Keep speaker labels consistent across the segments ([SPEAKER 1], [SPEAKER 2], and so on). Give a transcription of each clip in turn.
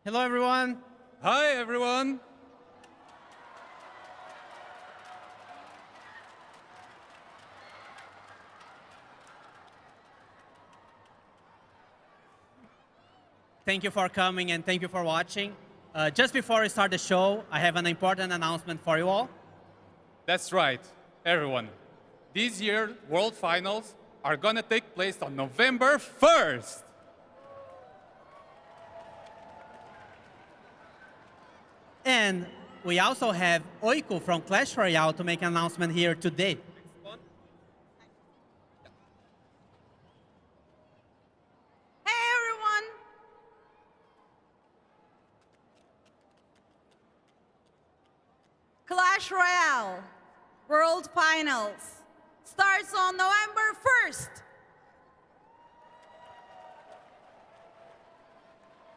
[SPEAKER 1] Hello, everyone.
[SPEAKER 2] Hi, everyone.
[SPEAKER 1] Thank you for coming and thank you for watching. Just before we start the show, I have an important announcement for you all.
[SPEAKER 2] That's right, everyone. This year's World Finals are going to take place on November 1st.
[SPEAKER 1] And we also have Oiko from Clash Royale to make an announcement here today.
[SPEAKER 3] Hey everyone! Clash Royale World Finals starts on November 1st.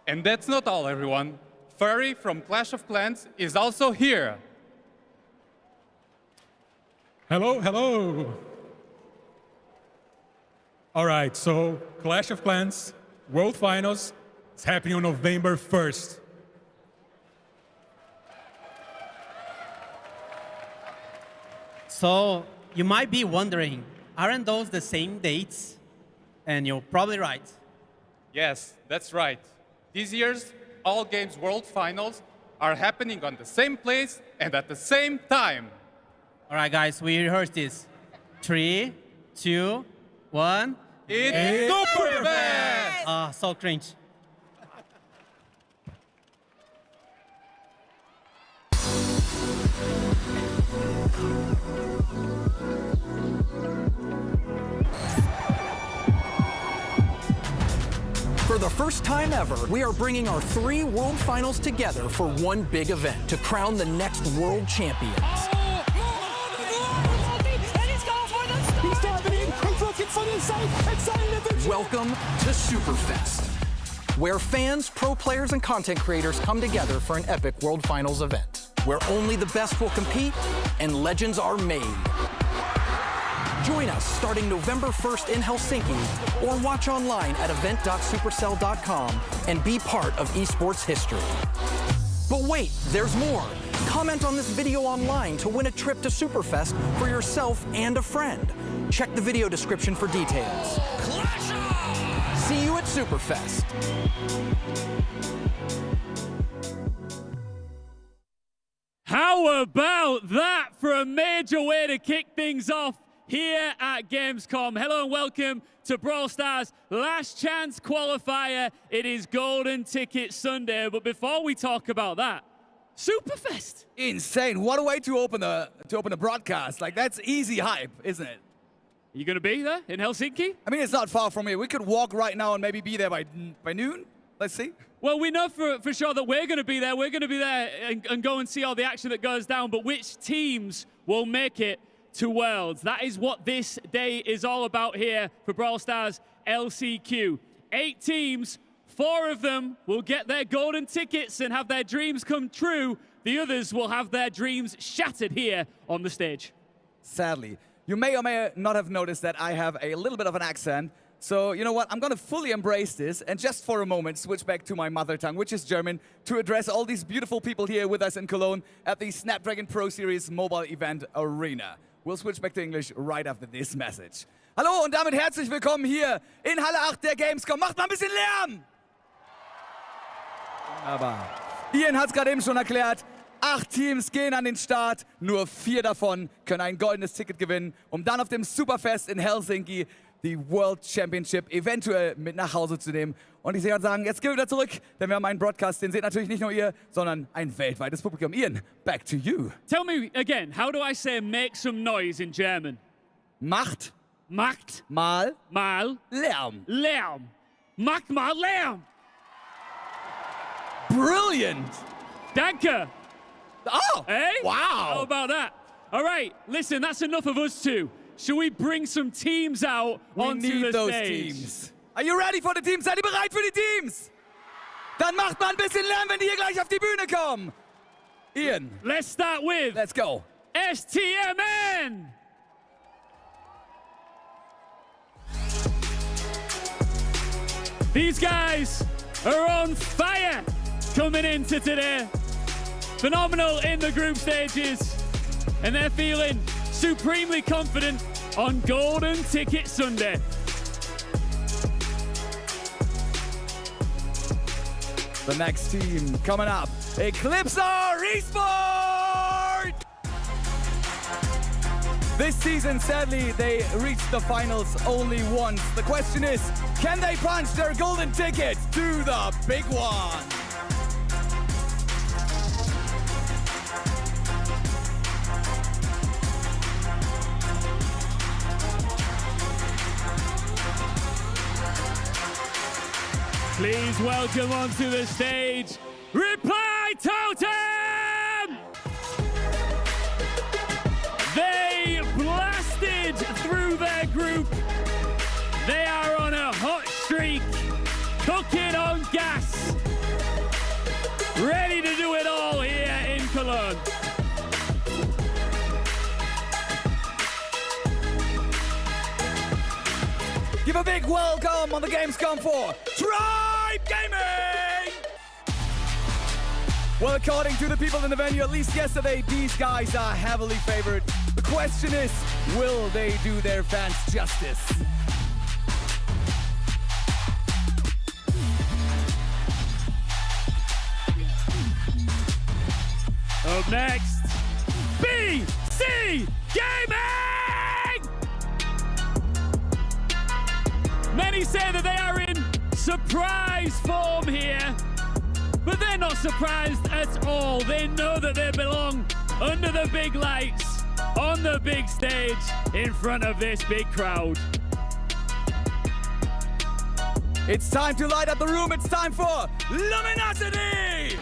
[SPEAKER 2] And that's not all, everyone. Furry from Clash of Clans is also here.
[SPEAKER 4] Hello, hello. All right, so Clash of Clans World Finals is happening on November 1st.
[SPEAKER 1] So you might be wondering, aren't those the same dates? And you're probably right.
[SPEAKER 2] Yes, that's right. This year's All Games World Finals are happening on the same place and at the same time.
[SPEAKER 1] All right, guys, we rehearsed this. 3, 2, 1.
[SPEAKER 2] It's Super Fest!
[SPEAKER 1] Ah, so cringe.
[SPEAKER 5] For the first time ever, we are bringing our 3 World Finals together for one big event to crown the next world champions. Welcome to Superfest, where fans, pro players, and content creators come together for an epic World Finals event, where only the best will compete and legends are made. Join us starting November 1st in Helsinki or watch online at event.supercell.com and be part of esports history. But wait, there's more. Comment on this video online to win a trip to Superfest for yourself and a friend. Check the video description for details. See you at Superfest.
[SPEAKER 6] How about that for a major way to kick things off here at Gamescom? Hello and welcome to Brawl Stars Last Chance Qualifier. It is Golden Ticket Sunday, but before we talk about that, Superfest.
[SPEAKER 7] Insane. What a way to open a broadcast. Like, that's easy hype, isn't it?
[SPEAKER 6] Are you going to be there in Helsinki?
[SPEAKER 7] I mean, it's not far from here. We could walk right now and maybe be there by noon. Let's see.
[SPEAKER 6] Well, we know for sure that we're going to be there. We're going to be there and go and see all the action that goes down, but which teams will make it to Worlds? That is what this day is all about here for Brawl Stars LCQ. 8 teams, 4 of them will get their golden tickets and have their dreams come true. The others will have their dreams shattered here on the stage.
[SPEAKER 7] Sadly. You may or may not have noticed that I have a little bit of an accent. So, you know what? I'm going to fully embrace this and just for a moment switch back to my mother tongue, which is German, to address all these beautiful people here with us in Cologne at the Snapdragon Pro Series mobile event arena. We'll switch back to English right after this message. Hallo und damit herzlich willkommen hier in Halle 8 der Gamescom. Macht mal ein bisschen Lärm! Aber Ian hat es gerade eben schon erklärt. 8 Teams gehen an den Start, nur 4 davon können ein goldenes Ticket gewinnen, um dann auf dem Superfest in Helsinki die World Championship eventuell mit nach Hause zu nehmen. Und ich sehe und sagen, jetzt gehen wir wieder zurück, denn wir haben einen Broadcast, den seht natürlich nicht nur ihr, sondern ein weltweites Publikum. Ian, back to you.
[SPEAKER 6] Tell me again, how do I say make some noise in German?
[SPEAKER 7] Macht
[SPEAKER 6] mal
[SPEAKER 7] Lärm.
[SPEAKER 6] Lärm. Macht mal Lärm.
[SPEAKER 7] Brilliant.
[SPEAKER 6] Danke.
[SPEAKER 7] Oh,
[SPEAKER 6] Hey?
[SPEAKER 7] wow.
[SPEAKER 6] How about that? All right, listen, that's enough of us two. Should we bring some teams out
[SPEAKER 7] We
[SPEAKER 6] onto
[SPEAKER 7] need
[SPEAKER 6] the
[SPEAKER 7] those
[SPEAKER 6] stage?
[SPEAKER 7] teams. Are you ready for the teams? Seid ihr bereit für die Teams? Dann macht mal ein bisschen Lärm, wenn die hier gleich auf die Bühne kommen. Ian,
[SPEAKER 6] Let's start with
[SPEAKER 7] let's go.
[SPEAKER 6] STMN. These guys are on fire. coming into today. Phenomenal in the group stages. And they're feeling supremely confident on Golden Ticket Sunday.
[SPEAKER 7] The next team coming up, Eclipser Esports! This season, sadly, they reached the finals only once. The question is, can they punch their golden ticket to the big one?
[SPEAKER 6] Please welcome onto the stage, Reply Totem! They blasted through their group. They are on a hot streak, cooking on gas, ready to do it all here in Cologne.
[SPEAKER 7] Give a big welcome on the Gamescom for Tribe Gaming! Well, according to the people in the venue, at least yesterday, these guys are heavily favored. The question is, will they do their fans justice?
[SPEAKER 6] Up next, BC Gaming! Many say that they are in surprise form here, but they're not surprised at all. They know that they belong under the big lights, on the big stage, in front of this big crowd.
[SPEAKER 7] It's time to light up the room. It's time for Luminosity!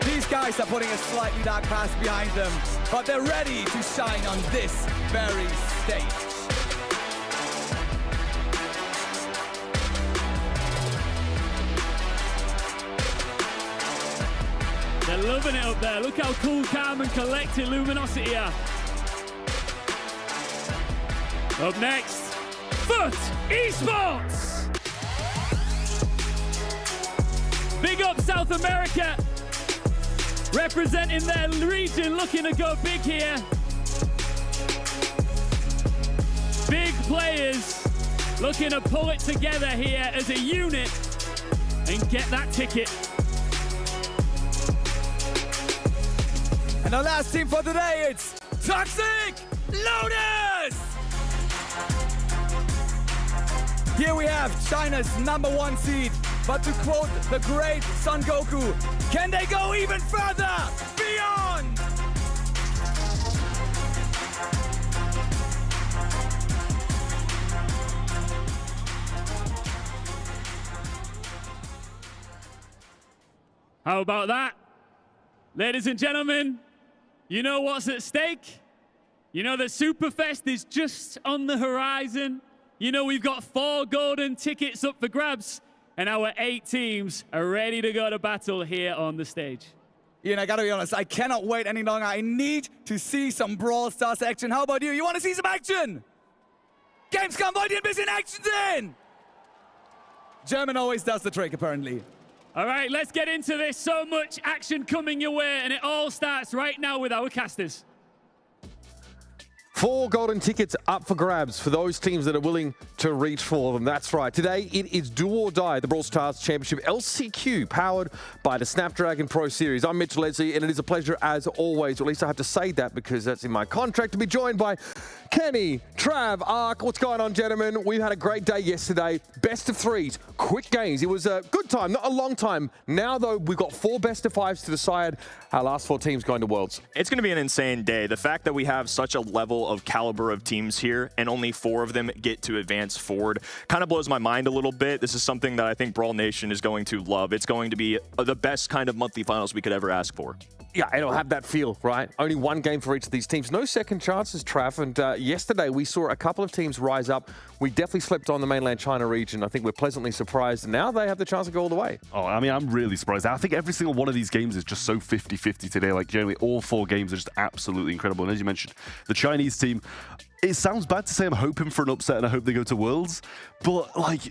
[SPEAKER 7] These guys are putting a slightly dark past behind them, but they're ready to shine on this very stage.
[SPEAKER 6] They're loving it up there. Look how cool, calm, and collected Luminosity are. Up next, Foot Esports! Big up South America, representing their region, looking to go big here. Big players looking to pull it together here as a unit and get that ticket.
[SPEAKER 7] And the last team for today, it's Toxic Lotus! Here we have China's #1 seed, but to quote the great Son Goku, can they go even further, beyond?
[SPEAKER 6] How about that? Ladies and gentlemen, you know what's at stake? You know that Superfest is just on the horizon. You know we've got 4 golden tickets up for grabs, and our 8 teams are ready to go to battle here on the stage.
[SPEAKER 7] Ian, I gotta be honest, I cannot wait any longer. I need to see some Brawl Stars action. How about you? You want to see some action? Gamescom, wollt ihr ein bisschen action sehen? German always does the trick, apparently.
[SPEAKER 6] All right, let's get into this. So much action coming your way, and it all starts right now with our casters.
[SPEAKER 8] 4 golden tickets up for grabs for those teams that are willing to reach for them. That's right. Today, it is do or die, the Brawl Stars Championship LCQ, powered by the Snapdragon Pro Series. I'm Mitch Leslie, and it is a pleasure, as always, or at least I have to say that because that's in my contract, to be joined by Kenny, Trav, Ark. What's going on, gentlemen? We've had a great day yesterday. Best of 3s, quick games. It was a good time, not a long time. Now, though, we've got 4 best of 5s to decide our last 4 teams going to Worlds.
[SPEAKER 9] It's going to be an insane day. The fact that we have such a level of caliber of teams here and only 4 of them get to advance forward kind of blows my mind a little bit. This is something that I think Brawl Nation is going to love. It's going to be the best kind of monthly finals we could ever ask for.
[SPEAKER 8] Yeah, it'll have that feel, right? Only 1 game for each of these teams. No second chances, Trav. And yesterday, we saw a couple of teams rise up. We definitely slept on the mainland China region. I think we're pleasantly surprised. Now they have the chance to go all the way.
[SPEAKER 10] Oh, I mean, I'm really surprised. I think every single one of these games is just so 50-50 today. Like, generally, all 4 games are just absolutely incredible. And as you mentioned, the Chinese team, it sounds bad to say I'm hoping for an upset and I hope they go to Worlds, but, like,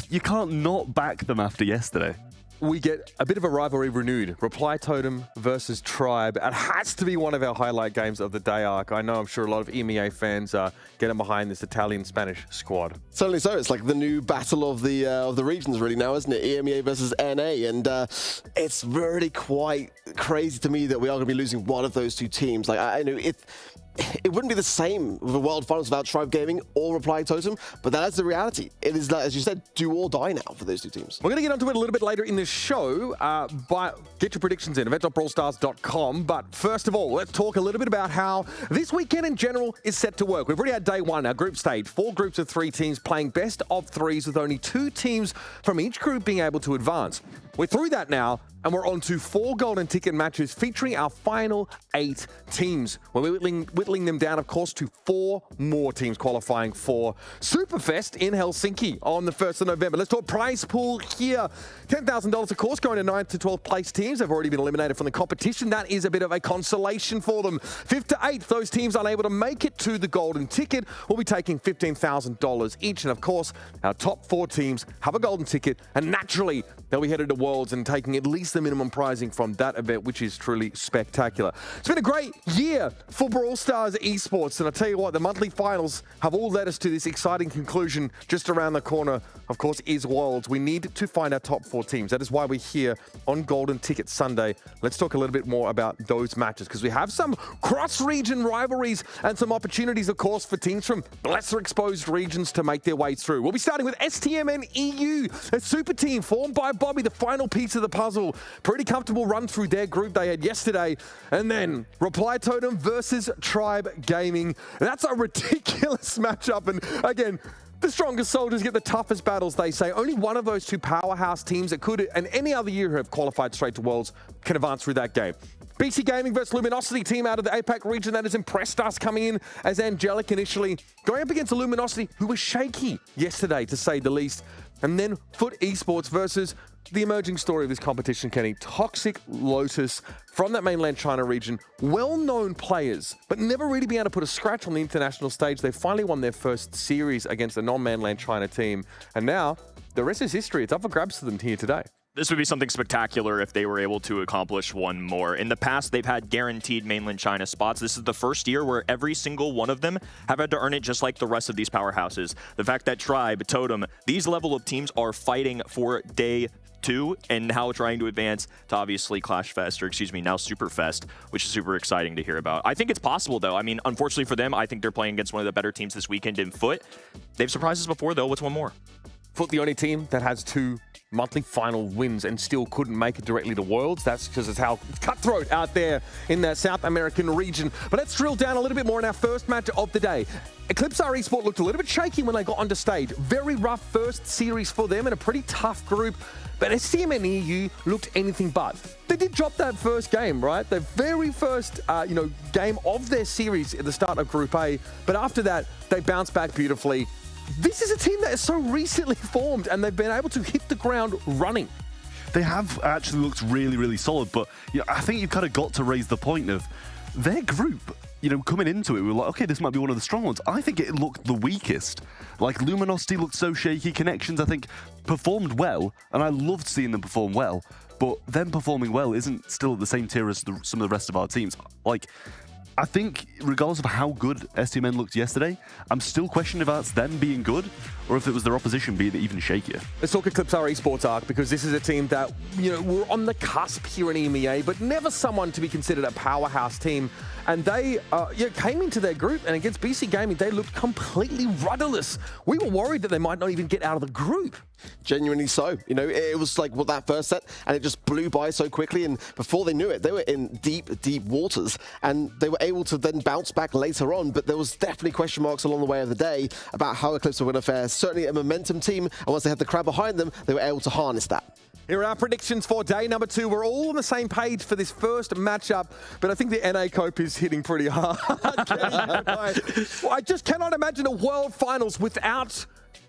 [SPEAKER 10] you can't not back them after yesterday.
[SPEAKER 8] we get a bit of a rivalry renewed. Reply Totem versus Tribe. It has to be one of our highlight games of the day, Arc. I know I'm sure a lot of EMEA fans are getting behind this Italian-Spanish squad.
[SPEAKER 11] Certainly so. It's like the new battle of the regions really now, isn't it? EMEA versus NA. And it's really quite crazy to me that we are going to be losing one of those two teams. Like, I know it wouldn't be the same with the World Finals without Tribe Gaming or Reply Totem, but that is the reality. It is, as you said, do or die now for those two teams.
[SPEAKER 8] We're going to get onto it a little bit later in the show, but get your predictions in, event.brawlstars.com. But first of all, let's talk a little bit about how this weekend in general is set to work. We've already had day one, our group stage, 4 groups of 3 teams playing best of 3s with only 2 teams from each group being able to advance. We're through that now, and we're on to 4 golden ticket matches featuring our final 8 teams. We're whittling them down, of course, to 4 more teams qualifying for Superfest in Helsinki on the 1st of November. Let's talk prize pool here. $10,000, of course, going to 9th to 12th place teams. They've already been eliminated from the competition. That is a bit of a consolation for them. 5th to 8th, those teams unable to make it to the golden ticket will be taking $15,000 each. And of course, our top 4 teams have a golden ticket, and naturally, they'll be headed to Worlds and taking at least the minimum prizing from that event, which is truly spectacular. It's been a great year for Brawl Stars Esports, and I tell you what, the monthly finals have all led us to this exciting conclusion. Just around the corner, of course, is Worlds. We need to find our top 4 teams. That is why we're here on Golden Ticket Sunday. Let's talk a little bit more about those matches, because we have some cross-region rivalries and some opportunities, of course, for teams from lesser exposed regions to make their way through. We'll be starting with STMN EU, a super team formed by Bobby, the final piece of the puzzle. Pretty comfortable run through their group they had yesterday. And then Reply Totem versus Tribe Gaming. That's a ridiculous matchup. And again, the strongest soldiers get the toughest battles, they say. Only one of those 2 powerhouse teams that could, and any other year have qualified straight to Worlds, can advance through that game. BC Gaming versus Luminosity, team out of the APAC region that has impressed us, coming in as Angelic initially, going up against a Luminosity who was shaky yesterday, to say the least. And then Foot Esports versus the emerging story of this competition, Kenny. Toxic Lotus from that mainland China region. Well-known players, but never really been able to put a scratch on the international stage. They finally won their first series against a non-mainland China team. And now, the rest is history. It's up for grabs for them here today.
[SPEAKER 9] This would be something spectacular if they were able to accomplish one more. In the past, they've had guaranteed mainland China spots. This is the first year where every single one of them have had to earn it just like the rest of these powerhouses. The fact that Tribe, Totem, these level of teams are fighting for day 2 and now trying to advance to obviously Clash Fest, or excuse me, now Superfest, which is super exciting to hear about. I think it's possible though. I mean, unfortunately for them, I think they're playing against one of the better teams this weekend in Foot. They've surprised us before though. What's one more?
[SPEAKER 8] Foot, the only team that has 2 monthly final wins and still couldn't make it directly to Worlds. That's because it's how cutthroat out there in that South American region. But let's drill down a little bit more in our first match of the day. Eclipse Esport looked a little bit shaky when they got onto stage. Very rough first series for them and a pretty tough group. But STMN EU looked anything but. They did drop that first game, right? The very first, game of their series at the start of Group A. But after that, they bounced back beautifully. This is a team that is so recently formed, and they've been able to hit the ground running.
[SPEAKER 10] They have actually looked really, really solid, but I think you've kind of got to raise the point of their group. Coming into it, we were like, okay, this might be one of the strong ones. I think it looked the weakest. Like, Luminosity looked so shaky. Connections, I think, performed well, and I loved seeing them perform well, but them performing well isn't still at the same tier as some of the rest of our teams. Like, I think, regardless of how good STMN looked yesterday, I'm still questioning if that's them being good or if it was their opposition being even shakier.
[SPEAKER 8] Let's talk Eclipse Esports, Arc, because this is a team that, we're on the cusp here in EMEA, but never someone to be considered a powerhouse team. And they came into their group, and against BC Gaming, they looked completely rudderless. We were worried that they might not even get out of the group.
[SPEAKER 11] Genuinely so. It was like that first set, and it just blew by so quickly, and before they knew it, they were in deep, deep waters, and they were able to then bounce back later on, but there was definitely question marks along the way of the day about how Eclipse were going to fare. Certainly a momentum team, and once they had the crowd behind them, they were able to harness that.
[SPEAKER 8] Here are our predictions for day number 2. We're all on the same page for this first matchup, but I think the NA Cope is hitting pretty hard. I just cannot imagine a World Finals without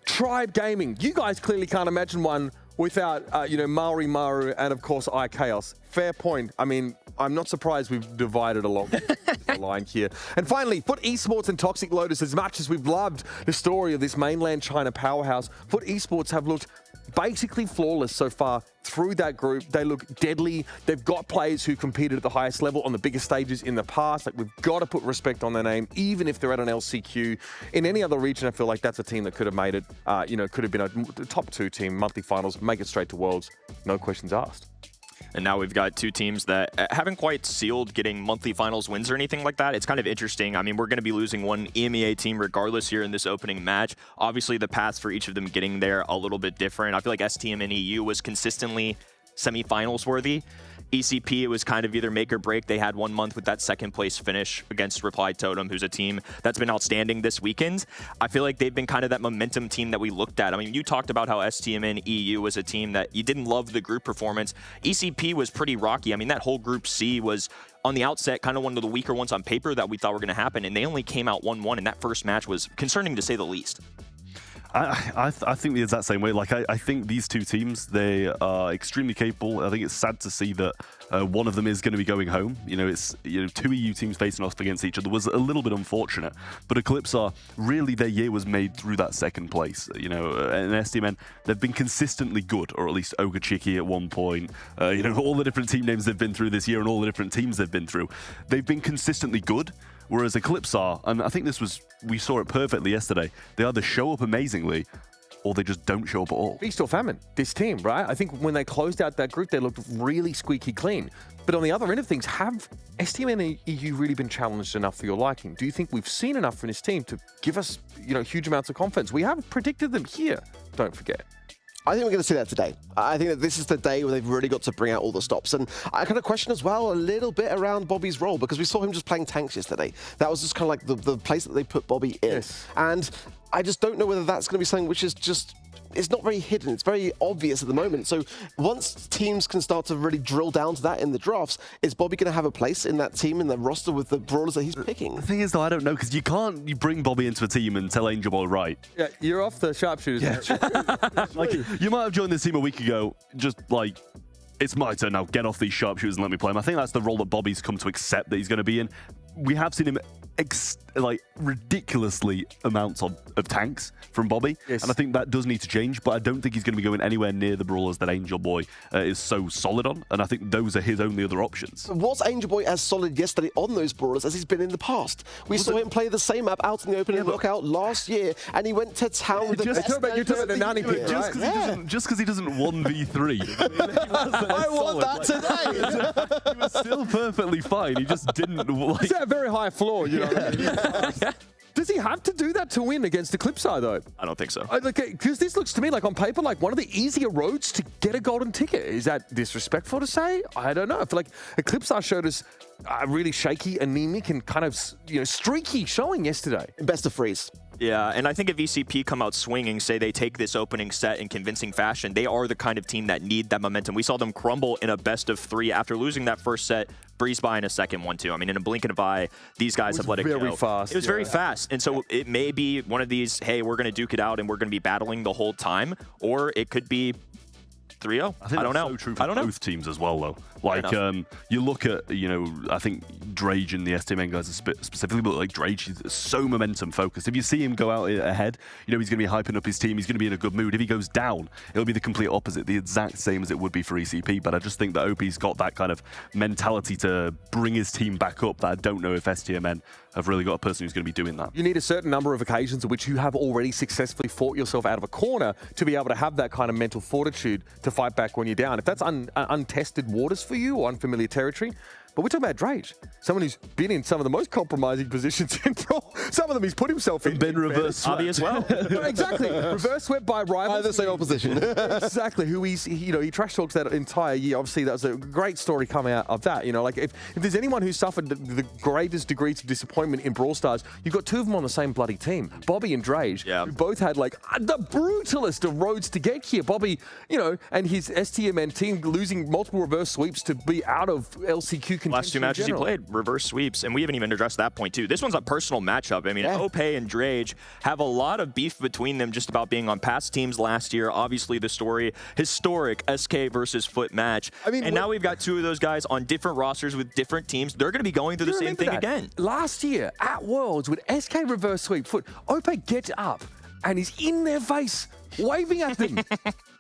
[SPEAKER 8] Tribe Gaming. You guys clearly can't imagine one without, Maori Maru and, of course, iChaos. Fair point. I mean, I'm not surprised we've divided along the line here. And finally, Foot Esports and Toxic Lotus, as much as we've loved the story of this mainland China powerhouse, Foot Esports have looked basically flawless so far through that group. They look deadly. They've got players who competed at the highest level on the biggest stages in the past. Like, we've got to put respect on their name, even if they're at an LCQ. In any other region, I feel like that's a team that could have made it, could have been a top 2 team, monthly finals, make it straight to Worlds. No questions asked.
[SPEAKER 9] And now we've got 2 teams that haven't quite sealed getting monthly finals wins or anything like that. It's kind of interesting. I mean, we're going to be losing one EMEA team regardless here in this opening match. Obviously, the paths for each of them getting there a little bit different. I feel like STM and EU was consistently semifinals worthy. ECP, it was kind of either make or break. They had 1 month with that second place finish against Reply Totem, who's a team that's been outstanding this weekend. I feel like they've been kind of that momentum team that we looked at. I mean, you talked about how STMN EU was a team that you didn't love the group performance. ECP was pretty rocky. I mean, that whole group C was on the outset kind of one of the weaker ones on paper that we thought were going to happen, and they only came out 1-1, and that first match was concerning to say the least.
[SPEAKER 10] I think it's that same way. Like, I think these 2 teams, they are extremely capable. I think it's sad to see that one of them is going to be going home. It's 2 EU teams facing off against each other was a little bit unfortunate. But Eclipse really their year was made through that second place. And STMN, they've been consistently good, or at least Ogachiki at one point. All the different team names they've been through this year and all the different teams they've been through. They've been consistently good. Whereas Eclipse and I think we saw it perfectly yesterday, they either show up amazingly or they just don't show up at all.
[SPEAKER 8] Feast or famine, this team, right? I think when they closed out that group, they looked really squeaky clean. But on the other end of things, have STM and EU really been challenged enough for your liking? Do you think we've seen enough from this team to give us, huge amounts of confidence? We have predicted them here, don't forget.
[SPEAKER 11] I think we're going to see that today. I think that this is the day where they've really got to bring out all the stops. And I kind of question as well a little bit around Bobby's role, because we saw him just playing tanks yesterday. That was just kind of like the place that they put Bobby in.
[SPEAKER 8] Yes.
[SPEAKER 11] And I just don't know whether that's going to be something which is just... It's not very hidden. It's very obvious at the moment. So once teams can start to really drill down to that in the drafts, is Bobby going to have a place in that team, in the roster with the brawlers that he's picking?
[SPEAKER 10] The thing is, though, I don't know, because you bring Bobby into a team and tell Angel Boy, right.
[SPEAKER 8] Yeah, you're off the sharpshooters.
[SPEAKER 10] Yeah. Like, you might have joined this team a week ago, just like, it's my turn now, get off these sharpshooters and let me play him. I think that's the role that Bobby's come to accept that he's going to be in. We have seen him ridiculously amounts of tanks from Bobby,
[SPEAKER 8] yes.
[SPEAKER 10] And I think that does need to change, but I don't think he's going to be going anywhere near the brawlers that Angel Boy is so solid on, and I think those are his only other options.
[SPEAKER 11] Was Angel Boy as solid yesterday on those brawlers as he's been in the past? We saw him play the same map out in the opening knockout last year, and he went to town with the best.
[SPEAKER 8] You're talking about the nanny pick,
[SPEAKER 10] Just because he doesn't 1v3.
[SPEAKER 11] I want that today.
[SPEAKER 10] He was still perfectly fine. He just didn't like.
[SPEAKER 8] It's a very high floor, you know what I mean? Does he have to do that to win against Eclipse, though?
[SPEAKER 9] I don't think so.
[SPEAKER 8] Because this looks to me like, on paper, like one of the easier roads to get a golden ticket. Is that disrespectful to say? I don't know. I feel like Eclipse showed us a really shaky, anemic, and kind of streaky showing yesterday.
[SPEAKER 11] Best of freeze.
[SPEAKER 9] Yeah, and I think if ECP come out swinging, say they take this opening set in convincing fashion, they are the kind of team that need that momentum. We saw them crumble in a best of 3 after losing that first set, breeze by in a second one, too. I mean, in a blink of an eye, these guys have let it go.
[SPEAKER 8] Very fast.
[SPEAKER 9] It was very fast. And so it may be one of these, hey, we're going to duke it out and we're going to be battling the whole time, or it could be 3-0.
[SPEAKER 10] I don't know. So true for both teams as well, though. Like, you look at, I think Drage and the STMN guys specifically, but like Drage, he's so momentum focused. If you see him go out ahead, he's going to be hyping up his team. He's going to be in a good mood. If he goes down, it'll be the complete opposite, the exact same as it would be for ECP. But I just think that OP's got that kind of mentality to bring his team back up that I don't know if STMN have really got a person who's going to be doing that.
[SPEAKER 8] You need a certain number of occasions in which you have already successfully fought yourself out of a corner to be able to have that kind of mental fortitude to fight back when you're down. If that's untested waters for you or unfamiliar territory, but we're talking about Drage, someone who's been in some of the most compromising positions in Brawl. Some of them he's put himself in.
[SPEAKER 10] Been reverse swept.
[SPEAKER 9] as well.
[SPEAKER 8] Exactly. Reverse swept by rivals.
[SPEAKER 11] The same opposition.
[SPEAKER 8] Exactly. Who he trash talks that entire year. Obviously, that was a great story coming out of that. Like if there's anyone who suffered the greatest degrees of disappointment in Brawl Stars, you've got 2 of them on the same bloody team. Bobby and Drage, who both had like the brutalest of roads to get here. Bobby, and his STMN team losing multiple reverse sweeps to be out of LCQ contention.
[SPEAKER 9] Last 2 matches he played, reverse sweeps, and we haven't even addressed that point too. This one's a personal matchup. I mean, Ope and Drage have a lot of beef between them just about being on past teams last year. Obviously, the historic SK versus Foot match. I mean, and now we've got 2 of those guys on different rosters with different teams. They're going to be going through the same thing again.
[SPEAKER 8] Last year at Worlds with SK reverse sweep Foot, Ope gets up and he's in their face, waving at them.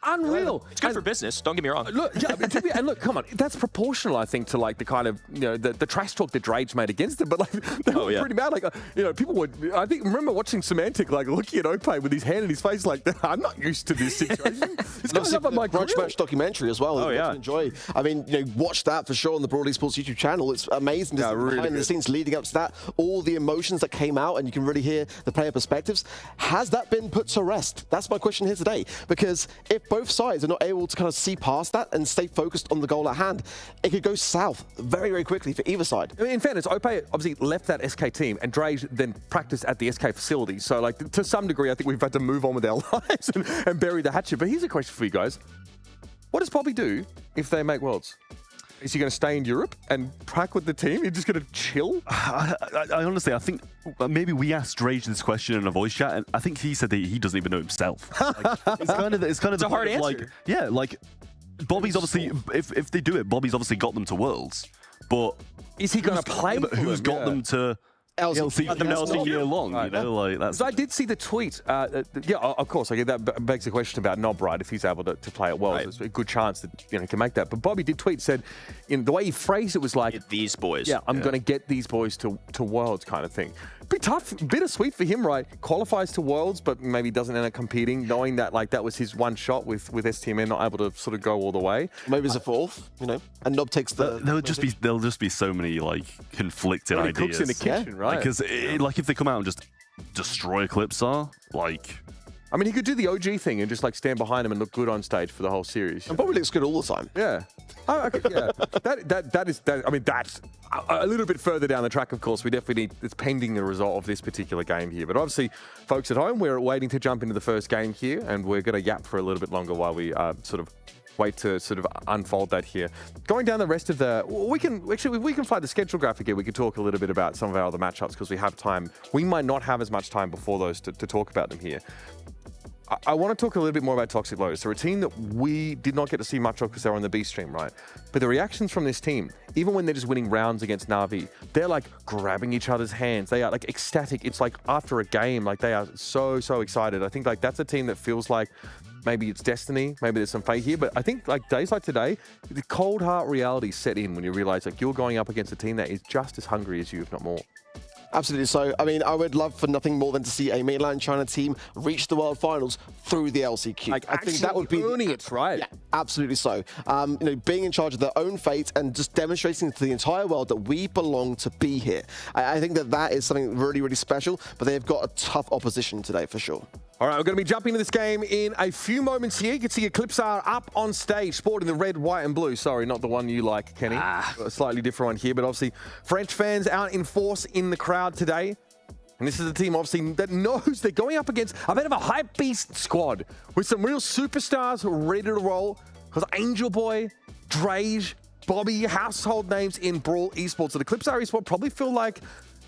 [SPEAKER 8] unreal.
[SPEAKER 9] It's good for business, don't get me wrong.
[SPEAKER 8] Look, yeah, and look, come on, that's proportional, I think, to like the kind of, you know, the trash talk that Drage made against them. But like, they were pretty mad. Like, you know, people would. I think remember watching Semantic like looking at Ope with his hand in his face, like, I'm not used to this situation. It's coming up on my
[SPEAKER 11] Grudge Match documentary as well.
[SPEAKER 9] Oh yeah,
[SPEAKER 11] to enjoy. I mean, you know, watch that for sure on the Brawl Esports YouTube channel. It's amazing to see behind the scenes leading up to that, all the emotions that came out, and you can really hear the player perspectives. Has that been put to rest? That's my question here today. Because if both sides are not able to kind of see past that and stay focused on the goal at hand, it could go south very, very quickly for either side.
[SPEAKER 8] I mean, in fairness, Ope obviously left that SK team, and Drage then practiced at the SK facility. So, like, to some degree, I think we've had to move on with our lives and bury the hatchet. But here's a question for you guys. What does Bobby do if they make Worlds? Is he going to stay in Europe and prac with the team? You're just going to chill?
[SPEAKER 10] I honestly, I think maybe we asked Drage this question in a voice chat, and I think he said that he doesn't even know himself. Like, it's kind of
[SPEAKER 9] a hard answer.
[SPEAKER 10] Like, yeah, like Bobby's obviously, if they do it, Bobby's obviously got them to Worlds, but
[SPEAKER 8] is he going to play?
[SPEAKER 10] But who's got them to LCQ year long? Right. You know, like that's.
[SPEAKER 8] So I did see the tweet. Yeah, of course. I get that begs the question about Nob, right? If he's able to play it well, there's a good chance that he can make that. But Bobby did tweet, said, in the way he phrased it was like,
[SPEAKER 9] get these boys.
[SPEAKER 8] Yeah, I'm going to get these boys to Worlds, kind of thing. Bit tough, bittersweet for him, right? Qualifies to Worlds, but maybe doesn't end up competing, knowing that like that was his one shot with STMN, not able to sort of go all the way.
[SPEAKER 11] Maybe it's a fourth, you know, and Nob takes the.
[SPEAKER 10] There'll just be so many like conflicting ideas.
[SPEAKER 8] Cooks in the kitchen, right?
[SPEAKER 10] Because like if they come out and just destroy Eclipsar, like.
[SPEAKER 8] I mean, he could do the OG thing and just like stand behind him and look good on stage for the whole series.
[SPEAKER 11] And probably looks good all the time.
[SPEAKER 8] Yeah. Oh, okay, yeah. I mean, that's a little bit further down the track, of course. We definitely need, it's pending the result of this particular game here. But obviously, folks at home, we're waiting to jump into the first game here, and we're going to yap for a little bit longer while we sort of wait to sort of unfold that here. Going down the rest of the, we can fly the schedule graphic here. We can talk a little bit about some of our other matchups because we have time. We might not have as much time before those to talk about them here. I want to talk a little bit more about Toxic Lotus. They're a team that we did not get to see much of because they're on the B stream, right? But the reactions from this team, even when they're just winning rounds against Na'Vi, they're like grabbing each other's hands. They are like ecstatic. It's like after a game, like they are so excited. I think like that's a team that feels like maybe it's destiny, maybe there's some fate here. But I think like days like today, the cold heart reality set in when you realize like you're going up against a team that is just as hungry as you, if not more.
[SPEAKER 11] Absolutely. So, I mean, I would love for nothing more than to see a mainland China team reach the World Finals through the LCQ.
[SPEAKER 8] Like,
[SPEAKER 11] I think that would be
[SPEAKER 8] earning it, right?
[SPEAKER 11] Yeah, absolutely so. You know, being in charge of their own fate and just demonstrating to the entire world that we belong to be here. I think that is something really special, but they've got a tough opposition today for sure.
[SPEAKER 8] All right, we're going to be jumping into this game in a few moments here. You can see Eclipsar up on stage, sporting the red, white, and blue. Sorry, not the one you like, Kenny. A slightly different one here, but obviously French fans out in force in the crowd today. And this is a team, obviously, that knows they're going up against a bit of a hype beast squad with some real superstars ready to roll. Because Angel Boy, Drage, Bobby, household names in Brawl Esports. So the Eclipsar Esports probably feel like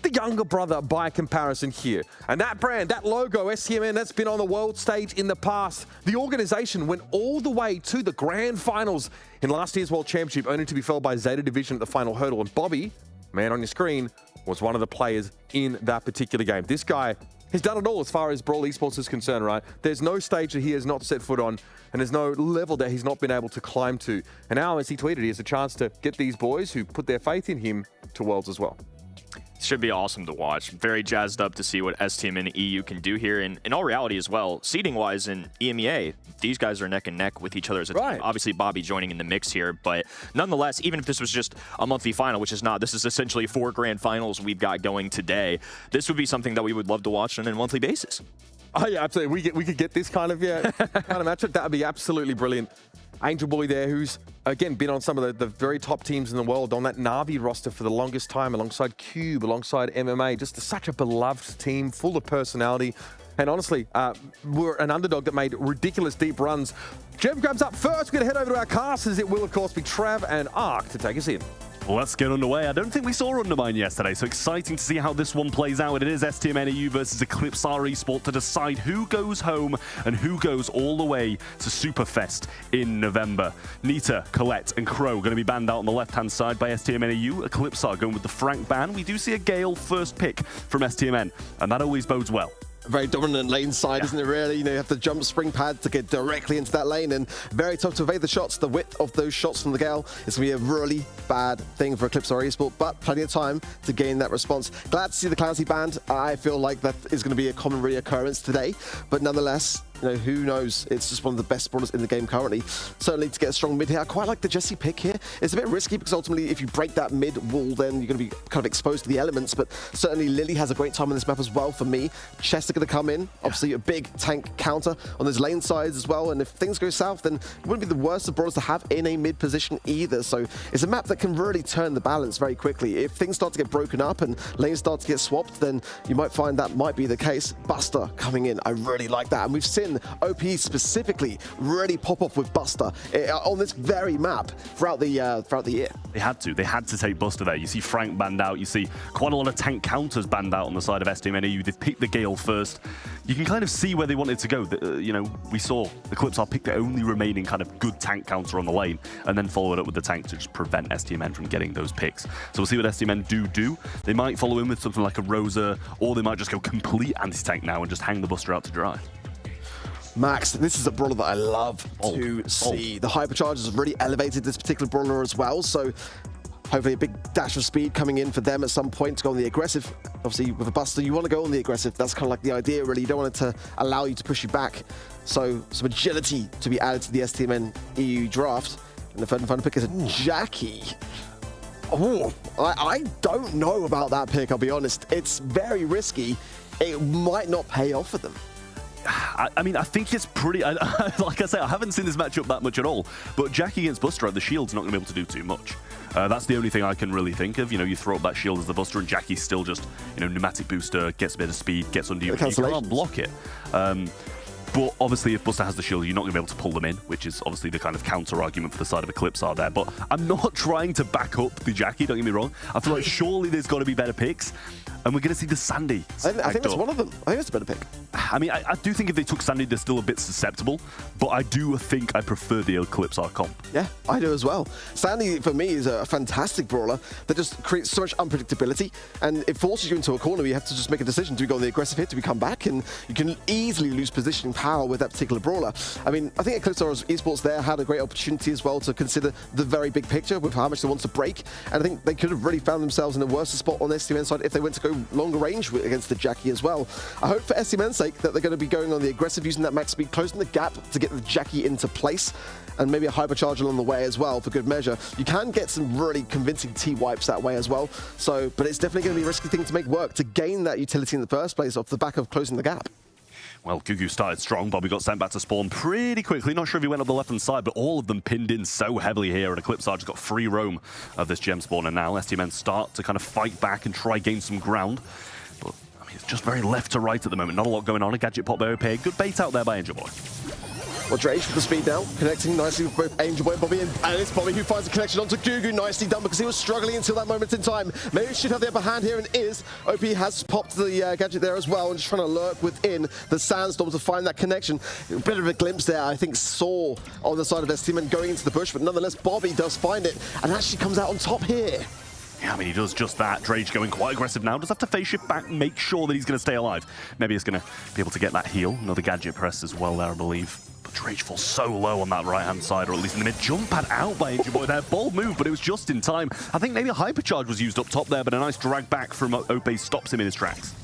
[SPEAKER 8] the younger brother by comparison here. And that brand, that logo, STMN, that's been on the world stage in the past. The organization went all the way to the grand finals in last year's World Championship, only to be felled by Zeta Division at the final hurdle. And Bobby, man on your screen, was one of the players in that particular game. This guy has done it all as far as Brawl Esports is concerned, right? There's no stage that he has not set foot on, and there's no level that he's not been able to climb to. And now, as he tweeted, he has a chance to get these boys who put their faith in him to Worlds as well.
[SPEAKER 9] Should be awesome to watch. Very jazzed up to see what STM and EU can do here. And in all reality as well, seeding-wise in EMEA, these guys are neck and neck with each other as a team. Obviously, Bobby joining in the mix here, but nonetheless, even if this was just a monthly final, which is not, this is essentially 4 grand finals we've got going today, this would be something that we would love to watch on a monthly basis.
[SPEAKER 8] Oh yeah, absolutely. We could get this kind of matchup. That would be absolutely brilliant. Angel Boy there, who's, again, been on some of the very top teams in the world, on that Na'Vi roster for the longest time, alongside Cube, alongside MMA. Just such a beloved team, full of personality. And honestly, we're an underdog that made ridiculous deep runs. Jeff grabs up first. We're going to head over to our casters. It will, of course, be Trav and Ark to take us in.
[SPEAKER 10] Let's get underway. I don't think we saw Undermine yesterday, so exciting to see how this one plays out. It is STMNAU versus Eclipsar Esports to decide who goes home and who goes all the way to Superfest in November. Nita, Colette, and Crow going to be banned out on the left-hand side by STMNAU. Eclipsar going with the Frank ban. We do see a Gale first pick from STMN, and that always bodes well
[SPEAKER 11] very dominant lane side, isn't it, really? You know, you have to jump spring pad to get directly into that lane, and very tough to evade the shots. The width of those shots from the Gale is going to be a really bad thing for Eclipse or Esports, but plenty of time to gain that response. Glad to see the Clancy banned. I feel like that is going to be a common reoccurrence today, but nonetheless, you know, who knows? It's just one of the best brawlers in the game currently. Certainly to get a strong mid here. I quite like the Jesse pick here. It's a bit risky because ultimately if you break that mid wall, then you're going to be kind of exposed to the elements, but certainly Lily has a great time on this map as well for me. Chester going to come in. Obviously a big tank counter on those lane sides as well, and if things go south, then it wouldn't be the worst of brawlers to have in a mid position either. So it's a map that can really turn the balance very quickly. If things start to get broken up and lanes start to get swapped, then you might find that might be the case. Buster coming in. I really like that, and we've seen OP specifically really pop off with Buster on this very map throughout the year.
[SPEAKER 10] They had to take Buster there. You see Frank banned out. You see quite a lot of tank counters banned out on the side of STMNU. They've picked the Gale first. You can kind of see where they wanted to go. You know, we saw the Eclipse pick the only remaining kind of good tank counter on the lane, and then follow it up with the tank to just prevent STMN from getting those picks. So we'll see what STMN do. They might follow in with something like a Rosa, or they might just go complete anti-tank now and just hang the Buster out to dry.
[SPEAKER 11] Max, this is a brawler that I love to see. The hypercharge has really elevated this particular brawler as well, so hopefully a big dash of speed coming in for them at some point to go on the aggressive. Obviously, with a Buster, you want to go on the aggressive. That's kind of like the idea, really. You don't want it to allow you to push you back. So some agility to be added to the STMN EU draft. And the third and final pick is a Jackie. Oh, I don't know about that pick, I'll be honest. It's very risky. It might not pay off for them.
[SPEAKER 10] I mean, I think it's pretty... like I say, I haven't seen this matchup that much at all, but Jackie against Buster, the shield's not going to be able to do too much. That's the only thing I can really think of. You know, you throw up that shield as the Buster, and Jackie's still just, you know, pneumatic booster, gets a bit of speed, gets under you, and you can't block it. But obviously, if Buster has the shield, you're not going to be able to pull them in, which is obviously the kind of counter-argument for the side of Eclipse there. But I'm not trying to back up the Jackie, don't get me wrong. I feel like surely there's got to be better picks, and we're going to see the Sandy.
[SPEAKER 11] I think that's one of them. I think it's a better pick.
[SPEAKER 10] I mean, I do think if they took Sandy, they're still a bit susceptible, but I do think I prefer the Eclipse comp.
[SPEAKER 11] Yeah, I do as well. Sandy, for me, is a fantastic brawler that just creates so much unpredictability, and it forces you into a corner where you have to just make a decision. Do we go on the aggressive hit? Do we come back? And you can easily lose positioning power with that particular brawler. I mean, I think Eclipse Esports there had a great opportunity as well to consider the very big picture with how much they want to break, and I think they could have really found themselves in a worse spot on the STMN side if they went to go longer range against the Jackie as well. I hope for STMN's sake that they're going to be going on the aggressive, using that max speed, closing the gap to get the Jackie into place, and maybe a hypercharge along the way as well for good measure. You can get some really convincing T-wipes that way as well, so, but it's definitely going to be a risky thing to make work to gain that utility in the first place off the back of closing the gap.
[SPEAKER 10] Well, Gugu started strong. Bobby got sent back to spawn pretty quickly. Not sure if he went up the left-hand side, but all of them pinned in so heavily here. And Eclipse just got free roam of this gem spawn. And now STMN start to kind of fight back and try gain some ground. But I mean, it's just very left to right at the moment. Not a lot going on. A gadget pop by OP. Good bait out there by Angel Boy.
[SPEAKER 11] Well, Drake with the speed now, connecting nicely with both Angel Boy and Bobby, and it's Bobby who finds a connection onto Gugu. Nicely done, because he was struggling until that moment in time. Maybe he should have the upper hand here, and is. OP has popped the gadget there as well, and just trying to lurk within the sandstorm to find that connection. A bit of a glimpse there, I think, saw on the side of STMN going into the bush, but nonetheless, Bobby does find it, and actually comes out on top here.
[SPEAKER 10] Yeah, I mean, he does just that. Drage going quite aggressive now. Does have to face shift back, make sure that he's going to stay alive. Maybe he's going to be able to get that heal. Another gadget press as well there, I believe. But Drage falls so low on that right-hand side, or at least in the mid. Jump pad out by Angel Boy there. Bold move, but it was just in time. I think maybe a hypercharge was used up top there, but a nice drag back from OP stops him in his tracks.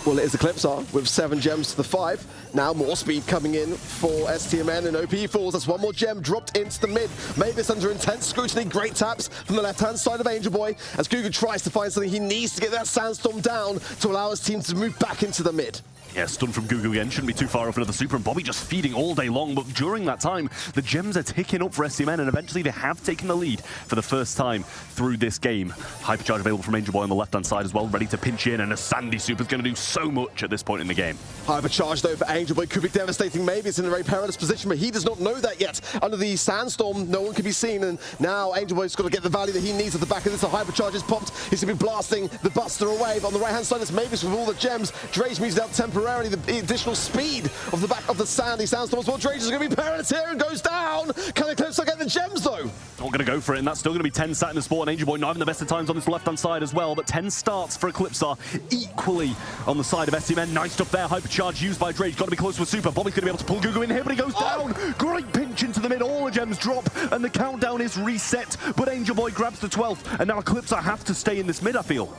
[SPEAKER 11] Well, it is Eclipse with 7 gems to the 5. Now more speed coming in for STMN, and OP falls. That's one more gem dropped into the mid. Mavis under intense scrutiny. Great taps from the left-hand side of Angel Boy as Gugu tries to find something. He needs to get that sandstorm down to allow his team to move back into the mid.
[SPEAKER 10] Yeah, stun from Gugu again. Shouldn't be too far off another super, and Bobby just feeding all day long. But during that time, the gems are ticking up for STMN, and eventually they have taken the lead for the first time through this game. Hypercharge available from Angel Boy on the left-hand side as well, ready to pinch in, and a Sandy super is going to do so much at this point in the game.
[SPEAKER 11] Hypercharge though for Angel Boy could be devastating. Maybe it's in a very perilous position, but he does not know that yet. Under the sandstorm, no one can be seen, and now Angel Boy's got to get the value that he needs at the back of this. The hypercharge is popped. He's going to be blasting the Buster away, but on the right-hand side, it's Mavis with all the gems. Drage moves out temporarily. The additional speed of the back of the Sandy sandstorm as well. Drage is going to be perilous here and goes down. Can Eclipse get the gems though?
[SPEAKER 10] not going to go for it, and that's still going to be 10 sat in the sport, and Angel Boy not having the best of times on this left-hand side as well, but 10 starts for Eclipsar equally on the side of STMN. Nice stuff there, hypercharge used by Drage, got to be close with Super. Bobby's going to be able to pull Gugu in here, but he goes down. Great pinch into the mid, all the gems drop, and the countdown is reset, but Angel Boy grabs the 12th, and now Eclipsar have to stay in this mid, I feel.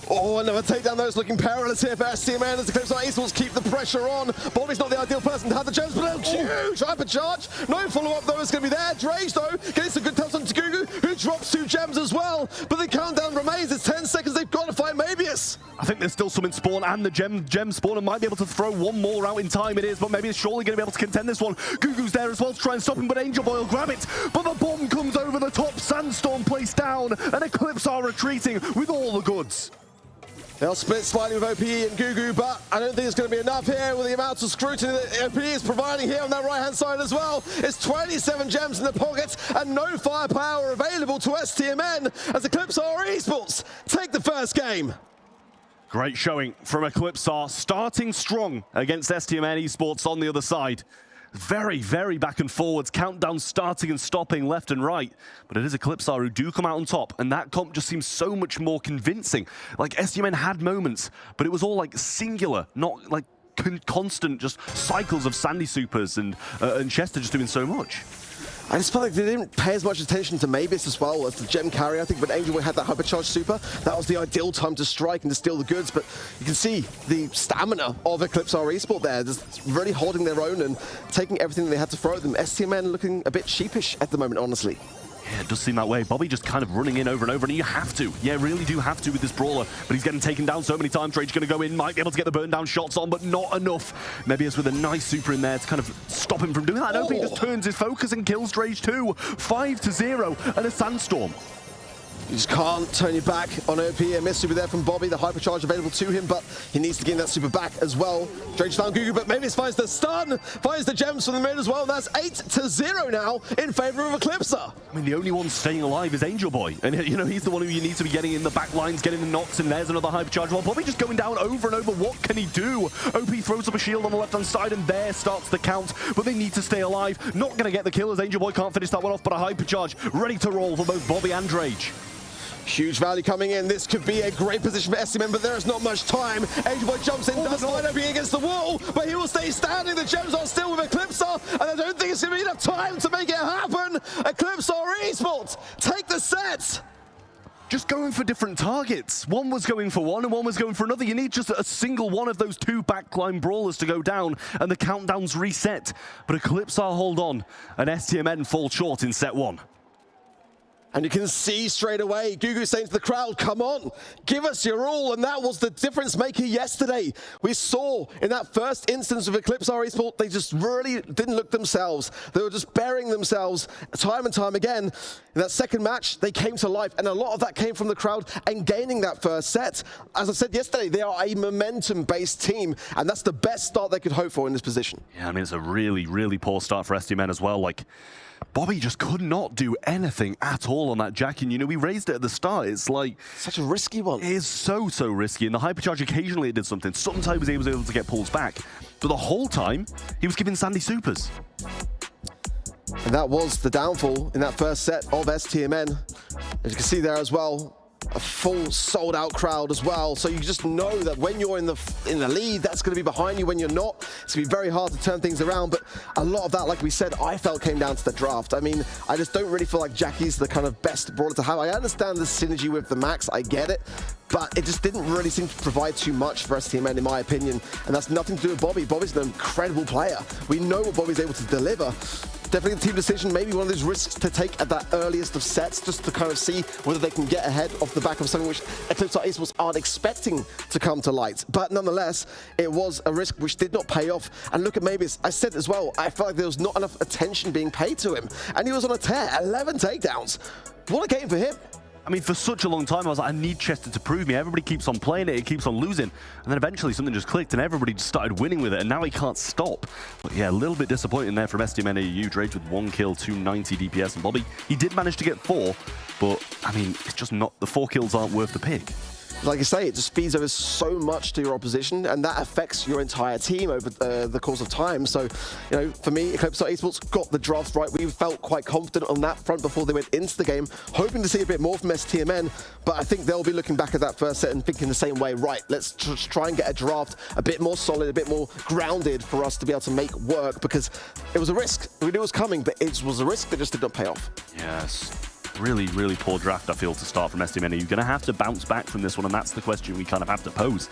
[SPEAKER 11] Oh, another takedown though is looking perilous here for STMN as the Eclipsar Esports keep the pressure on. Bobby's not the ideal person to have the gems, but a huge hypercharge. No follow-up though is going to be there. Drage though getting some good taps on Gugu, who drops 2 gems as well. But the countdown remains. It's 10 seconds. They've got to find Mabius.
[SPEAKER 10] I think there's still some in spawn, and the gem spawner might be able to throw one more out in time. It is, but maybe it's surely going to be able to contend this one. Gugu's there as well to try and stop him, but Angel Boy will grab it. But the bomb comes over the top. Sandstorm placed down, and Eclipsar retreating with all the goods.
[SPEAKER 11] They'll split slightly with OPE and Gugu, but I don't think it's going to be enough here with the amount of scrutiny that OPE is providing here on that right-hand side as well. It's 27 gems in the pockets and no firepower available to STMN as Eclipsar Esports take the first game.
[SPEAKER 10] Great showing from Eclipsar, starting strong against STMN Esports on the other side. Very, very back and forwards, countdown starting and stopping left and right. But it is Eclipsar who do come out on top, and that comp just seems so much more convincing. Like, STMN had moments, but it was all like singular, not like constant just cycles of Sandy Supers and Chester just doing so much.
[SPEAKER 11] I just felt like they didn't pay as much attention to Mabius as well as the gem carry. I think when Angel Boy had that hypercharged super, that was the ideal time to strike and to steal the goods. But you can see the stamina of Eclipsar Esports there, just really holding their own and taking everything they had to throw at them. STMN looking a bit sheepish at the moment, honestly.
[SPEAKER 10] Yeah, it does seem that way. Bobby just kind of running in over and over, and you have to. Yeah, really do have to with this brawler. But he's getting taken down so many times. Rage going to go in, might be able to get the burn down shots on, but not enough. Maybe it's with a nice super in there to kind of stop him from doing that. He just turns his focus and kills Rage too. 5-0 and a sandstorm.
[SPEAKER 11] You just can't turn your back on OP. A miss super there from Bobby, the hypercharge available to him, but he needs to gain that super back as well. Drage found Gugu, but Mabius finds the stun, finds the gems from the mid as well. That's 8-0 now in favor of Eclipsar.
[SPEAKER 10] I mean, the only one staying alive is Angel Boy. And, you know, he's the one who you need to be getting in the back lines, getting the knocks, and there's another hypercharge. Well, Bobby just going down over and over. What can he do? OP throws up a shield on the left-hand side, and there starts the count. But they need to stay alive. Not going to get the kill as Angel Boy can't finish that one off, but a hypercharge ready to roll for both Bobby and Drage.
[SPEAKER 11] Huge value coming in. This could be a great position for STMN, but there is not much time. Angel Boy jumps in, does line up against the wall, but he will stay standing. The gems are still with Eclipsar, and I don't think it's going to be enough time to make it happen. Eclipsar Esports take the set.
[SPEAKER 10] Just going for different targets. One was going for one and one was going for another. You need just a single one of those 2 backline brawlers to go down and the countdown's reset. But Eclipsar hold on and STMN fall short in set 1.
[SPEAKER 11] And you can see straight away, Gugu saying to the crowd, come on, give us your all. And that was the difference maker yesterday. We saw in that first instance of Eclipsar Esports, they just really didn't look themselves. They were just burying themselves time and time again. In that second match, they came to life. And a lot of that came from the crowd and gaining that first set. As I said yesterday, they are a momentum-based team. And that's the best start they could hope for in this position.
[SPEAKER 10] Yeah, I mean, it's a really, really poor start for STMN as well. Like, Bobby just could not do anything at all on that Jack, and you know, we raised it at the start. It's like
[SPEAKER 11] such a risky one.
[SPEAKER 10] It is so risky, and the hypercharge occasionally it did something. Sometimes he was able to get pulls back, but the whole time he was giving Sandy supers.
[SPEAKER 11] And that was the downfall in that first set of STMN. As you can see there as well, a full sold-out crowd as well. So you just know that when you're in the lead, that's going to be behind you. When you're not, it's going to be very hard to turn things around. But a lot of that, like we said, I felt came down to the draft. I mean, I just don't really feel like Jackie's the kind of best brawler to have. I understand the synergy with the Max, I get it. But it just didn't really seem to provide too much for STMN, in my opinion. And that's nothing to do with Bobby. Bobby's an incredible player. We know what Bobby's able to deliver. Definitely the team decision, maybe one of those risks to take at that earliest of sets, just to kind of see whether they can get ahead off the back of something which Eclipsar Esports aren't expecting to come to light. But nonetheless, it was a risk which did not pay off. And look at Mabius, I said as well, I felt like there was not enough attention being paid to him. And he was on a tear, 11 takedowns. What a game for him.
[SPEAKER 10] I mean, for such a long time, I was like, I need Chester to prove me. Everybody keeps on playing it, it keeps on losing. And then eventually something just clicked and everybody just started winning with it, and now he can't stop. But yeah, a little bit disappointing there from STMN AU. Drage with 1 kill, 290 DPS, and Bobby, he did manage to get 4, but I mean, it's just not, the 4 kills aren't worth the pick.
[SPEAKER 11] like you say, it just feeds over so much to your opposition, and that affects your entire team over the course of time. So, you know, for me, Esports got the draft right. We felt quite confident on that front before they went into the game, hoping to see a bit more from STMN, but I think they'll be looking back at that first set and thinking the same way, right, let's try and get a draft a bit more solid, a bit more grounded for us to be able to make work, because it was a risk. We knew it was coming, but it was a risk that just did not pay off.
[SPEAKER 10] Yes. Really, really poor draft, I feel, to start from STMN. Are you going to have to bounce back from this one? And that's the question we kind of have to pose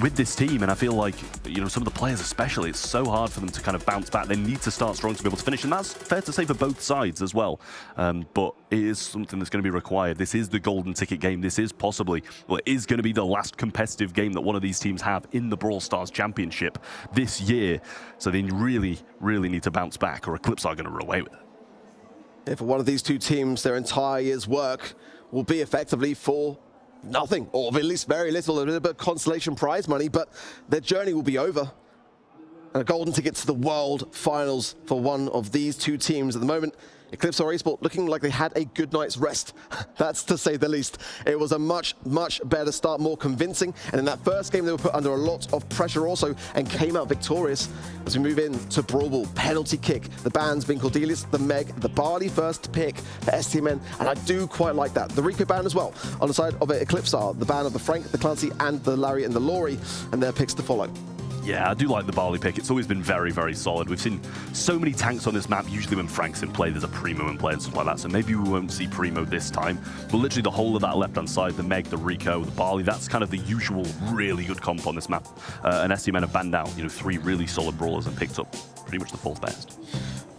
[SPEAKER 10] with this team. And I feel like, you know, some of the players especially, it's so hard for them to kind of bounce back. They need to start strong to be able to finish. And that's fair to say for both sides as well. But it is something that's going to be required. This is the golden ticket game. This is possibly, well, it is going to be the last competitive game that one of these teams have in the Brawl Stars Championship this year. So they really, really need to bounce back, or Eclipse are going to run away with it.
[SPEAKER 11] For one of these two teams, their entire year's work will be effectively for nothing, or at least very little, a little bit of consolation prize money, but their journey will be over. And a golden ticket to the World Finals for one of these two teams. At the moment, Eclipse or Esports looking like they had a good night's rest. That's to say the least. It was a much, much better start, more convincing. And in that first game, they were put under a lot of pressure also and came out victorious. As we move in to Brawl, penalty kick. The ban's been Cordelius, the Meg, the Barley first pick for STMN. And I do quite like that. The Rico ban as well. On the side of it, Eclipse are the ban of the Frank, the Clancy, and the Larry and the Laurie, and their picks to follow.
[SPEAKER 10] Yeah, I do like the Barley pick. It's always been very, very solid. We've seen so many tanks on this map. Usually when Frank's in play, there's a Primo in play and stuff like that. So maybe we won't see Primo this time. But literally the whole of that left-hand side, the Meg, the Rico, the Barley, that's kind of the usual really good comp on this map. And STMN have banned out, you know, 3 really solid brawlers and picked up pretty much the 4th best.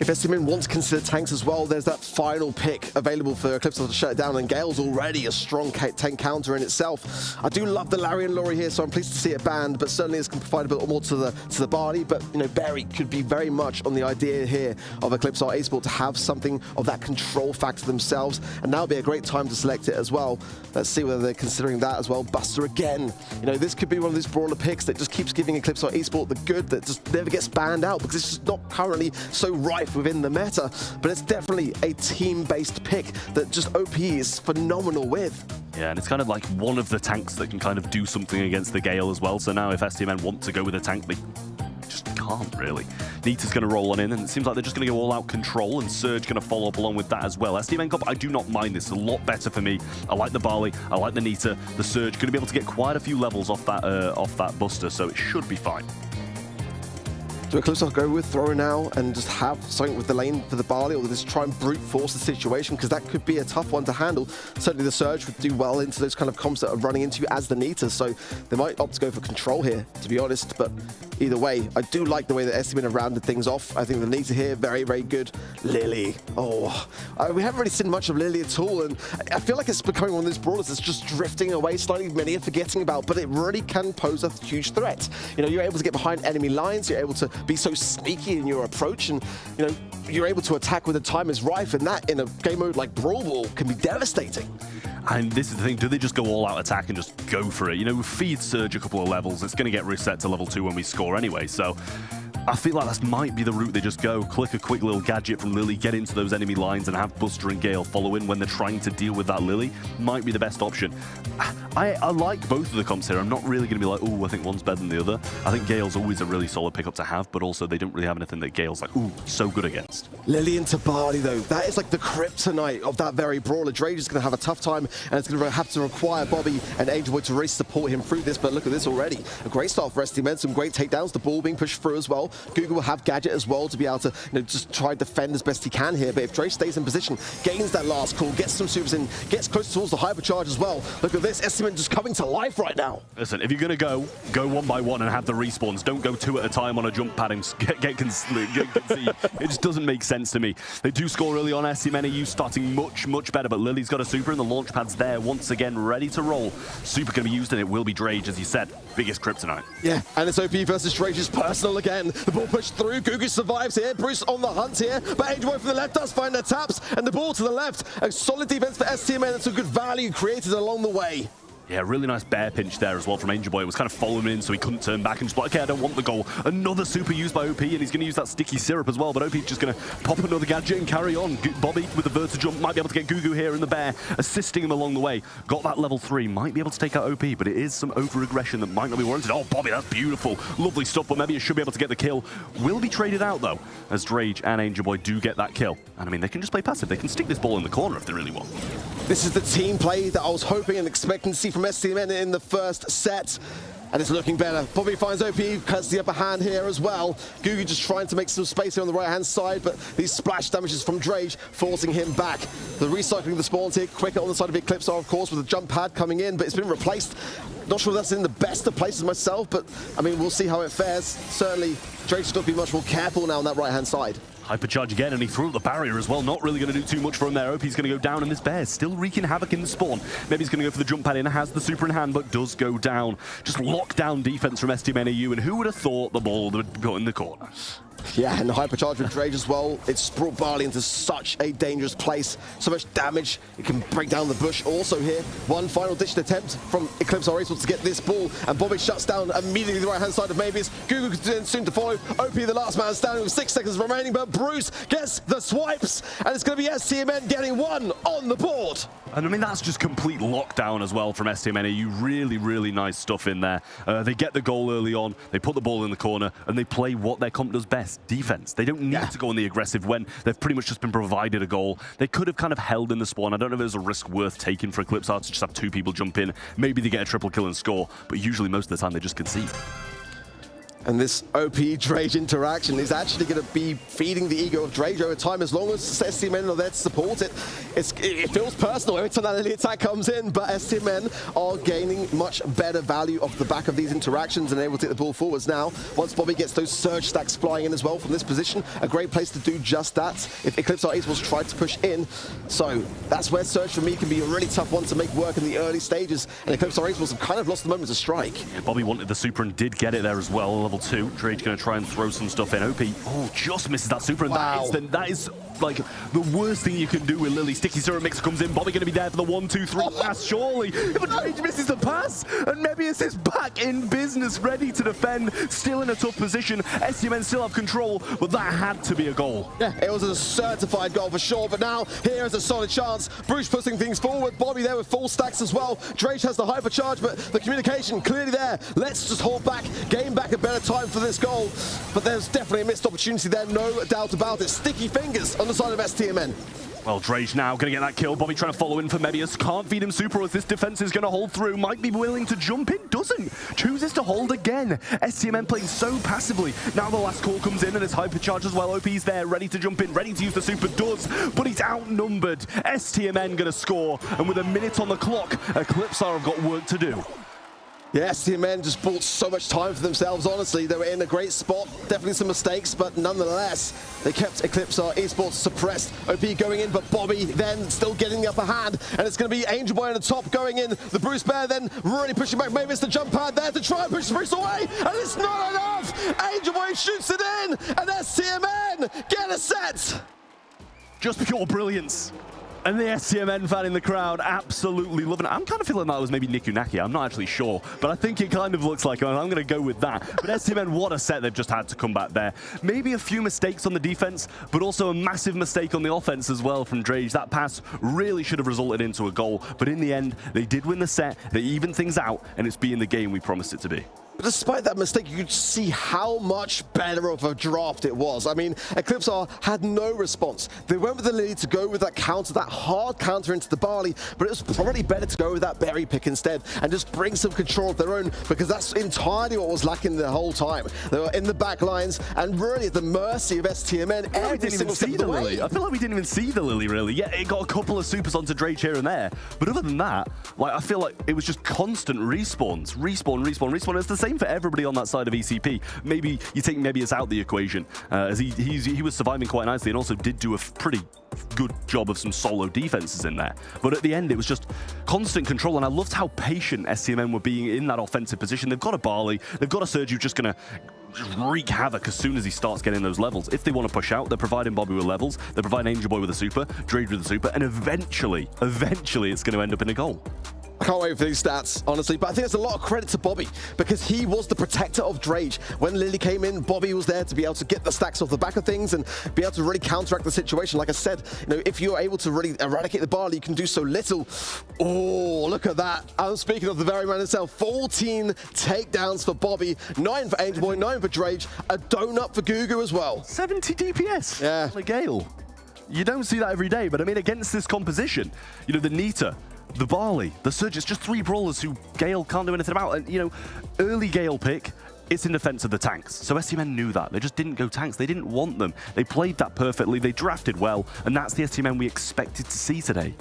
[SPEAKER 11] If STMN wants to consider tanks as well, there's that final pick available for Eclipse to shut it down, and Gale's already a strong tank counter in itself. I do love the Larry and Laurie here, so I'm pleased to see it banned, but certainly this can provide a bit more to the Barley. But, you know, Barry could be very much on the idea here of Eclipse or Esports to have something of that control factor themselves, and now would be a great time to select it as well. Let's see whether they're considering that as well. Buster again. You know, this could be one of these brawler picks that just keeps giving Eclipse or Esports the good that just never gets banned out, because it's just not currently so rife within the meta, but it's definitely a team-based pick that just OP is phenomenal with.
[SPEAKER 10] Yeah, and it's kind of like one of the tanks that can kind of do something against the Gale as well. So now if STMN want to go with a tank, they just can't really. Nita's going to roll on in, and it seems like they're just going to go all-out control, and Surge going to follow up along with that as well. STMN comp, I do not mind this. It's a lot better for me. I like the Barley, I like the Nita, the Surge. Going to be able to get quite a few levels off that Buster, so it should be fine.
[SPEAKER 11] Do Eclipse go with throw now and just have something with the lane for the Barley, or just try and brute force the situation, because that could be a tough one to handle. Certainly the Surge would do well into those kind of comps that are running into you as the Nita, so they might opt to go for control here, to be honest. But either way, I do like the way that STMN have rounded things off. I think the Nita here, very, very good. Lily, we haven't really seen much of Lily at all, and I feel like it's becoming one of those brawlers that's just drifting away slightly, many are forgetting about, but it really can pose a huge threat. You know, you're able to get behind enemy lines, you're able to be so sneaky in your approach, and you know, you're able to attack when the time is rife, and that in a game mode like Brawl can be devastating.
[SPEAKER 10] And this is the thing, do they just go all-out attack and just go for it? You know, we feed Surge a couple of levels, it's going to get reset to level 2 when we score anyway, so I feel like that might be the route they just go. Click a quick little gadget from Lily, get into those enemy lines, and have Buster and Gale follow in when they're trying to deal with that Lily. Might be the best option. I like both of the comps here. I'm not really going to be like, ooh, I think one's better than the other. I think Gale's always a really solid pickup to have, but also they don't really have anything that Gale's like, ooh, so good against.
[SPEAKER 11] Lily into Barley, though, that is like the kryptonite of that very brawler. Drage is going to have a tough time, and it's going to have to require Bobby and Angel Boy to really support him through this, but look at this already. A great start for STMN, some great takedowns, the ball being pushed through as well. Google will have gadget as well to be able to, you know, just try and defend as best he can here, but if Drake stays in position, gains that last call, gets some supers in, gets closer towards the hypercharge as well. Look at this, STMN just coming to life right now.
[SPEAKER 10] Listen, if you're going to go one by one and have the respawns. Don't go 2 at a time on a jump pad and get conceived. It just doesn't make sense to me. They do score early on. STMN EU starting much better, but Lily's got a super and the launch pad's there once again, ready to roll. Super going to be used, and it will be Drage, as you said, biggest kryptonite.
[SPEAKER 11] Yeah, and it's OP versus Drage's personal again. The ball pushed through, Gugu survives here, Bruce on the hunt here, but Angel Boy from the left does find the taps, and the ball to the left. A solid defense for STMN, and some good value created along the way.
[SPEAKER 10] Yeah, really nice bear pinch there as well from Angel Boy. It was kind of following in, so he couldn't turn back and just like, okay, I don't want the goal. Another super used by OP, and he's going to use that sticky syrup as well, but OP's just going to pop another gadget and carry on. Bobby with the vertical jump might be able to get Gugu here in the bear, assisting him along the way. Got that level 3, might be able to take out OP, but it is some over-aggression that might not be warranted. Oh, Bobby, that's beautiful. Lovely stuff, but maybe he should be able to get the kill. Will be traded out, though, as Drage and Angel Boy do get that kill. And I mean, they can just play passive. They can stick this ball in the corner if they really want.
[SPEAKER 11] This is the team play that I was hoping and expecting to see from STMN in the first set. And it's looking better. Bobby finds OP, cuts the upper hand here as well. Gugu just trying to make some space here on the right-hand side, but these splash damages from Drage forcing him back. The recycling of the spawns here quicker on the side of Eclipse are, of course, with the jump pad coming in, but it's been replaced. Not sure that's in the best of places myself, but I mean, we'll see how it fares. Certainly, Drage's got to be much more careful now on that right-hand side.
[SPEAKER 10] Hypercharge again, and he threw up the barrier as well. Not really going to do too much for him there. OP's going to go down, and this bear still wreaking havoc in the spawn. Maybe he's going to go for the jump pad in, has the super in hand, but does go down. Just lockdown defense from STMNAU, and who would have thought the ball would go in the corner?
[SPEAKER 11] Yeah, and the hypercharge with Drage as well. It's brought Barley into such a dangerous place. So much damage. It can break down the bush. Also here, one final ditched attempt from Eclipse are able to get this ball. And Bobby shuts down immediately the right-hand side of Mavis. Gugu soon to follow. OP, the last man standing with 6 seconds remaining. But Bruce gets the swipes. And it's going to be STMN getting one on the board.
[SPEAKER 10] And I mean, that's just complete lockdown as well from STMNAU. Really, really nice stuff in there. They get the goal early on. They put the ball in the corner. And they play what their comp does best. Defense. They don't need to go on the aggressive when they've pretty much just been provided a goal. They could have kind of held in the spawn. I don't know if it was a risk worth taking for Eclipse to just have 2 people jump in. Maybe they get a triple kill and score, but usually most of the time they just concede.
[SPEAKER 11] And this OP Drage interaction is actually going to be feeding the ego of Drage over time. As long as STMN are there to support it, it feels personal every time that early attack comes in, but STMN are gaining much better value off the back of these interactions and able to take the ball forwards now. Once Bobby gets those surge stacks flying in as well from this position, a great place to do just that if Eclipse are Esports try to push in. So that's where surge for me can be a really tough one to make work in the early stages, and Eclipse are Esports have kind of lost the moment to strike.
[SPEAKER 10] Yeah, Bobby wanted the super and did get it there as well. Level 2. Drage going to try and throw some stuff in. OP, oh, just misses that super, and that is like the worst thing you can do with Lily. Sticky syrup mix comes in. Bobby going to be there for the 1-2-3 pass, surely. But Drage misses the pass, and maybe it's his back in business, ready to defend, still in a tough position. STMN still have control, but that had to be a goal.
[SPEAKER 11] Yeah, it was a certified goal for sure, but now here is a solid chance. Bruce pushing things forward. Bobby there with full stacks as well. Drage has the hypercharge, but the communication clearly there. Let's just hold back, gain back a better time for this goal. But there's definitely a missed opportunity there, no doubt about it. Sticky fingers on the side of STMN.
[SPEAKER 10] Well, Drage now going to get that kill. Bobby trying to follow in for Mebius. Can't feed him super as this defense is going to hold through. Might be willing to jump in. Doesn't. Chooses to hold again. STMN playing so passively. Now the last call comes in and it's hypercharge as well. OP's there, ready to jump in, ready to use the super. Does, but he's outnumbered. STMN going to score. And with a minute on the clock, Eclipse have got work to do.
[SPEAKER 11] Yeah, STMN just bought so much time for themselves, honestly. They were in a great spot, definitely some mistakes, but nonetheless, they kept Eclipse Esports suppressed. OP going in, but Bobby then still getting the upper hand, and it's going to be Angel Boy on the top going in. The Bruce Bear then really pushing back. Maybe it's the jump pad there to try and push Bruce away, and it's not enough! Angel Boy shoots it in, and STMN get a set!
[SPEAKER 10] Just pure brilliance. And the STMN fan in the crowd absolutely loving it. I'm kind of feeling that was maybe Nikunaki. I'm not actually sure, but I think it kind of looks like it. I'm going to go with that. But STMN, what a set they've just had to come back there. Maybe a few mistakes on the defense, but also a massive mistake on the offense as well from Drage. That pass really should have resulted into a goal. But in the end, they did win the set. They evened things out, and it's being the game we promised it to be.
[SPEAKER 11] But despite that mistake, you could see how much better of a draft it was. I mean, Eclipse had no response. They went with the Lily to go with that counter, that hard counter into the Barley, but it was probably better to go with that berry pick instead and just bring some control of their own, because that's entirely what was lacking the whole time. They were in the back lines and really at the mercy of STMN every single step of the way.
[SPEAKER 10] I feel like we didn't even see the Lily, really. Yeah, it got a couple of supers onto Drage here and there, but other than that, like, I feel like it was just constant respawns. Respawn. It's the same for everybody on that side of ECP. Maybe you take Mebius out the equation, as he was surviving quite nicely and also did do a pretty good job of some solo defenses in there. But at the end, it was just constant control, and I loved how patient STMN were being in that offensive position. They've got a Barley, they've got a Surge who's just going to wreak havoc as soon as he starts getting those levels. If they want to push out, they're providing Bobby with levels, they're providing Angel Boy with a super, Drage with a super, and eventually it's going to end up in a goal.
[SPEAKER 11] can't wait for these stats, honestly. But I think there's a lot of credit to Bobby because he was the protector of Drage. When Lily came in, Bobby was there to be able to get the stacks off the back of things and be able to really counteract the situation. Like I said, you know, if you're able to really eradicate the barley, you can do so little. Oh, look at that. I'm speaking of the very man himself. 14 takedowns for Bobby, 9 for Angel Boy, 9 for Drage, a donut for Gugu as well.
[SPEAKER 10] 70 DPS.
[SPEAKER 11] Yeah.
[SPEAKER 10] Like Gale. You don't see that every day, but I mean, against this composition, you know, the Nita, the Barley, the Surge, it's just 3 brawlers who Gale can't do anything about. And, you know, early Gale pick, it's in defense of the tanks. So STMN knew that. They just didn't go tanks. They didn't want them. They played that perfectly. They drafted well. And that's the STMN we expected to see today.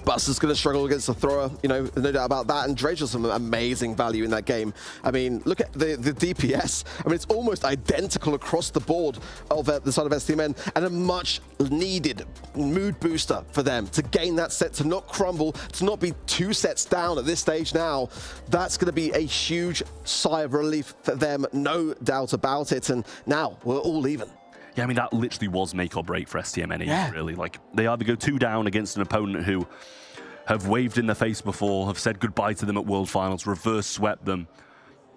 [SPEAKER 11] Buster's going to struggle against the thrower, you know, no doubt about that. And Drage has some amazing value in that game. I mean, look at the DPS. I mean, it's almost identical across the board of the side of STMN, and a much needed mood booster for them to gain that set, to not crumble, to not be 2 sets down at this stage now. That's going to be a huge sigh of relief for them, no doubt about it. And now we're all even.
[SPEAKER 10] Yeah, I mean, that literally was make or break for STMN, really. Like, they either go 2 down against an opponent who have waved in their face before, have said goodbye to them at World Finals, reverse swept them.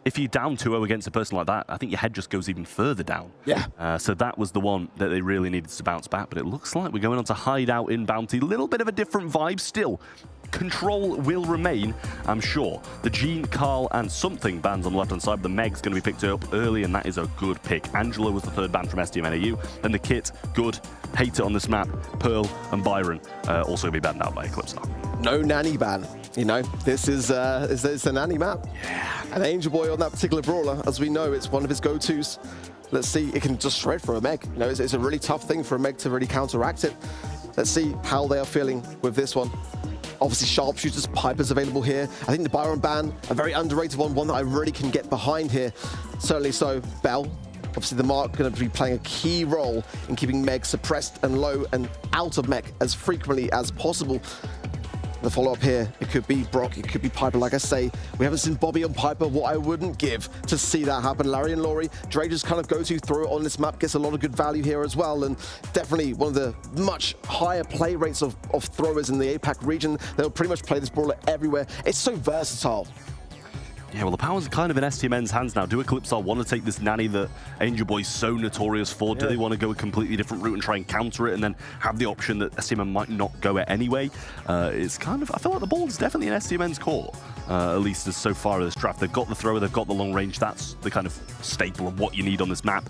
[SPEAKER 10] If you're down 2-0 against a person like that, I think your head just goes even further down.
[SPEAKER 11] Yeah.
[SPEAKER 10] So that was the one that they really needed to bounce back. But it looks like we're going on to Hideout in Bounty. Little bit of a different vibe still. Control will remain, I'm sure. The Gene, Carl, and Something bands on the left-hand side, but the Meg's going to be picked up early, and that is a good pick. Angela was the 3rd ban from STMNAU. Then the Kit, good. Hate it on this map. Pearl and Byron also be banned out by Eclipse.
[SPEAKER 11] No nanny ban. You know, this is a nanny map.
[SPEAKER 10] Yeah.
[SPEAKER 11] And Angel Boy on that particular brawler, as we know, it's one of his go-tos. Let's see, it can just shred for a Meg. You know, it's a really tough thing for a Meg to really counteract it. Let's see how they are feeling with this one. Obviously, Sharpshooters, Piper's available here. I think the Byron ban, a very underrated one that I really can get behind here. Certainly so. Bell, obviously the Mark going to be playing a key role in keeping Meg suppressed and low and out of Meg as frequently as possible. The follow-up here, it could be Brock, it could be Piper. Like I say, we haven't seen Bobby on Piper. What I wouldn't give to see that happen. Larry and Laurie, Drage's kind of go-to throw on this map, gets a lot of good value here as well, and definitely one of the much higher play rates of throwers in the APAC region. They'll pretty much play this brawler everywhere. It's so versatile.
[SPEAKER 10] Yeah, well, the power's kind of in STMN's hands now. Do Eclipse want to take this nanny that Angel Boy's so notorious for? Do they want to go a completely different route and try and counter it and then have the option that STMN might not go at anyway? It's kind of, I feel like the ball's definitely in STMN's court, at least as so far as this draft. They've got the thrower, they've got the long range. That's the kind of staple of what you need on this map.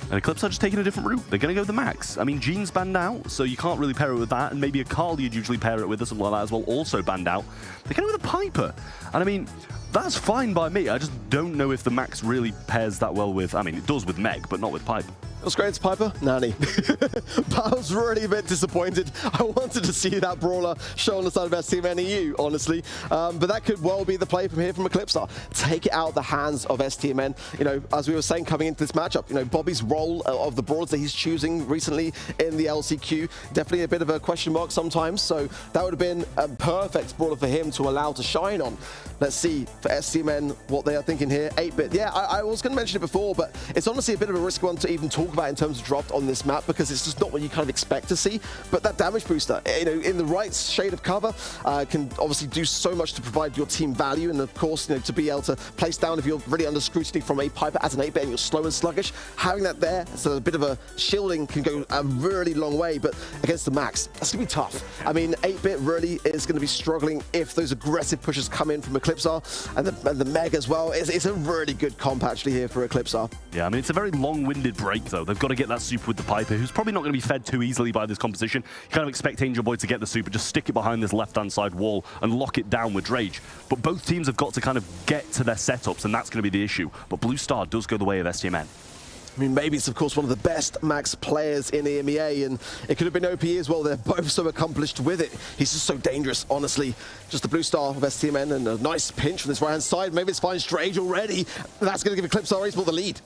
[SPEAKER 10] And Eclipse are just taking a different route. They're going to go the max. I mean, Gene's banned out, so you can't really pair it with that. And maybe a Carl you'd usually pair it with or something like that as well, also banned out. They're going with a Piper. And I mean, that's fine by me. I just don't know if the max really pairs that well with, I mean, it does with Meg, but not with Piper.
[SPEAKER 11] What's great, it's Piper? Nanny. But I was really a bit disappointed. I wanted to see that brawler show on the side of STMNAU, honestly. But that could well be the play from here from Eclipse. Take it out of the hands of STMN. You know, as we were saying coming into this matchup, you know, Bobby's role of the brawlers that he's choosing recently in the LCQ, definitely a bit of a question mark sometimes. So that would have been a perfect brawler for him to allow to shine on. Let's see for STMN what they are thinking here. 8-bit. Yeah, I was going to mention it before, but it's honestly a bit of a risky one to even talk about in terms of draft on this map because it's just not what you kind of expect to see. But that damage booster, you know, in the right shade of cover, can obviously do so much to provide your team value, and of course, you know, to be able to place down if you're really under scrutiny from a Piper as an 8-bit and you're slow and sluggish, having that there, so a bit of a shielding can go a really long way. But against the max, that's gonna be tough. I mean, 8-bit really is going to be struggling if those aggressive pushes come in from Eclipse and the Meg as well. It's a really good comp actually here for Eclipse.
[SPEAKER 10] Yeah, I mean, it's a very long-winded break though. They've got to get that super with the Piper, who's probably not going to be fed too easily by this composition. You kind of expect Angel Boy to get the super, just stick it behind this left-hand side wall and lock it down with Drage. But both teams have got to kind of get to their setups, and that's going to be the issue. But Blue Star does go the way of STMN.
[SPEAKER 11] I mean, maybe it's, of course, one of the best max players in EMEA, and it could have been OP as well. They're both so accomplished with it. He's just so dangerous, honestly. Just the Blue Star of STMN, and a nice pinch from this right-hand side. Maybe it's finds Drage already. That's going to give Eclipse Ace the lead.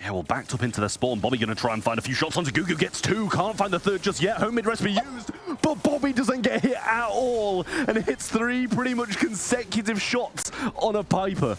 [SPEAKER 10] Yeah, well, backed up into their spawn. Bobby going to try and find a few shots onto Gugu. Gets 2. Can't find the 3rd just yet. Home mid-rest be used. But Bobby doesn't get hit at all. And hits 3 pretty much consecutive shots on a Piper.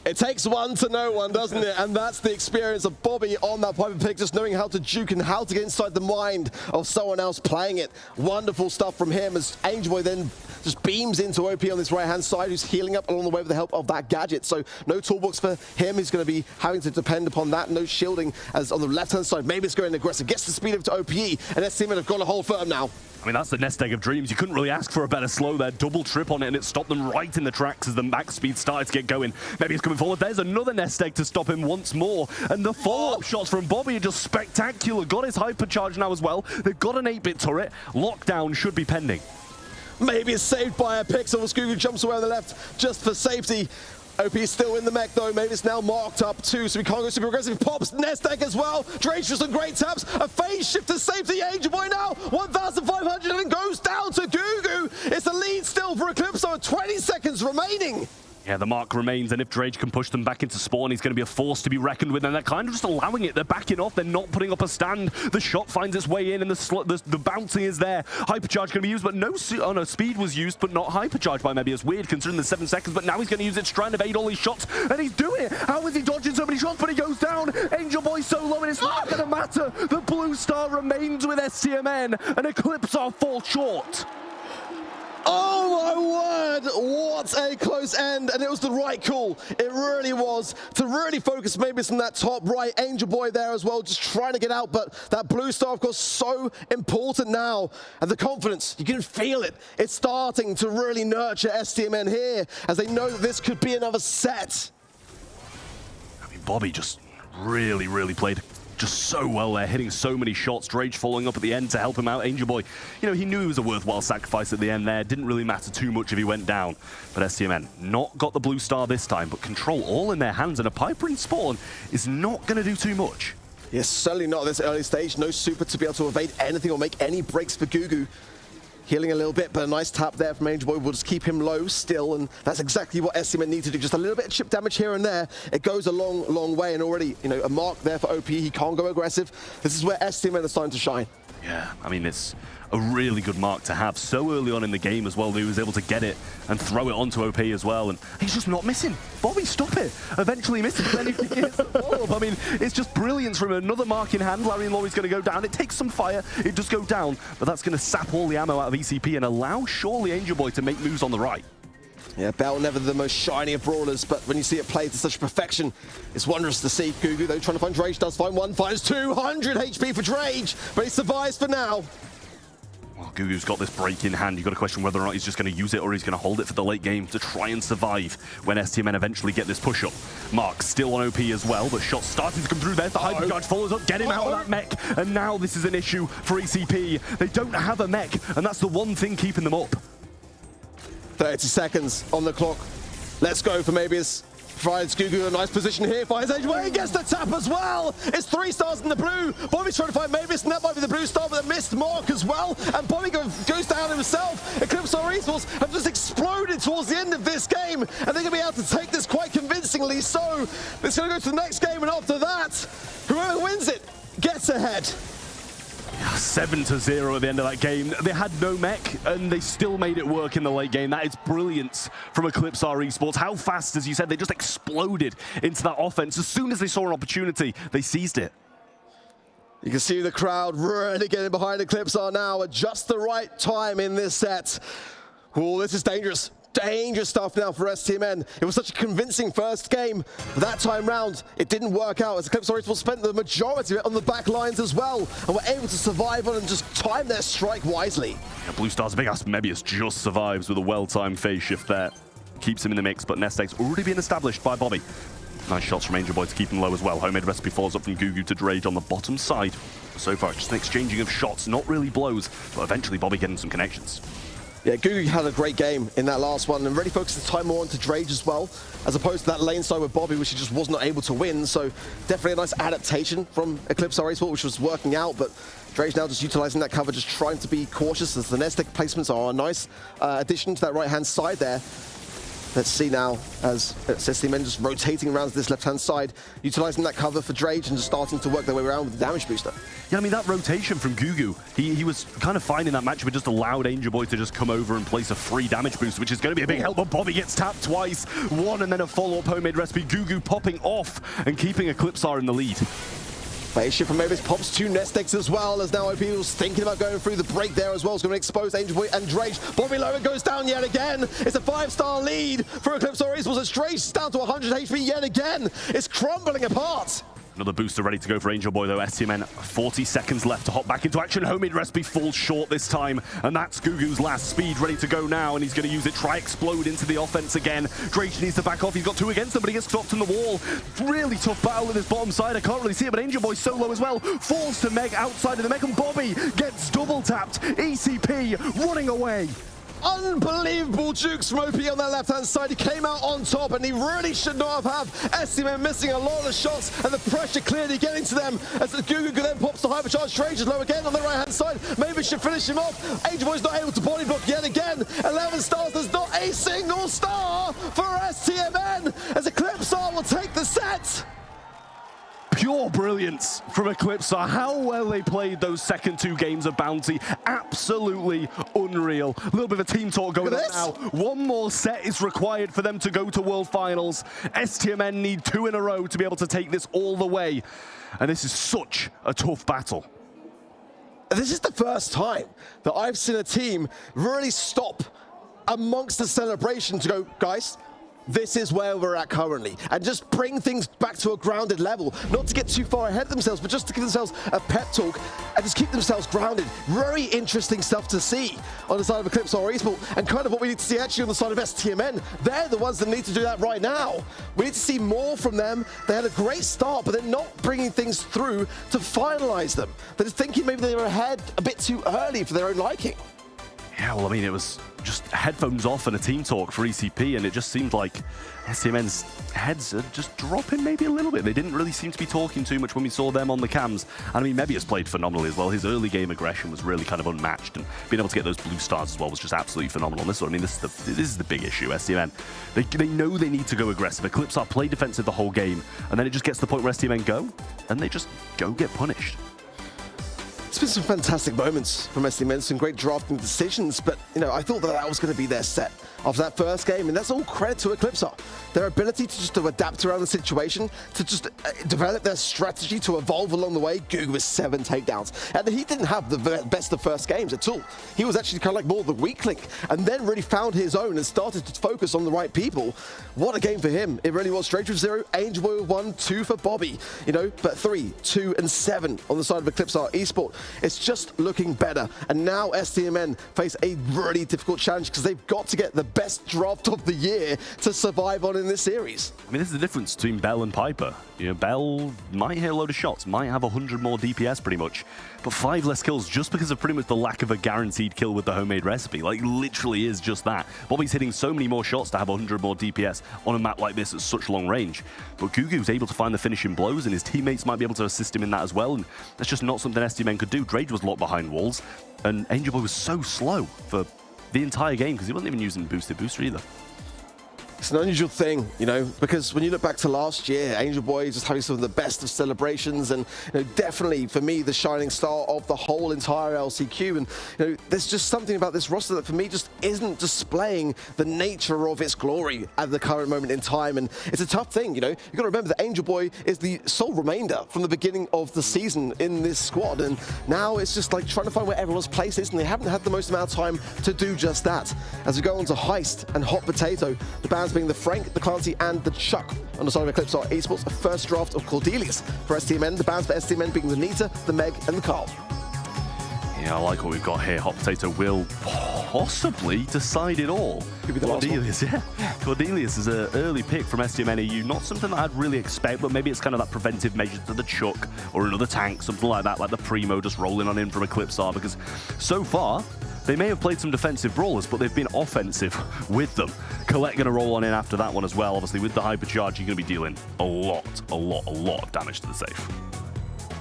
[SPEAKER 11] It takes one to know one, doesn't it? And that's the experience of Bobby on that Piper pick, just knowing how to juke and how to get inside the mind of someone else playing it. Wonderful stuff from him as Angel Boy then just beams into OP on this right-hand side, who's healing up along the way with the help of that gadget. So no toolbox for him. He's going to be having to depend upon that. No shielding as on the left-hand side. Maybe it's going aggressive. Gets the speed up to OPE, and STMN have got to hold firm now.
[SPEAKER 10] I mean, that's the nest egg of dreams. You couldn't really ask for a better slow there. Double trip on it, and it stopped them right in the tracks as the max speed started to get going. Maybe he's coming forward. There's another nest egg to stop him once more. And the follow-up shots from Bobby are just spectacular. Got his hypercharge now as well. They've got an 8-bit turret. Lockdown should be pending.
[SPEAKER 11] Maybe it's saved by a pixel. Scooby jumps away on the left just for safety. OP is still in the mech though. Maybe it's now marked up too, so we can't go super aggressive. Pops nest egg as well. Drake just some great taps. A phase shift to safety. Angel Boy now 1,500 and goes down to Gugu. It's the lead still for Eclipse. So 20 seconds remaining.
[SPEAKER 10] Yeah, the mark remains, and if Drage can push them back into spawn, he's going to be a force to be reckoned with, and they're kind of just allowing it. They're backing off. They're not putting up a stand. The shot finds its way in, and the bouncing is there. Hypercharge going to be used, but no, speed was used, but not hypercharge by maybe. It's weird considering the 7 seconds, but now he's going to use it to try and evade all these shots, and he's doing it. How is he dodging so many shots? But he goes down. Angel Boy so low, and it's not going to matter. The blue star remains with STMN, and Eclipse are fall short.
[SPEAKER 11] Oh my word, what a close end, and it was the right call. It really was, to really focus maybe on that top right. Angel Boy there as well, just trying to get out, but that blue star, of course, so important now. And the confidence, you can feel it. It's starting to really nurture STMN here, as they know that this could be another set.
[SPEAKER 10] I mean, Bobby just really played just so well there, hitting so many shots. Drage following up at the end to help him out. Angel Boy, you know, he knew it was a worthwhile sacrifice at the end there. Didn't really matter too much if he went down. But STMN not got the blue star this time, but control all in their hands, and a Piper in spawn is not going to do too much.
[SPEAKER 11] Yes, certainly not at this early stage. No super to be able to evade anything or make any breaks for Gugu. Healing a little bit, but a nice tap there from Angel Boy will just keep him low still, and that's exactly what STMN need to do. Just a little bit of chip damage here and there. It goes a long way, and already, you know, a mark there for OP. He can't go aggressive. This is where STMN is starting to shine.
[SPEAKER 10] Yeah, I mean, it's a really good mark to have so early on in the game as well. He was able to get it and throw it onto OP as well, and he's just not missing. Bobby, stop it. Eventually misses, but then he hits the follow-up. I mean, it's just brilliance from another mark in hand. Larry and Laurie's going to go down. It takes some fire. It does go down, but that's going to sap all the ammo out of ECP and allow surely Angel Boy to make moves on the right.
[SPEAKER 11] Yeah, Bell never the most shiny of brawlers, but when you see it played to such perfection, it's wondrous to see. Gugu, though, trying to find Drage, does find one, finds 200 HP for Drage, but he survives for now.
[SPEAKER 10] Well, Gugu's got this break in hand. You've got to question whether or not he's just going to use it or he's going to hold it for the late game to try and survive when STMN eventually get this push-up. Mark still on OP as well, but shots starting to come through there. The hypercharge follows up, get him out of that mech, and now this is an issue for ECP. They don't have a mech, and that's the one thing keeping them up.
[SPEAKER 11] 30 seconds on the clock. Let's go for Mabius. Provides Gugu a nice position here, finds Angel Boy, he gets the tap as well! It's 3 stars in the blue! Bobby's trying to find Mabius, and that might be the blue star, but a missed mark as well, and Bobby goes down himself. Eclipse or Esports have just exploded towards the end of this game, and they're going to be able to take this quite convincingly, so it's going to go to the next game, and after that, whoever wins it gets ahead.
[SPEAKER 10] 7-0 at the end of that game. They had no mech, and they still made it work in the late game. That is brilliance from Eclipse Esports. How fast, as you said, they just exploded into that offense. As soon as they saw an opportunity, they seized it.
[SPEAKER 11] You can see the crowd really getting behind Eclipse now at just the right time in this set. Oh, this is dangerous. Dangerous stuff now for STMN. It was such a convincing first game. That time round, it didn't work out as Eclipse Esports spent the majority of it on the back lines as well, and were able to survive on and just time their strike wisely.
[SPEAKER 10] Yeah, Blue Star's big ass Mebius just survives with a well-timed phase shift there. Keeps him in the mix, but nest egg's already been established by Bobby. Nice shots from Angel Boy to keep him low as well. Homemade recipe follows up from Gugu to Drage on the bottom side. So far, it's just an exchanging of shots, not really blows, but eventually Bobby getting some connections.
[SPEAKER 11] Yeah, Gugu had a great game in that last one and really focused the time more onto Drage as well, as opposed to that lane side with Bobby, which he just was not able to win. So definitely a nice adaptation from Eclipse Esports, which was working out, but Drage now just utilizing that cover, just trying to be cautious as the nest egg placements are a nice addition to that right-hand side there. Let's see now as STMN just rotating around to this left-hand side, utilizing that cover for Drage and just starting to work their way around with the damage booster.
[SPEAKER 10] Yeah, I mean, that rotation from Gugu, he was kind of fine in that match, but just allowed Angel Boy to just come over and place a free damage boost, which is going to be a big help. But Bobby gets tapped twice, one and then a follow-up homemade recipe. Gugu popping off and keeping Eclipsar in the lead.
[SPEAKER 11] Spaceship from Mavis pops 2 nest eggs as well, as now OP's thinking about going through the break there as well. It's going to expose Angel Boy and Drage. Bobby Lower goes down yet again. It's a 5-star lead for Eclipsar Esports as Drage down to 100 HP yet again. It's crumbling apart.
[SPEAKER 10] Another booster ready to go for Angel Boy, though. STMN, 40 seconds left to hop back into action. Homemade recipe falls short this time, and that's Gugu's last speed ready to go now, and he's going to use it. Try explode into the offense again. Drake needs to back off. He's got 2 against him, but he gets dropped on the wall. Really tough battle with his bottom side. I can't really see it, but Angel Boy's solo as well. Falls to Meg outside of the Meg, and Bobby gets double tapped. ECP running away.
[SPEAKER 11] Unbelievable jukes from OP on that left-hand side. He came out on top, and he really should not have STMN missing a lot of the shots, and the pressure clearly getting to them as Gugu then pops the hypercharge. Drage is low again on the right-hand side. Maybe should finish him off. Angel Boy's not able to body block yet again. 11 stars. There's not a single star for STMN as Eclipsar will take the set.
[SPEAKER 10] Pure brilliance from Eclipsar. How well they played those second 2 games of Bounty. Absolutely unreal. A little bit of a team talk going on now. 1 more set is required for them to go to World Finals. STMN need 2 in a row to be able to take this all the way. And this is such a tough battle.
[SPEAKER 11] This is the first time that I've seen a team really stop amongst the celebration to go, guys, this is where we're at currently, and just bring things back to a grounded level, not to get too far ahead of themselves, but just to give themselves a pep talk and just keep themselves grounded. Very interesting stuff to see on the side of Eclipsar Esports, and kind of what we need to see actually on the side of STMN. They're the ones that need to do that right now. We need to see more from them. They had a great start, but they're not bringing things through to finalize them. They're just thinking maybe they were ahead a bit too early for their own liking.
[SPEAKER 10] Yeah, well, I mean, it was just headphones off and a team talk for ECP, and it just seemed like STMN's heads are just dropping maybe a little bit. They didn't really seem to be talking too much when we saw them on the cams. And I mean, Mebius played phenomenally as well. His early game aggression was really kind of unmatched, and being able to get those blue stars as well was just absolutely phenomenal. This is the big issue. STMN, they know they need to go aggressive. Eclipsar play defensive the whole game, and then it just gets to the point where STMN go, and they just go get punished.
[SPEAKER 11] It's been some fantastic moments from STMN, some great drafting decisions, but I thought that was going to be their set after that first game, and that's all credit to Eclipsar. Their ability to just adapt around the situation, to just develop their strategy, to evolve along the way. Gugu with 7 takedowns, and he didn't have the best of first games at all. He was actually kind of like more the weak link, and then really found his own and started to focus on the right people. What a game for him. It really was. Straight with 0, Angel Boy with 1, 2 for Bobby, but 3, 2, and 7 on the side of Eclipsar Esports. It's just looking better, and now STMN face a really difficult challenge because they've got to get the best draft of the year to survive on in this series.
[SPEAKER 10] I mean, this is the difference between Bell and Piper. Bell might hit a load of shots, might have 100 more DPS pretty much, but 5 less kills just because of pretty much the lack of a guaranteed kill with the homemade recipe. Like, literally is just that. Bobby's hitting so many more shots to have 100 more DPS on a map like this at such long range, but Gugu's able to find the finishing blows, and his teammates might be able to assist him in that as well, and that's just not something STMN could do. Drage was locked behind walls, and Angel Boy was so slow for the entire game because he wasn't even using boosted booster either.
[SPEAKER 11] It's an unusual thing, because when you look back to last year, Angel Boy just having some of the best of celebrations, and definitely for me the shining star of the whole entire LCQ. And there's just something about this roster that for me just isn't displaying the nature of its glory at the current moment in time. And it's a tough thing, you've got to remember that Angel Boy is the sole remainder from the beginning of the season in this squad, and now it's just like trying to find where everyone's place is, and they haven't had the most amount of time to do just that. As we go on to Heist and Hot Potato, the bands being the Frank, the Clancy, and the Chuck on the side of Eclipsar Esports. A first draft of Cordelius for STMN. The bands for STMN being the Nita, the Meg, and the Carl.
[SPEAKER 10] Yeah, I like what we've got here. Hot Potato will possibly decide it all.
[SPEAKER 11] Could be the
[SPEAKER 10] Cordelius, yeah. Cordelius is an early pick from STMN EU. Not something that I'd really expect, but maybe it's kind of that preventive measure to the Chuck or another tank, something like that, like the Primo just rolling on in from Eclipsar, because so far, they may have played some defensive brawlers, but they've been offensive with them. Colette going to roll on in after that one as well. Obviously, with the hypercharge, you're going to be dealing a lot of damage to the safe.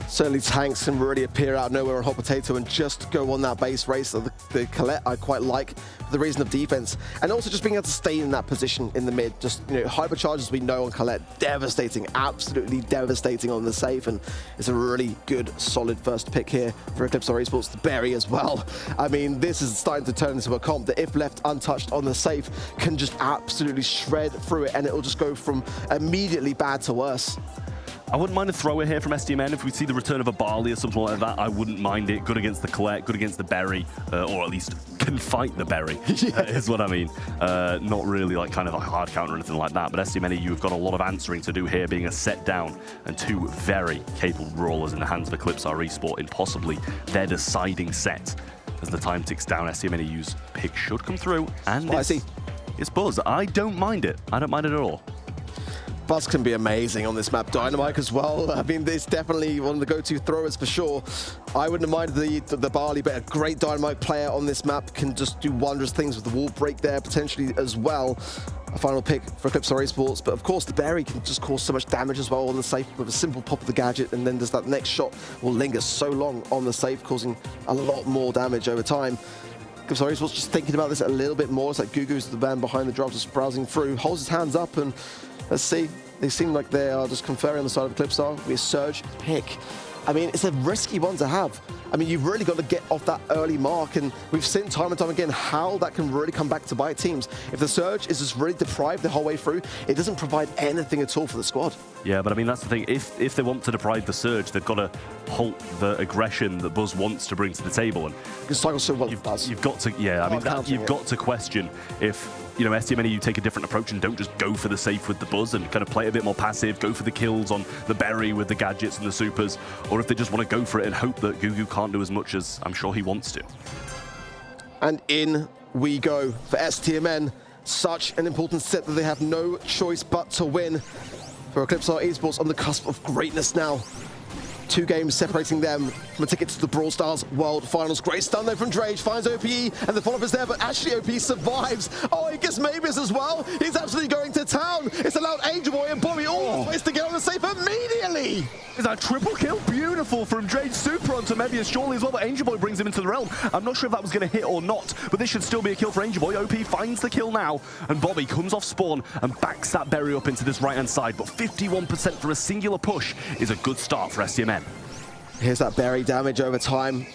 [SPEAKER 11] Certainly tanks can really appear out of nowhere on Hot Potato and just go on that base race. So the Colette I quite like for the reason of defense. And also just being able to stay in that position in the mid. Just, you know, hypercharge, as we know on Colette, devastating, absolutely devastating on the safe. And it's a really good, solid first pick here for Eclipse Esports. The Berry as well. I mean, this is starting to turn into a comp that if left untouched on the safe can just absolutely shred through it, and it will just go from immediately bad to worse.
[SPEAKER 10] I wouldn't mind a thrower here from STMN. If we see the return of a Barley or something like that, I wouldn't mind it. Good against the Colette, good against the Berry, or at least can fight the Berry, is what I mean. Not really like kind of a hard counter or anything like that, but STMN, you've got a lot of answering to do here, being a set down and two very capable brawlers in the hands of Eclipse Esports in possibly their deciding set. As the time ticks down, STMNU's pick should come through, and it's Buzz. I don't mind it. I don't mind it at all.
[SPEAKER 11] Buzz can be amazing on this map. Dynamite as well. I mean, it's definitely one of the go-to throwers for sure. I wouldn't have minded the Barley, but a great Dynamite player on this map can just do wondrous things with the wall break there potentially as well. A final pick for Eclipse Esports, but of course the Berry can just cause so much damage as well on the safe with a simple pop of the gadget, and then just that next shot will linger so long on the safe, causing a lot more damage over time. Eclipse Esports just thinking about this a little bit more. It's like Gugu's the man behind the drop, just browsing through, holds his hands up, and let's see. They seem like they are just conferring on the side of Eclipse. We a surge pick. I mean, it's a risky one to have. I mean, you've really got to get off that early mark, and we've seen time and time again how that can really come back to bite teams. If the surge is just really deprived the whole way through, it doesn't provide anything at all for the squad.
[SPEAKER 10] Yeah, but I mean, that's the thing. If they want to deprive the surge, they've got to halt the aggression that Buzz wants to bring to the table. And
[SPEAKER 11] you cycle so well,
[SPEAKER 10] you've got to, yeah, I mean, you've got to question if, you know, STMN, you take a different approach and don't just go for the safe with the Buzz and kind of play a bit more passive, go for the kills on the Berry with the gadgets and the supers, or if they just want to go for it and hope that Gugu can't do as much as I'm sure he wants to.
[SPEAKER 11] And in we go for STMN. Such an important set that they have no choice but to win. For Eclipse Esports on the cusp of greatness now. 2 games separating them from a ticket to the Brawl Stars World Finals. Great stun though from Drage, finds OPE, and the follow-up is there, but actually OP survives. Oh, he gets Mavis as well. He's absolutely going to town. It's allowed Angel Boy and Bobby all ways to get on the safe immediately.
[SPEAKER 10] Is that triple kill? Beautiful from Drage, super onto Mebius surely as well, but Angel Boy brings him into the realm. I'm not sure if that was going to hit or not, but this should still be a kill for Angel Boy. OP finds the kill now, and Bobby comes off spawn and backs that Berry up into this right-hand side, but 51% for a singular push is a good start for STMN.
[SPEAKER 11] Here's that Berry damage over time.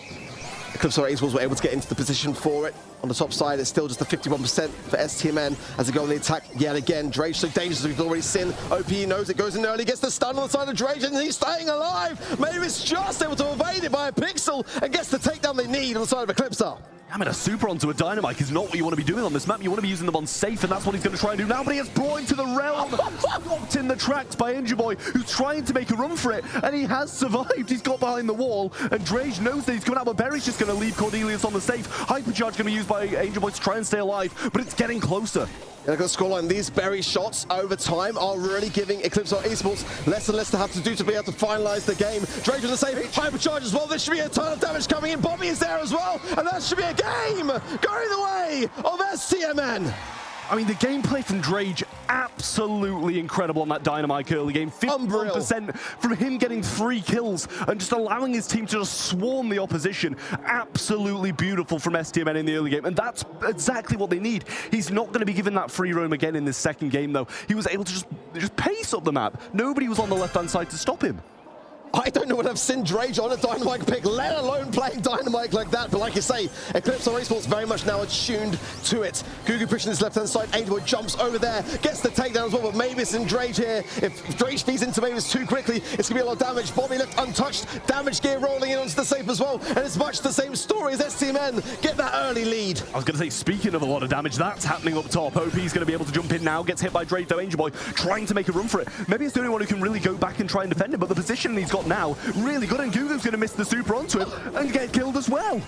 [SPEAKER 11] Eclipse Esports were able to get into the position for it. On the top side, it's still just the 51% for STMN as they go on the attack yet again. Drage so dangerous, we've already seen. OP knows it, goes in early, gets the stun on the side of Drage, and he's staying alive. Mavis just able to evade it by a pixel and gets the takedown they need on the side of Eclipse.
[SPEAKER 10] I mean, a super onto a Dynamite is not what you want to be doing on this map. You want to be using them on safe, and that's what he's going to try and do now. But he gets brought into the realm, stopped in the tracks by Angel Boy, who's trying to make a run for it, and he has survived. He's got behind the wall, and Drage knows that he's coming out, but Berry's just going to leave Cordelius on the safe. Hypercharge going to be used by Angel Boy to try and stay alive, but it's getting closer.
[SPEAKER 11] Look at the scoreline. These Berry shots over time are really giving Eclipse Esports less and less to have to do to be able to finalize the game. Drake with the save, hypercharge as well. There should be a ton of damage coming in. Bobby is there as well, and that should be a game going the way of STMN.
[SPEAKER 10] I mean, the gameplay from Drage, absolutely incredible on that Dynamite early game. 51% from him getting 3 kills and just allowing his team to just swarm the opposition. Absolutely beautiful from STMN in the early game, and that's exactly what they need. He's not going to be given that free roam again in this second game, though. He was able to just pace up the map. Nobody was on the left-hand side to stop him.
[SPEAKER 11] I don't know when I've seen Drage on a Dynamite pick, let alone playing Dynamite like that. But like you say, Eclipse Esports very much now attuned to it. Gugu pushing his left-hand side, Angel Boy jumps over there, gets the takedown as well, but Mavis and Drage here. If Drage feeds into Mavis too quickly, it's going to be a lot of damage. Bobby left untouched, damage gear rolling in onto the safe as well, and it's much the same story as STMN. Get that early lead.
[SPEAKER 10] I was going to say, speaking of a lot of damage, that's happening up top. OP's going to be able to jump in now, gets hit by Drage though. Angel Boy trying to make a run for it. Maybe it's the only one who can really go back and try and defend him, but the position he's got now, really good, and Gugu's going to miss the super onto him and get killed as well.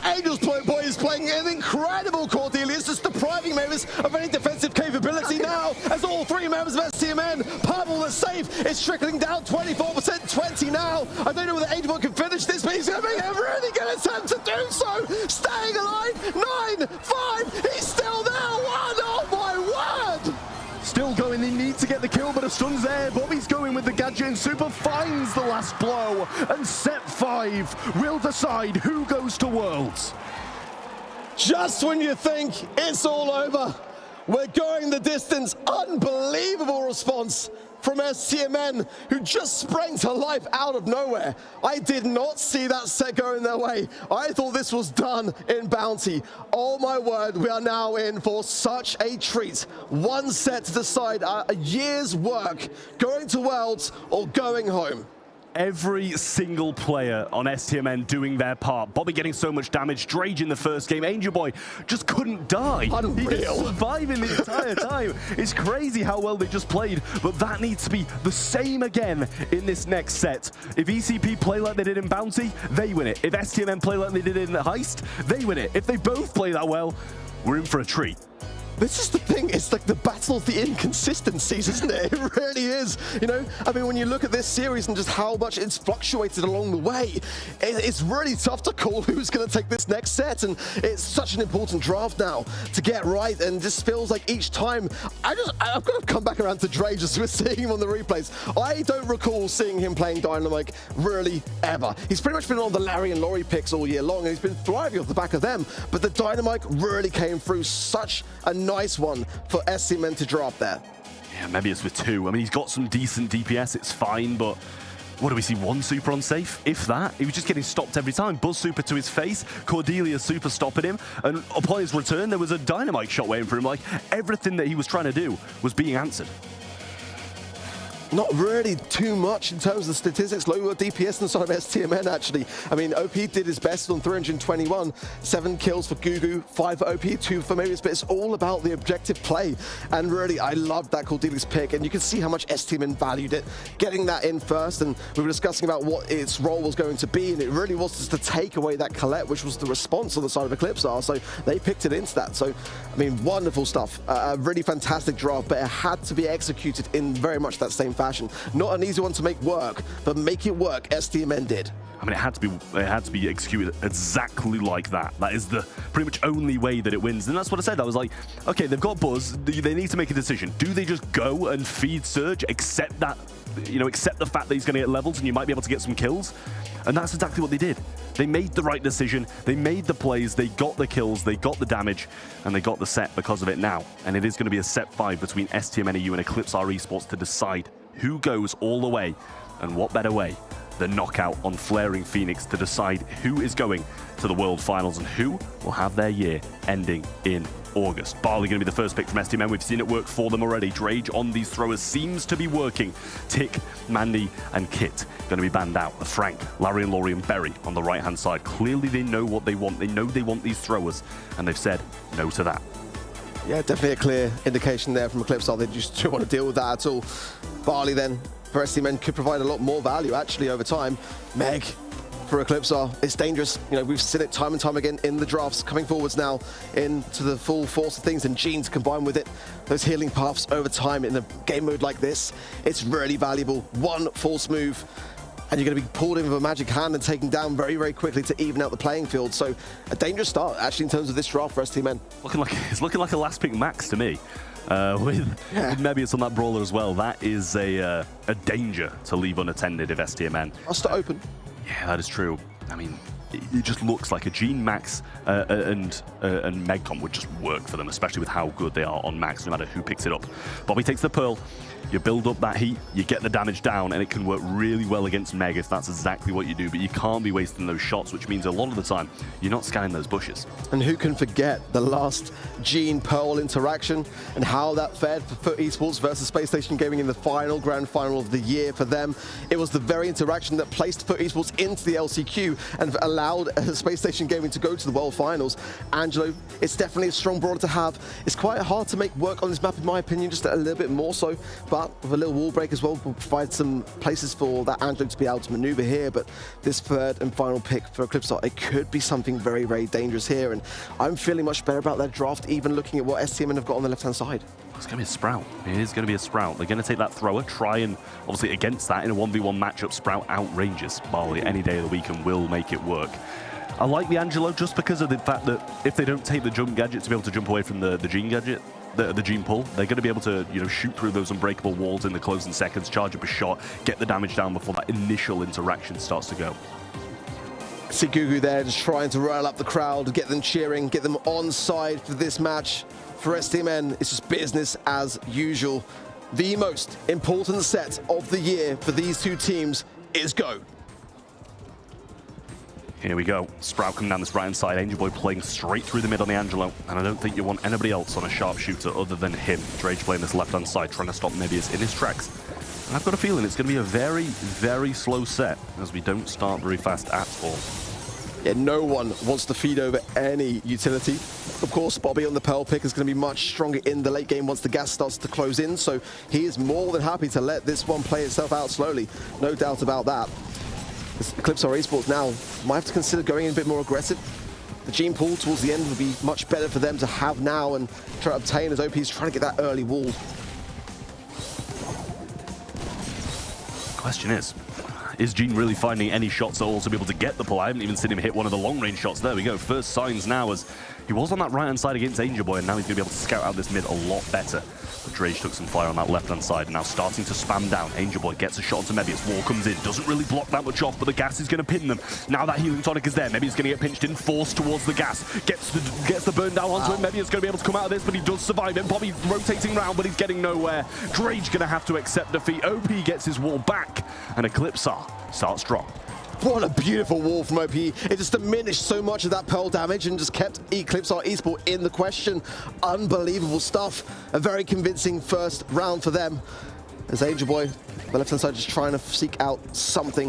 [SPEAKER 11] Angel's Boy is playing an incredible Cordelius, just depriving Mavis of any defensive capability now, as all 3 members of STMN pummeled the safe. It's trickling down 24%, 20 now. I don't know whether Angel Boy can finish this, but he's going to make a really good attempt to do so. Staying alive, 9, 5, he's still there, 1, oh my word!
[SPEAKER 10] Still going, they need to get the the kill, but a stun's there. Bobby's going with the gadget, and Super finds the last blow. And set 5 will decide who goes to Worlds.
[SPEAKER 11] Just when you think it's all over, we're going the distance. Unbelievable response from STMN, who just sprang to life out of nowhere. I did not see that set going their way. I thought this was done in Bounty. Oh my word, we are now in for such a treat. One set to decide a year's work, going to Worlds or going home.
[SPEAKER 10] Every single player on STMN doing their part. Bobby getting so much damage. Drage in the first game. Angel Boy just couldn't die.
[SPEAKER 11] Unreal.
[SPEAKER 10] He was surviving the entire time. It's crazy how well they just played, but that needs to be the same again in this next set. If ECP play like they did in Bounty, they win it. If STMN play like they did in Heist, they win it. If they both play that well, we're in for a treat.
[SPEAKER 11] This is the thing, it's like the battle of the inconsistencies, isn't it? It really is, you know? I mean, when you look at this series and just how much it's fluctuated along the way, it's really tough to call who's going to take this next set, and it's such an important draft now to get right, and just feels like each time, I've got to come back around to Drage as we're seeing him on the replays. I don't recall seeing him playing Dynamite really ever. He's pretty much been on the Larry and Laurie picks all year long, and he's been thriving off the back of them, but the Dynamite really came through. Such a nice one for STMN to drop there.
[SPEAKER 10] Yeah, maybe it's with 2. I mean, he's got some decent DPS, it's fine, but what do we see? 1 super on safe? If that? He was just getting stopped every time. Buzz super to his face, Cordelia super stopping him, and upon his return, there was a Dynamite shot waiting for him. Like, everything that he was trying to do was being answered.
[SPEAKER 11] Not really too much in terms of the statistics. Lower DPS than side of STMN, actually. I mean, OP did his best on 321. 7 kills for Gugu, 5 for OP, 2 for Marius, but it's all about the objective play. And really, I loved that Cordelia's pick, and you can see how much STMN valued it. Getting that in first, and we were discussing about what its role was going to be, and it really was just to take away that Colette, which was the response on the side of Eclipsar, so they picked it into that. So, I mean, wonderful stuff. A really fantastic draft, but it had to be executed in very much that same fashion. Not an easy one to make work, but make it work, STMN did.
[SPEAKER 10] I mean, it had to be executed exactly like that. That is the pretty much only way that it wins. And that's what I said. I was like, okay, they've got Buzz. They need to make a decision. Do they just go and feed Surge, accept that, you know, accept the fact that he's going to get levels and you might be able to get some kills? And that's exactly what they did. They made the right decision. They made the plays. They got the kills. They got the damage. And they got the set because of it now. And it is going to be a set 5 between STMN EU and Eclipsar Esports to decide who goes all the way. And what better way than knockout on Flaring Phoenix to decide who is going to the World Finals and who will have their year ending in August. Barley going to be the first pick from STMN. We've seen it work for them already. Drage on these throwers seems to be working. Tick, Mandy, and Kit going to be banned out. Frank, Larry and Laurie and Berry on the right-hand side. Clearly they know what they want. They know they want these throwers, and they've said no to that.
[SPEAKER 11] Yeah, definitely a clear indication there from Eclipsar. They just don't want to deal with that at all. Barley then, for STMN, could provide a lot more value, actually, over time. Meg, for Eclipsar, it's dangerous. You know, we've seen it time and time again in the drafts, coming forwards now into the full force of things, and Genes combined with it. Those healing paths over time in a game mode like this, it's really valuable. One false move, and you're going to be pulled in with a magic hand and taken down very, very quickly to even out the playing field. So a dangerous start, actually, in terms of this draft for STMN.
[SPEAKER 10] It's looking like a last pick max to me. With Mebius on that brawler as well, that is a danger to leave unattended if STMN.
[SPEAKER 11] Us to open.
[SPEAKER 10] Yeah, that is true. I mean, it just looks like a Gene Max and Megcom would just work for them, especially with how good they are on Max, no matter who picks it up. Bobby takes the Pearl. You build up that heat, you get the damage down, and it can work really well against Meg if that's exactly what you do, but you can't be wasting those shots, which means a lot of the time, you're not scanning those bushes.
[SPEAKER 11] And who can forget the last Gene-Pearl interaction and how that fared for Foot Esports versus Space Station Gaming in the final grand final of the year for them. It was the very interaction that placed Foot Esports into the LCQ and allowed Space Station Gaming to go to the World Finals. Angelo, it's definitely a strong brawler to have. It's quite hard to make work on this map, in my opinion, just a little bit more so. But with a little wall break as well, will provide some places for that Angelo to be able to maneuver here. But this third and final pick for Eclipsar, it could be something very, very dangerous here. And I'm feeling much better about that draft, even looking at what STMN have got on the left-hand side.
[SPEAKER 10] It's going to be a Sprout. It is going to be a Sprout. They're going to take that thrower, try and, obviously, against that, in a 1v1 matchup, Sprout outranges Barley any day of the week and will make it work. I like the Angelo just because of the fact that if they don't take the jump gadget to be able to jump away from the Gene gadget, the Gene pull, they're going to be able to, you know, shoot through those unbreakable walls in the closing seconds, charge up a shot, get the damage down before that initial interaction starts to go.
[SPEAKER 11] See Gugu there just trying to rile up the crowd, get them cheering, get them on side for this match. For STMN, it's just business as usual. The most important set of the year for these two teams is go.
[SPEAKER 10] Here we go. Sprout coming down this right-hand side. Angel Boy playing straight through the mid on the Angelo. And I don't think you want anybody else on a sharpshooter other than him. Drage playing this left-hand side, trying to stop Mebius in his tracks. And I've got a feeling it's going to be a very, very slow set, as we don't start very fast at all.
[SPEAKER 11] Yeah, no one wants to feed over any utility. Of course, Bobby on the Pearl pick is going to be much stronger in the late game once the gas starts to close in. So he is more than happy to let this one play itself out slowly. No doubt about that. Eclipse Esports now might have to consider going in a bit more aggressive. The Gene pull towards the end would be much better for them to have now and try to obtain as OP is trying to get that early wall.
[SPEAKER 10] Question is Gene really finding any shots at all to be able to get the pull? I haven't even seen him hit one of the long-range shots. There we go. First signs now as he was on that right-hand side against Angel Boy, and now he's going to be able to scout out this mid a lot better. But Drage took some fire on that left-hand side, now starting to spam down. Angel Boy gets a shot onto Mebius. Wall comes in, doesn't really block that much off, but the gas is going to pin them. Now that healing tonic is there, Mebius is going to get pinched in, forced towards the gas. Gets the burn down onto him. Mebius is going to be able to come out of this, but he does survive it. Bobby rotating around, but he's getting nowhere. Drage going to have to accept defeat. OP gets his wall back, and Eclipsar starts strong.
[SPEAKER 11] What a beautiful wall from OP. It just diminished so much of that Pearl damage and just kept Eclipse Esports in the question. Unbelievable stuff. A very convincing first round for them. As Angel Boy, the left-hand side, just trying to seek out something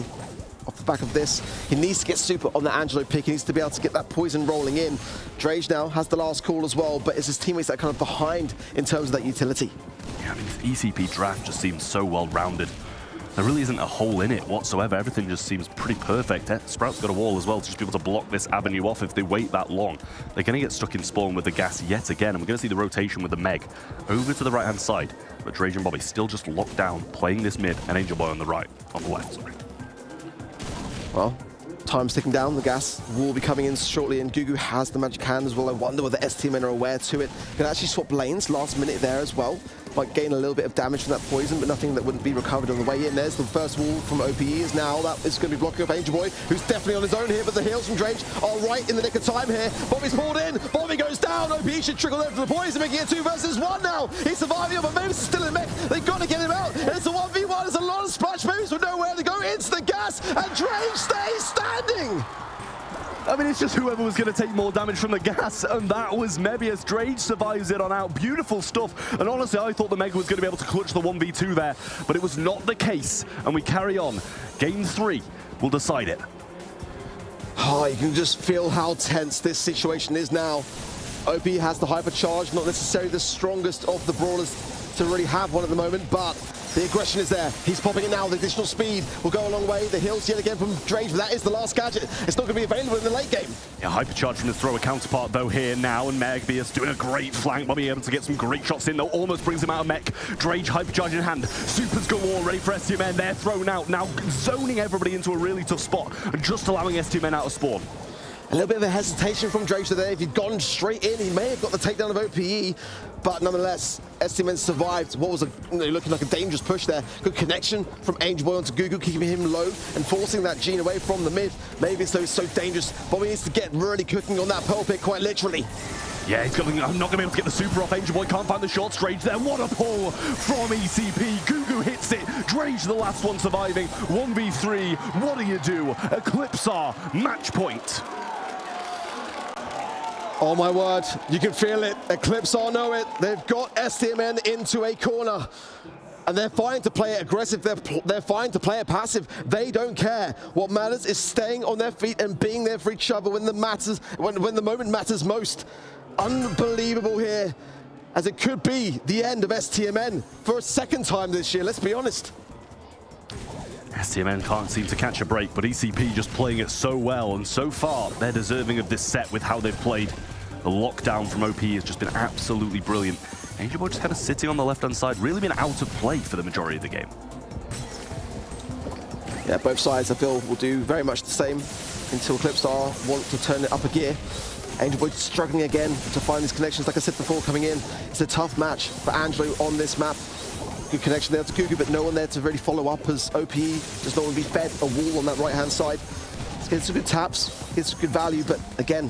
[SPEAKER 11] off the back of this. He needs to get super on the Angelo pick. He needs to be able to get that poison rolling in. Drage now has the last call as well, but it's his teammates that are kind of behind in terms of that utility.
[SPEAKER 10] Yeah, I mean, this ECP draft just seems so well-rounded. There really isn't a hole in it whatsoever. Everything just seems pretty perfect. Sprout's got a wall as well to just be able to block this avenue off if they wait that long. They're going to get stuck in spawn with the gas yet again, and we're going to see the rotation with the Meg over to the right-hand side. But Drage and Bobby still just locked down, playing this mid, and Angel Boy on the left, sorry.
[SPEAKER 11] Well, time's ticking down. The gas will be coming in shortly, and Gugu has the magic hand as well. I wonder whether STMN are aware to it. Can actually swap lanes last minute there as well. Might gain a little bit of damage from that poison, but nothing that wouldn't be recovered on the way in. There's the first wall from OPE is now. That is going to be blocking up Angel Boy, who's definitely on his own here, but the heals from Drage are right in the nick of time here. Bobby's pulled in. Bobby goes down. OPE should trickle over to the poison, making it 2 versus 1 now. He's surviving, but Mavis is still in mech. They've got to get him out. It's a 1v1. There's a lot of splash moves with nowhere to go into the gas, and Drage stays standing.
[SPEAKER 10] I mean, it's just whoever was going to take more damage from the gas, and that was Mebius. Drage survives it on out. Beautiful stuff. And honestly, I thought the Mega was going to be able to clutch the 1v2 there, but it was not the case. And we carry on. Game 3 will decide it.
[SPEAKER 11] Oh, you can just feel how tense this situation is now. OP has the hypercharge, not necessarily the strongest of the brawlers to really have one at the moment, but the aggression is there. He's popping it now. The additional speed will go a long way. The heals yet again from Drage, but that is the last gadget. It's not going to be available in the late game.
[SPEAKER 10] Yeah, hypercharge from his thrower counterpart though here now, and Mebius doing a great flank. Bobby able to get some great shots in though, almost brings him out of mech. Drage hypercharge in hand. Supers galore, ready for STMN. They're thrown out now, zoning everybody into a really tough spot and just allowing STMN out of spawn.
[SPEAKER 11] A little bit of a hesitation from Drage there. If he'd gone straight in, he may have got the takedown of OPE, but nonetheless, STMN survived what was looking like a dangerous push there. Good connection from Angel Boy onto Gugu, keeping him low and forcing that Gene away from the mid. Maybe it's so dangerous. Bobby needs to get really cooking on that Pearl pick, quite literally.
[SPEAKER 10] Yeah, I'm not going to be able to get the super off. Angel Boy can't find the short Drage there. What a pull from ECP. Gugu hits it. Drage the last one surviving. 1v3. What do you do? Eclipsar, match point.
[SPEAKER 11] Oh my word, you can feel it. Eclipsar know it. They've got STMN into a corner. And they're fine to play it aggressive, they're fine to play it passive. They don't care. What matters is staying on their feet and being there for each other when the moment matters most. Unbelievable here, as it could be the end of STMN for a second time this year, let's be honest.
[SPEAKER 10] STMN can't seem to catch a break, but ECP just playing it so well, and so far they're deserving of this set with how they've played. The lockdown from OP has just been absolutely brilliant. Angel Boy just kind of sitting on the left-hand side, really been out of play for the majority of the game.
[SPEAKER 11] Yeah, both sides I feel will do very much the same. until Clipstar want to turn it up a gear. Angel Boy struggling again to find these connections. Like I said before, coming in, it's a tough match for Angelo on this map. Good connection there to Gugu, but no one there to really follow up as OP does not want to be fed a wall on that right-hand side. It's getting some good taps, gets some good value, but again,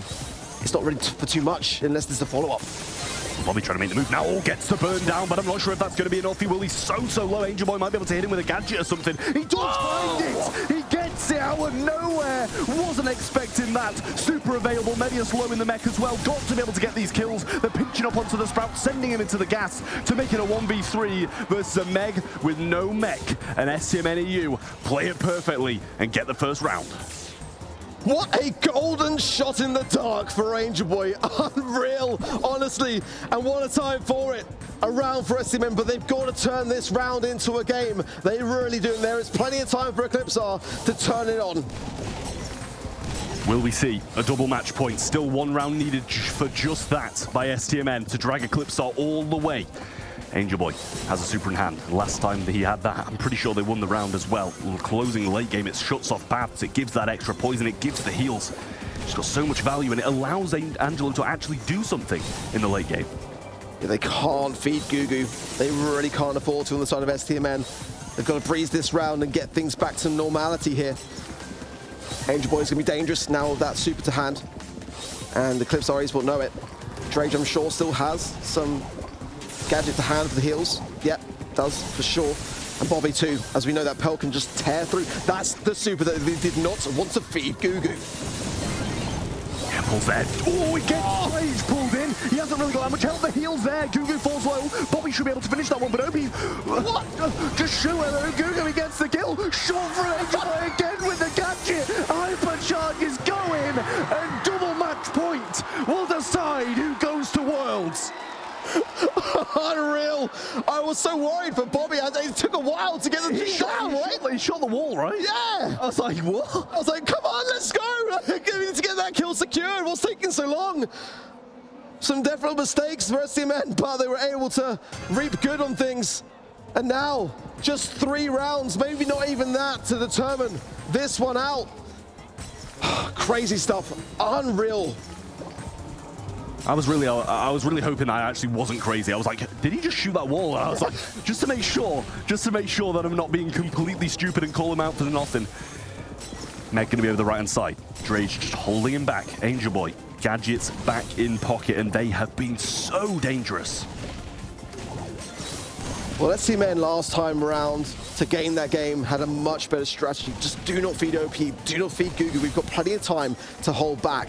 [SPEAKER 11] it's not ready for too much unless there's a follow-up.
[SPEAKER 10] Bobby trying to make the move now, gets the burn down, but I'm not sure if that's going to be enough. He will, he's so low. Angel Boy might be able to hit him with a gadget or something. He does find it! He gets it out of nowhere! Wasn't expecting that. Super available, Medius low in the mech as well. Got to be able to get these kills. They're pinching up onto the Sprout, sending him into the gas to make it a 1v3 versus a Meg with no mech. And STMN EU play it perfectly and get the first round.
[SPEAKER 11] What a golden shot in the dark for Angel Boy. Unreal, honestly. And what a time for it. A round for STMN, but they've got to turn this round into a game. They really do. And there is plenty of time for Eclipsar to turn it on.
[SPEAKER 10] Will we see a double match point? Still one round needed for just that by STMN to drag Eclipsar all the way. Angel Boy has a super in hand. Last time that he had that, I'm pretty sure they won the round as well. Closing the late game, it shuts off paths, it gives that extra poison, it gives the heals. It's got so much value and it allows Angelo to actually do something in the late game.
[SPEAKER 11] Yeah, they can't feed Gugu. They really can't afford to on the side of STMN. They've got to breeze this round and get things back to normality here. Angel Boy is going to be dangerous now with that super to hand. And the Eclipsar Esports know it. Drage, I'm sure, still has some gadget to hand for the heals. Yep, does for sure. And Bobby too, as we know that Pel can just tear through. That's the super that they did not want to feed Gugu.
[SPEAKER 10] Yeah, pulls there. Oh, he gets Drage pulled in. He hasn't really got that much help. The heals there. Gugu falls low. Bobby should be able to finish that one, but Obi, what? Just shoot her. Gugu, he gets the kill. Short for Angel Boy again with the gadget. Hypercharge is going, and double match point will decide who goes to Worlds.
[SPEAKER 11] Unreal. I was so worried for Bobby. It took a while to get the thing down, right?
[SPEAKER 10] He shot the wall, right?
[SPEAKER 11] Yeah. I was like, what? I was like, come on, let's go. We need to get that kill secured. What's taking so long? Some definite mistakes for STMN, but they were able to reap good on things. And now, just 3 rounds, maybe not even that, to determine this one out. Crazy stuff. Unreal.
[SPEAKER 10] I was really hoping I actually wasn't crazy. I was like, did he just shoot that wall? And I was like, just to make sure that I'm not being completely stupid and call him out for nothing. Meg gonna be over the right-hand side. Drage just holding him back. Angel Boy, gadgets back in pocket, and they have been so dangerous.
[SPEAKER 11] Well, STMN last time around to gain that game had a much better strategy. Just do not feed OP, do not feed Gugu. We've got plenty of time to hold back.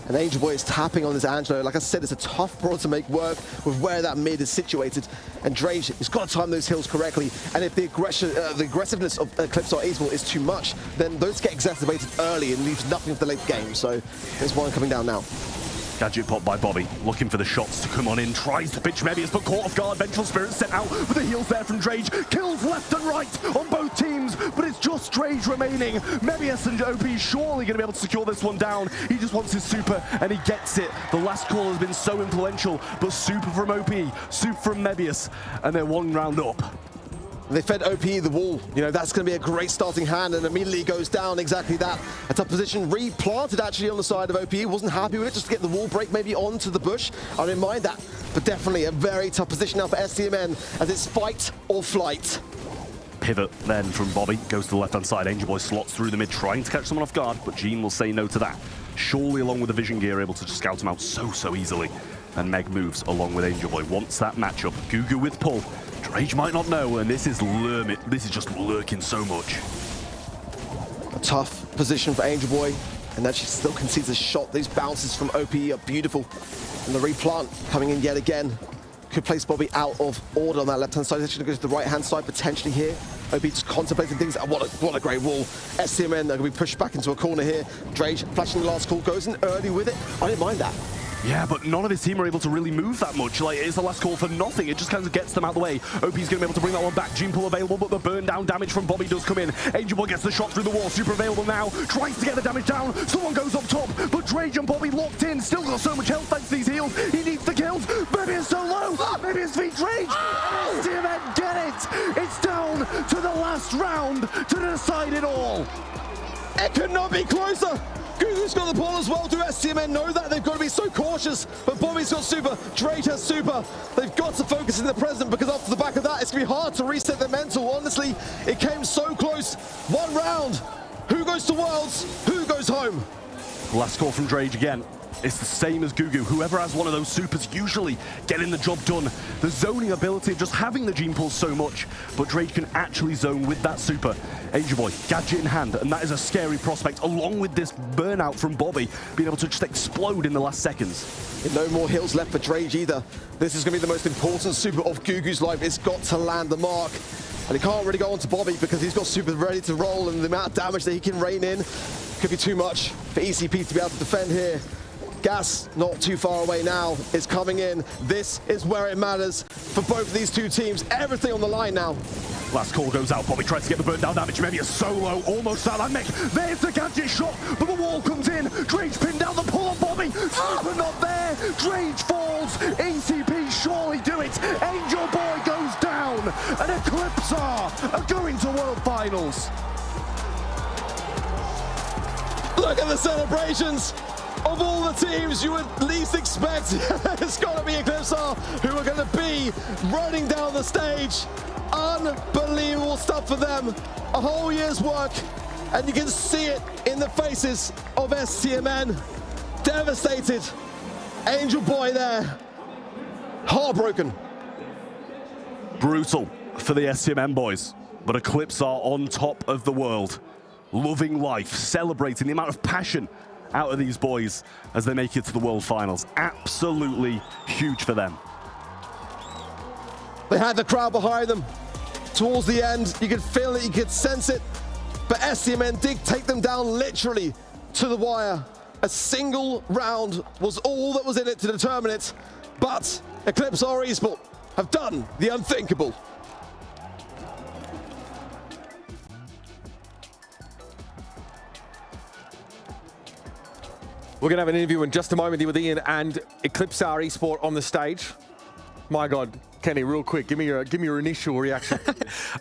[SPEAKER 11] And Angel Boy is tapping on this Angelo. Like I said, it's a tough brawl to make work with where that mid is situated. And Drage has got to time those hills correctly. And if the aggressiveness of Eclipsar Esports is too much, then those get exacerbated early and leaves nothing for the late game. So there's one coming down now.
[SPEAKER 10] Gadget pop by Bobby, looking for the shots to come on in, tries to pitch Mebius, but caught off guard. Vengeful Spirit sent out with the heals there from Drage. Kills left and right on both teams, but it's just Drage remaining. Mebius and OP surely going to be able to secure this one down. He just wants his super, and he gets it. The last call has been so influential, but super from OP, super from Mebius, and they're 1 round up.
[SPEAKER 11] They fed OP the wall. You know, that's going to be a great starting hand, and immediately goes down exactly that. A tough position, replanted actually on the side of OP. Wasn't happy with it, just to get the wall break maybe onto the bush. I didn't mind that, but definitely a very tough position now for STMN as it's fight or flight.
[SPEAKER 10] Pivot then from Bobby, goes to the left-hand side. Angel Boy slots through the mid, trying to catch someone off guard, but Gene will say no to that. Surely, along with the vision gear, able to just scout him out so easily. And Meg moves along with Angel Boy, wants that matchup. Gugu with pull. Drage might not know, and this is just lurking so much.
[SPEAKER 11] A tough position for Angel Boy, and that she still concedes a shot. These bounces from OP are beautiful. And the replant coming in yet again. Could place Bobby out of order on that left-hand side. He's actually going to go to the right-hand side potentially here. OP just contemplating things. What a great wall. STMN, they're going to be pushed back into a corner here. Drage flashing the last call, goes in early with it. I didn't mind that.
[SPEAKER 10] Yeah, but none of his team are able to really move that much. Like, it's the last call for nothing. It just kind of gets them out of the way. OP's going to be able to bring that one back. Gene pull available, but the burn down damage from Bobby does come in. Angel Boy gets the shot through the wall. Super available now. Tries to get the damage down. Someone goes up top, but Drage and Bobby locked in. Still got so much health thanks to these heals. He needs the kills. Maybe it's so low. Maybe it's feet Drage. STMN get it. It's down to the last round to decide it all.
[SPEAKER 11] It could not be closer. Gugu's got the ball as well. Do STMN know that? They've got to be so cautious. But Bobby's got super. Drake has super. They've got to focus in the present because off the back of that, it's going to be hard to reset their mental. Honestly, it came so close. One round. Who goes to Worlds? Who goes home?
[SPEAKER 10] Last call from Drage again. It's the same as Gugu. Whoever has one of those supers usually getting the job done. The zoning ability of just having the gene pulse so much, but Drake can actually zone with that super. Angel Boy, gadget in hand, and that is a scary prospect, along with this burnout from Bobby, being able to just explode in the last seconds.
[SPEAKER 11] No more hills left for Drage either. This is going to be the most important super of Gugu's life. It's got to land the mark. And he can't really go on to Bobby because he's got super ready to roll, and the amount of damage that he can rain in could be too much for ECP to be able to defend here. Gas, not too far away now, is coming in. This is where it matters for both of these two teams. Everything on the line now.
[SPEAKER 10] Last call goes out. Bobby tries to get the burn down damage. Maybe a solo, almost out that mech. There's the gadget shot, but the wall comes in. Drage pinned down the pull on Bobby. Super not there. Drage falls. ECP surely do it. Angel Boy goes down. And Eclipsar are going to World Finals.
[SPEAKER 11] Look at the celebrations. Of all the teams you would least expect, it's got to be Eclipsar who are going to be running down the stage. Unbelievable stuff for them. A whole year's work, and you can see it in the faces of STMN. Devastated. Angel Boy there. Heartbroken.
[SPEAKER 10] Brutal for the STMN boys, but Eclipsar on top of the world. Loving life, celebrating the amount of passion out of these boys as they make it to the World Finals. Absolutely huge for them.
[SPEAKER 11] They had the crowd behind them towards the end. You could feel it, you could sense it. But STMN did take them down literally to the wire. A single round was all that was in it to determine it. But Eclipsar Esports have done the unthinkable.
[SPEAKER 8] We're going to have an interview in just a moment here with Ian and Eclipsar Esports on the stage. My God, Kenny, real quick, give me your initial reaction.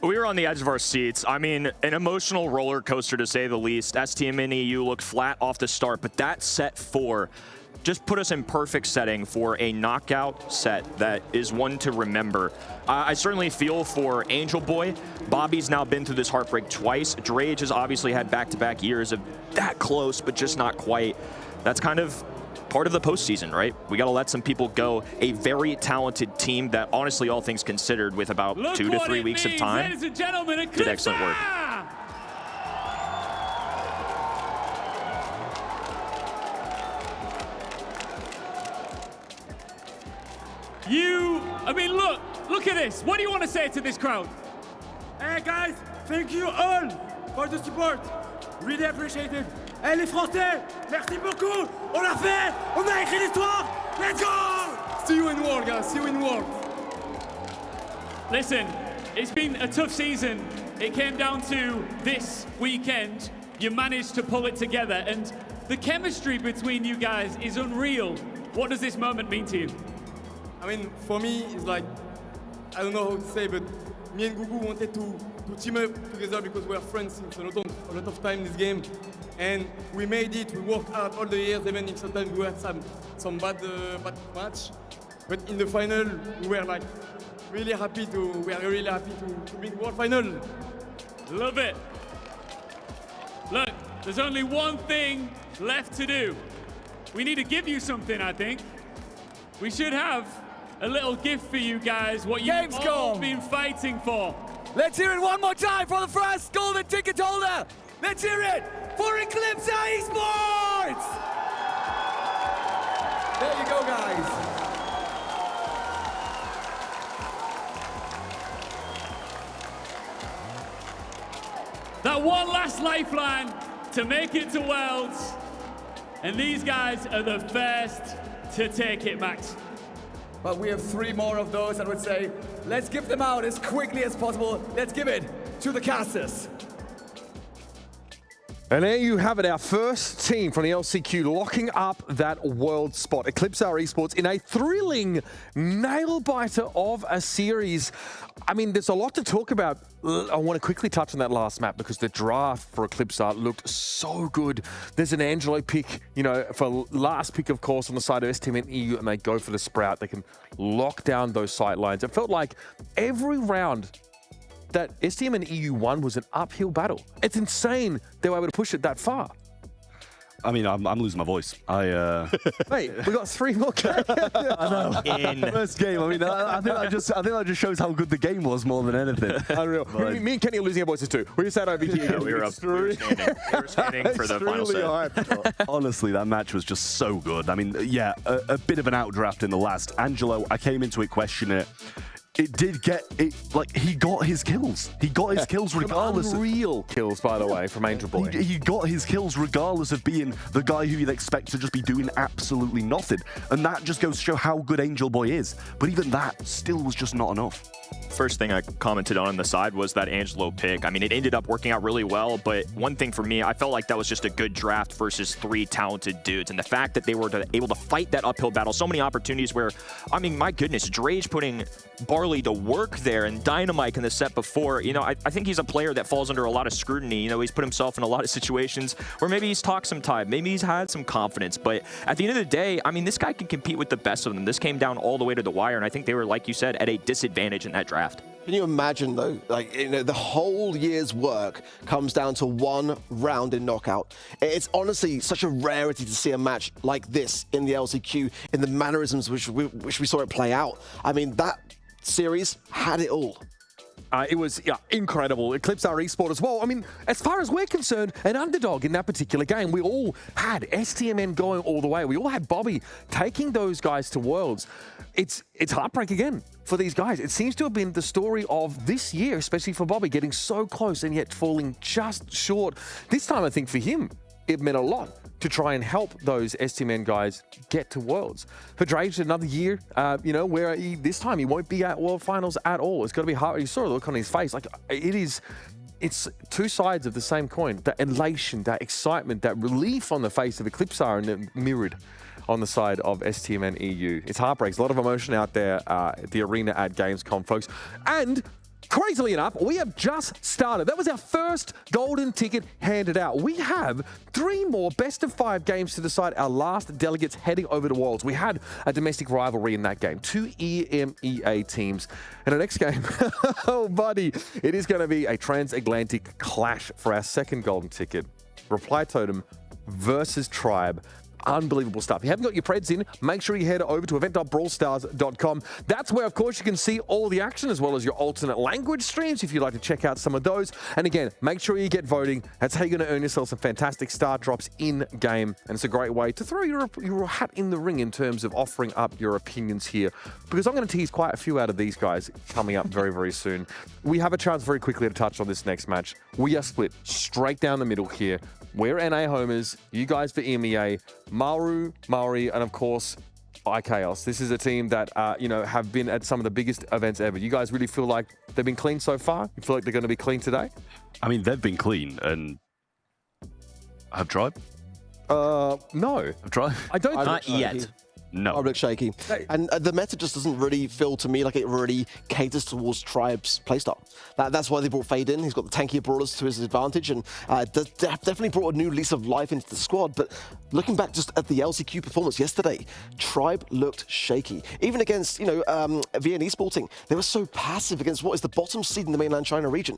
[SPEAKER 9] We were on the edge of our seats. I mean, an emotional roller coaster to say the least. STMN EU looked flat off the start, but that set 4 just put us in perfect setting for a knockout set that is one to remember. I certainly feel for Angel Boy. Bobby's now been through this heartbreak twice. Drage has obviously had back-to-back years of that close, but just not quite. That's kind of part of the postseason, right? We got to let some people go. A very talented team that, honestly, all things considered, with about 2 to 3 weeks of time,
[SPEAKER 6] ladies and gentlemen,
[SPEAKER 9] did excellent work.
[SPEAKER 6] I mean, look at this. What do you want to say to this crowd?
[SPEAKER 12] Hey guys, thank you all for the support. Really appreciate it. Hey les Français, merci beaucoup. On l'a fait. On a écrit l'histoire. Let's go. See you in World, guys. See you in World.
[SPEAKER 6] Listen, it's been a tough season. It came down to this weekend. You managed to pull it together, and the chemistry between you guys is unreal. What does this moment mean to you?
[SPEAKER 12] I mean, for me, it's like, I don't know how to say, but me and Gugu wanted to team up together because we are friends since a lot of time in this game. And we made it, we worked hard all the years, even if sometimes we had some bad match. But in the final, we are really happy to be in the World Final.
[SPEAKER 6] Love it. Look, there's only one thing left to do. We need to give you something, I think. We should have a little gift for you guys, what you've all been fighting for.
[SPEAKER 7] Let's hear it one more time for the first golden ticket holder. Let's hear it for Eclipsar Esports. There you go, guys.
[SPEAKER 6] That one last lifeline to make it to Worlds. And these guys are the first to take it, Max.
[SPEAKER 7] But we have 3 more of those, I would say. Let's give them out as quickly as possible. Let's give it to the casters.
[SPEAKER 8] And there you have it, our first team from the LCQ locking up that world spot. Eclipse Our Esports in a thrilling nail-biter of a series. I mean, there's a lot to talk about. I want to quickly touch on that last map because the draft for Eclipse Art looked so good. There's an Angelo pick, you know, for last pick, of course, on the side of STM and EU, and they go for the Sprout. They can lock down those sight lines. It felt like every round that STM and EU won was an uphill battle. It's insane they were able to push it that far.
[SPEAKER 10] I mean, I'm losing my voice.
[SPEAKER 8] Wait, we got 3 more games.
[SPEAKER 10] I know. First game. I mean, I think that just shows how good the game was more than anything.
[SPEAKER 8] Unreal. Me and Kenny are losing our voices too. We sat over here.
[SPEAKER 9] Yeah, we were standing for the final set.
[SPEAKER 10] Honestly, that match was just so good. I mean, yeah, a bit of an outdraft in the last. Angelo, I came into it questioning it. It did get it, like, he got his kills. He got his kills regardless.
[SPEAKER 8] Unreal kills, by the way, from Angel Boy.
[SPEAKER 10] He got his kills regardless of being the guy who you'd expect to just be doing absolutely nothing. And that just goes to show how good Angel Boy is. But even that still was just not enough.
[SPEAKER 9] First thing I commented on the side was that Angelo pick. I mean, it ended up working out really well, but one thing for me, I felt like that was just a good draft versus 3 talented dudes. And the fact that they were able to fight that uphill battle, so many opportunities where, I mean, my goodness, Drage putting Barley to work there and Dynamite in the set before. You know, I think he's a player that falls under a lot of scrutiny. You know, he's put himself in a lot of situations where maybe he's talked some time, maybe he's had some confidence, but at the end of the day, I mean, this guy can compete with the best of them. This came down all the way to the wire, and I think they were, like you said, at a disadvantage in that draft.
[SPEAKER 11] Can you imagine, though, like, you know, the whole year's work comes down to 1 round in knockout. It's honestly such a rarity to see a match like this in the LCQ, in the mannerisms which we saw it play out. I mean, that series had it all.
[SPEAKER 8] It was incredible. Eclipse Our Esport as well. I mean, as far as we're concerned, an underdog in that particular game. We all had STMN going all the way. We all had Bobby taking those guys to Worlds. It's heartbreak again for these guys. It seems to have been the story of this year, especially for Bobby, getting so close and yet falling just short. This time, I think for him, it meant a lot to try and help those STMN guys get to Worlds. For Drage, another year, you know, where this time he won't be at World Finals at all. It's got to be hard. You saw the look on his face. Like, it's 2 sides of the same coin. That elation, that excitement, that relief on the face of Eclipsar and then mirrored on the side of STMN EU. It's heartbreaks. A lot of emotion out there at the arena at Gamescom, folks. And crazily enough, we have just started. That was our first golden ticket handed out. We have 3 more best of 5 games to decide our last delegates heading over to Worlds. We had a domestic rivalry in that game, 2 EMEA teams. And the next game, oh buddy, it is going to be a transatlantic clash for our second golden ticket. Reply Totem versus Tribe. Unbelievable stuff. If you haven't got your Preds in, make sure you head over to event.brawlstars.com. That's where, of course, you can see all the action as well as your alternate language streams if you'd like to check out some of those. And again, make sure you get voting. That's how you're going to earn yourself some fantastic star drops in-game. And it's a great way to throw your hat in the ring in terms of offering up your opinions here. Because I'm going to tease quite a few out of these guys coming up very, very soon. We have a chance very quickly to touch on this next match. We are split straight down the middle here. We're NA homers, you guys for EMEA, Maru, Maori, and of course, iChaos. This is a team that, you know, have been at some of the biggest events ever. You guys really feel like they've been clean so far? You feel like they're going to be clean today?
[SPEAKER 10] I mean, they've been clean, and have Tribe?
[SPEAKER 8] No.
[SPEAKER 10] Have Tribe?
[SPEAKER 8] I don't think
[SPEAKER 9] Not yet.
[SPEAKER 10] No.
[SPEAKER 11] I look shaky. And the meta just doesn't really feel to me like it really caters towards Tribe's playstyle. That's why they brought Fade in. He's got the tankier brawlers to his advantage and definitely brought a new lease of life into the squad. But looking back just at the LCQ performance yesterday, Tribe looked shaky. Even against, you know, VN Esporting, they were so passive against what is the bottom seed in the mainland China region.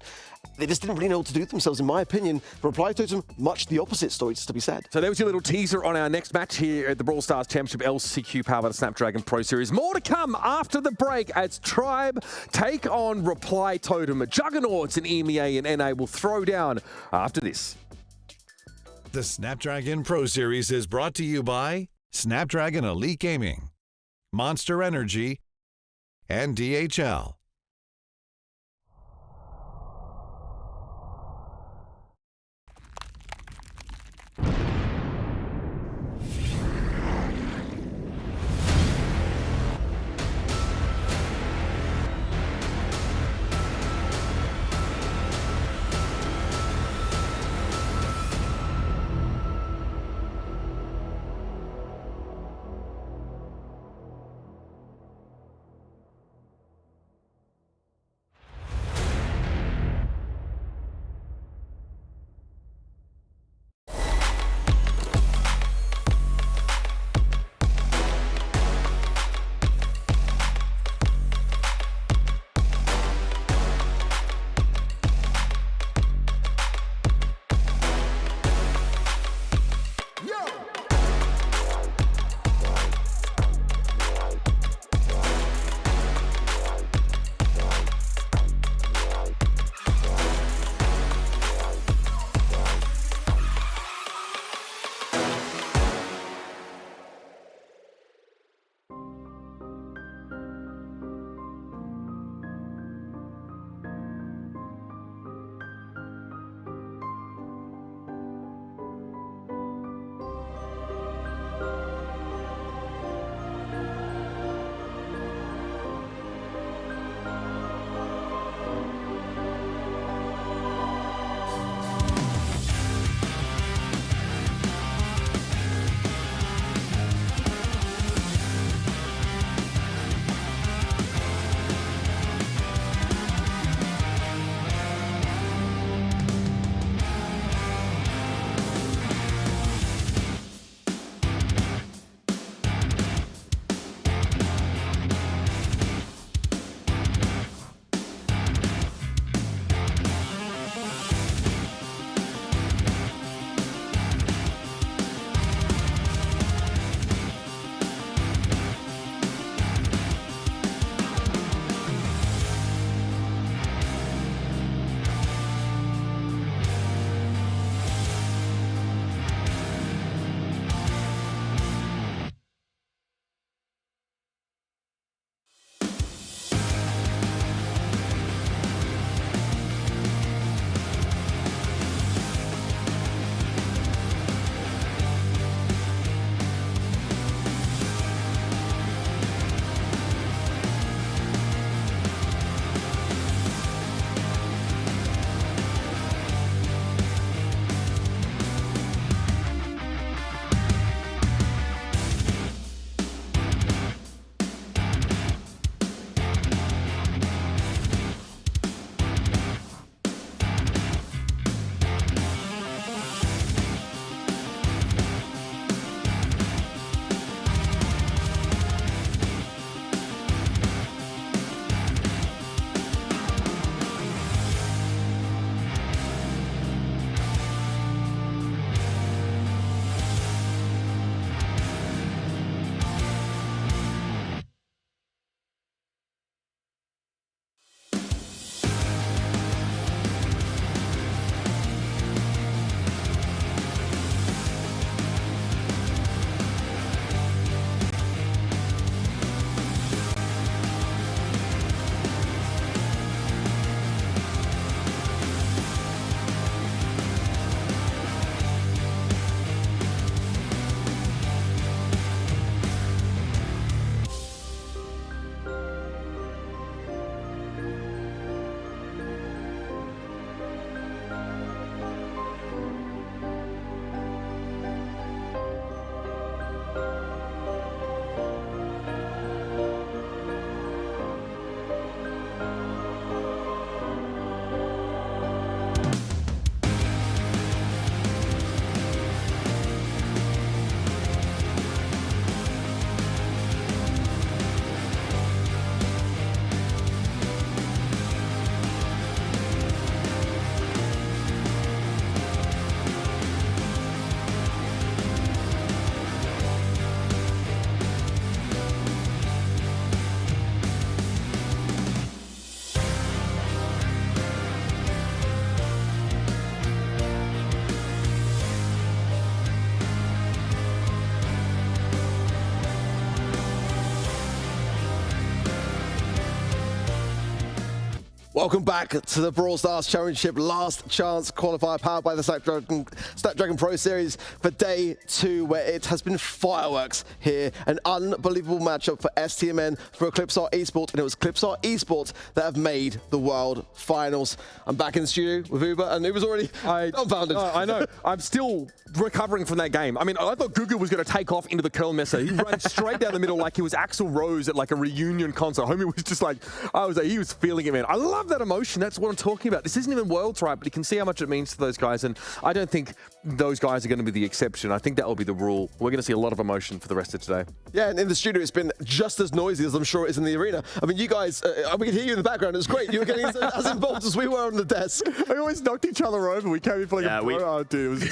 [SPEAKER 11] They just didn't really know what to do with themselves, in my opinion. For Reply Totem, much the opposite story, just to be said.
[SPEAKER 8] So there was your little teaser on our next match here at the Brawl Stars Championship LCQ powered by the Snapdragon Pro Series. More to come after the break as Tribe take on Reply Totem. Juggernauts in EMEA and NA will throw down after this.
[SPEAKER 13] The Snapdragon Pro Series is brought to you by Snapdragon Elite Gaming, Monster Energy, and DHL.
[SPEAKER 11] Welcome back to the Brawl Stars Championship Last Chance Qualifier powered by the Snapdragon Pro Series for day 2, where it has been fireworks here. An unbelievable matchup for STMN for Eclipsar Esports, and it was Eclipsar Esports that have made the World Finals. I'm back in the studio with Uber, and Uber's already dumbfounded.
[SPEAKER 8] I know. I'm still recovering from that game. I mean, I thought Gugu was going to take off into the curl messer. He ran straight down the middle like he was Axl Rose at like a reunion concert. Homie was just like, he was feeling it, man. I love that emotion. That's what I'm talking about. This isn't even Worlds, right? But you can see how much it means to those guys. And I don't think those guys are going to be the exception. I think that will be the rule. We're going to see a lot of emotion for the rest of today.
[SPEAKER 11] Yeah, and in the studio, it's been just as noisy as I'm sure it is in the arena. I mean, you guys, we could hear you in the background. It was great. You were getting as involved as we were on the desk.
[SPEAKER 8] We always knocked each other over. We came in for like oh, dude.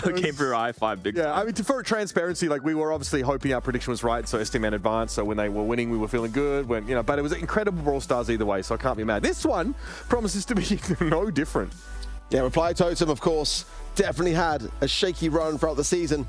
[SPEAKER 9] We came for a high five big time.
[SPEAKER 8] I mean, for transparency, like we were obviously hoping our prediction was right, so STMN advanced. So when they were winning, we were feeling good. When but it was incredible Brawl Stars either way, so I can't be mad. This one promises to be no different.
[SPEAKER 11] Yeah, Reply Totem, of course, definitely had a shaky run throughout the season.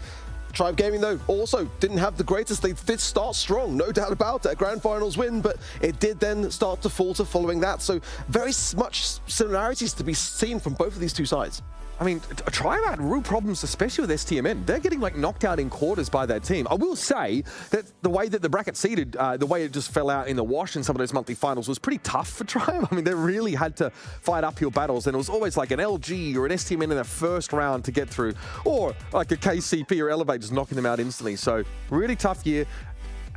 [SPEAKER 11] Tribe Gaming, though, also didn't have the greatest. They did start strong, no doubt about it, a grand finals win, but it did then start to falter following that. So very much similarities to be seen from both of these two sides.
[SPEAKER 8] I mean, Tribe had real problems, especially with STMN. They're getting like knocked out in quarters by that team. I will say that the way that the bracket seeded, the way it just fell out in the wash in some of those monthly finals was pretty tough for Tribe. I mean, they really had to fight uphill battles, and it was always like an LG or an STMN in the first round to get through, or like a KCP or Elevate just knocking them out instantly. So really tough year.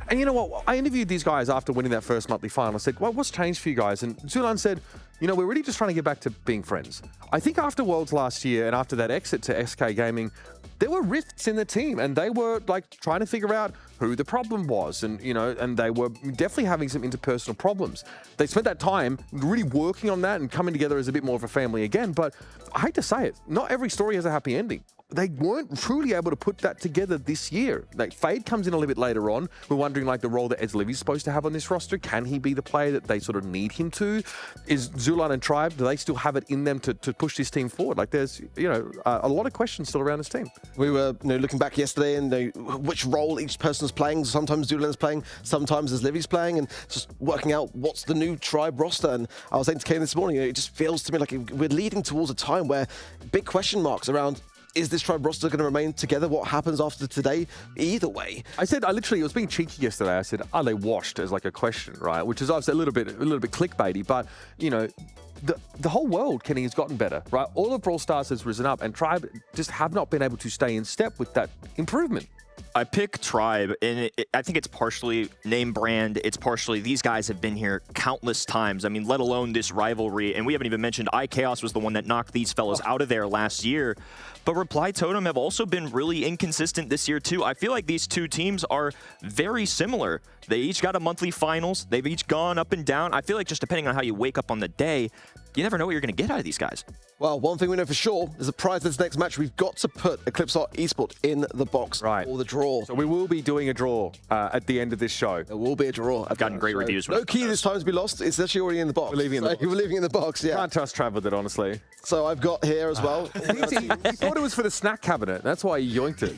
[SPEAKER 8] And you know what? I interviewed these guys after winning that first monthly final. I said, well, what's changed for you guys? And Zulan said, we're really just trying to get back to being friends. I think after Worlds last year and after that exit to SK Gaming, there were rifts in the team, and they were like trying to figure out who the problem was, and and they were definitely having some interpersonal problems. They spent that time really working on that and coming together as a bit more of a family again. But I hate to say it, not every story has a happy ending. They weren't truly able to put that together this year. Like Fade comes in a little bit later on. We're wondering like the role that Eds Livy's supposed to have on this roster. Can he be the player that they sort of need him to? Is Zulan and Tribe, do they still have it in them to push this team forward? Like there's, a lot of questions still around this team.
[SPEAKER 11] We were looking back yesterday and which role each person's playing. Sometimes Zulan's playing, sometimes as Livy's playing, and just working out what's the new Tribe roster. And I was saying to Kane this morning, it just feels to me like we're leading towards a time where big question marks around, is this Tribe roster going to remain together? What happens after today? Either way.
[SPEAKER 8] I was being cheeky yesterday. I said, are they washed, as like a question, right? Which is obviously a little bit clickbaity, but the whole world, Kenny, has gotten better, right? All of Brawl Stars has risen up, and Tribe just have not been able to stay in step with that improvement.
[SPEAKER 9] I pick Tribe, and I think it's partially name brand. It's partially these guys have been here countless times. I mean, let alone this rivalry. And we haven't even mentioned iChaos was the one that knocked these fellas out of there last year. But Reply Totem have also been really inconsistent this year, too. I feel like these two teams are very similar. They each got a monthly finals. They've each gone up and down. I feel like just depending on how you wake up on the day, you never know what you're going to get out of these guys.
[SPEAKER 11] Well, one thing we know for sure is that prior to this next match, we've got to put Eclipsar Esports in the box for the draw.
[SPEAKER 8] So we will be doing a draw at the end of this show.
[SPEAKER 11] There will be a draw.
[SPEAKER 9] I've gotten great reviews.
[SPEAKER 11] No key this time to be lost. It's actually already in the box.
[SPEAKER 8] We're leaving in the box.
[SPEAKER 11] We're leaving in the box, yeah.
[SPEAKER 8] Can't trust Trav with it, honestly.
[SPEAKER 11] So I've got here as well.
[SPEAKER 8] He thought it was for the snack cabinet. That's why he yoinked it.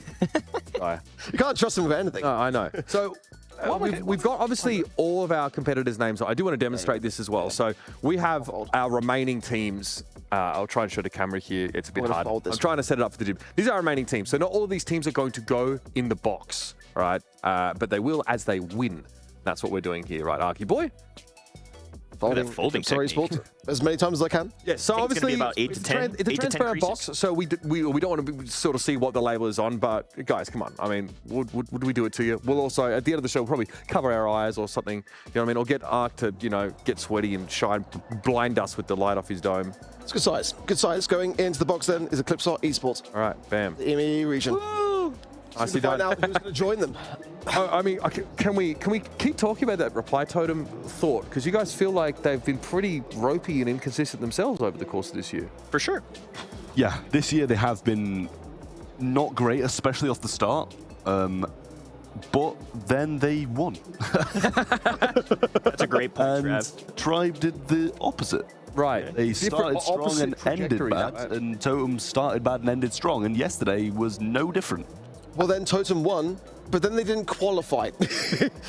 [SPEAKER 11] You can't trust him with anything.
[SPEAKER 8] No, I know. So we've got obviously all of our competitors' names. I do want to demonstrate this as well. So we have our remaining teams. I'll try and show the camera here. It's a bit hard. I'm trying to set it up for the gym. These are our remaining teams. So not all of these teams are going to go in the box, right? But they will as they win. That's what we're doing here, right, Arky boy?
[SPEAKER 11] Folding Esports as many times as I can.
[SPEAKER 8] Yeah, so obviously
[SPEAKER 9] it's about 8 to 10.
[SPEAKER 8] It's a transparent box, so we don't want to sort of see what the label is on. But guys, come on. I mean, would we do it to you? We'll also at the end of the show we'll probably cover our eyes or something. You know what I mean? Or get Ark to get sweaty and shine, blind us with the light off his dome.
[SPEAKER 11] It's good size. Good size. Going into the box then is Eclipsar Esports.
[SPEAKER 8] All right, bam.
[SPEAKER 11] The EMEA region.
[SPEAKER 8] Woo!
[SPEAKER 11] I see. Find out who's going to join them.
[SPEAKER 8] I mean, can we keep talking about that Reply Totem thought? Because you guys feel like they've been pretty ropey and inconsistent themselves over the course of this year.
[SPEAKER 9] For sure.
[SPEAKER 10] Yeah, this year they have been not great, especially off the start. But then they won.
[SPEAKER 9] That's a great point, Trav.
[SPEAKER 10] Tribe did the opposite.
[SPEAKER 8] Right.
[SPEAKER 10] They started strong and ended bad, and Totem started bad and ended strong, and yesterday was no different.
[SPEAKER 11] well, then Totem won, but then they didn't qualify.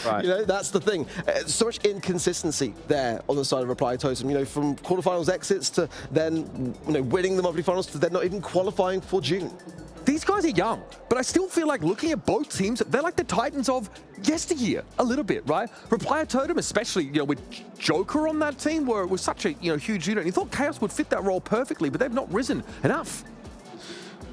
[SPEAKER 8] Right.
[SPEAKER 11] You know, that's the thing. So much inconsistency there on the side of Reply Totem. You know, from quarterfinals exits to then, you know, winning the monthly finals to then not even qualifying for June.
[SPEAKER 8] These guys are young, but I still feel like looking at both teams, they're like the Titans of yesteryear, a little bit, right? Reply Totem, especially, you know, with Joker on that team, where it was such a, you know, huge unit. You thought Chaos would fit that role perfectly, but they've not risen enough.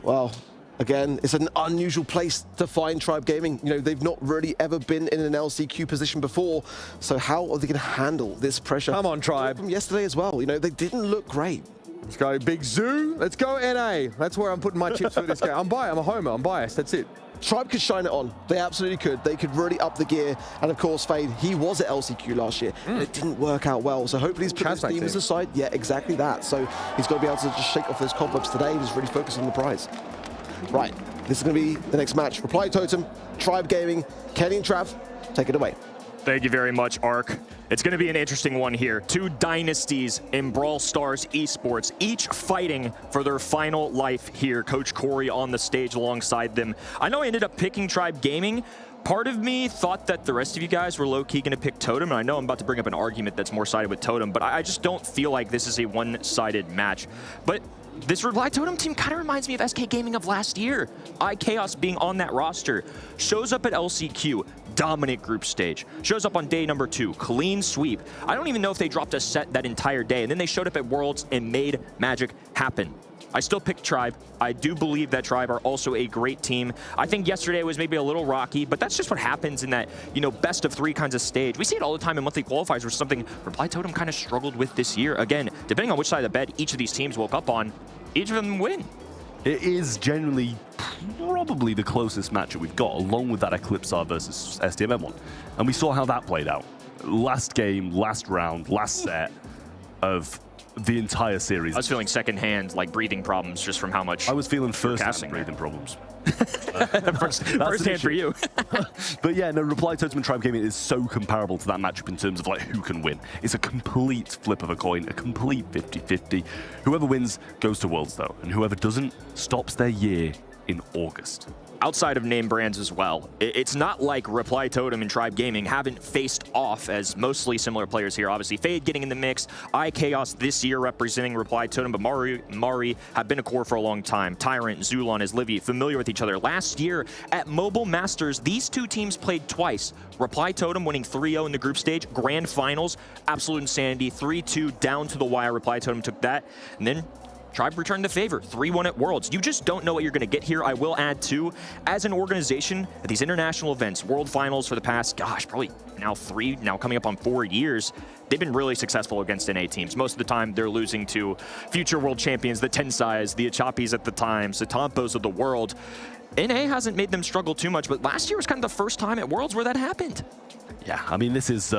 [SPEAKER 11] Well, again, it's an unusual place to find Tribe Gaming. You know, they've not really ever been in an LCQ position before. So how are they going to handle this pressure?
[SPEAKER 8] Come on, Tribe.
[SPEAKER 11] From yesterday as well. You know, they didn't look great.
[SPEAKER 8] Let's go Big Zoo. Let's go NA. That's where I'm putting my chips for this game. I'm a homer. I'm biased. That's it.
[SPEAKER 11] Tribe could shine it on. They absolutely could. They could really up the gear. And of course, Fade, he was at LCQ last year, and it didn't work out well. So hopefully he's put his demons aside. Yeah, exactly that. So he's got to be able to just shake off those cobwebs today and just really focus on the prize. Right, this is going to be the next match. Reply Totem, Tribe Gaming, Kenny and Trav, take it away.
[SPEAKER 9] Thank you very much, Ark. It's going to be an interesting one here. Two dynasties in Brawl Stars Esports, each fighting for their final life here. Coach Corey on the stage alongside them. I know I ended up picking Tribe Gaming. Part of me thought that the rest of you guys were low-key going to pick Totem, and I know I'm about to bring up an argument that's more sided with Totem, but I just don't feel like this is a one-sided match. But this Reply Totem team kind of reminds me of SK Gaming of last year. iChaos being on that roster. Shows up at LCQ, dominant group stage. Shows up on day number 2, clean sweep. I don't even know if they dropped a set that entire day, and then they showed up at Worlds and made magic happen. I still picked Tribe. I do believe that Tribe are also a great team. I think yesterday was maybe a little rocky, but that's just what happens in that, you know, best of 3 kinds of stage. We see it all the time in monthly qualifiers, which is something Reply Totem kind of struggled with this year. Again, depending on which side of the bed each of these teams woke up on, each of them win.
[SPEAKER 10] It is generally probably the closest matchup we've got, along with that Eclipsar versus STMM one. And we saw how that played out. Last game, last round, last set of the entire series.
[SPEAKER 9] I was feeling secondhand, like breathing problems just from how much
[SPEAKER 10] I was feeling first-hand breathing problems.
[SPEAKER 9] first hand for you.
[SPEAKER 10] But yeah, no, Reply Totem and Tribe Gaming is so comparable to that matchup in terms of like who can win. It's a complete flip of a coin, a complete 50-50. Whoever wins goes to Worlds though, and whoever doesn't stops their year in August.
[SPEAKER 9] Outside of name brands as well, it's not like Reply Totem and Tribe Gaming haven't faced off as mostly similar players here. Obviously, Fade getting in the mix, iChaos this year representing Reply Totem, but Mari have been a core for a long time. Tyrant, Zulon, as Livy, familiar with each other. Last year at Mobile Masters, these two teams played twice. Reply Totem winning 3-0 in the group stage, grand finals, absolute insanity, 3-2 down to the wire. Reply Totem took that, and then Tribe returned the favor, 3-1 at Worlds. You just don't know what you're going to get here. I will add, too, as an organization, at these international events, World Finals for the past, gosh, probably now coming up on 4 years, they've been really successful against NA teams. Most of the time, they're losing to future world champions, the Tensais, the Achapis at the time, Satampos of the world. NA hasn't made them struggle too much, but last year was kind of the first time at Worlds where that happened.
[SPEAKER 10] Yeah, I mean, this is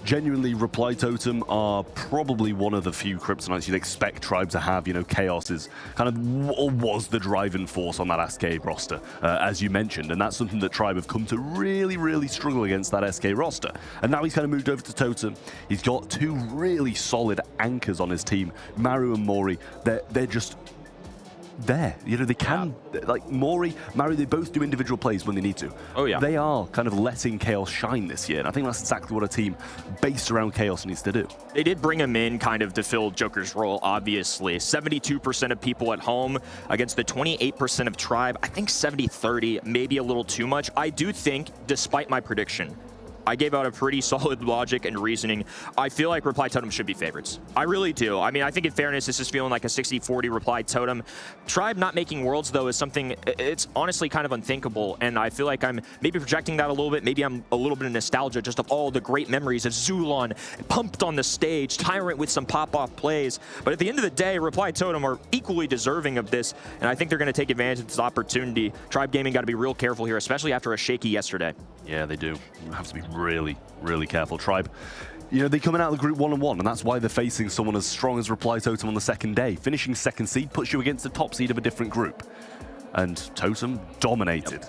[SPEAKER 10] genuinely, Reply Totem are probably one of the few Kryptonites you'd expect Tribe to have. You know, Chaos is kind of was the driving force on that SK roster, as you mentioned, and that's something that Tribe have come to really, really struggle against that SK roster. And now he's kind of moved over to Totem. He's got 2 really solid anchors on his team, Maru and Mori. They're just there. You know, they can, like Mari, they both do individual plays when they need to.
[SPEAKER 9] Oh, yeah.
[SPEAKER 10] They are kind of letting Chaos shine this year, and I think that's exactly what a team based around Chaos needs to do.
[SPEAKER 9] They did bring him in kind of to fill Joker's role, obviously. 72% of people at home against the 28% of Tribe. I think 70-30, maybe a little too much. I do think, despite my prediction, I gave out a pretty solid logic and reasoning. I feel like Reply Totem should be favorites. I really do. I mean, I think in fairness, this is feeling like a 60-40 Reply Totem. Tribe not making Worlds, though, is something, it's honestly kind of unthinkable, and I feel like I'm maybe projecting that a little bit. Maybe I'm a little bit of nostalgia just of all the great memories of Zulon pumped on the stage, Tyrant with some pop-off plays. But at the end of the day, Reply Totem are equally deserving of this, and I think they're going to take advantage of this opportunity. Tribe Gaming got to be real careful here, especially after a shaky yesterday.
[SPEAKER 10] Yeah, they do. You have to be really, really careful. Tribe, you know, they're coming out of the group 1-1, and that's why they're facing someone as strong as Reply Totem on the second day. Finishing second seed puts you against the top seed of a different group. and Totem dominated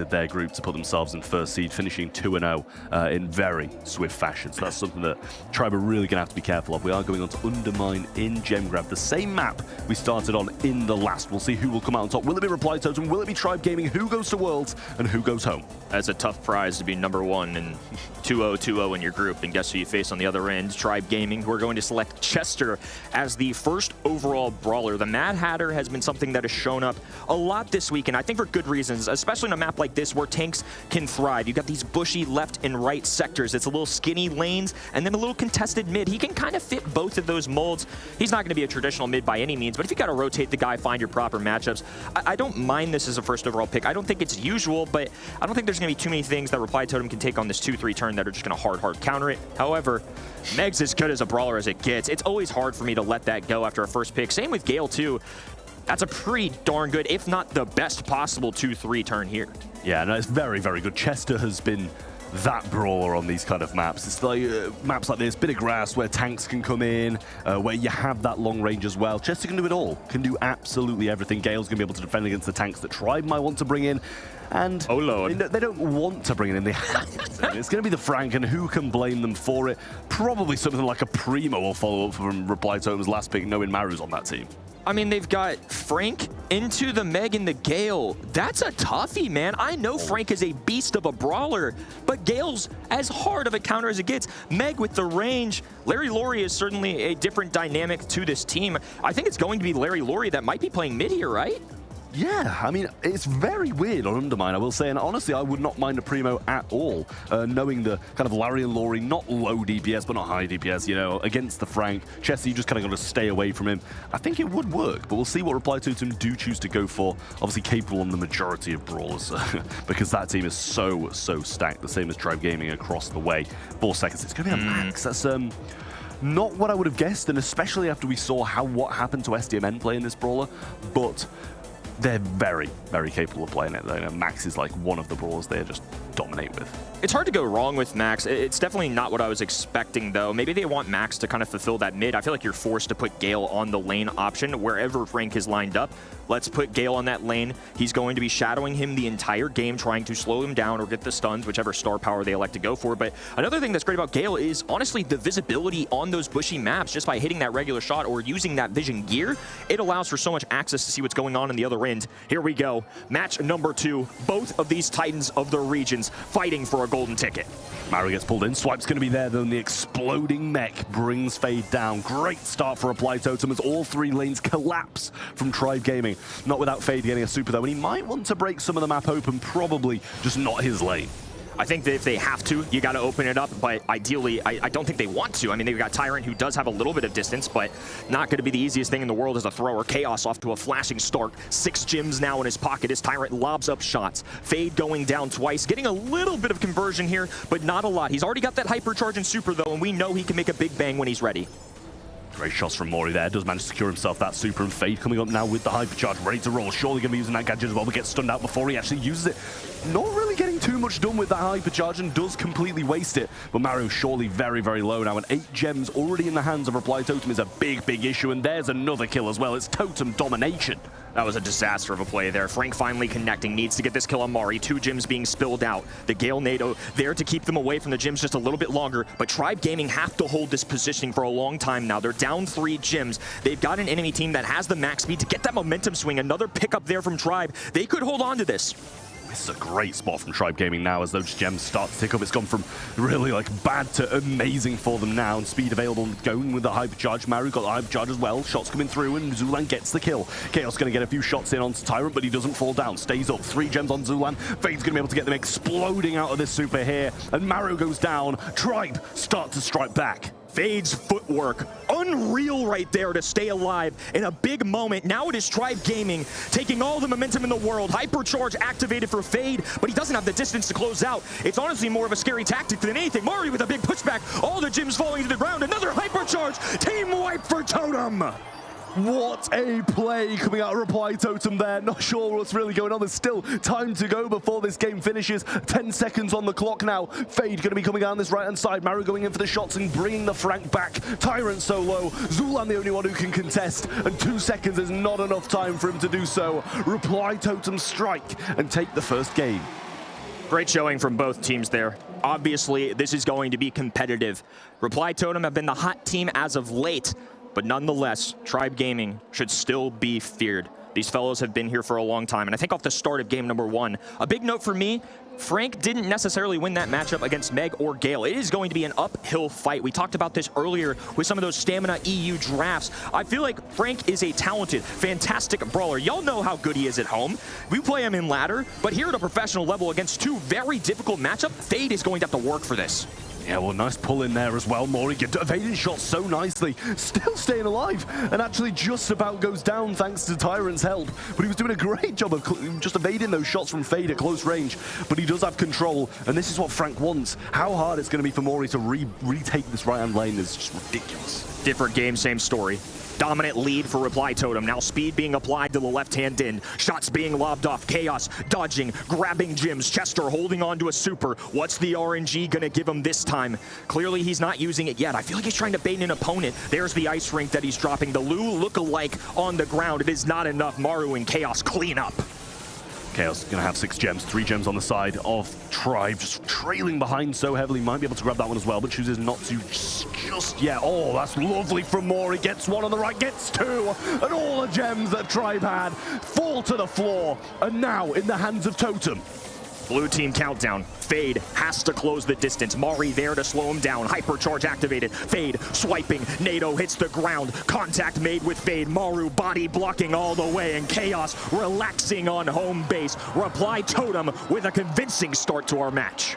[SPEAKER 10] their group to put themselves in first seed, finishing 2-0 in very swift fashion. So that's something that Tribe are really going to have to be careful of. We are going on to Undermine in Gem Grab, the same map we started on in the last. We'll see who will come out on top. Will it be Reply Totem? Will it be Tribe Gaming? Who goes to Worlds and who goes home?
[SPEAKER 9] That's a tough prize to be #1 and 2-0 in your group. And guess who you face on the other end? Tribe Gaming, who are going to select Chester as the first overall brawler. The Mad Hatter has been something that has shown up a lot this week, and I think for good reasons, especially on a map like this where tanks can thrive. You've got these bushy left and right sectors. It's a little skinny lanes and then a little contested mid. He can kind of fit both of those molds. He's not going to be a traditional mid by any means, but if you got to rotate the guy, find your proper matchups, I don't mind this as a first overall pick. I don't think it's usual, but I don't think there's going to be too many things that Reply Totem can take on this 2-3 turn that are just going to hard counter it. However, Meg's as good as a brawler as it gets. It's always hard for me to let that go after a first pick. Same with Gale too. That's a pretty darn good, if not the best possible 2-3 turn here.
[SPEAKER 10] Yeah, no, it's very, very good. Chester has been that brawler on these kind of maps. It's like maps like this, bit of grass where tanks can come in, where you have that long range as well. Chester can do it all, can do absolutely everything. Gale's going to be able to defend against the tanks that Tribe might want to bring in. And
[SPEAKER 9] oh Lord,
[SPEAKER 10] they don't want to bring it in. They have to. It's going to be the Frank, and who can blame them for it? Probably something like a Primo will follow up from Reply Totem's last pick, knowing Maru's on that team.
[SPEAKER 9] I mean, they've got Frank into the Meg and the Gale. That's a toughie, man. I know Frank is a beast of a brawler, but Gale's as hard of a counter as it gets. Meg with the range. Larry Laurie is certainly a different dynamic to this team. I think it's going to be Larry Laurie that might be playing mid here, right?
[SPEAKER 10] Yeah, I mean, it's very weird on Undermine, I will say, and honestly, I would not mind a Primo at all, knowing the kind of Larry and Laurie, not low DPS, but not high DPS, you know, against the Frank. Chester, you just kind of got to stay away from him. I think it would work, but we'll see what Reply Totem do choose to go for. Obviously capable on the majority of brawlers, because that team is so stacked, the same as Tribe Gaming across the way. 4 seconds, it's going to be a max. That's not what I would have guessed, and especially after we saw what happened to SDMN playing this brawler, but they're very, very capable of playing it. You know, Max is like one of the brawlers they just dominate with.
[SPEAKER 9] It's hard to go wrong with Max. It's definitely not what I was expecting, though. Maybe they want Max to kind of fulfill that mid. I feel like you're forced to put Gale on the lane option wherever Frank is lined up. Let's put Gale on that lane. He's going to be shadowing him the entire game, trying to slow him down or get the stuns, whichever star power they elect to go for. But another thing that's great about Gale is, honestly, the visibility on those bushy maps. Just by hitting that regular shot or using that vision gear, it allows for so much access to see what's going on in the other end. Here we go. Match number 2. Both of these titans of their regions fighting for a golden ticket.
[SPEAKER 10] Maru gets pulled in. Swipe's going to be there, though, and the exploding mech brings Fade down. Great start for Reply Totem as all 3 lanes collapse from Tribe Gaming. Not without Fade getting a super, though, and he might want to break some of the map open, probably just not his lane.
[SPEAKER 9] I think that if they have to, you got to open it up, but ideally, I don't think they want to. I mean, they've got Tyrant, who does have a little bit of distance, but not going to be the easiest thing in the world as a thrower. Chaos off to a flashing start. 6 gems now in his pocket as Tyrant lobs up shots. Fade going down twice, getting a little bit of conversion here, but not a lot. He's already got that hypercharge and super, though, and we know he can make a big bang when he's ready.
[SPEAKER 10] Great shots from Mori there. Does manage to secure himself that super, and Fade coming up now with the hypercharge, ready to roll. Surely going to be using that gadget as well, but gets stunned out before he actually uses it. Not really getting too much done with that hypercharge and does completely waste it. But Maru surely very, very low now, and 8 gems already in the hands of Reply Totem is a big issue, and there's another kill as well. It's Totem domination.
[SPEAKER 9] That was a disaster of a play there. Frank finally connecting, needs to get this kill on Mari. 2 gems being spilled out. The Gale NATO there to keep them away from the gems just a little bit longer, but Tribe Gaming have to hold this positioning for a long time now. They're down 3 gems. They've got an enemy team that has the max speed to get that momentum swing. Another pickup there from Tribe. They could hold on to this.
[SPEAKER 10] This is a great spot from Tribe Gaming now as those gems start to tick up. It's gone from really like bad to amazing for them now, and speed available going with the hypercharge. Maru got the hypercharge as well. Shots coming through, and Zulan gets the kill. Chaos going to get a few shots in onto Tyrant, but he doesn't fall down. Stays up. 3 gems on Zulan. Fade's going to be able to get them exploding out of this super here, and Maru goes down. Tribe start to strike back.
[SPEAKER 9] Fade's footwork, unreal right there to stay alive in a big moment. Now it is Tribe Gaming taking all the momentum in the world. Hypercharge activated for Fade, but he doesn't have the distance to close out. It's honestly more of a scary tactic than anything. Mari with a big pushback, all the gems falling to the ground. Another hypercharge, team wipe for Totem.
[SPEAKER 10] What a play coming out of Reply Totem there. Not sure what's really going on. There's still time to go before this game finishes. 10 seconds on the clock now. Fade going to be coming down this right-hand side. Maru going in for the shots and bringing the Frank back. Tyrant solo. Zulan the only one who can contest. And 2 seconds is not enough time for him to do so. Reply Totem strike and take the first game.
[SPEAKER 9] Great showing from both teams there. Obviously, this is going to be competitive. Reply Totem have been the hot team as of late, but nonetheless, Tribe Gaming should still be feared. These fellows have been here for a long time, and I think off the start of game number 1, a big note for me, Frank didn't necessarily win that matchup against Meg or Gale. It is going to be an uphill fight. We talked about this earlier with some of those Stamina EU drafts. I feel like Frank is a talented, fantastic brawler. Y'all know how good he is at home. We play him in ladder, but here at a professional level against 2 very difficult matchups, Fade is going to have to work for this.
[SPEAKER 10] Yeah, well, nice pull in there as well. Mori evading shots so nicely. Still staying alive and actually just about goes down thanks to Tyrant's help. But he was doing a great job of just evading those shots from Fade at close range. But he does have control, and this is what Frank wants. How hard it's going to be for Mori to retake this right-hand lane is just ridiculous.
[SPEAKER 9] Different game, same story. Dominant lead for Reply Totem. Now speed being applied to the left-hand end. Shots being lobbed off. Chaos dodging, grabbing gems. Chester holding on to a super. What's the RNG gonna give him this time? Clearly he's not using it yet. I feel like he's trying to bait an opponent. There's the ice rink that he's dropping. The Lou look-alike on the ground. It is not enough. Maru and Chaos clean up.
[SPEAKER 10] Chaos going to have 6 gems, 3 gems on the side of Tribe, just trailing behind so heavily. Might be able to grab that one as well, but chooses not to just yet. Oh, that's lovely from Mori. Gets 1 on the right, gets 2, and all the gems that Tribe had fall to the floor, and now in the hands of Totem.
[SPEAKER 9] Blue team countdown. Fade has to close the distance. Mari there to slow him down. Hypercharge activated. Fade swiping. NATO hits the ground. Contact made with Fade. Maru body blocking all the way. And Chaos relaxing on home base. Reply Totem with a convincing start to our match.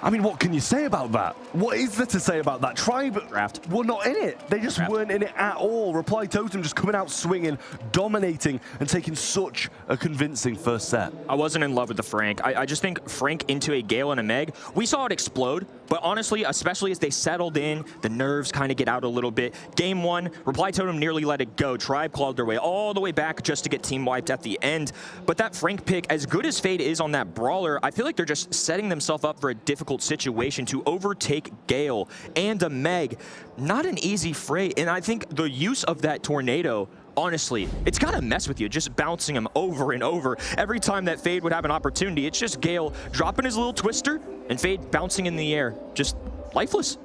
[SPEAKER 10] I mean, what can you say about that? What is there to say about that? Tribe were not in it. They just weren't in it at all. Reply Totem just coming out swinging, dominating, and taking such a convincing first set.
[SPEAKER 9] I wasn't in love with the Frank. I just think Frank into a Gale and a Meg, we saw it explode, but honestly, especially as they settled in, the nerves kind of get out a little bit. Game 1, Reply Totem nearly let it go. Tribe clawed their way all the way back just to get team wiped at the end. But that Frank pick, as good as Fade is on that brawler, I feel like they're just setting themselves up for a difficult situation to overtake Gale and a Meg. Not an easy fray, and I think the use of that tornado, honestly, it's gotta mess with you, just bouncing him over and over. Every time that Fade would have an opportunity, it's just Gale dropping his little twister and Fade bouncing in the air, just lifeless.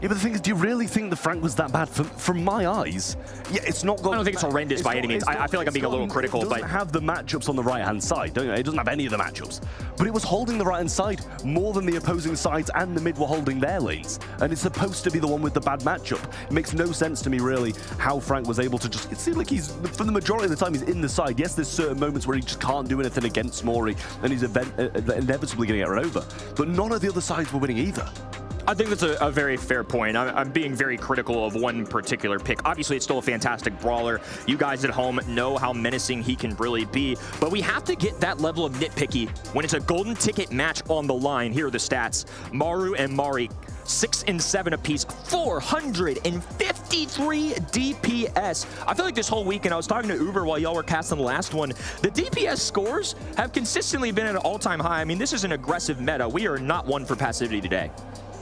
[SPEAKER 10] Yeah, but the thing is, do you really think the Frank was that bad? From my eyes, yeah, it's not got...
[SPEAKER 9] I don't think it's horrendous by any means. I feel like I'm being a little critical, but...
[SPEAKER 10] It doesn't have the matchups on the right-hand side, don't you? It doesn't have any of the matchups. But it was holding the right-hand side more than the opposing sides and the mid were holding their lanes. And it's supposed to be the one with the bad matchup. It makes no sense to me, really, how Frank was able to just... It seemed like he's, for the majority of the time, he's in the side. Yes, there's certain moments where he just can't do anything against Mori, and he's inevitably going to get run over. But none of the other sides were winning either.
[SPEAKER 9] I think that's a very fair point. I'm being very critical of one particular pick. Obviously, it's still a fantastic brawler. You guys at home know how menacing he can really be, but we have to get that level of nitpicky when it's a golden ticket match on the line. Here are the stats. Maru and Mari, 6 and 7 apiece, 453 DPS. I feel like this whole weekend, I was talking to Uber while y'all were casting the last one. The DPS scores have consistently been at an all-time high. I mean, this is an aggressive meta. We are not one for passivity today.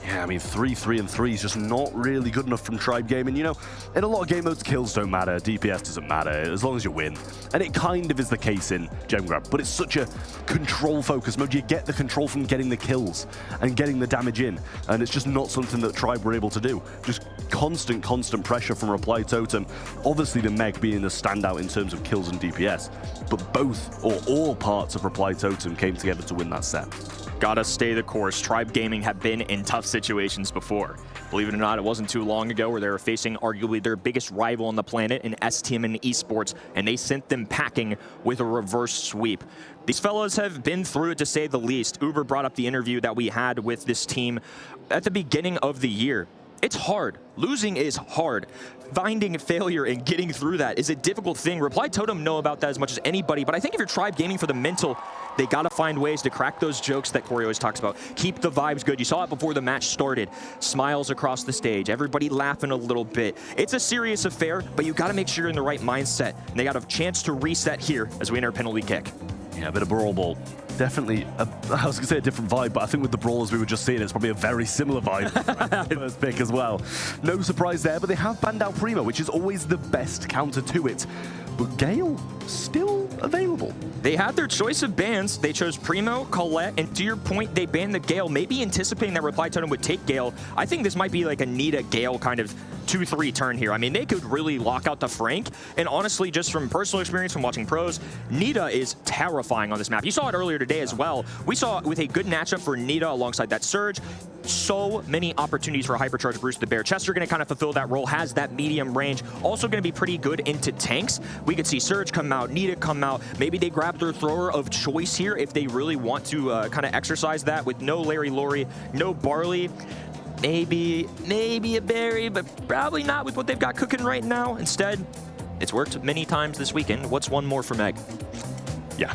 [SPEAKER 10] Yeah, I mean, 3, 3, and 3 is just not really good enough from Tribe Gaming. You know, in a lot of game modes, kills don't matter, DPS doesn't matter, as long as you win. And it kind of is the case in Gem Grab, but it's such a control-focused mode. You get the control from getting the kills and getting the damage in, and it's just not something that Tribe were able to do. Just constant pressure from Reply Totem. Obviously, the Meg being the standout in terms of kills and DPS, but both or all parts of Reply Totem came together to win that set.
[SPEAKER 9] Gotta stay the course. Tribe Gaming have been in tough situations before. Believe it or not, it wasn't too long ago where they were facing arguably their biggest rival on the planet in S-Team and Esports, and they sent them packing with a reverse sweep. These fellas have been through it, to say the least. Uber brought up the interview that we had with this team at the beginning of the year. It's hard. Losing is hard. Finding failure and getting through that is a difficult thing. Reply Totem know about that as much as anybody, but I think if you're Tribe gaming for the mental, they gotta find ways to crack those jokes that Corey always talks about. Keep the vibes good. You saw it before the match started. Smiles across the stage, everybody laughing a little bit. It's a serious affair, but you gotta make sure you're in the right mindset. And they got a chance to reset here as we enter penalty kick.
[SPEAKER 10] Yeah, a bit of Brawl ball. Definitely, I was going to say a different vibe, but I think with the Brawlers we were just seeing, it's probably a very similar vibe. First pick as well. No surprise there, but they have banned out Primo, which is always the best counter to it. But Gale, still available.
[SPEAKER 9] They had their choice of bans. They chose Primo, Colette, and to your point, they banned the Gale, maybe anticipating that Reply Totem would take Gale. I think this might be like a Nita Gale kind of 2-3 turn here. I mean, they could really lock out the Frank, and honestly, just from personal experience from watching pros, Nita is terrifying on this map. You saw it earlier today as well. We saw with a good matchup for Nita alongside that Surge, so many opportunities for Hypercharge Bruce the Bear. Chester going to kind of fulfill that role, has that medium range, also going to be pretty good into tanks. We could see Surge come out, Nita come out. Maybe they grab their thrower of choice here if they really want to kind of exercise that with no Larry Laurie, no Barley. Maybe a Barry, but probably not with what they've got cooking right now. Instead, it's worked many times this weekend. What's one more for Meg?
[SPEAKER 10] Yeah.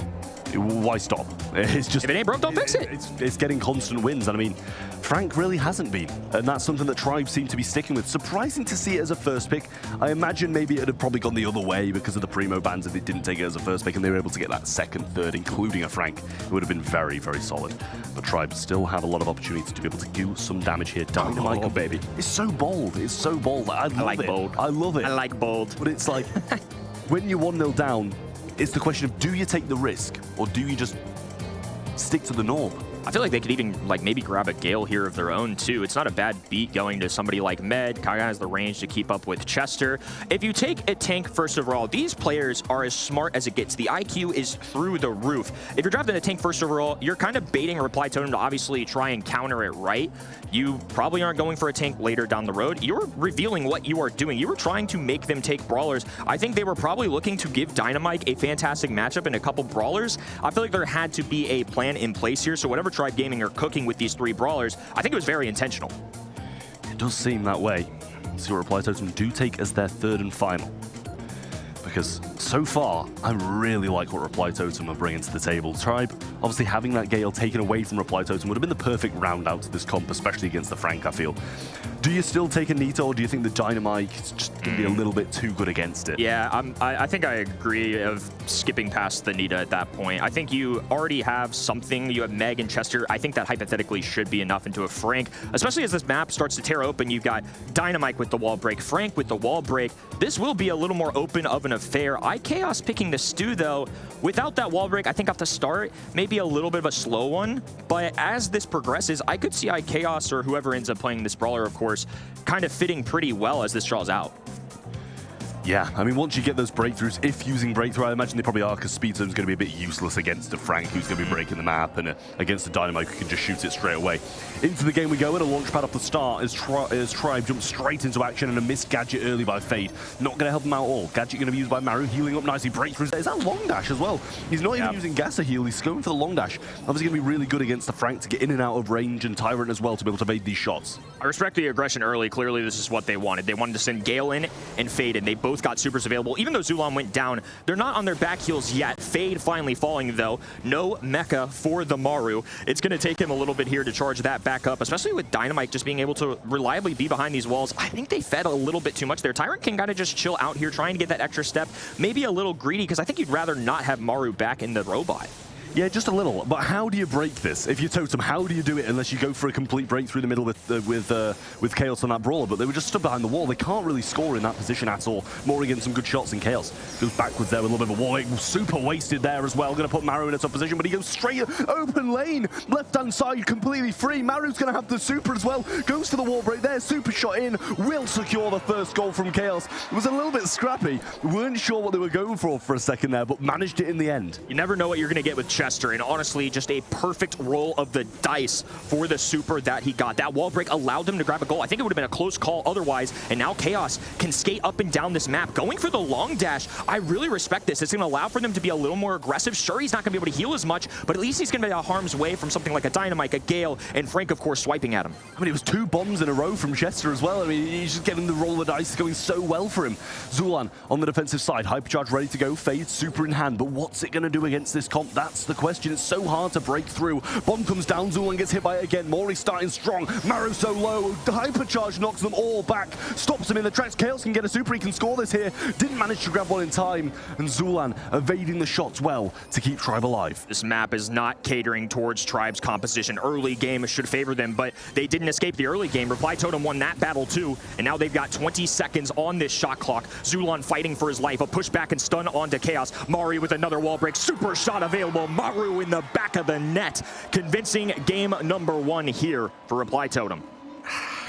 [SPEAKER 10] Why stop? It's just,
[SPEAKER 9] if it ain't broke, don't fix it.
[SPEAKER 10] It's getting constant wins, and I mean, Frank really hasn't been, and that's something that Tribe seem to be sticking with. Surprising to see it as a first pick. I imagine maybe it had probably gone the other way because of the Primo bans if they didn't take it as a first pick, and they were able to get that second, third, including a Frank. It would have been very, very solid. But Tribe still have a lot of opportunities to be able to do some damage here. Dynamite,
[SPEAKER 9] baby.
[SPEAKER 10] It's so bold. It's so bold. I love it.
[SPEAKER 9] Bold.
[SPEAKER 10] I love it.
[SPEAKER 9] I like bold.
[SPEAKER 10] But it's like, when you're 1-0 down, it's the question of, do you take the risk or do you just stick to the norm?
[SPEAKER 9] I feel like they could even maybe grab a Gale here of their own too. It's not a bad beat going to somebody like Med. Kaga has the range to keep up with Chester. If you take a tank first overall, these players are as smart as it gets. The IQ is through the roof. If you're drafting a tank first overall, you're kind of baiting a Reply Totem to obviously try and counter it right. You probably aren't going for a tank later down the road. You're revealing what you are doing. You were trying to make them take Brawlers. I think they were probably looking to give Dynamite a fantastic matchup and a couple Brawlers. I feel like there had to be a plan in place here. So whatever Tribe Gaming are cooking with these 3 Brawlers, I think it was very intentional.
[SPEAKER 10] It does seem that way. Let's see what Reply Totem do take as their third and final. Because so far, I really like what Reply Totem are bringing to the table. Tribe, obviously having that Gale taken away from Reply Totem would have been the perfect round out to this comp, especially against the Frank, I feel. Do you still take a Nita, or do you think the Dynamite is just going to be a little bit too good against it?
[SPEAKER 9] Yeah, I think I agree of skipping past the Nita at that point. I think you already have something. You have Meg and Chester. I think that hypothetically should be enough into a Frank, especially as this map starts to tear open. You've got Dynamite with the wall break, Frank with the wall break. This will be a little more open of an affair. Chaos picking the Stew, though. Without that wall break, I think off the start, maybe a little bit of a slow one. But as this progresses, I could see Chaos or whoever ends up playing this Brawler, of course, kind of fitting pretty well as this draws out.
[SPEAKER 10] Yeah, I mean, once you get those breakthroughs, if using breakthrough, I imagine they probably are, because Speed Zone's going to be a bit useless against a Frank who's going to be breaking the map, and against the Dynamite who can just shoot it straight away. Into the game we go, and a launch pad off the start as Tribe jumps straight into action, and a missed Gadget early by Fade. Not going to help him out at all. Gadget going to be used by Maru, healing up nicely. Breakthroughs there. Is that long dash as well? He's not even using Gasser heal, he's going for the long dash. Obviously going to be really good against the Frank to get in and out of range, and Tyrant as well to be able to evade these shots.
[SPEAKER 9] I respect the aggression early. Clearly, this is what they wanted. They wanted to send Gale in and Fade in. They both got supers available. Even though Zulon went down, they're not on their back heels yet. Fade finally falling, though. No mecha for the Maru. It's going to take him a little bit here to charge that back up, especially with Dynamite just being able to reliably be behind these walls. I think they fed a little bit too much there. Tyrant can kind of just chill out here, trying to get that extra step. Maybe a little greedy, because I think you'd rather not have Maru back in the robot.
[SPEAKER 10] Yeah, just a little. But how do you break this? If you're Totem, how do you do it unless you go for a complete break through the middle with Chaos on that Brawler? But they were just stood behind the wall. They can't really score in that position at all. Mori getting some good shots in Chaos. Goes backwards there with a little bit of a wall. Super wasted there as well. Going to put Maru in a tough position, but he goes straight open lane. Left-hand side completely free. Maru's going to have the super as well. Goes for the wall break there. Super shot in. Will secure the first goal from Chaos. It was a little bit scrappy. Weren't sure what they were going for a second there, but managed it in the end.
[SPEAKER 9] You never know what you're going to get with Chester, and honestly, just a perfect roll of the dice for the super that he got. That wall break allowed him to grab a goal. I think it would have been a close call otherwise, and now Chaos can skate up and down this map. Going for the long dash, I really respect this. It's going to allow for them to be a little more aggressive. Sure, he's not going to be able to heal as much, but at least he's going to be out of harm's way from something like a Dynamite, a Gale, and Frank, of course, swiping at him.
[SPEAKER 10] I mean, it was 2 bombs in a row from Chester as well. I mean, he's just getting the roll of the dice going so well for him. Zulan on the defensive side, Hypercharge ready to go, Fade super in hand, but what's it going to do against this comp? That's the question. It's so hard to break through. Bomb comes down, Zulan gets hit by it again. Mori starting strong, Maru so low, the Hypercharge knocks them all back, stops him in the tracks. Chaos can get a super, he can score this here. Didn't manage to grab one in time, and Zulan evading the shots well to keep Tribe alive.
[SPEAKER 9] This map is not catering towards Tribe's composition. Early game should favor them, but they didn't escape the early game. Reply Totem won that battle too, and now they've got 20 seconds on this shot clock. Zulan fighting for his life, a pushback and stun onto Chaos. Mari with another wall break, super shot available. Maru in the back of the net. Convincing game number 1 here for Reply Totem.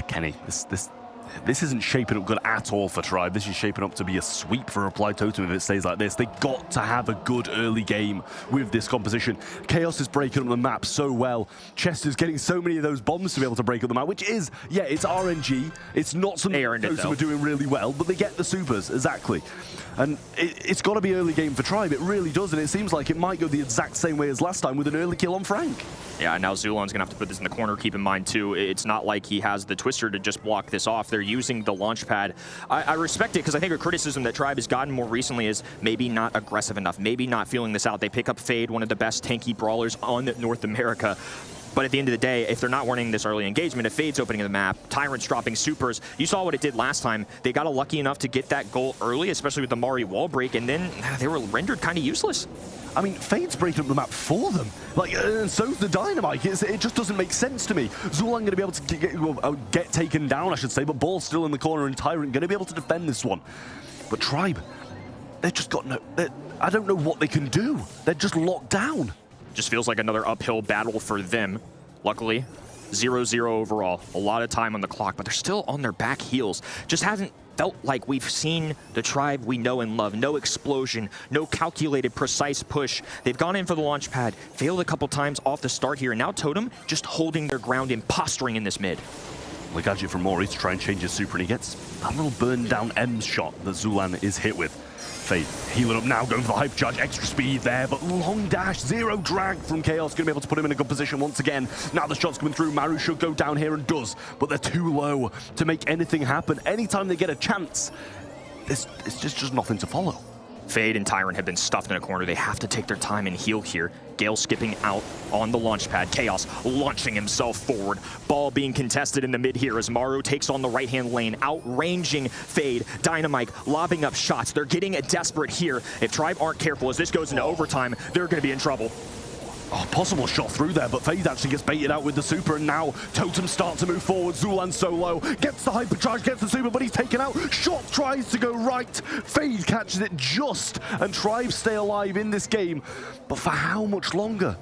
[SPEAKER 10] Kenny, this isn't shaping up good at all for Tribe. This is shaping up to be a sweep for Reply Totem if it stays like this. They got to have a good early game with this composition. Chaos is breaking up the map so well. Chester's getting so many of those bombs to be able to break up the map, which is, yeah, it's RNG. It's not something Totem are doing really well, but they get the supers, exactly. And it's got to be early game for Tribe. It really does, and it seems like it might go the exact same way as last time with an early kill on Frank.
[SPEAKER 9] Yeah, now Zulan's going to have to put this in the corner. Keep in mind, too, it's not like he has the Twister to just block this off. They're using the launch pad. I respect it because I think a criticism that Tribe has gotten more recently is maybe not aggressive enough, maybe not feeling this out. They pick up Fade, one of the best tanky brawlers on North America. But at the end of the day, if they're not winning this early engagement, if Fade's opening the map, Tyrant's dropping supers, you saw what it did last time. They got lucky enough to get that goal early, especially with the Mari wall break, and then they were rendered kind of useless.
[SPEAKER 10] I mean, Fade's breaking up the map for them. Like, and so's the Dynamite. It just doesn't make sense to me. Zulan going to be able to get taken down, I should say, but Ball's still in the corner, and Tyrant going to be able to defend this one. But Tribe, they've just got no... I don't know what they can do. They're just locked down.
[SPEAKER 9] Just feels like another uphill battle for them. Luckily, 0-0 overall. A lot of time on the clock, but they're still on their back heels. Just hasn't felt like we've seen the Tribe we know and love. No explosion, no calculated, precise push. They've gone in for the launch pad, failed a couple times off the start here, and now Totem just holding their ground and posturing in this mid.
[SPEAKER 10] The gadget from Mori to try and change his super, and he gets a little burned down M's shot that Zulan is hit with. Fade healing up now, going for the Hypercharge, extra speed there, but long dash, 0 drag from Chaos, going to be able to put him in a good position once again. Now the shot's coming through, Maru should go down here and does, but they're too low to make anything happen. Anytime they get a chance, it's just nothing to follow.
[SPEAKER 9] Fade and Tyrant have been stuffed in a corner. They have to take their time and heal here. Gale skipping out on the launch pad. Chaos launching himself forward. Ball being contested in the mid here as Maru takes on the right-hand lane, outranging Fade. Dynamite lobbing up shots. They're getting desperate here. If Tribe aren't careful as this goes into overtime, they're going to be in trouble.
[SPEAKER 10] Oh, possible shot through there, but Fade actually gets baited out with the super, and now Totem starts to move forward. Zulan solo, gets the Hypercharge, gets the super, but he's taken out. Shot tries to go right. Fade catches it just, and Tribe stay alive in this game. But for how much longer?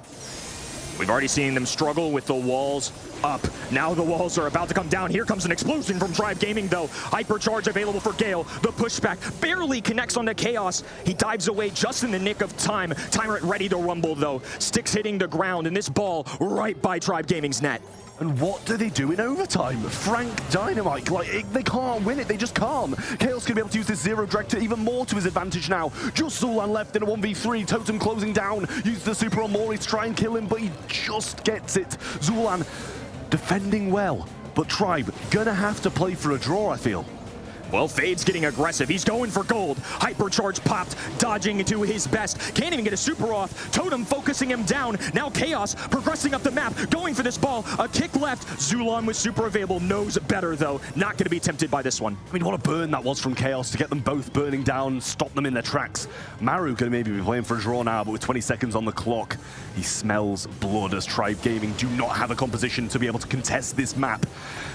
[SPEAKER 9] We've already seen them struggle with the walls up. Now the walls are about to come down. Here comes an explosion from Tribe Gaming, though. Hypercharge available for Gale. The pushback barely connects onto Chaos. He dives away just in the nick of time. Tyrant ready to rumble, though. Sticks hitting the ground, and this ball right by Tribe Gaming's net.
[SPEAKER 10] And what do they do in overtime? Frank Dynamite, like, they can't win it, they just can't. Chaos can be able to use this 0 drag to even more to his advantage now. Just Zulan left in a 1v3, Totem closing down, uses the super on Mori to try and kill him, but he just gets it. Zulan defending well, but Tribe gonna have to play for a draw, I feel.
[SPEAKER 9] Well, Fade's getting aggressive. He's going for gold. Hypercharge popped, dodging into his best. Can't even get a super off. Totem focusing him down. Now Chaos progressing up the map, going for this ball. A kick left. Zulan with super available. Knows better, though. Not going to be tempted by this one.
[SPEAKER 10] I mean, what a burn that was from Chaos to get them both burning down, stop them in their tracks. Maru going to maybe be playing for a draw now, but with 20 seconds on the clock, he smells blood as Tribe Gaming do not have a composition to be able to contest this map.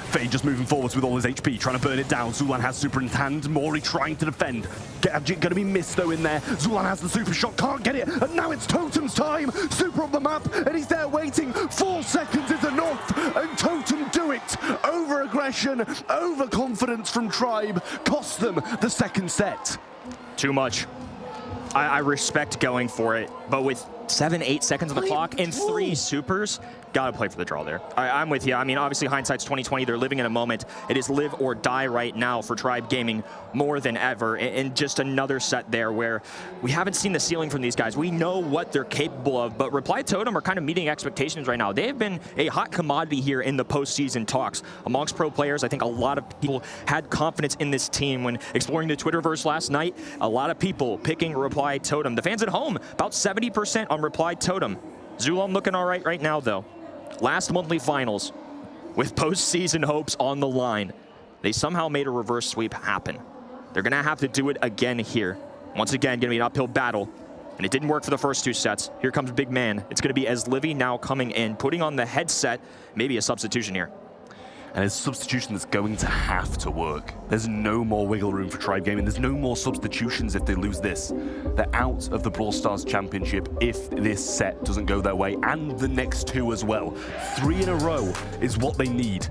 [SPEAKER 10] Fade just moving forwards with all his HP, trying to burn it down. Zulan has super in hand. Mori trying to defend. Gadget going to be missed, though, in there. Zulan has the super shot, can't get it. And now it's Totem's time. Super up the map, and he's there waiting. 4 seconds is enough, and Totem do it. Over-aggression, overconfidence from Tribe costs them the second set.
[SPEAKER 9] Too much. I respect going for it, but with 7, 8 seconds on the clock and 3 supers. Gotta play for the draw there. I'm with you. I mean, obviously, hindsight's 20/20. They're living in a moment. It is live or die right now for Tribe Gaming more than ever. And just another set there where we haven't seen the ceiling from these guys. We know what they're capable of, but Reply Totem are kind of meeting expectations right now. They have been a hot commodity here in the postseason talks. Amongst pro players, I think a lot of people had confidence in this team when exploring the Twitterverse last night. A lot of people picking Reply Totem. The fans at home, about 70% on Reply Totem. Zulon looking all right now, though. Last monthly finals, with postseason hopes on the line, they somehow made a reverse sweep happen. They're going to have to do it again here. Once again, going to be an uphill battle, and it didn't work for the first 2 sets. Here comes Big Man. It's going to be as Livy now coming in, putting on the headset, maybe a substitution here.
[SPEAKER 10] And it's a substitution that's going to have to work. There's no more wiggle room for Tribe Gaming. There's no more substitutions if they lose this. They're out of the Brawl Stars Championship if this set doesn't go their way, and the next 2 as well. 3 in a row is what they need.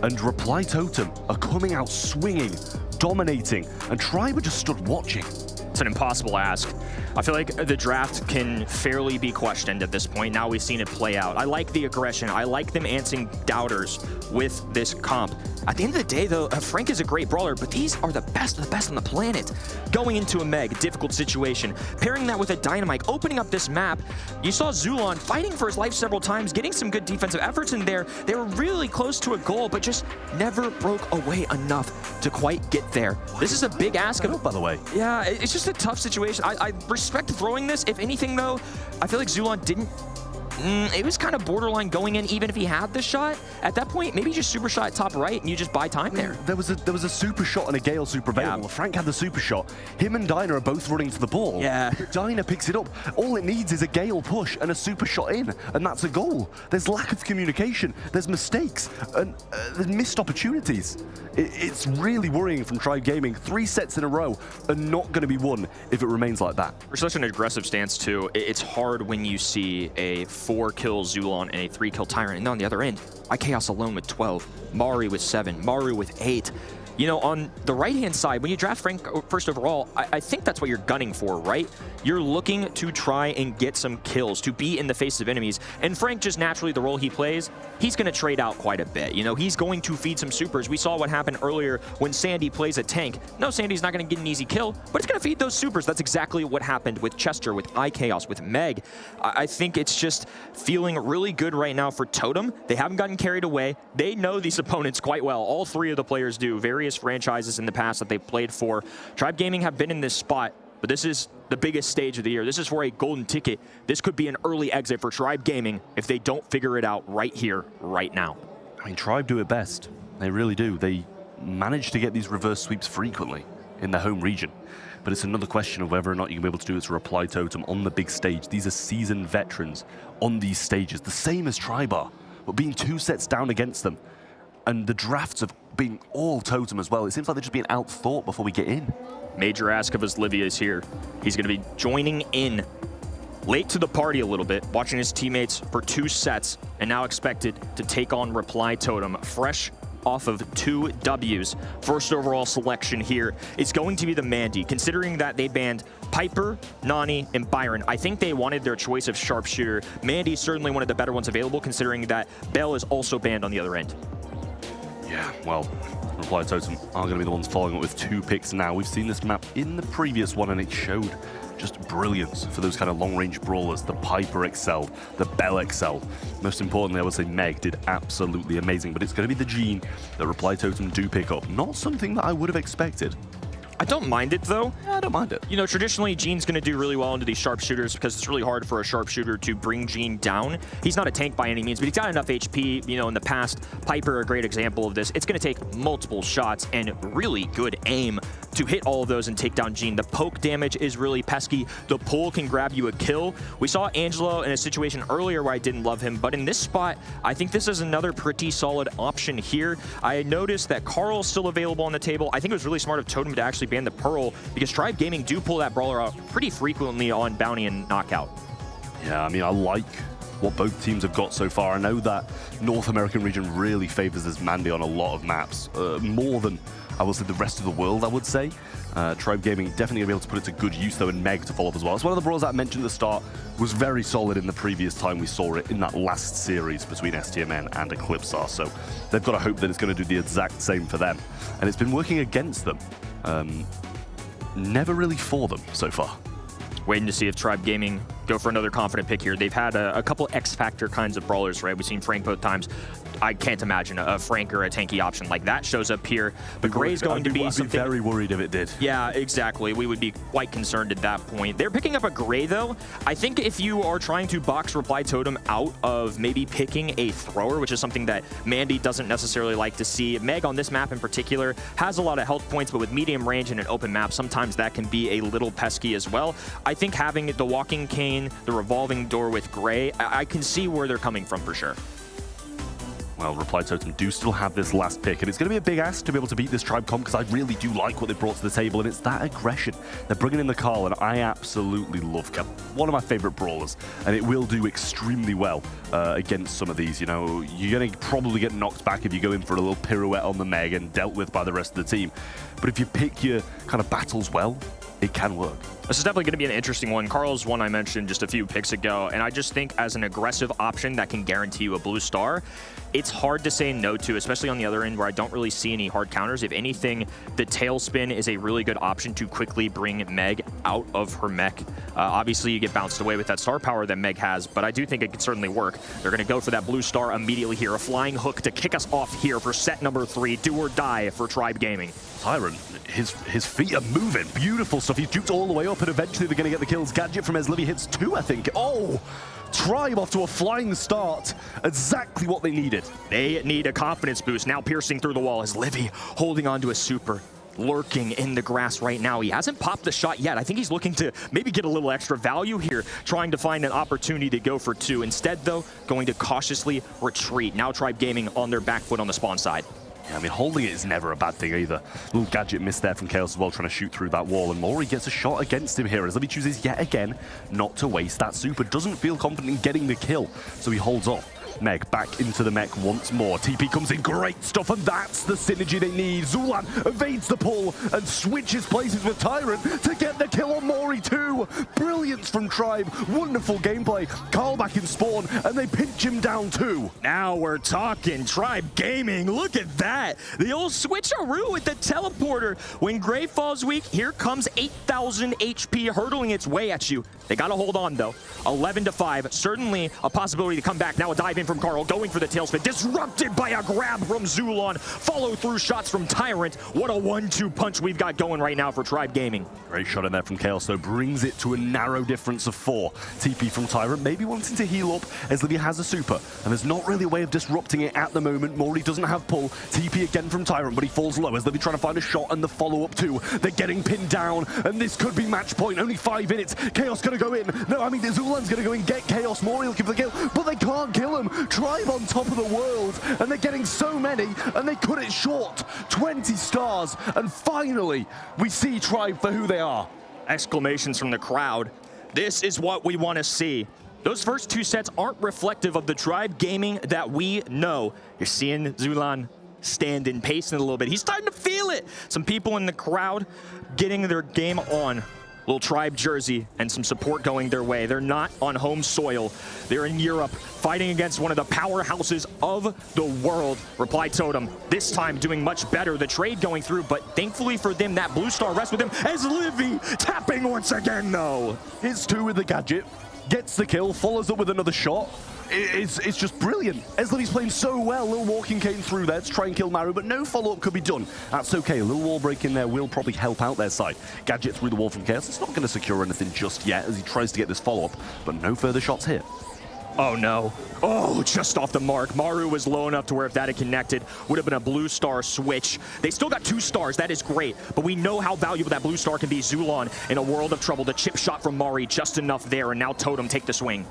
[SPEAKER 10] And Reply Totem are coming out swinging, dominating, and Tribe are just stood watching.
[SPEAKER 9] It's an impossible ask. I feel like the draft can fairly be questioned at this point. Now we've seen it play out. I like the aggression. I like them answering doubters with this comp. At the end of the day, though, Frank is a great brawler, but these are the best on the planet. Going into a Meg, difficult situation, pairing that with a Dynamite, opening up this map. You saw Zulon fighting for his life several times, getting some good defensive efforts in there. They were really close to a goal, but just never broke away enough to quite get there. This is a big ask of,
[SPEAKER 10] by the way.
[SPEAKER 9] Yeah, it's just a tough situation. I respect throwing this. If anything, though, I feel like Zulon didn't. It was kind of borderline going in even if he had the shot. At that point, maybe just super shot top right and you just buy time there.
[SPEAKER 10] There was a super shot and a Gale super available. Yeah. Frank had the super shot. Him and Dyna are both running to the ball.
[SPEAKER 9] Yeah.
[SPEAKER 10] Dyna picks it up. All it needs is a Gale push and a super shot in, and that's a goal. There's lack of communication. There's mistakes and there's missed opportunities. It's really worrying from Tribe Gaming. 3 sets in a row are not going to be won if it remains like that.
[SPEAKER 9] For such an aggressive stance, too, it's hard when you see a 4-kill Zulon and a 3-kill Tyrant. And on the other end, iKaos alone with 12, Mari with 7, Maru with 8. You know, on the right-hand side, when you draft Frank first overall, I think that's what you're gunning for, right? You're looking to try and get some kills, to be in the face of enemies. And Frank, just naturally, the role he plays, he's going to trade out quite a bit. You know, he's going to feed some supers. We saw what happened earlier when Sandy plays a tank. No, Sandy's not going to get an easy kill, but it's going to feed those supers. That's exactly what happened with Chester, with iKaos, with Meg. I think it's just feeling really good right now for Totem. They haven't gotten carried away. They know these opponents quite well. All 3 of the players do. Various franchises in the past that they've played for. Tribe Gaming have been in this spot, but this is the biggest stage of the year. This is for a golden ticket. This could be an early exit for Tribe Gaming if they don't figure it out right here, right now.
[SPEAKER 10] I mean, Tribe do it best. They really do. They manage to get these reverse sweeps frequently in their home region. But it's another question of whether or not you can be able to do it to Reply Totem on the big stage. These are seasoned veterans on these stages, the same as Tribe are, but being 2 sets down against them. And the drafts have been all Totem as well. It seems like they're just being outthought before we get in.
[SPEAKER 9] Major ask of Livia is here. He's going to be joining in late to the party a little bit, watching his teammates for 2 sets, and now expected to take on Reply Totem, fresh off of 2 Ws. First overall selection here is going to be the Mandy, considering that they banned Piper, Nani, and Byron. I think they wanted their choice of sharpshooter. Mandy is certainly one of the better ones available, considering that Bell is also banned on the other end.
[SPEAKER 10] Yeah, well, Reply Totem are going to be the ones following up with 2 picks now. We've seen this map in the previous one, and it showed just brilliance for those kind of long-range brawlers. The Piper excelled, the Bell excelled. Most importantly, I would say Meg did absolutely amazing, but it's going to be the Gene that Reply Totem do pick up. Not something that I would have expected.
[SPEAKER 9] I don't mind it, though.
[SPEAKER 10] Yeah, I don't mind it.
[SPEAKER 9] You know, traditionally, Gene's going to do really well into these sharpshooters because it's really hard for a sharpshooter to bring Gene down. He's not a tank by any means, but he's got enough HP. You know, in the past, Piper, a great example of this. It's going to take multiple shots and really good aim to hit all of those and take down Gene. The poke damage is really pesky. The pull can grab you a kill. We saw Angelo in a situation earlier where I didn't love him, but in this spot, I think this is another pretty solid option here. I noticed that Carl's still available on the table. I think it was really smart of Totem to actually ban the Pearl because Tribe Gaming do pull that brawler out pretty frequently on Bounty and Knockout.
[SPEAKER 10] Yeah, I mean, I like what both teams have got so far. I know that North American region really favors this Mandy on a lot of maps, more than I will say the rest of the world, I would say. Tribe Gaming definitely going to be able to put it to good use, though, and Meg to follow up as well. It's one of the brawlers that I mentioned at the start was very solid in the previous time we saw it in that last series between STMN and Eclipsar, so they've got to hope that it's going to do the exact same for them. And it's been working against them. Never really for them so far.
[SPEAKER 9] Waiting to see if Tribe Gaming go for another confident pick here. They've had a couple X-Factor kinds of brawlers, right? We've seen Frank both times. I can't imagine a Frank or a tanky option like that shows up here. But Gray's going to be
[SPEAKER 10] something... I'd be very worried if it did.
[SPEAKER 9] Yeah, exactly. We would be quite concerned at that point. They're picking up a Gray, though. I think if you are trying to box Reply Totem out of maybe picking a thrower, which is something that Mandy doesn't necessarily like to see. Meg on this map in particular has a lot of health points, but with medium range and an open map, sometimes that can be a little pesky as well. I think having the walking cane, the revolving door with Gray, I can see where they're coming from for sure.
[SPEAKER 10] Well, Reply Totem do still have this last pick, and it's going to be a big ask to be able to beat this Tribe comp, because I really do like what they brought to the table, and it's that aggression. They're bringing in the Carl, and I absolutely love Carl. One of my favorite brawlers, and it will do extremely well against some of these. You know, you're going to probably get knocked back if you go in for a little pirouette on the Meg and dealt with by the rest of the team. But if you pick your kind of battles well, it can work.
[SPEAKER 9] This is definitely going to be an interesting one. Carl's one I mentioned just a few picks ago, and I just think as an aggressive option that can guarantee you a blue star, it's hard to say no to, especially on the other end where I don't really see any hard counters. If anything, the tailspin is a really good option to quickly bring Meg out of her mech. Obviously, you get bounced away with that star power that Meg has, but I do think it could certainly work. They're going to go for that blue star immediately here. A flying hook to kick us off here for set number 3. Do or die for Tribe Gaming.
[SPEAKER 10] Tyrant, his feet are moving. Beautiful stuff. He's juked all the way up, and eventually they're going to get the kills. Gadget from Eslivy hits 2, I think. Oh! Tribe off to a flying start. Exactly what they needed.
[SPEAKER 9] They need a confidence boost. Now piercing through the wall is Livy holding on to a super. Lurking in the grass right now. He hasn't popped the shot yet. I think he's looking to maybe get a little extra value here, trying to find an opportunity to go for 2. Instead, though, going to cautiously retreat. Now Tribe Gaming on their back foot on the spawn side.
[SPEAKER 10] Yeah, I mean, holding it is never a bad thing either. Little Gadget missed there from Chaos as well, trying to shoot through that wall, and Maury gets a shot against him here as Libby chooses yet again not to waste that super. Doesn't feel confident in getting the kill, so he holds off. Meg back into the mech once more. TP comes in, great stuff, and that's the synergy they need. Zulan evades the pull and switches places with Tyrant to get the kill on Maury too. Brilliance from Tribe, wonderful gameplay. Carl back in spawn, and they pinch him down too.
[SPEAKER 9] Now we're talking. Tribe Gaming, look at that. The old switcheroo with the teleporter. When Gray falls weak, here comes 8,000 HP hurtling its way at you. They got to hold on though. 11-5, certainly a possibility to come back. Now a dive in from Carl, going for the tailspin, disrupted by a grab from Zulon. Follow through shots from Tyrant. What a 1-2 punch we've got going right now for Tribe Gaming.
[SPEAKER 10] Great shot in there from Chaos, though, brings it to a narrow difference of 4. TP from Tyrant, maybe wanting to heal up as Libya has a super, and there's not really a way of disrupting it at the moment. Maury doesn't have pull. TP again from Tyrant, but he falls low as Libya trying to find a shot and the follow-up too. They're getting pinned down, and this could be match point. Only 5 minutes. Chaos gonna go in. No, I mean, Zulan's gonna go and get Chaos. Maury looking for the kill, but they can't kill him. Tribe on top of the world, and they're getting so many, and they cut it short. 20 stars, and finally, we see Tribe for who they are.
[SPEAKER 9] Exclamations from the crowd. This is what we want to see. Those first 2 sets aren't reflective of the Tribe Gaming that we know. You're seeing Zulan standing, pacing a little bit. He's starting to feel it. Some people in the crowd getting their game on. Little Tribe jersey and some support going their way. They're not on home soil. They're in Europe fighting against one of the powerhouses of the world. Reply Totem, this time doing much better. The trade going through, but thankfully for them, that blue star rests with him as Livy tapping once again, though.
[SPEAKER 10] Hits 2 with the Gadget, gets the kill, follows up with another shot. It's just brilliant. Eslivy's playing so well. Little walking came through there to try and kill Maru, but no follow-up could be done. That's okay. A little wall break in there will probably help out their side. Gadget through the wall from Chaos. It's not going to secure anything just yet as he tries to get this follow-up, but no further shots here.
[SPEAKER 9] Oh no. Oh, just off the mark. Maru was low enough to where if that had connected, would have been a blue star switch. They still got 2 stars. That is great. But we know how valuable that blue star can be. Zulon in a world of trouble. The chip shot from Mari just enough there, and now Totem take the swing.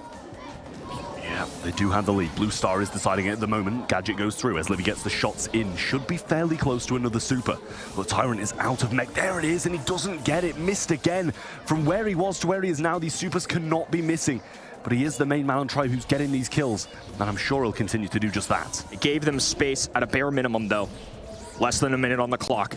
[SPEAKER 10] Yeah, they do have the lead. Blue Star is deciding it at the moment. Gadget goes through as Livy gets the shots in. Should be fairly close to another super. But Tyrant is out of mech. There it is, and he doesn't get it. Missed again. From where he was to where he is now, these supers cannot be missing. But he is the main man on Tribe who's getting these kills, and I'm sure he'll continue to do just that.
[SPEAKER 9] It gave them space at a bare minimum, though. Less than a minute on the clock.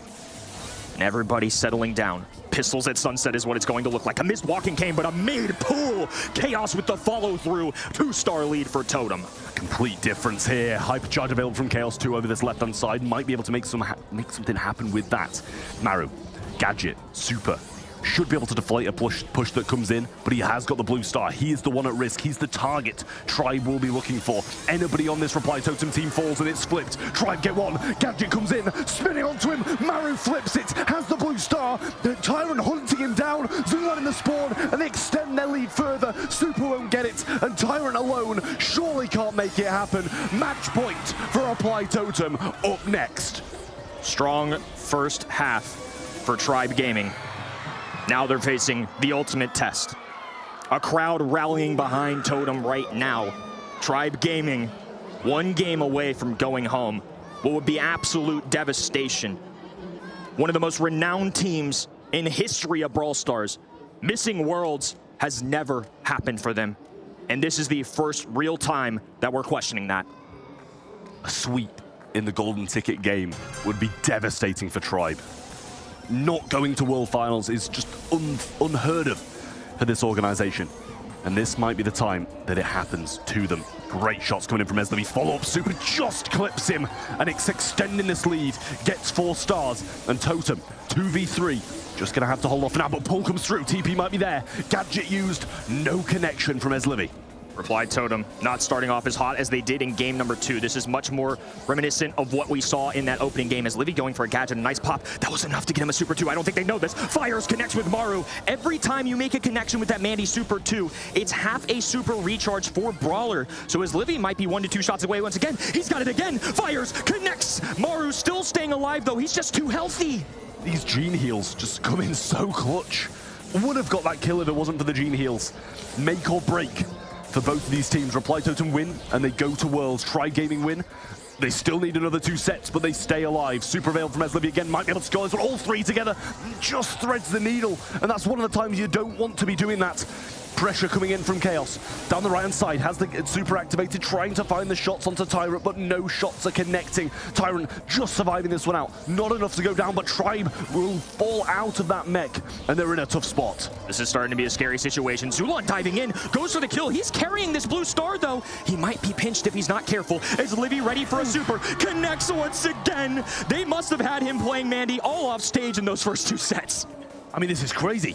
[SPEAKER 9] And everybody's settling down. Pistols at sunset is what it's going to look like. A missed walking cane, but a made pull. Chaos with the follow through. 2-star lead for Totem.
[SPEAKER 10] Complete difference here. Hypercharge available from Chaos 2 over this left-hand side. Might be able to make something happen with that. Maru, Gadget, Super. Should be able to deflate a push that comes in, but he has got the blue star. He is the one at risk. He's the target Tribe will be looking for. Anybody on this Reply Totem team falls and it's flipped. Tribe get one. Gadget comes in, spinning onto him. Maru flips it, has the blue star. Tyrant hunting him down. Zulon in the spawn, and they extend their lead further. Super won't get it, and Tyrant alone surely can't make it happen. Match point for Reply Totem up next.
[SPEAKER 9] Strong first half for Tribe Gaming. Now they're facing the ultimate test. A crowd rallying behind Totem right now. Tribe Gaming, 1 game away from going home. What would be absolute devastation. One of the most renowned teams in the history of Brawl Stars. Missing Worlds has never happened for them. And this is the first real time that we're questioning that.
[SPEAKER 10] A sweep in the golden ticket game would be devastating for Tribe. Not going to World Finals is just unheard of for this organization. And this might be the time that it happens to them. Great shots coming in from Eslevi. Follow-up Super just clips him, and it's extending this lead. Gets 4 stars, and Totem, 2v3. Just gonna have to hold off now, but pull comes through. TP might be there. Gadget used, no connection from Eslevi.
[SPEAKER 9] Reply Totem not starting off as hot as they did in game number 2. This is much more reminiscent of what we saw in that opening game as Livy going for a Gadget, a nice pop. That was enough to get him a Super 2. I don't think they know this. Fires connects with Maru. Every time you make a connection with that Mandy Super 2, it's half a Super recharge for Brawler. So as Livy might be 1 to 2 shots away once again. He's got it again. Fires, connects. Maru still staying alive though. He's just too healthy.
[SPEAKER 10] These Gene Heals just come in so clutch. Would have got that kill if it wasn't for the Gene Heals. Make or break for both of these teams. Reply Totem win, and they go to Worlds. Tribe Gaming win. They still need another 2 sets, but they stay alive. Super Veil from Eslevi again might be able to score this one. All 3 together just threads the needle, and that's one of the times you don't want to be doing that. Pressure coming in from Chaos. Down the right-hand side, has the Super activated, trying to find the shots onto Tyrant, but no shots are connecting. Tyrant just surviving this one out. Not enough to go down, but Tribe will fall out of that mech, and they're in a tough spot.
[SPEAKER 9] This is starting to be a scary situation. Zulon diving in, goes for the kill. He's carrying this blue star, though. He might be pinched if he's not careful. Is Livy ready for a Super? Connects once again. They must have had him playing Mandy all off stage in those first 2 sets.
[SPEAKER 10] I mean, this is crazy.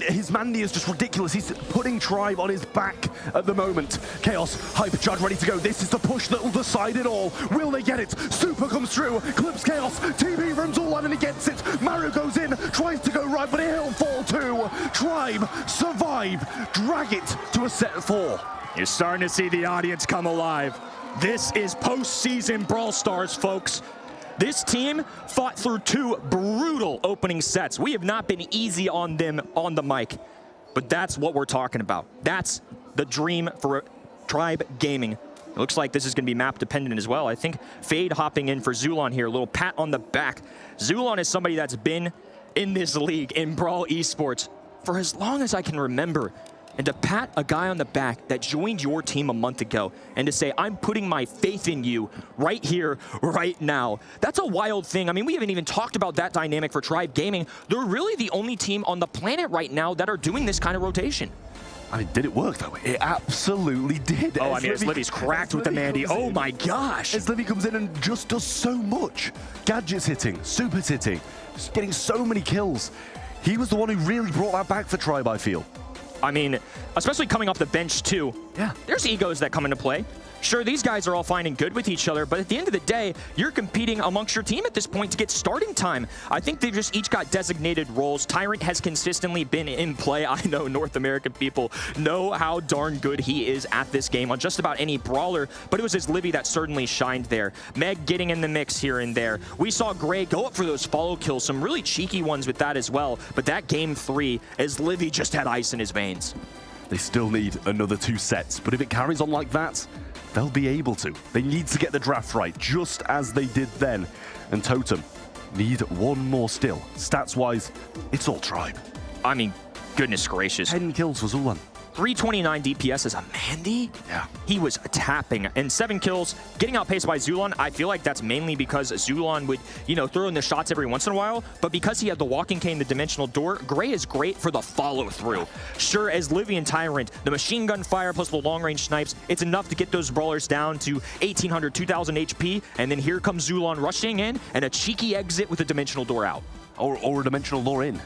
[SPEAKER 10] His Mandy is just ridiculous. He's putting Tribe on his back at the moment. Chaos, Hypercharge ready to go. This is the push that will decide it all. Will they get it? Super comes through, clips Chaos. TB from Zulon and he gets it. Maru goes in, tries to go right, but he'll fall too. Tribe survive, drag it to a set 4.
[SPEAKER 9] You're starting to see the audience come alive. This is postseason Brawl Stars, folks. This team fought through 2 brutal opening sets. We have not been easy on them on the mic, but that's what we're talking about. That's the dream for Tribe Gaming. It looks like this is going to be map dependent as well. I think Fade hopping in for Zulon here, a little pat on the back. Zulon is somebody that's been in this league, in Brawl Esports, for as long as I can remember. And to pat a guy on the back that joined your team a month ago and to say, I'm putting my faith in you right here, right now. That's a wild thing. I mean, we haven't even talked about that dynamic for Tribe Gaming. They're really the only team on the planet right now that are doing this kind of rotation.
[SPEAKER 10] I mean, did it work though? It absolutely did.
[SPEAKER 9] Oh, I mean, Eslevi's cracked with the Mandy. Oh my gosh.
[SPEAKER 10] Eslevi comes in and just does so much. Gadget's hitting, Super's hitting, just getting so many kills. He was the one who really brought that back for Tribe, I feel.
[SPEAKER 9] I mean, especially coming off the bench too.
[SPEAKER 10] Yeah.
[SPEAKER 9] There's egos that come into play. Sure, these guys are all fine and good with each other, but at the end of the day, you're competing amongst your team at this point to get starting time. I think they've just each got designated roles. Tyrant has consistently been in play. I know North American people know how darn good he is at this game on just about any brawler, but it was his Livy that certainly shined there. Meg getting in the mix here and there. We saw Gray go up for those follow kills, some really cheeky ones with that as well, but that game 3, as Livy just had ice in his veins.
[SPEAKER 10] They still need another 2 sets, but if it carries on like that, they'll be able to. They need to get the draft right, just as they did then. And Totem need 1 more still. Stats-wise, it's all Tribe.
[SPEAKER 9] I mean, goodness gracious.
[SPEAKER 10] 10 kills for Zulon.
[SPEAKER 9] 329 DPS as a Mandy? Yeah. He was tapping, and 7 kills, getting outpaced by Zulon. I feel like that's mainly because Zulon would, throw in the shots every once in a while, but because he had the Walking Cane, the Dimensional Door, Gray is great for the follow-through. Sure, as Livian Tyrant, the machine gun fire plus the long-range snipes, it's enough to get those brawlers down to 1,800, 2,000 HP, and then here comes Zulon rushing in, and a cheeky exit with a Dimensional Door out.
[SPEAKER 10] Or a Dimensional Door in.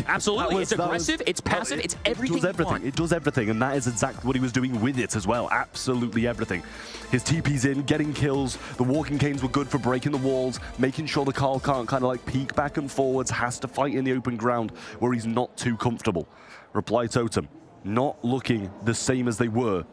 [SPEAKER 9] Absolutely, it's aggressive, it's passive, it's everything.
[SPEAKER 10] It does everything. It does everything, and that is exactly what he was doing with it as well. Absolutely everything. His TP's in, getting kills. The Walking Canes were good for breaking the walls, making sure the Carl can't kind of like peek back and forwards, has to fight in the open ground where he's not too comfortable. Reply Totem, not looking the same as they were,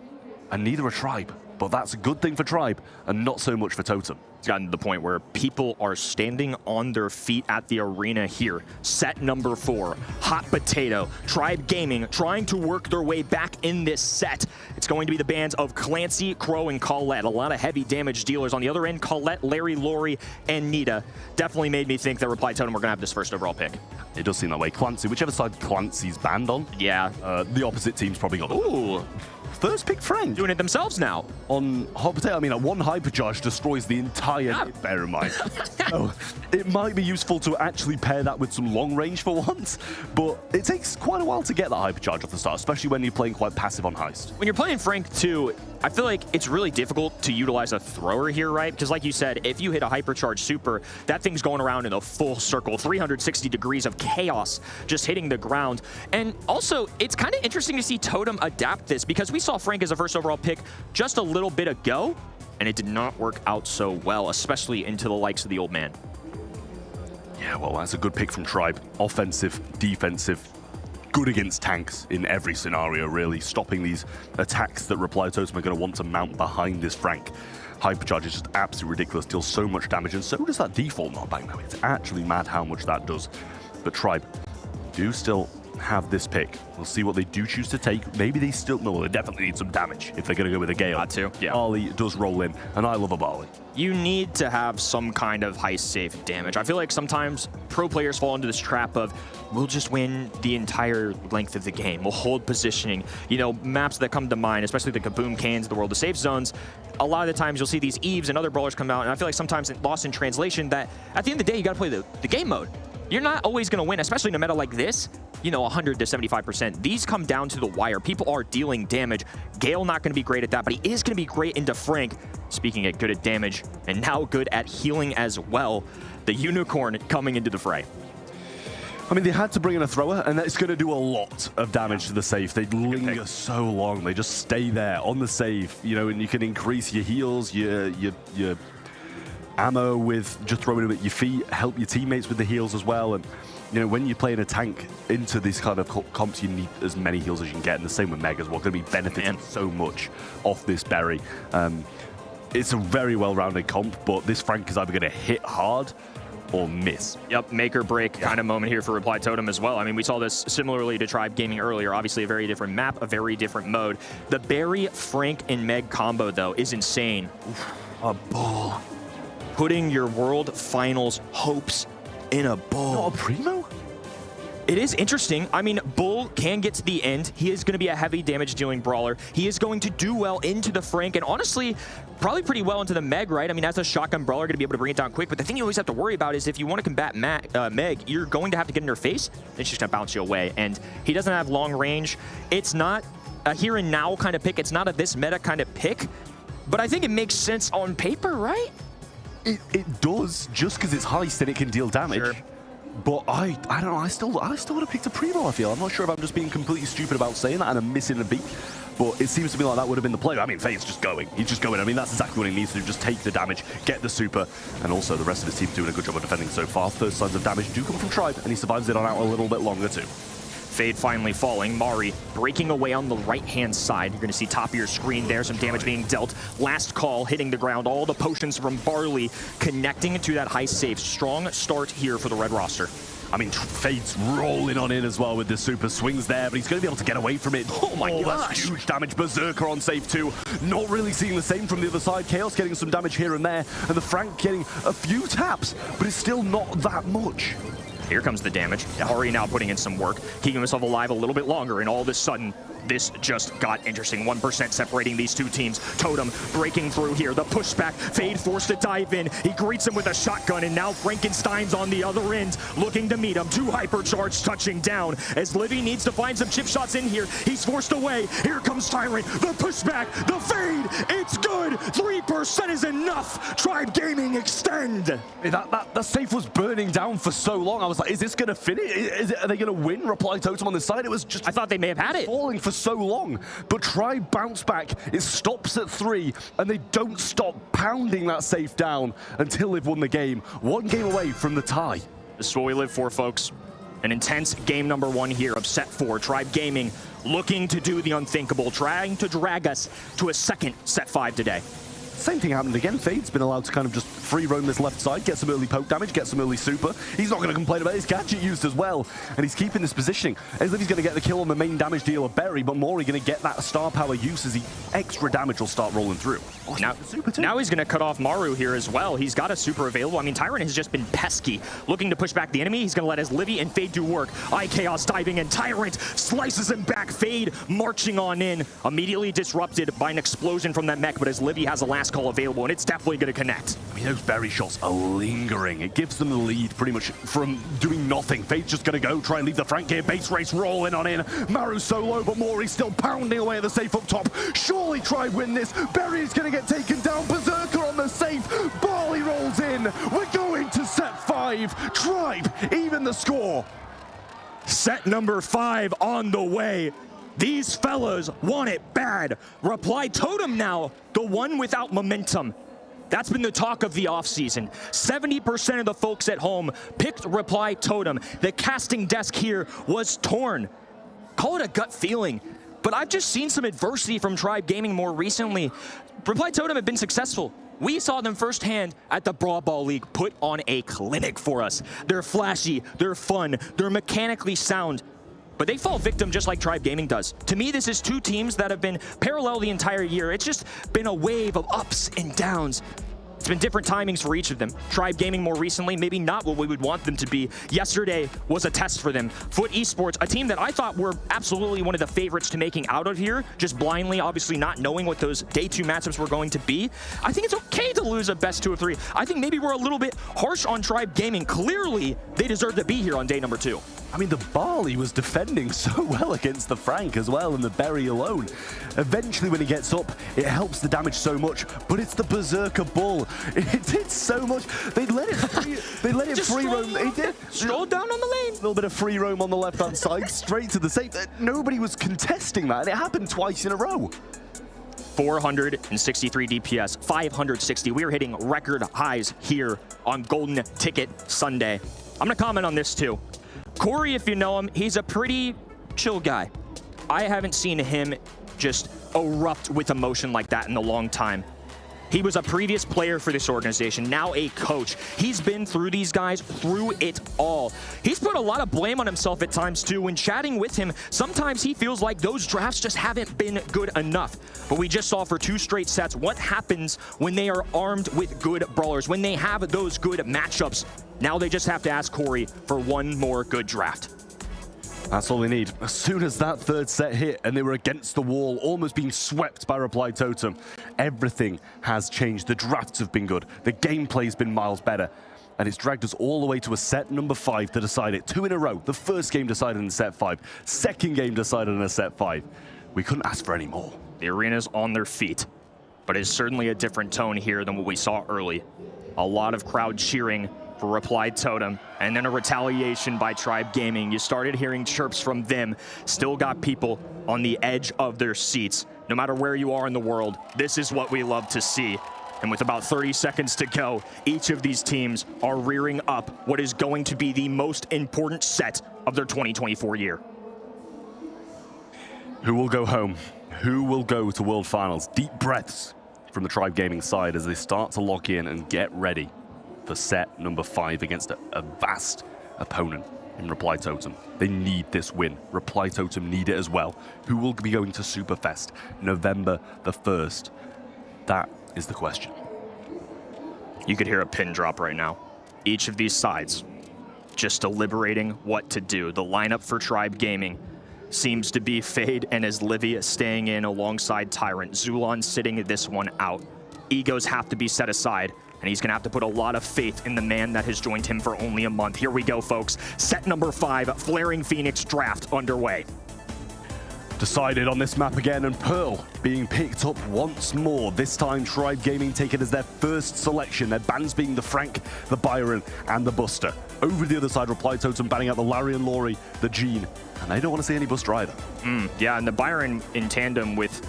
[SPEAKER 10] and neither are Tribe. But that's a good thing for Tribe, and not so much for Totem.
[SPEAKER 9] It's gotten to the point where people are standing on their feet at the arena here. Set number 4, Hot Potato. Tribe Gaming trying to work their way back in this set. It's going to be the bands of Clancy, Crow, and Colette. A lot of heavy damage dealers on the other end. Colette, Larry, Lori, and Nita. Definitely made me think that Reply Totem were going to have this first overall pick.
[SPEAKER 10] It does seem that way. Clancy, whichever side Clancy's banned on.
[SPEAKER 9] Yeah.
[SPEAKER 10] The opposite team's probably got the
[SPEAKER 9] Ooh.
[SPEAKER 10] First pick Frank.
[SPEAKER 9] Doing it themselves now.
[SPEAKER 10] On Hot Potato, I mean, one Hypercharge destroys the entire hit, bear in mind. So it might be useful to actually pair that with some long range for once, but it takes quite a while to get that Hypercharge off the start, especially when you're playing quite passive on Heist.
[SPEAKER 9] When you're playing Frank too, I feel like it's really difficult to utilize a thrower here, right? Because like you said, if you hit a Hypercharge super, that thing's going around in a full circle, 360 degrees of chaos just hitting the ground. And also, it's kind of interesting to see Totem adapt this, because we saw Frank as a first overall pick just a little bit ago, and it did not work out so well, especially into the likes of the old man.
[SPEAKER 10] Yeah, well, that's a good pick from Tribe. Offensive, defensive, good against tanks in every scenario, really. Stopping these attacks that Reply Totem are going to want to mount behind this Frank. Hypercharge is just absolutely ridiculous, deals so much damage, and so does that default knockback now. It's actually mad how much that does. But Tribe do still have this pick. We'll see what they do choose to take. Maybe they still... No, they definitely need some damage if they're going to go with a Gale.
[SPEAKER 9] Got to, yeah.
[SPEAKER 10] Barley does roll in, and I love a Barley.
[SPEAKER 9] You need to have some kind of heist safe damage. I feel like sometimes pro players fall into this trap of, we'll just win the entire length of the game. We'll hold positioning. Maps that come to mind, especially the Kaboom Canes, the World of Safe Zones, a lot of the times you'll see these Eves and other brawlers come out, and I feel like sometimes lost in translation that at the end of the day, you got to play the game mode. You're not always going to win, especially in a meta like this, 100 to 75%. These come down to the wire. People are dealing damage. Gale not going to be great at that, but he is going to be great into Frank. Speaking of good at damage, and now good at healing as well. The Unicorn coming into the fray.
[SPEAKER 10] I mean, they had to bring in a thrower, and that's going to do a lot of damage to the safe. They linger so long. They just stay there on the safe, and you can increase your heals, your ammo with just throwing them at your feet, help your teammates with the heals as well. And when you're playing a tank into these kind of comps, you need as many heals as you can get, and the same with Meg as well. Going to be benefiting so much off this berry. It's a very well-rounded comp, but this Frank is either going to hit hard or miss.
[SPEAKER 9] Yep, make or break kind of moment here for Reply Totem as well. I mean, we saw this similarly to Tribe Gaming earlier. Obviously a very different map, a very different mode. The Barry, Frank, and Meg combo, though, is insane.
[SPEAKER 10] A bull.
[SPEAKER 9] Putting your World Finals hopes in a bull.
[SPEAKER 10] Not a Primo?
[SPEAKER 9] It is interesting. I mean, Bull can get to the end. He is going to be a heavy damage dealing brawler. He is going to do well into the Frank, and honestly, probably pretty well into the Meg, right? I mean, as a shotgun brawler, going to be able to bring it down quick, but the thing you always have to worry about is if you want to combat Meg, you're going to have to get in her face, then she's just going to bounce you away, and he doesn't have long range. It's not a here and now kind of pick. It's not a this meta kind of pick, but I think it makes sense on paper, right?
[SPEAKER 10] It does, just because it's heist and it can deal damage.
[SPEAKER 9] Sure.
[SPEAKER 10] But I don't know, I still would have picked a Primo, I feel. I'm not sure if I'm just being completely stupid about saying that and I'm missing a beat. But it seems to me like that would have been the play. I mean, Faye's just going. He's just going. I mean, that's exactly what he needs to do. Just take the damage, get the super, and also the rest of his team doing a good job of defending so far. First signs of damage do come from Tribe, and he survives it on out a little bit longer too.
[SPEAKER 9] Fade finally falling. Mari breaking away on the right-hand side. You're going to see top of your screen there, some damage being dealt. Last call hitting the ground. All the potions from Barley connecting to that high save. Strong start here for the red roster.
[SPEAKER 10] I mean, Fade's rolling on in as well with the super swings there, but he's going to be able to get away from it.
[SPEAKER 9] Oh my gosh.
[SPEAKER 10] That's huge damage. Berserker on save too. Not really seeing the same from the other side. Chaos getting some damage here and there, and the Frank getting a few taps, but it's still not that much.
[SPEAKER 9] Here comes the damage. Ari now putting in some work, keeping himself alive a little bit longer, and all of a sudden, this just got interesting. 1% separating these two teams. Totem breaking through here. The pushback. Fade forced to dive in. He greets him with a shotgun, and now Frankenstein's on the other end, looking to meet him. 2 hypercharge touching down as Livy needs to find some chip shots in here. He's forced away. Here comes Tyrant. The pushback. The fade. It's good. 3% is enough. Tribe Gaming extend.
[SPEAKER 10] That safe was burning down for so long. I was like, is this going to finish? Are they going to win? Reply Totem on the side. It was just...
[SPEAKER 9] I thought they may have had it.
[SPEAKER 10] Falling for so long. But Tribe bounce back. It stops at 3, and they don't stop pounding that safe down until they've won the game. 1 game away from the tie.
[SPEAKER 9] This is what we live for, folks. An intense game number 1 here of set 4. Tribe Gaming looking to do the unthinkable, trying to drag us to a second set 5 today.
[SPEAKER 10] Same thing happened again. Fade's been allowed to kind of just free roam this left side, get some early poke damage, get some early super. He's not going to complain about his gadget used as well, and he's keeping this positioning. As if he's going to get the kill on the main damage dealer Berry, but Maury going to get that star power use as the extra damage will start rolling through. Oh,
[SPEAKER 9] now he's going to cut off Maru here as well. He's got a super available. I mean, Tyrant has just been pesky, looking to push back the enemy. He's going to let his Livy and Fade do work. Chaos diving in. Tyrant slices him back. Fade marching on in, immediately disrupted by an explosion from that mech, but his Livy has a last call available, and it's definitely going to connect.
[SPEAKER 10] I mean, those Berry shots are lingering. It gives them the lead pretty much from doing nothing. Fade's just going to go try and leave the Frank here. Base race rolling on in. Maru solo, but Maury's still pounding away at the safe up top. Surely Tribe win this. Berry's going to get taken down. Berserker on the safe. Barley rolls in. We're going to set 5. Tribe even the score.
[SPEAKER 9] Set number 5 on the way. These fellas want it bad. Reply Totem now, the one without momentum. That's been the talk of the offseason. 70% of the folks at home picked Reply Totem. The casting desk here was torn. Call it a gut feeling, but I've just seen some adversity from Tribe Gaming more recently. Reply Totem have been successful. We saw them firsthand at the Brawl League put on a clinic for us. They're flashy, they're fun, they're mechanically sound, but they fall victim just like Tribe Gaming does. To me, this is 2 teams that have been parallel the entire year. It's just been a wave of ups and downs. It's been different timings for each of them. Tribe Gaming more recently, maybe not what we would want them to be. Yesterday was a test for them. Foot Esports, a team that I thought were absolutely one of the favorites to making out of here, just blindly, obviously not knowing what those day 2 matchups were going to be. I think it's okay to lose a best 2 of 3. I think maybe we're a little bit harsh on Tribe Gaming. Clearly, they deserve to be here on day number 2.
[SPEAKER 10] I mean, the Barley was defending so well against the Frank as well, and the Berry alone. Eventually, when he gets up, it helps the damage so much, but it's the Berserker Bull. It did so much. They let it free, they let it free roam. They did.
[SPEAKER 9] Stroll down on the lane.
[SPEAKER 10] A little bit of free roam on the left-hand side, straight to the safe. Nobody was contesting that, and it happened twice in a row.
[SPEAKER 9] 463 DPS, 560. We are hitting record highs here on Golden Ticket Sunday. I'm going to comment on this too. Corey, if you know him, he's a pretty chill guy. I haven't seen him just erupt with emotion like that in a long time. He was a previous player for this organization, now a coach. He's been through these guys, through it all. He's put a lot of blame on himself at times too. When chatting with him, sometimes he feels like those drafts just haven't been good enough. But we just saw for 2 straight sets what happens when they are armed with good brawlers, when they have those good matchups. Now they just have to ask Corey for 1 more good draft.
[SPEAKER 10] That's all they need. As soon as that 3rd set hit and they were against the wall, almost being swept by Reply Totem, everything has changed. The drafts have been good. The gameplay's been miles better. And it's dragged us all the way to a set number 5 to decide it. 2 in a row. The first game decided in set 5. Second game decided in a set 5. We couldn't ask for any more.
[SPEAKER 9] The arena's on their feet, but it's certainly a different tone here than what we saw early. A lot of crowd cheering for Reply Totem, and then a retaliation by Tribe Gaming. You started hearing chirps from them. Still got people on the edge of their seats. No matter where you are in the world, this is what we love to see. And with about 30 seconds to go, each of these teams are rearing up what is going to be the most important set of their 2024 year.
[SPEAKER 10] Who will go home? Who will go to World Finals? Deep breaths from the Tribe Gaming side as they start to lock in and get ready for set number 5 against a vast opponent in Reply Totem. They need this win. Reply Totem need it as well. Who will be going to Superfest November the 1st? That is the question.
[SPEAKER 9] You could hear a pin drop right now. Each of these sides just deliberating what to do. The lineup for Tribe Gaming seems to be Fade and as Livy staying in alongside Tyrant. Zulon sitting this one out. Egos have to be set aside, and he's gonna have to put a lot of faith in the man that has joined him for only a month. Here we go, folks. Set number 5, Flaring Phoenix draft underway.
[SPEAKER 10] Decided on this map again, and Pearl being picked up once more. This time, Tribe Gaming take it as their first selection. Their bans being the Frank, the Byron, and the Buster. Over the other side, Reply Totem banning out the Larry and Laurie, the Gene, and they don't want to see any Buster either.
[SPEAKER 9] Yeah, and the Byron in tandem with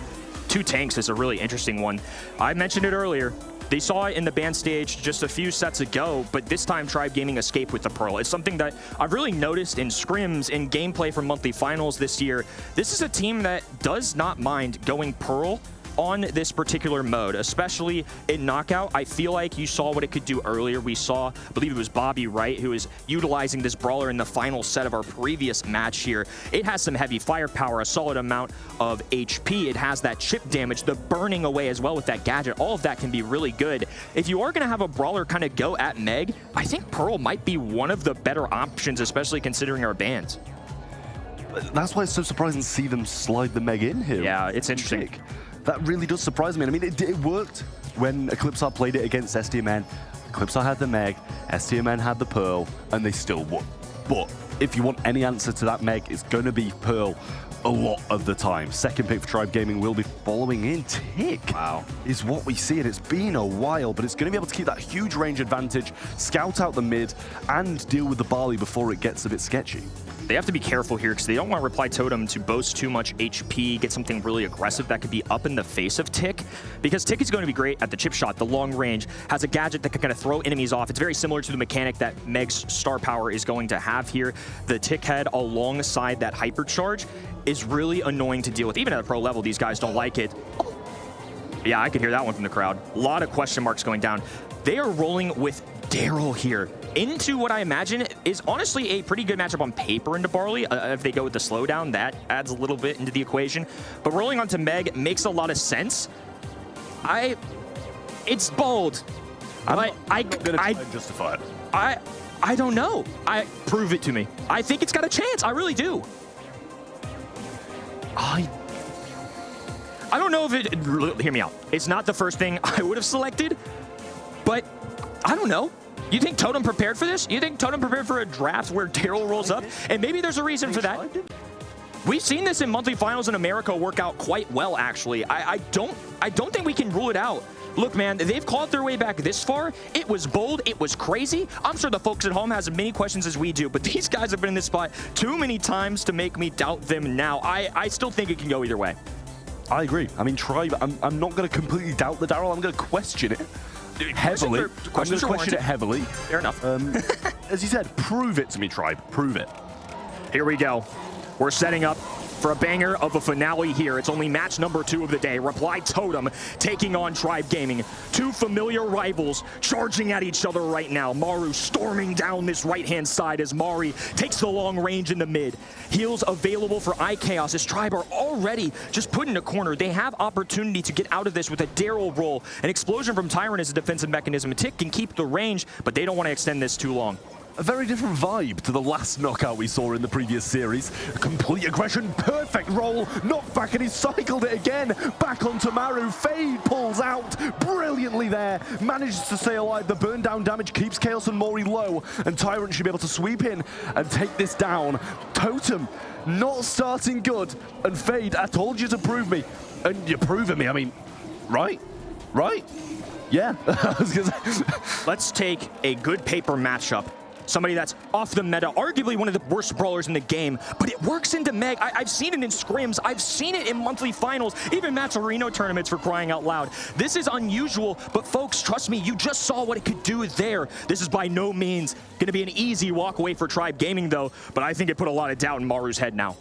[SPEAKER 9] 2 tanks is a really interesting one. I mentioned it earlier. They saw it in the ban stage just a few sets ago, but this time Tribe Gaming escaped with the Pearl. It's something that I've really noticed in scrims, in gameplay from monthly finals this year. This is a team that does not mind going Pearl on this particular mode, especially in Knockout. I feel like you saw what it could do earlier. We saw, I believe it was Bobby, right, who is utilizing this brawler in the final set of our previous match here. It has some heavy firepower, a solid amount of HP. It has that chip damage, the burning away as well with that gadget. All of that can be really good. If you are going to have a brawler kind of go at Meg, I think Pearl might be one of the better options, especially considering our bans.
[SPEAKER 10] That's why it's so surprising to see them slide the Meg in here.
[SPEAKER 9] Yeah, it's interesting.
[SPEAKER 10] That really does surprise me. I mean, it worked when Eclipsar played it against STMN. Eclipsar had the Meg, STMN had the Pearl, and they still won. But if you want any answer to that Meg, it's going to be Pearl a lot of the time. Second pick for Tribe Gaming will be following in Tick.
[SPEAKER 9] Wow.
[SPEAKER 10] Is what we see, and it's been a while, but it's going to be able to keep that huge range advantage, scout out the mid, and deal with the Barley before it gets a bit sketchy.
[SPEAKER 9] They have to be careful here because they don't want Reply Totem to boast too much HP, get something really aggressive that could be up in the face of Tick, because Tick is going to be great at the chip shot, the long range, has a gadget that can kind of throw enemies off. It's very similar to the mechanic that Meg's star power is going to have here. The Tick head alongside that hypercharge is really annoying to deal with. Even at a pro level, these guys don't like it. Yeah, I could hear that one from the crowd. A lot of question marks going down. They are rolling with Daryl here into what I imagine is honestly a pretty good matchup on paper into Barley. If they go with the slowdown, that adds a little bit into the equation. But rolling onto Meg makes a lot of sense. It's bold.
[SPEAKER 10] I'm not going to try and justify it.
[SPEAKER 9] I don't know. Prove it to me. I think it's got a chance. I really do. I don't know if it... Hear me out. It's not the first thing I would have selected, but I don't know. You think Totem prepared for this? You think Totem prepared for a draft where Daryl rolls up? And maybe there's a reason for that. We've seen this in monthly finals in America work out quite well, actually. I don't think we can rule it out. Look, man, they've clawed their way back this far. It was bold. It was crazy. I'm sure the folks at home has as many questions as we do, but these guys have been in this spot too many times to make me doubt them now. I still think it can go either way.
[SPEAKER 10] I agree. I mean, Tribe, I'm not going to completely doubt the Daryl. I'm going to question it. Heavily. I'm going to question it heavily.
[SPEAKER 9] Fair enough.
[SPEAKER 10] As you said, prove it to me, Tribe. Prove it.
[SPEAKER 9] Here we go. We're setting up for a banger of a finale here. It's only match number 2 of the day. Reply Totem taking on Tribe Gaming. 2 familiar rivals charging at each other right now. Maru storming down this right-hand side as Mari takes the long range in the mid. Heals available for iChaos as Tribe are already just put in a corner. They have opportunity to get out of this with a Daryl roll. An explosion from Tyrant is a defensive mechanism. Tick can keep the range, but they don't want to extend this too long.
[SPEAKER 10] A very different vibe to the last knockout we saw in the previous series. Complete aggression, perfect roll, knockback, and he cycled it again. Back onto Maru, Fade pulls out brilliantly there. Manages to stay alive, the burn down damage keeps Chaos and Mori low, and Tyrant should be able to sweep in and take this down. Totem not starting good, and Fade, I told you to prove me. And you're proving me, I mean, right? Right? Yeah.
[SPEAKER 9] Let's take a good paper matchup. Somebody that's off the meta, arguably one of the worst brawlers in the game, but it works into Meg. I've seen it in scrims. I've seen it in monthly finals, even Matcherino tournaments for crying out loud. This is unusual, but folks, trust me, you just saw what it could do there. This is by no means going to be an easy walk away for Tribe Gaming, though, but I think it put a lot of doubt in Maru's head now.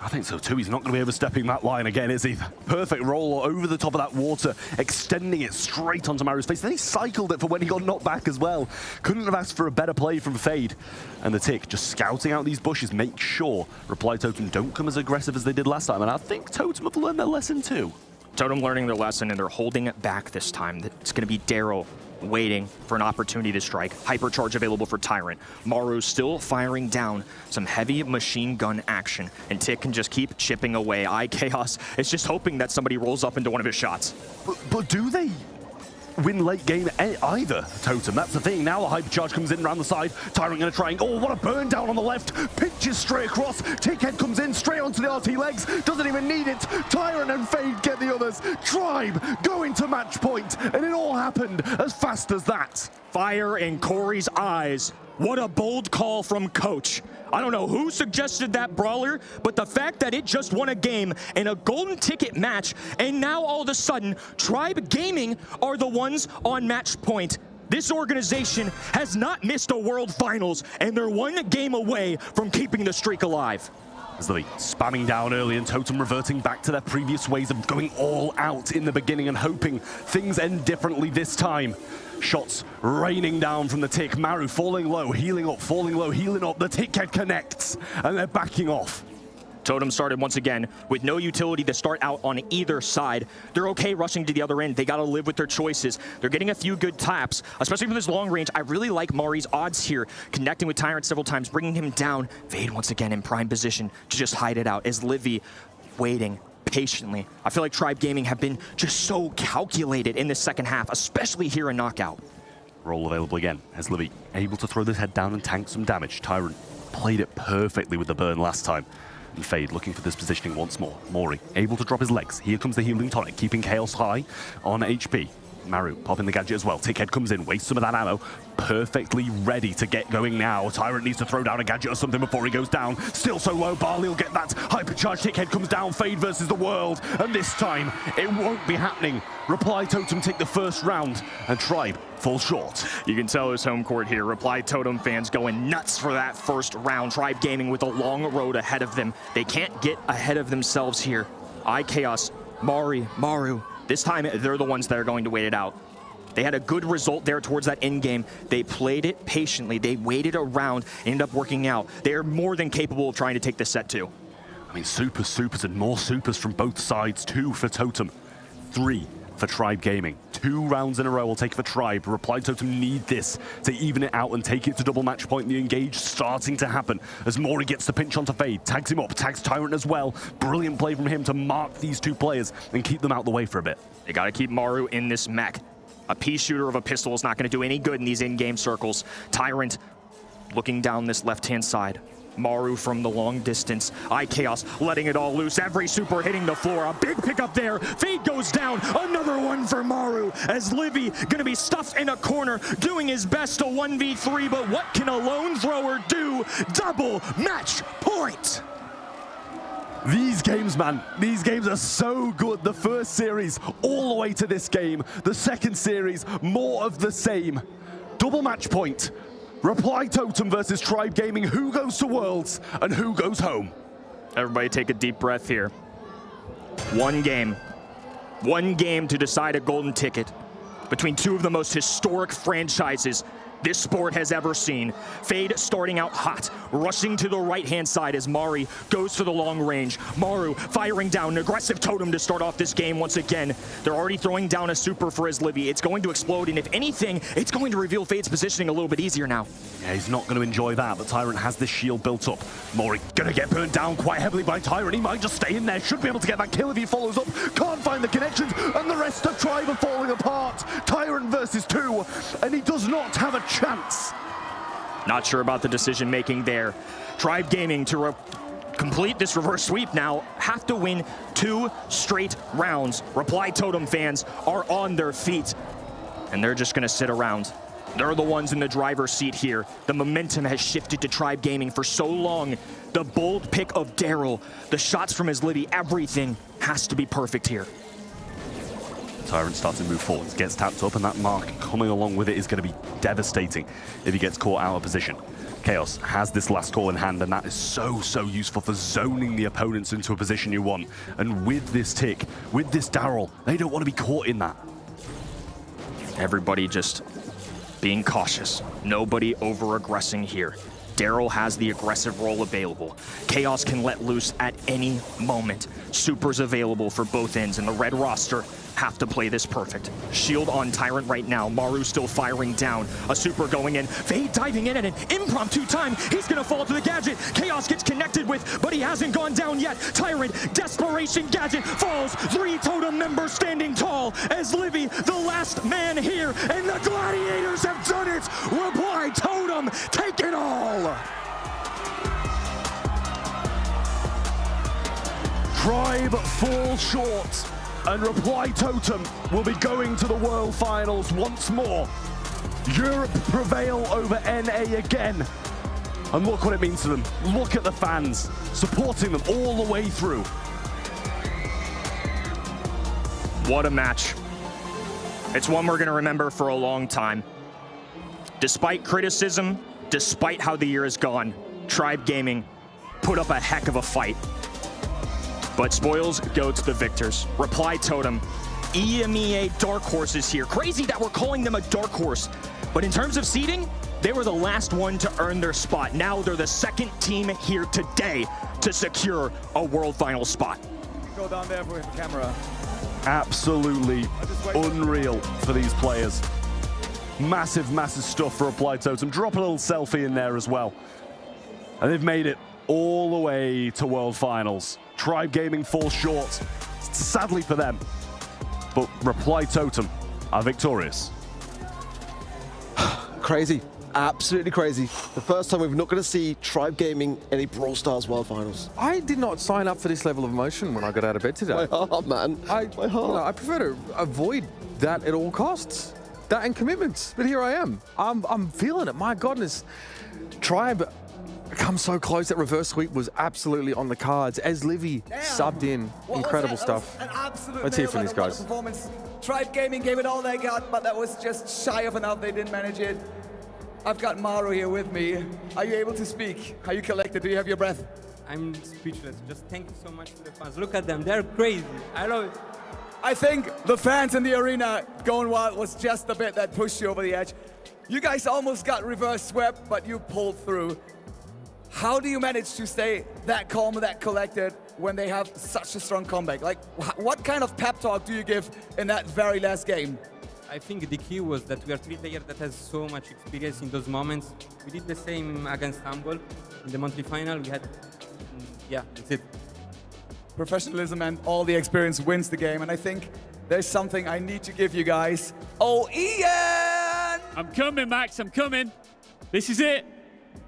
[SPEAKER 10] I think so too. He's not going to be overstepping that line again, is he? Perfect roll over the top of that water, extending it straight onto Maru's face. Then he cycled it for when he got knocked back as well. Couldn't have asked for a better play from Fade. And the Tick just scouting out these bushes, make sure Reply Totem don't come as aggressive as they did last time. And I think Totem have learned their lesson too.
[SPEAKER 9] Totem learning their lesson, and they're holding it back this time. It's going to be Daryl waiting for an opportunity to strike. Hypercharge available for Tyrant. Maru still firing down some heavy machine gun action, and Tick can just keep chipping away. iChaos is just hoping that somebody rolls up into one of his shots.
[SPEAKER 10] But do they win late game either, Totem? That's the thing. Now a hypercharge comes in around the side. Tyrant going to try and... Oh, what a burn down on the left. Pitches straight across. Tickhead comes in straight onto the RT legs. Doesn't even need it. Tyrant and Fade get the others. Tribe going to match point. And it all happened as fast as that.
[SPEAKER 9] Fire in Corey's eyes. What a bold call from Coach. I don't know who suggested that brawler, but the fact that it just won a game in a golden ticket match, and now all of a sudden, Tribe Gaming are the ones on match point. This organization has not missed a World Finals, and they're one game away from keeping the streak alive.
[SPEAKER 10] As Lily spamming down early and Totem reverting back to their previous ways of going all out in the beginning and hoping things end differently this time. Shots raining down from the Tick. Maru falling low, healing up, falling low, healing up. The Tickhead connects and they're backing off.
[SPEAKER 9] Totem started once again with no utility to start out on either side. They're okay rushing to the other end. They got to live with their choices. They're getting a few good taps, especially from this long range. I really like Mari's odds here, connecting with Tyrant several times, bringing him down. Fade once again in prime position to just hide it out as Livy waiting patiently. I feel like Tribe Gaming have been just so calculated in the second half, especially here in Knockout.
[SPEAKER 10] Roll available again as Livy able to throw this head down and tank some damage. Tyrant played it perfectly with the burn last time. And Fade looking for this positioning once more. Mori able to drop his legs. Here comes the healing tonic, keeping Chaos high on HP. Maru popping the gadget as well. Tickhead comes in, wastes some of that ammo. Perfectly ready to get going now. Tyrant needs to throw down a gadget or something before he goes down. Still so low. Barley will get that. Hypercharge. Tickhead comes down. Fade versus the world. And this time, it won't be happening. Reply Totem take the first round, and Tribe falls short.
[SPEAKER 9] You can tell his home court here. Reply Totem fans going nuts for that first round. Tribe Gaming with a long road ahead of them. They can't get ahead of themselves here. iChaos, Maru. This time, they're the ones that are going to wait it out. They had a good result there towards that end game. They played it patiently. They waited around, ended up working out. They're more than capable of trying to take this set too.
[SPEAKER 10] I mean, supers, and more supers from both sides. 2 for Totem, 3 for Tribe Gaming. 2 rounds in a row will take for Tribe. Reply Totem need this to even it out and take it to double match point. The engage starting to happen as Mori gets the pinch onto Fade, tags him up, tags Tyrant as well. Brilliant play from him to mark these 2 players and keep them out the way for a bit.
[SPEAKER 9] They got to keep Maru in this mech. A pea shooter of a pistol is not going to do any good in these in-game circles. Tyrant looking down this left-hand side. Maru from the long distance. iChaos letting it all loose. Every super hitting the floor. A big pickup there. Fade goes down. Another one for Maru as Livy going to be stuffed in a corner, doing his best to 1v3. But what can a lone thrower do? Double match point.
[SPEAKER 10] These games, man, these games are so good. The first series all the way to this game. The second series, more of the same. Double match point. Reply Totem versus Tribe Gaming. Who goes to Worlds and who goes home?
[SPEAKER 9] Everybody take a deep breath here. One game to decide a golden ticket between 2 of the most historic franchises this sport has ever seen. Fade starting out hot, rushing to the right-hand side as Mari goes for the long range. Maru firing down, an aggressive Totem to start off this game once again. They're already throwing down a super for his Livy. It's going to explode, and if anything, it's going to reveal Fade's positioning a little bit easier now.
[SPEAKER 10] Yeah, he's not going to enjoy that, but Tyrant has this shield built up. Mori going to get burned down quite heavily by Tyrant. He might just stay in there, should be able to get that kill if he follows up. Can't find the connections, and the rest of Tribe are falling apart. Tyrant versus 2, and he does not have a chance.
[SPEAKER 9] Not sure about the decision making there. Tribe Gaming to complete this reverse sweep now have to win 2 straight rounds. Reply Totem fans are on their feet, and they're just gonna sit around. They're the ones in the driver's seat here. The momentum has shifted to Tribe Gaming for so long. The bold pick of Daryl, the shots from his Livy, everything has to be perfect here.
[SPEAKER 10] Tyrant starts to move forward, gets tapped up, and that mark coming along with it is going to be devastating if he gets caught out of position. Chaos has this last call in hand, and that is so useful for zoning the opponents into a position you want. And with this Tick, with this Daryl, they don't want to be caught in that.
[SPEAKER 9] Everybody just being cautious. Nobody over-aggressing here. Daryl has the aggressive role available. Chaos can let loose at any moment. Super's available for both ends, and the red roster have to play this perfect. Shield on Tyrant right now. Maru still firing down. A super going in. Fade diving in at an impromptu time. He's gonna fall to the gadget. Chaos gets connected with, but he hasn't gone down yet. Tyrant, desperation gadget falls. 3 totem members standing tall as Livy, the last man here, and the Gladiators have done it. Reply totem, take it all.
[SPEAKER 10] Tribe fall short, and Reply Totem will be going to the World Finals once more. Europe prevail over NA again. And look what it means to them. Look at the fans supporting them all the way through.
[SPEAKER 9] What a match. It's one we're going to remember for a long time. Despite criticism, despite how the year has gone, Tribe Gaming put up a heck of a fight. But spoils go to the victors. Reply Totem, EMEA dark horses here. Crazy that we're calling them a dark horse. But in terms of seeding, they were the last one to earn their spot. Now they're the second team here today to secure a World Final spot.
[SPEAKER 7] Go down there with the camera.
[SPEAKER 10] Absolutely unreal for these players. Massive, massive stuff for Reply Totem. Drop a little selfie in there as well. And they've made it all the way to World Finals. Tribe Gaming falls short, sadly for them. But Reply Totem are victorious.
[SPEAKER 11] Crazy. Absolutely crazy. The first time we're not going to see Tribe Gaming in a Brawl Stars World Finals.
[SPEAKER 8] I did not sign up for this level of emotion when I got out of bed today.
[SPEAKER 11] My heart, man. My heart.
[SPEAKER 8] You know, I prefer to avoid that at all costs. That and commitments. But here I am. I'm feeling it. My goodness. Tribe come so close. That reverse sweep was absolutely on the cards as Livy subbed in. Incredible stuff.
[SPEAKER 7] An absolute
[SPEAKER 8] Let's hear from these guys.
[SPEAKER 7] Performance. Tribe Gaming gave it all they got, but that was just shy of enough. They didn't manage it. I've got Maru here with me. Are you able to speak? Are you collected? Do you have your breath?
[SPEAKER 14] I'm speechless. Just thank you so much to the fans. Look at them. They're crazy. I love it.
[SPEAKER 7] I think the fans in the arena going wild was just the bit that pushed you over the edge. You guys almost got reverse swept, but you pulled through. How do you manage to stay that calm, that collected when they have such a strong comeback? Like, what kind of pep talk do you give in that very last game?
[SPEAKER 14] I think the key was that we are 3 players that has so much experience in those moments. We did the same against Humble in the monthly final. We had, yeah, that's it.
[SPEAKER 7] Professionalism and all the experience wins the game, and I think there's something I need to give you guys. Oh, Ian!
[SPEAKER 6] I'm coming, Max, I'm coming. This is it.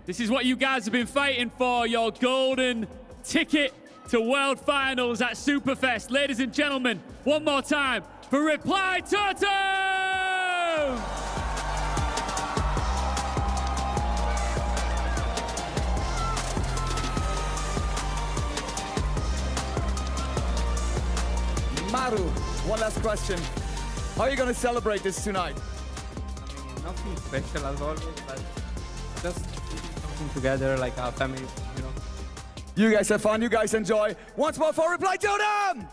[SPEAKER 6] This is what you guys have been fighting for, your golden ticket to World Finals at Superfest. Ladies and gentlemen, one more time for Reply Totem!
[SPEAKER 7] Maru, one last question. How are you going to celebrate this tonight?
[SPEAKER 14] I mean, nothing special as always, but just something together like our family, you know.
[SPEAKER 7] You guys have fun, you guys enjoy. Once more for Reply Totem!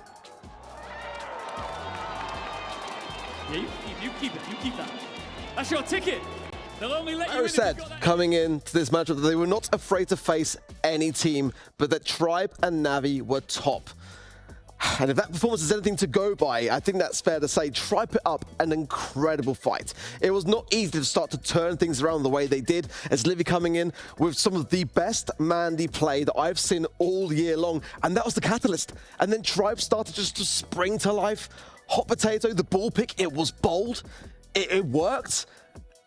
[SPEAKER 6] Yeah, you keep it, you keep that. That's your ticket. They'll only let you
[SPEAKER 11] Maru
[SPEAKER 6] in if
[SPEAKER 11] said
[SPEAKER 6] you've got that.
[SPEAKER 11] coming into this matchup that they were not afraid to face any team, but that Tribe and Navi were top. And if that performance is anything to go by, I think that's fair to say. Tribe put up an incredible fight. It was not easy to start to turn things around the way they did, as Livy coming in with some of the best Mandy play that I've seen all year long, and that was the catalyst. And then Tribe started just to spring to life. Hot potato, the ball pick, it was bold, it worked.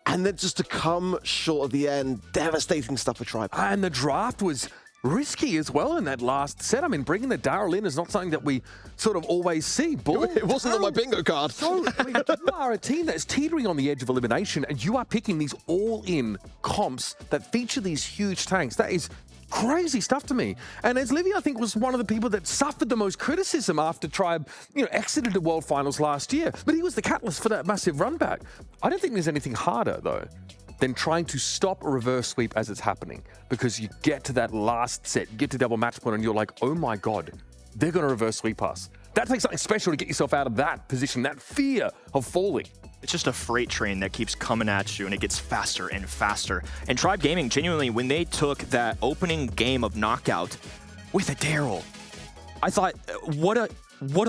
[SPEAKER 11] And then just to come short of the end, devastating stuff for Tribe.
[SPEAKER 8] And the draft was risky as well in that last set. I mean, bringing the Daryl in is not something that we sort of always see. Bull,
[SPEAKER 11] it wasn't on my bingo card.
[SPEAKER 8] So, I mean, you are a team that's teetering on the edge of elimination, and you are picking these all-in comps that feature these huge tanks. That is crazy stuff to me. And as Livy, I think, was one of the people that suffered the most criticism after Tribe, exited the World Finals last year. But he was the catalyst for that massive run back. I don't think there's anything harder, though, than trying to stop a reverse sweep as it's happening, because you get to that last set, you get to double match point, and you're like, oh my God, they're going to reverse sweep us. That takes something special to get yourself out of that position, that fear of falling.
[SPEAKER 9] It's just a freight train that keeps coming at you, and it gets faster and faster. And Tribe Gaming, genuinely, when they took that opening game of Knockout with a Daryl, I thought, what a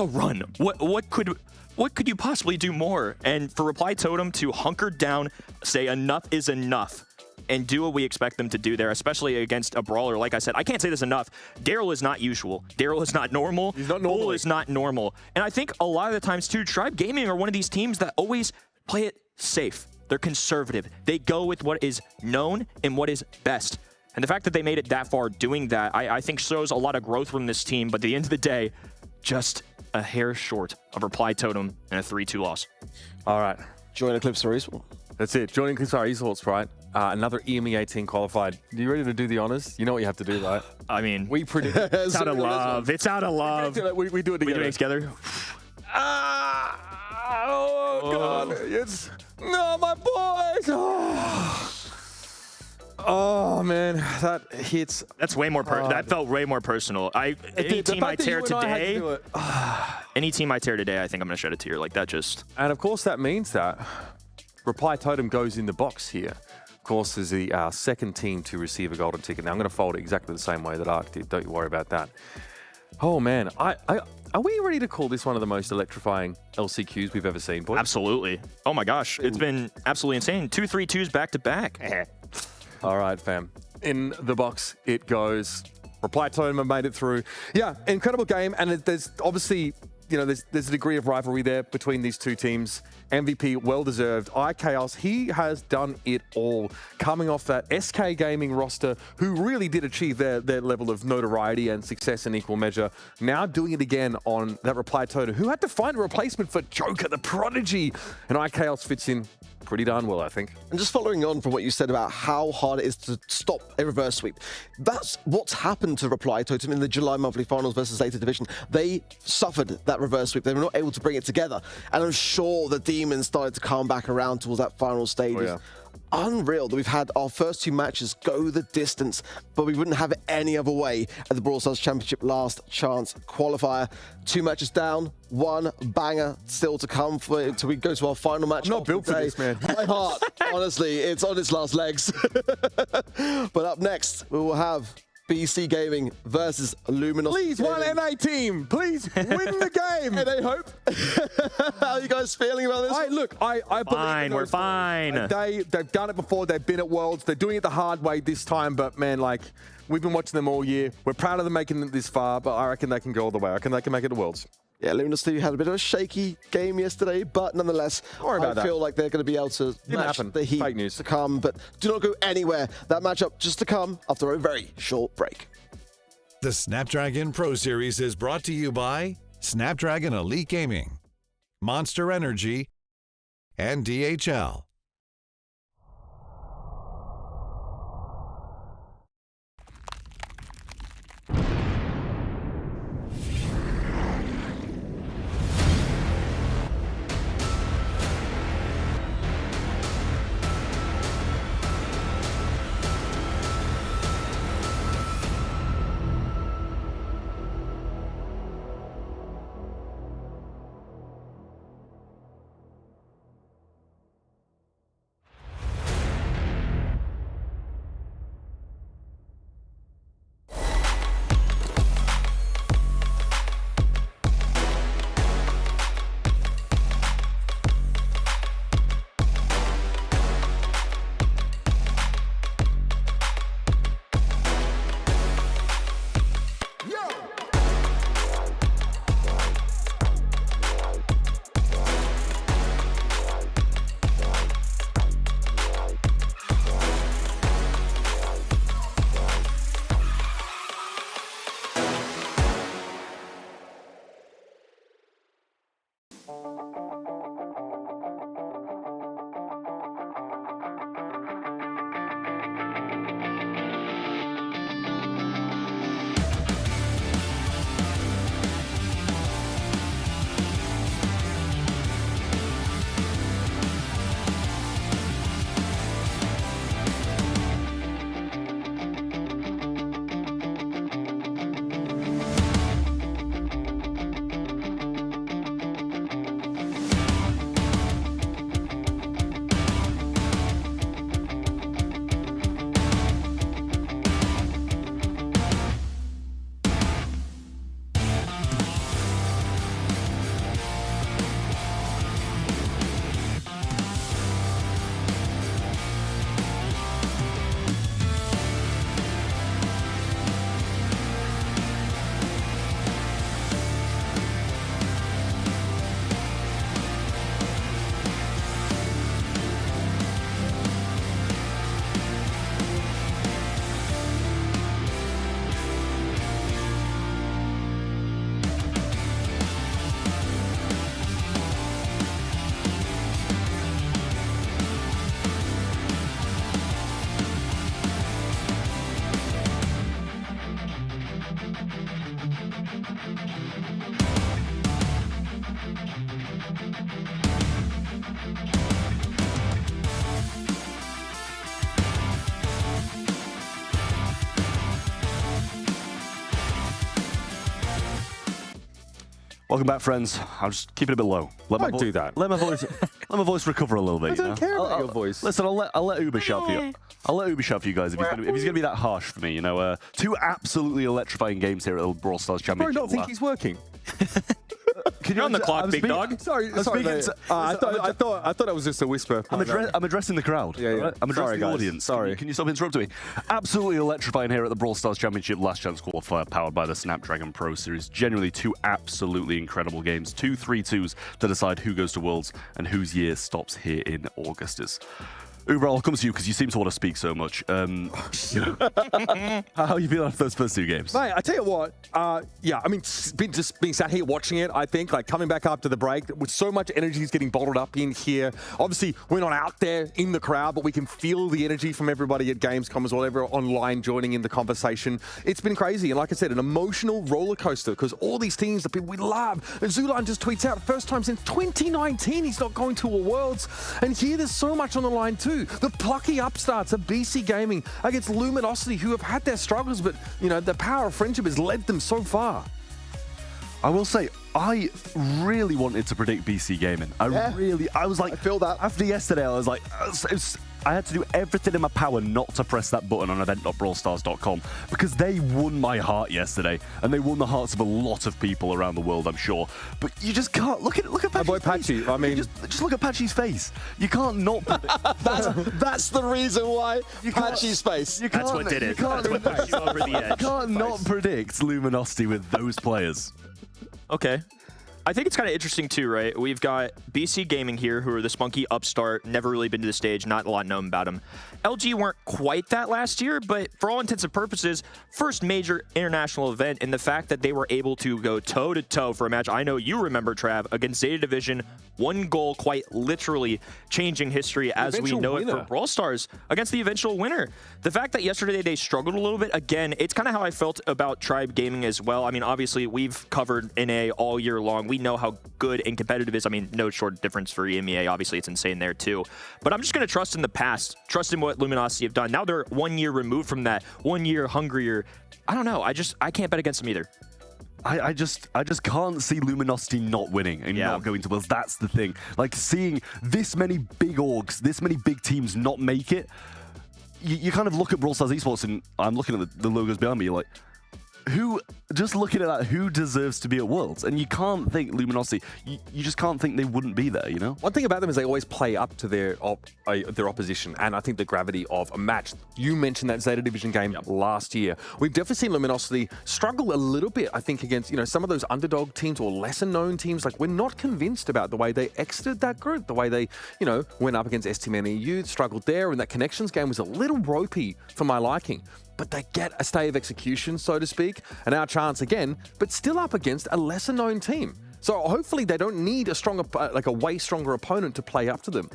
[SPEAKER 9] run. What could you possibly do more? And for Reply Totem to hunker down, say enough is enough, and do what we expect them to do there, especially against a brawler. Like I said, I can't say this enough. Daryl is not usual. Daryl is not normal.
[SPEAKER 8] He's not normal.
[SPEAKER 9] Bull is not normal. And I think a lot of the times, too, Tribe Gaming are one of these teams that always play it safe. They're conservative. They go with what is known and what is best. And the fact that they made it that far doing that, I think shows a lot of growth from this team. But at the end of the day, just a hair short of Reply Totem and a 3-2 loss.
[SPEAKER 8] All right.
[SPEAKER 11] Join Eclipse or Esports.
[SPEAKER 8] That's it. Joining Eclipse Esports, right? Another EMEA team qualified. Are you ready to do the honors? You know what you have to do, right?
[SPEAKER 9] I mean,
[SPEAKER 8] we predict.
[SPEAKER 9] It's out of love. It's out of love.
[SPEAKER 8] We do it together.
[SPEAKER 9] We do it together.
[SPEAKER 8] Oh, God. It's... No, my boys. Oh, man. That hits...
[SPEAKER 9] That's way more... That felt way more personal. Any team I tear today... Any team I tear today, I think I'm going to shed a tear. Like, that just...
[SPEAKER 8] And, of course, that means that Reply Totem goes in the box here. Of course, is the second team to receive a golden ticket. Now, I'm going to fold it exactly the same way that Ark did. Don't you worry about that. Oh, man. Are we ready to call this one of the most electrifying LCQs we've ever seen, boys?
[SPEAKER 9] Absolutely. Oh, my gosh. It's been absolutely insane. 2 3-2s back-to-back.
[SPEAKER 8] All right, fam. In the box it goes. Reply Totem made it through. Yeah, incredible game. And there's obviously, you know, there's a degree of rivalry there between these two teams. MVP, well-deserved. iChaos, he has done it all. Coming off that SK Gaming roster, who really did achieve their level of notoriety and success in equal measure. Now doing it again on that Reply Totem, who had to find a replacement for Joker, the Prodigy. And iChaos fits in pretty darn well, I think.
[SPEAKER 11] And just following on from what you said about how hard it is to stop a reverse sweep, that's what's happened to Reply Totem in the July monthly finals versus Later Division. They suffered that reverse sweep. They were not able to bring it together. And I'm sure the Demons started to come back around towards that final stage.
[SPEAKER 8] Oh, yeah.
[SPEAKER 11] Unreal that we've had our first 2 matches go the distance, but we wouldn't have it any other way at the Brawl Stars Championship last chance qualifier. 2 matches down, 1 banger still to come until we go to our final match.
[SPEAKER 8] I'm not built for this, man.
[SPEAKER 11] My heart, honestly, it's on its last legs. But up next, we will have BC Gaming versus Luminous.
[SPEAKER 8] Please,
[SPEAKER 11] Gaming.
[SPEAKER 8] one NA team. Please win the game.
[SPEAKER 11] NA hope. How are you guys feeling about this?
[SPEAKER 8] I believe
[SPEAKER 9] Fine, we're fine.
[SPEAKER 8] They've done it before. They've been at Worlds. They're doing it the hard way this time. But man, like, we've been watching them all year. We're proud of them making it this far, but I reckon they can go all the way. I reckon they can make it to Worlds.
[SPEAKER 11] Yeah, Luminous had a bit of a shaky game yesterday, but nonetheless, I feel like they're going to be able to match the heat to come. But do not go anywhere. That matchup just to come after a very short break.
[SPEAKER 13] The Snapdragon Pro Series is brought to you by Snapdragon Elite Gaming, Monster Energy, and DHL.
[SPEAKER 10] Welcome back, friends. I'll just keep it a bit low.
[SPEAKER 8] Don't do that.
[SPEAKER 10] Let my voice recover a little bit.
[SPEAKER 8] I don't care about your voice.
[SPEAKER 10] Listen, I'll let Uber shout for you. I'll let Uber shout for you guys if he's gonna be that harsh for me. You know, 2 absolutely electrifying games here at the Brawl Stars Championship.
[SPEAKER 8] I don't think he's working.
[SPEAKER 9] You're on the clock, big dog.
[SPEAKER 8] Sorry, mate. I thought that was just a whisper.
[SPEAKER 10] I'm addressing the crowd.
[SPEAKER 8] Yeah.
[SPEAKER 10] Right? I'm addressing the audience.
[SPEAKER 8] Sorry.
[SPEAKER 10] Can you stop interrupting me? Absolutely electrifying here at the Brawl Stars Championship Last Chance Qualifier, powered by the Snapdragon Pro Series. Genuinely 2 absolutely incredible games. 2 3-2s to decide who goes to Worlds and whose year stops here in Augustus. Uber, I'll come to you because you seem to want to speak so much. How are you feeling after those first 2 games?
[SPEAKER 8] Mate, I tell you what, yeah, I mean, just being sat here watching it, I think, like coming back after the break, with so much energy is getting bottled up in here. Obviously, we're not out there in the crowd, but we can feel the energy from everybody at Gamescom as well, everyone online joining in the conversation. It's been crazy, and like I said, an emotional roller coaster, because all these teams, the people we love, and Zulan just tweets out, first time since 2019 he's not going to a Worlds, and here there's so much on the line too. The plucky upstarts of BC Gaming against Luminosity, who have had their struggles, but, you know, the power of friendship has led them so far.
[SPEAKER 10] I will say, I really wanted to predict BC Gaming. I was like,
[SPEAKER 11] I feel that.
[SPEAKER 10] After yesterday, I was like, I had to do everything in my power not to press that button on event.brawlstars.com because they won my heart yesterday, and they won the hearts of a lot of people around the world, I'm sure. But you just can't look at Patchy's
[SPEAKER 8] my boy Patchy.
[SPEAKER 10] face.
[SPEAKER 8] I mean,
[SPEAKER 10] just look at Patchy's face. You can't not.
[SPEAKER 11] That's the reason why Patchy's face.
[SPEAKER 9] That's what did it. That's what pushed you over the edge.
[SPEAKER 10] You can't not predict Luminosity with those players.
[SPEAKER 9] Okay. I think it's kind of interesting too, right? We've got BC Gaming here, who are the spunky upstart, never really been to the stage, not a lot known about them. LG weren't quite that last year, but for all intents and purposes, first major international event, and the fact that they were able to go toe-to-toe for a match I know you remember, Trav, against Zeta Division, 1 goal quite literally changing history as we know it for Brawl Stars against the eventual winner. The fact that yesterday they struggled a little bit, again, it's kind of how I felt about Tribe Gaming as well. I mean, obviously, we've covered NA all year long. We know how good and competitive it is. I mean, no short difference for EMEA. Obviously, it's insane there too. But I'm just going to trust in the past, trust in what Luminosity have done. Now they're 1 year removed from that, 1 year hungrier. I don't know. I can't bet against them either.
[SPEAKER 10] I just can't see Luminosity not winning and not going to Worlds. That's the thing. Like, seeing this many big orgs, this many big teams not make it, you kind of look at Brawl Stars Esports, and I'm looking at the logos behind me, you're like, just looking at that, who deserves to be at Worlds? And you can't think Luminosity, you just can't think they wouldn't be there, you know?
[SPEAKER 8] One thing about them is they always play up to their opposition, and I think the gravity of a match. You mentioned that Zeta Division game last year. We've definitely seen Luminosity struggle a little bit, I think, against, you know, some of those underdog teams or lesser known teams. Like, we're not convinced about the way they exited that group, the way they, you know, went up against STM EU, struggled there, and that connections game was a little ropey for my liking. But they get a stay of execution, so to speak, and our chance again, but still up against a lesser known team. So hopefully they don't need a stronger, like a way stronger opponent to play up to them.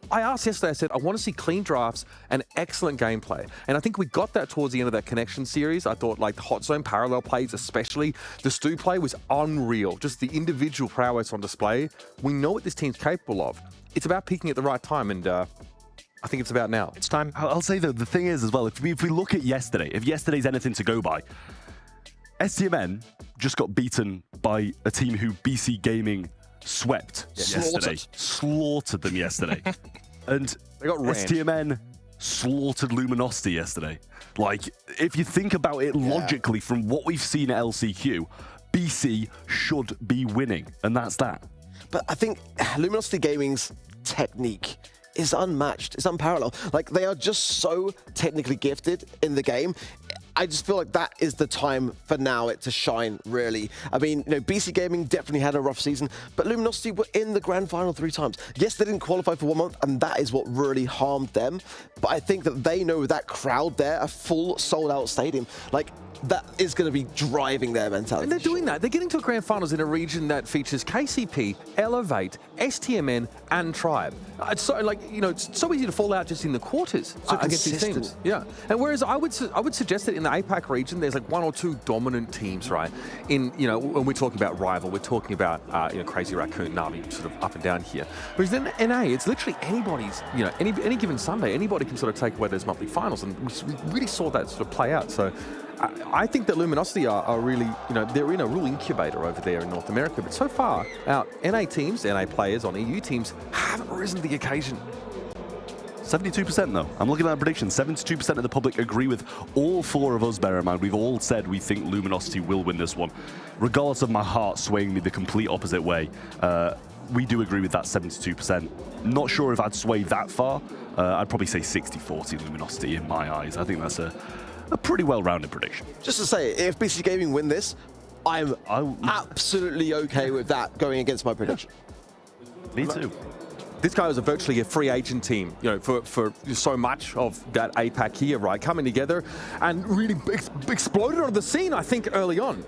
[SPEAKER 8] I asked yesterday, I said, I want to see clean drafts and excellent gameplay. And I think we got that towards the end of that Connection series. I thought, like, the Hot Zone parallel plays especially, the Stu play was unreal. Just the individual prowess on display. We know what this team's capable of. It's about peaking at the right time, and I think it's about now.
[SPEAKER 9] It's time.
[SPEAKER 10] I'll say that the thing is as well, if we look at yesterday, if yesterday's anything to go by, STMN just got beaten by a team who BC Gaming swept yesterday. Slaughtered them yesterday. And
[SPEAKER 8] they got
[SPEAKER 10] STMN slaughtered Luminosity yesterday. Like, if you think about it logically from what we've seen at LCQ, BC should be winning, and that's that.
[SPEAKER 11] But I think Luminosity Gaming's technique is unmatched. It's unparalleled. Like, they are just so technically gifted in the game. I just feel like that is the time for now it to shine, really. I mean, you know, BC Gaming definitely had a rough season, but Luminosity were in the grand final 3 times. Yes, they didn't qualify for 1 month, and that is what really harmed them. But I think that they know that crowd there, a full sold-out stadium, like, that is going to be driving their mentality.
[SPEAKER 8] And they're doing that. They're getting to grand finals in a region that features KCP, Elevate, STMN, and Tribe. It's so, like, you know, it's so easy to fall out just in the quarters against these teams. Yeah. And whereas I would suggest that in the APAC region, there's like 1 or 2 dominant teams, right? In, you know, when we're talking about Rival, we're talking about, you know, Crazy Raccoon, Navi, sort of up and down here. Whereas in NA, it's literally anybody's, you know, any given Sunday, anybody can sort of take away those monthly finals. And we really saw that sort of play out. So I think that Luminosity are really, they're in a real incubator over there in North America. But so far, our NA teams, NA players on EU teams haven't risen to the occasion.
[SPEAKER 10] 72% though. I'm looking at that prediction. 72% of the public agree with all four of us, bear in mind. We've all said we think Luminosity will win this one. Regardless of my heart swaying me the complete opposite way, we do agree with that 72%. Not sure if I'd sway that far. I'd probably say 60-40 Luminosity in my eyes. I think that's a pretty well-rounded prediction.
[SPEAKER 11] Just to say, if BC Gaming win this, I'm absolutely okay with that going against my prediction.
[SPEAKER 10] Me too.
[SPEAKER 8] This guy was virtually a free agent team, for so much of that APAC here, right? Coming together and really exploded on the scene, I think, early on.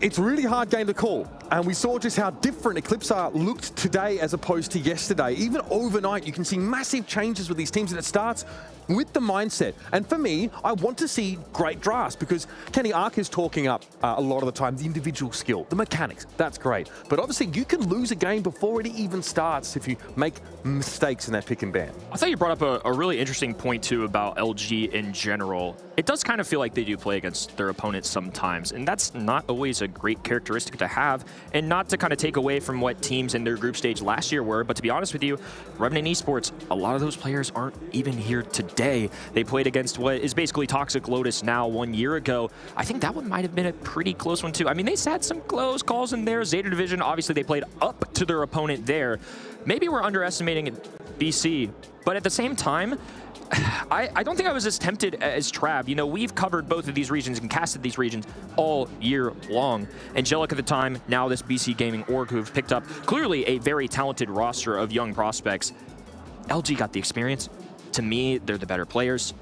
[SPEAKER 8] It's a really hard game to call, and we saw just how different Eclipse looked today as opposed to yesterday. Even overnight, you can see massive changes with these teams, and it starts with the mindset. And for me, I want to see great drafts, because Kenny Ark is talking up a lot of the time the individual skill, the mechanics, that's great. But obviously, you can lose a game before it even starts if you make mistakes in that pick and ban.
[SPEAKER 15] I thought you brought up a really interesting point, too, about LG in general. It does kind of feel like they do play against their opponents sometimes, and that's not always a great characteristic to have, and not to kind of take away from what teams in their group stage last year were, but to be honest with you, Revenant Esports, a lot of those players aren't even here today. They played against what is basically Toxic Lotus now 1 year ago. I think that one might have been a pretty close one too. I mean, they had some close calls in there. Zeta Division, obviously they played up to their opponent there. Maybe we're underestimating BC, but at the same time, I don't think I was as tempted as Trav. We've covered both of these regions and casted these regions all year long. Angelic at the time, now this BC Gaming org who've picked up clearly a very talented roster of young prospects. LG got the experience. To me, they're the better players.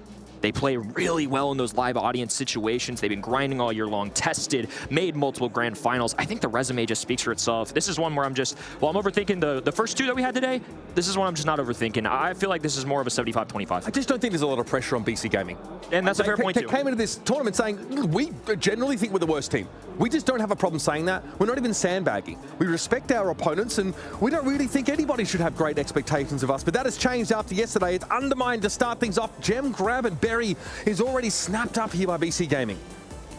[SPEAKER 15] They play really well in those live audience situations. They've been grinding all year long, tested, made multiple grand finals. I think the resume just speaks for itself. This is one where I'm overthinking the first two that we had today, this is one I'm just not overthinking. I feel like this is more of a 75-25.
[SPEAKER 8] I just don't think there's a lot of pressure on BC Gaming.
[SPEAKER 15] And that's a fair point, too.
[SPEAKER 8] They came into this tournament saying, we generally think we're the worst team. We just don't have a problem saying that. We're not even sandbagging. We respect our opponents, and we don't really think anybody should have great expectations of us. But that has changed after yesterday. It's undermined to start things off. Gem Grab and Berry is already snapped up here by BC Gaming.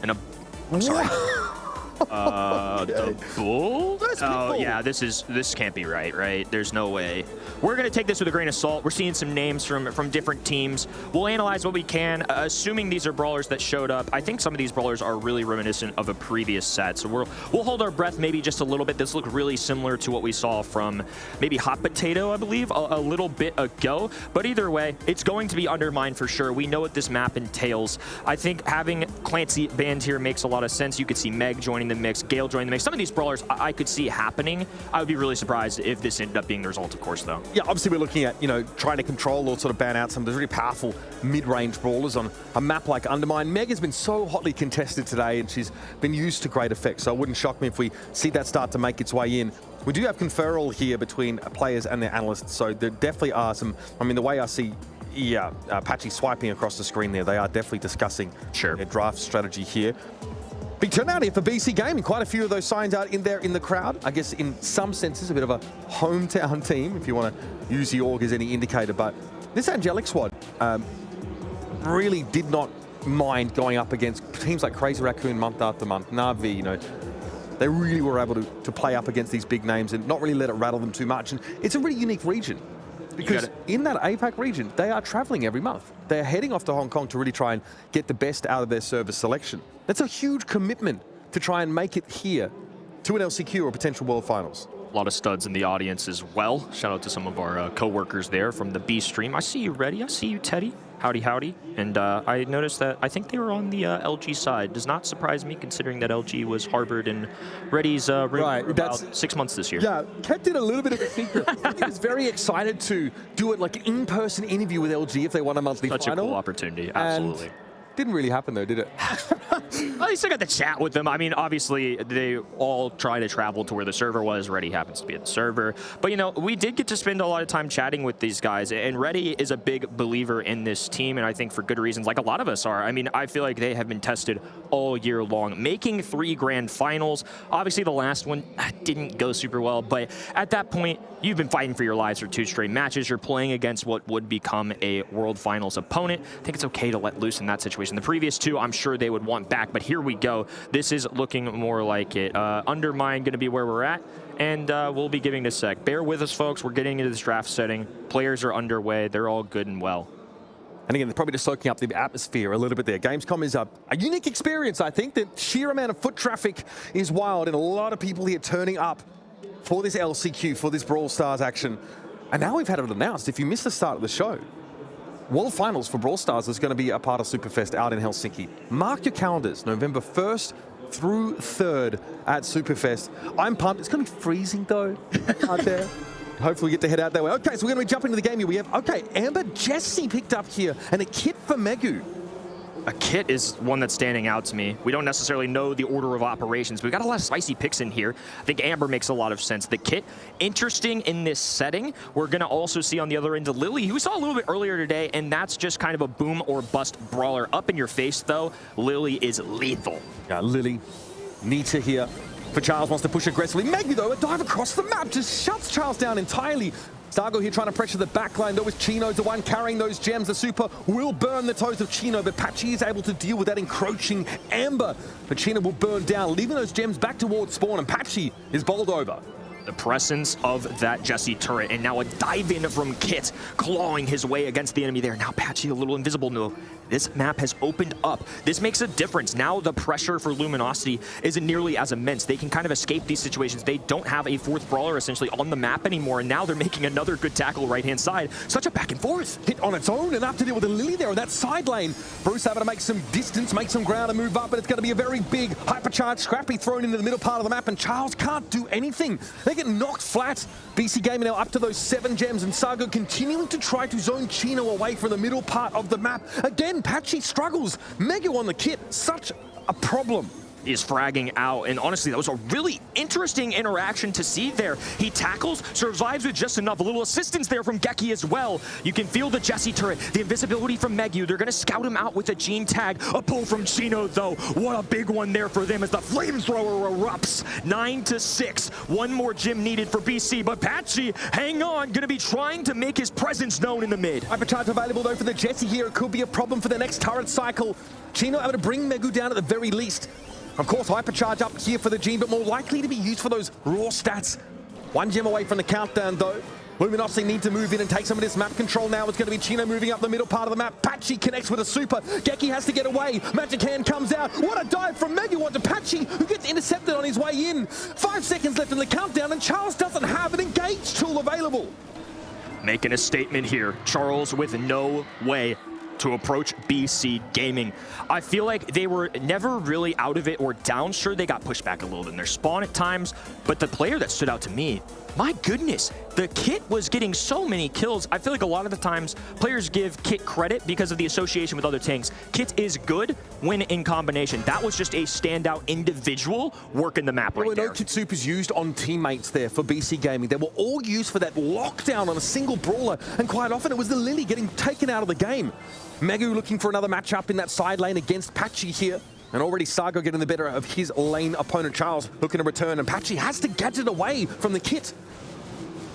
[SPEAKER 15] And I'm sorry. The bull? Oh, yeah, this can't be right? There's no way. We're going to take this with a grain of salt. We're seeing some names from different teams. We'll analyze what we can, assuming these are brawlers that showed up. I think some of these brawlers are really reminiscent of a previous set, so we'll hold our breath maybe just a little bit. This looked really similar to what we saw from maybe Hot Potato, I believe, a little bit ago. But either way, it's going to be undermined for sure. We know what this map entails. I think having Clancy banned here makes a lot of sense. You could see Meg joining the mix, Gale joining the mix. Some of these brawlers I could see happening. I would be really surprised if this ended up being the result, of course, though.
[SPEAKER 8] Yeah, obviously we're looking at, trying to control or sort of ban out some of the really powerful mid-range brawlers on a map like Undermine. Meg has been so hotly contested today, and she's been used to great effect, so it wouldn't shock me if we see that start to make its way in. We do have conferral here between players and their analysts, so there definitely are some, the way I see Patchy swiping across the screen there, they are definitely discussing their draft strategy here. Big turnout here for BC Gaming. Quite a few of those signs out in there in the crowd. I guess in some senses a bit of a hometown team, if you want to use the org as any indicator. But this Angelic squad really did not mind going up against teams like Crazy Raccoon month after month, Na'Vi, they really were able to play up against these big names and not really let it rattle them too much. And it's a really unique region, because in that APAC region, they are traveling every month. They are heading off to Hong Kong to really try and get the best out of their service selection. That's a huge commitment to try and make it here to an LCQ or potential World Finals.
[SPEAKER 15] A lot of studs in the audience as well. Shout out to some of our co-workers there from the B stream. I see you, Reddy. I see you, Teddy. Howdy, howdy. And I noticed that I think they were on the LG side. Does not surprise me, considering that LG was harbored in Reddy's room for about 6 months this year.
[SPEAKER 8] Yeah, kept it a little bit of a secret. He was very excited to do it like an in-person interview with LG if they won a monthly final.
[SPEAKER 15] Such a cool opportunity, absolutely.
[SPEAKER 8] Didn't really happen though, did it?
[SPEAKER 15] Well, you still got to chat with them. I mean, obviously, they all try to travel to where the server was. Reddy happens to be at the server. But, you know, we did get to spend a lot of time chatting with these guys. And Reddy is a big believer in this team, and I think for good reasons, like a lot of us are. I mean, I feel like they have been tested all year long, making 3 grand finals. Obviously, the last one didn't go super well, but at that point, you've been fighting for your lives for 2 straight matches. You're playing against what would become a World Finals opponent. I think it's okay to let loose in that situation. The previous 2, I'm sure they would want back, but here we go. This is looking more like it. Undermine going to be where we're at, and we'll be giving this sec. Bear with us, folks. We're getting into this draft setting. Players are underway. They're all good and well.
[SPEAKER 8] And again, they're probably just soaking up the atmosphere a little bit there. Gamescom is a unique experience, I think. The sheer amount of foot traffic is wild, and a lot of people here turning up for this LCQ, for this Brawl Stars action. And now we've had it announced, if you missed the start of the show, World Finals for Brawl Stars is going to be a part of Superfest out in Helsinki. Mark your calendars, November 1st through 3rd at Superfest. I'm pumped. It's going to be freezing, though, out there. Hopefully we get to head out that way. Okay, so we're going to be jumping into the game here. We have, okay, Amber Jessie picked up here, and a kit for Megu.
[SPEAKER 15] A kit is one that's standing out to me. We don't necessarily know the order of operations, but we've got a lot of spicy picks in here. I think Amber makes a lot of sense. The kit, interesting in this setting. We're going to also see on the other end of Lily, who we saw a little bit earlier today, and that's just kind of a boom or bust brawler. Up in your face, though, Lily is lethal.
[SPEAKER 8] Yeah, Lily, Nita here. For Charles wants to push aggressively. Megu, though, a dive across the map just shuts Charles down entirely. Stargo here trying to pressure the backline, though, with Chino's the one carrying those gems. The super will burn the toes of Chino, but Patchy is able to deal with that encroaching Amber. But Chino will burn down, leaving those gems back towards spawn, and Patchy is bowled over.
[SPEAKER 15] The presence of that Jessie turret, and now a dive-in from Kit, clawing his way against the enemy there. Now Patchy a little invisible. No, this map has opened up. This makes a difference. Now the pressure for Luminosity isn't nearly as immense. They can kind of escape these situations. They don't have a 4th brawler essentially on the map anymore, and now they're making another good tackle right-hand side. Such a back and forth.
[SPEAKER 8] Hit on its own, enough to deal with the Lily there in that side lane. Bruce having to make some distance, make some ground and move up, but it's going to be a very big hypercharged Scrappy thrown into the middle part of the map, and Charles can't do anything. They get knocked flat. BC Gaming now up to those 7 gems, and Sargo continuing to try to zone Chino away from the middle part of the map. Again, Patchy struggles. Megu on the kit, such a problem.
[SPEAKER 15] Is fragging out, and honestly, that was a really interesting interaction to see there. He tackles, survives with just enough. A little assistance there from Geki as well. You can feel the Jessie turret, the invisibility from Megu. They're going to scout him out with a Gene tag. A pull from Chino, though. What a big one there for them as the flamethrower erupts. 9-6. One more gem needed for BC, but Patchy, hang on, going to be trying to make his presence known in the mid.
[SPEAKER 8] Hypercharge available, though, for the Jessie here. It could be a problem for the next turret cycle. Chino able to bring Megu down at the very least. Of course, hypercharge up here for the Gene, but more likely to be used for those raw stats. 1 gem away from the countdown, though. Luminosity need to move in and take some of this map control now. It's going to be Chino moving up the middle part of the map. Patchy connects with a super. Geki has to get away. Magic Hand comes out. What a dive from Megu onto Patchy, who gets intercepted on his way in. 5 seconds left in the countdown, and Charles doesn't have an engage tool available.
[SPEAKER 15] Making a statement here. Charles with no way to approach BC Gaming. I feel like they were never really out of it or down. Sure, they got pushed back a little bit in their spawn at times, but the player that stood out to me, my goodness, the Kit was getting so many kills. I feel like a lot of the times players give Kit credit because of the association with other tanks. Kit is good when in combination. That was just a standout individual working the map right there.
[SPEAKER 8] No Kit Supers used on teammates there for BC Gaming. They were all used for that lockdown on a single brawler, and quite often it was the Lily getting taken out of the game. Megu looking for another matchup in that side lane against Patchy here. And already Sargo getting the better of his lane opponent. Charles looking to return, and Patchy has to gadget away from the Kit.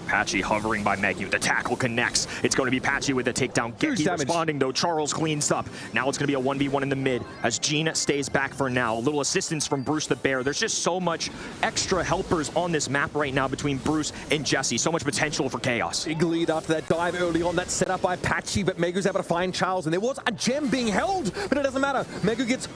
[SPEAKER 15] Patchy hovering by Megu. The tackle connects. It's going to be Patchy with the takedown. Geki responding, though. Charles cleans up. Now it's going to be a 1v1 in the mid as Gene stays back for now. A little assistance from Bruce the Bear. There's just so much extra helpers on this map right now between Bruce and Jessie. So much potential for chaos.
[SPEAKER 8] Big lead after that dive early on. That's set up by Patchy, but Megu's able to find Charles, and there was a gem being held, but it doesn't matter. Megu gets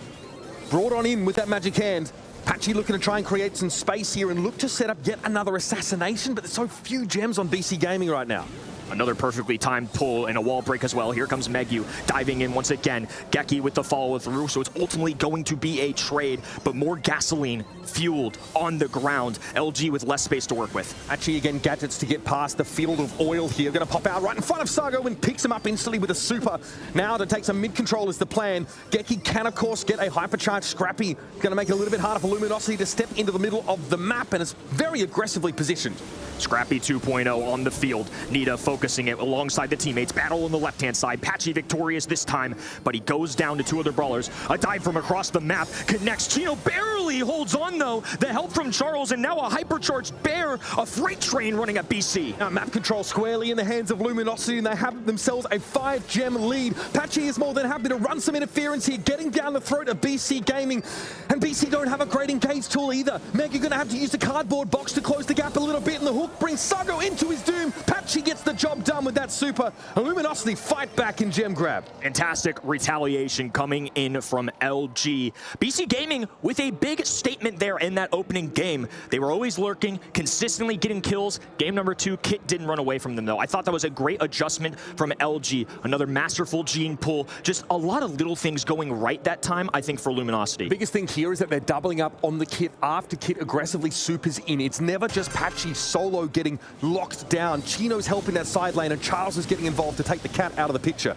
[SPEAKER 8] brought on in with that magic hand. Patchy looking to try and create some space here and look to set up yet another assassination, but there's so few gems on BC Gaming right now.
[SPEAKER 15] Another perfectly timed pull and a wall break as well. Here comes Megu diving in once again. Geki with the follow through, so it's ultimately going to be a trade, but more gasoline fueled on the ground. LG with less space to work with.
[SPEAKER 8] Actually, again, gadgets to get past the field of oil here. Going to pop out right in front of Sago and picks him up instantly with a super. Now to take some mid-control is the plan. Geki can, of course, get a hypercharged Scrappy. Going to make it a little bit harder for Luminosity to step into the middle of the map, and it's very aggressively positioned.
[SPEAKER 15] Scrappy 2.0 on the field. Nita focusing it alongside the teammates. Battle on the left-hand side. Patchy victorious this time, but he goes down to two other brawlers. A dive from across the map connects. Chino barely holds on, though. The help from Charles, and now a hypercharged Bear. A freight train running at BC.
[SPEAKER 8] Now, map control squarely in the hands of Luminosity, and they have themselves a 5-gem lead. Patchy is more than happy to run some interference here, getting down the throat of BC Gaming. And BC don't have a great engage tool either. Meg, you're going to have to use the cardboard box to close the gap a little bit, and the hook brings Sago into his doom. Patchy gets the job done with that super. And Luminosity fight back in gem grab.
[SPEAKER 15] Fantastic retaliation coming in from LG. BC Gaming with a big statement there in that opening game. They were always lurking, consistently getting kills. Game number 2, Kit didn't run away from them though. I thought that was a great adjustment from LG. Another masterful gene pull. Just a lot of little things going right that time, I think, for Luminosity.
[SPEAKER 8] Biggest thing here is that they're doubling up on the Kit after Kit aggressively supers in. It's never just Patchy solo getting locked down. Chino's helping that side lane, and Charles is getting involved to take the cat out of the picture.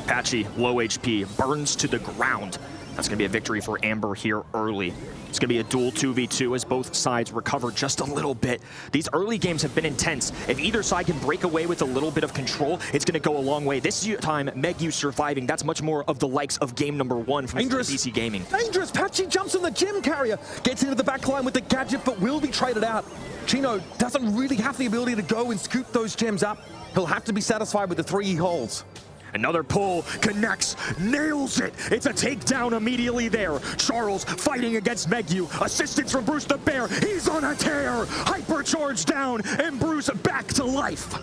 [SPEAKER 15] Patchy, low HP, burns to the ground. That's going to be a victory for Amber here early. It's going to be a dual 2v2 as both sides recover just a little bit. These early games have been intense. If either side can break away with a little bit of control, it's going to go a long way. This time, Megu surviving. That's much more of the likes of game number 1 from BC Gaming.
[SPEAKER 8] Dangerous! Patchy jumps on the gem carrier, gets into the backline with the gadget, but will be traded out. Chino doesn't really have the ability to go and scoop those gems up. He'll have to be satisfied with the 3 he holds.
[SPEAKER 15] Another pull, connects, nails it. It's a takedown immediately there. Charles fighting against Megu. Assistance from Bruce the Bear. He's on a tear. Hypercharge down, and Bruce back to life.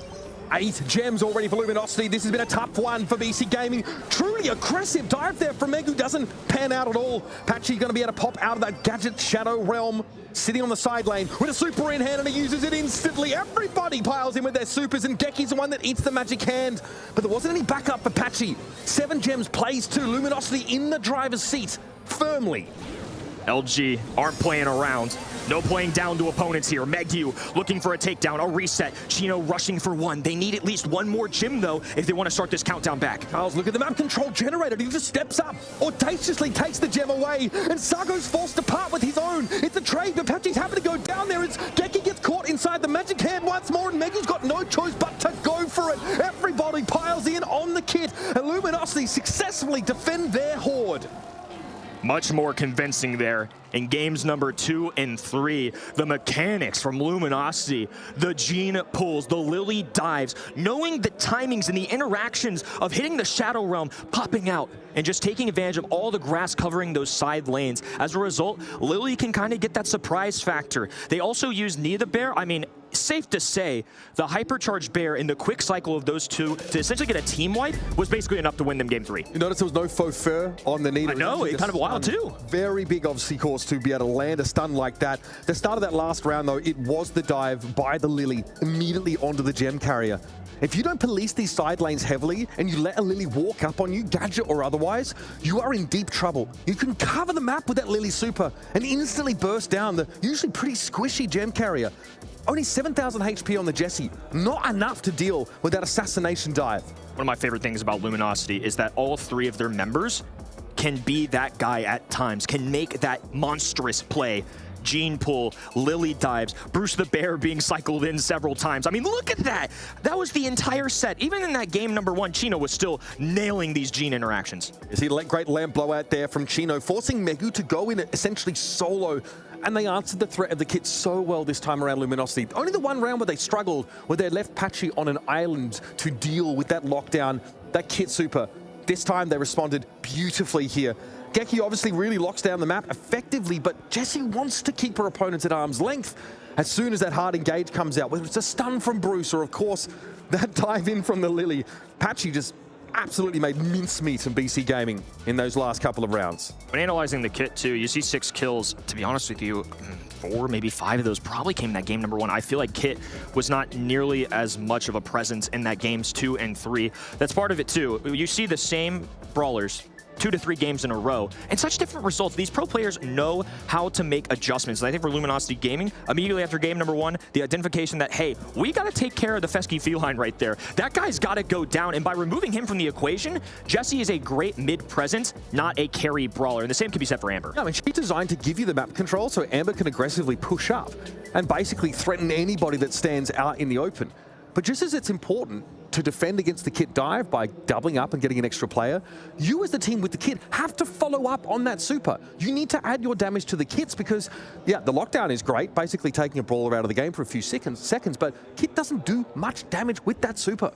[SPEAKER 8] 8 gems already for Luminosity. This has been a tough one for BC Gaming. Truly aggressive dive there from Megu. Doesn't pan out at all. Patchy going to be able to pop out of that gadget shadow realm. Sitting on the side lane with a super in hand, and he uses it instantly. Everybody piles in with their supers, and Geki's the one that eats the magic hand. But there wasn't any backup for Patchy. 7 gems plays 2. Luminosity in the driver's seat firmly.
[SPEAKER 15] LG aren't playing around. No playing down to opponents here. Megu looking for a takedown, a reset. Chino rushing for 1. They need at least 1 more gem, though, if they want to start this countdown back.
[SPEAKER 8] Charles, look at the map control generator. He just steps up, audaciously takes the gem away, and Sago's forced to part with his own. It's a trade, but Patchy's happy to go down there as Geki gets caught inside the magic hand once more, and Megu's got no choice but to go for it. Everybody piles in on the Kit, and Luminosity successfully defend their horde.
[SPEAKER 15] Much more convincing there in games number 2 and 3. The mechanics from Luminosity, the gene pulls, the Lily dives, knowing the timings and the interactions of hitting the Shadow Realm, popping out, and just taking advantage of all the grass covering those side lanes. As a result, Lily can kind of get that surprise factor. They also use Nita Bear. I mean, safe to say, the hypercharged Bear in the quick cycle of those two to essentially get a team wipe was basically enough to win them game 3.
[SPEAKER 8] You notice there was no faux fur on the Nita.
[SPEAKER 15] I know, it's kind of wild too.
[SPEAKER 8] Very big, obviously, course to be able to land a stun like that. The start of that last round, though, it was the dive by the Lily immediately onto the gem carrier. If you don't police these side lanes heavily and you let a Lily walk up on you, gadget or otherwise, you are in deep trouble. You can cover the map with that Lily super and instantly burst down the usually pretty squishy gem carrier. Only 7,000 HP on the Jessie, not enough to deal with that assassination dive.
[SPEAKER 15] One of my favorite things about Luminosity is that all 3 of their members can be that guy at times, can make that monstrous play. Gene pull, Lily dives, Bruce the Bear being cycled in several times. I mean, look at that. That was the entire set. Even in that game number 1, Chino was still nailing these Gene interactions.
[SPEAKER 8] You see a great lamp blowout there from Chino, forcing Megu to go in essentially solo. And they answered the threat of the Kit so well this time around, Luminosity. Only the one round where they struggled, where they left Patchy on an island to deal with that lockdown, that Kit super. This time they responded beautifully here. Geki obviously really locks down the map effectively, but Jessie wants to keep her opponents at arm's length. As soon as that hard engage comes out, whether it's a stun from Bruce or, of course, that dive in from the Lily, Patchy just absolutely made mincemeat in BC Gaming in those last couple of rounds.
[SPEAKER 15] When analyzing the kit too, you see 6 kills. To be honest with you, 4, maybe 5 of those probably came in that game number 1. I feel like Kit was not nearly as much of a presence in that games 2 and 3. That's part of it too. You see the same brawlers 2 to 3 games in a row, and such different results. These pro players know how to make adjustments. And I think for Luminosity Gaming, immediately after game number 1, the identification that, hey, we got to take care of the Fesky feline right there. That guy's got to go down, and by removing him from the equation, Jessie is a great mid presence, not a carry brawler. And the same can be said for Amber.
[SPEAKER 8] Yeah, I mean, she's designed to give you the map control so Amber can aggressively push up and basically threaten anybody that stands out in the open. But just as it's important to defend against the Kit dive by doubling up and getting an extra player, you as the team with the Kit have to follow up on that super. You need to add your damage to the Kits because, yeah, the lockdown is great, basically taking a brawler out of the game for a few seconds, but Kit doesn't do much damage with that super.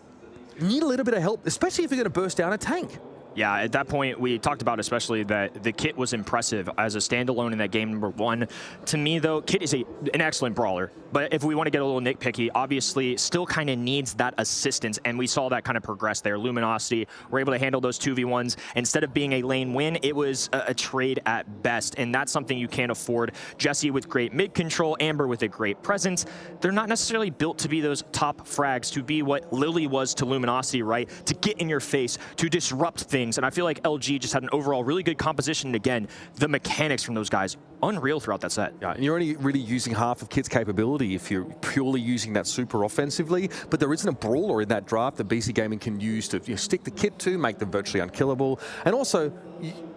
[SPEAKER 8] You need a little bit of help, especially if you're going to burst down a tank.
[SPEAKER 15] Yeah, at that point, we talked about especially that the Kit was impressive as a standalone in that game number 1. To me, though, Kit is an excellent brawler. But if we want to get a little nitpicky, obviously still kind of needs that assistance, and we saw that kind of progress there. Luminosity were able to handle those 2v1s. Instead of being a lane win, it was a trade at best, and that's something you can't afford. Jessie with great mid control, Amber with a great presence. They're not necessarily built to be those top frags, to be what Lily was to Luminosity, right? To get in your face, to disrupt things. And I feel like LG just had an overall really good composition. And again, the mechanics from those guys, unreal throughout that set.
[SPEAKER 8] Yeah, and you're only really using half of Kit's capability if you're purely using that super offensively, but there isn't a brawler in that draft that BC Gaming can use to stick the Kit to, make them virtually unkillable. And also,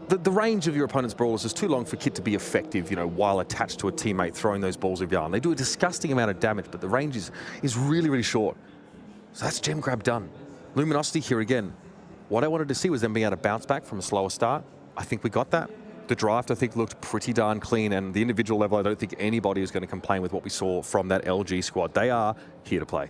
[SPEAKER 8] the range of your opponent's brawlers is too long for Kit to be effective, while attached to a teammate throwing those balls of yarn. They do a disgusting amount of damage, but the range is really, really short. So that's gem grab done. Luminosity here again. What I wanted to see was them being able to bounce back from a slower start. I think we got that. The draft, I think, looked pretty darn clean, and the individual level, I don't think anybody is going to complain with what we saw from that LG squad. They are here to play.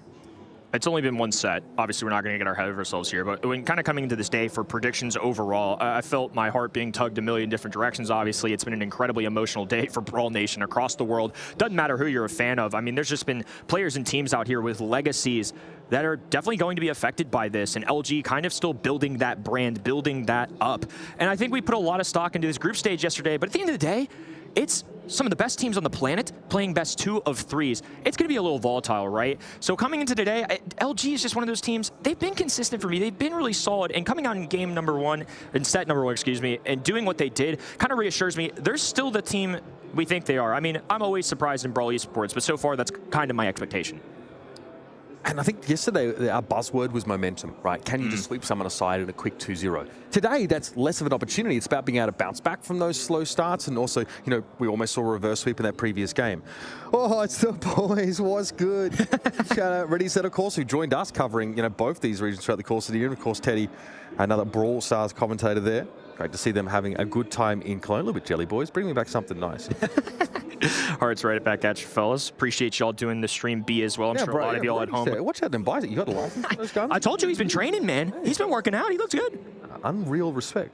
[SPEAKER 15] It's only been one set. Obviously, we're not going to get ahead of ourselves here, but when kind of coming into this day for predictions overall, I felt my heart being tugged a million different directions. Obviously, it's been an incredibly emotional day for Brawl Nation across the world. Doesn't matter who you're a fan of. I mean, there's just been players and teams out here with legacies that are definitely going to be affected by this, and LG kind of still building that brand, building that up. And I think we put a lot of stock into this group stage yesterday, but at the end of the day, it's some of the best teams on the planet playing best 2 of 3s. It's going to be a little volatile, right? So coming into today, LG is just one of those teams. They've been consistent for me. They've been really solid. And coming out in game number 1, in set number 1, excuse me, and doing what they did kind of reassures me they're still the team we think they are. I mean, I'm always surprised in Brawl Esports, but so far that's kind of my expectation.
[SPEAKER 8] And I think yesterday our buzzword was momentum, right? Can you just sweep someone aside in a quick 2-0? Today, that's less of an opportunity. It's about being able to bounce back from those slow starts, and also, we almost saw a reverse sweep in that previous game. Oh, it's the boys. Was good. Shout out Ready, Set, of course, who joined us covering, both these regions throughout the course of the year. And of course, Teddy, another Brawl Stars commentator there. Great to see them having a good time in Cologne. A little bit jelly, boys. Bring me back something nice.
[SPEAKER 15] Hearts right back at you, fellas. Appreciate y'all doing the stream B as well. I'm sure a lot of y'all at home.
[SPEAKER 8] Watch out them buys it. You got a license for those guns?
[SPEAKER 15] I told you he's been training, man. He's been working out. He looks good.
[SPEAKER 8] Unreal respect.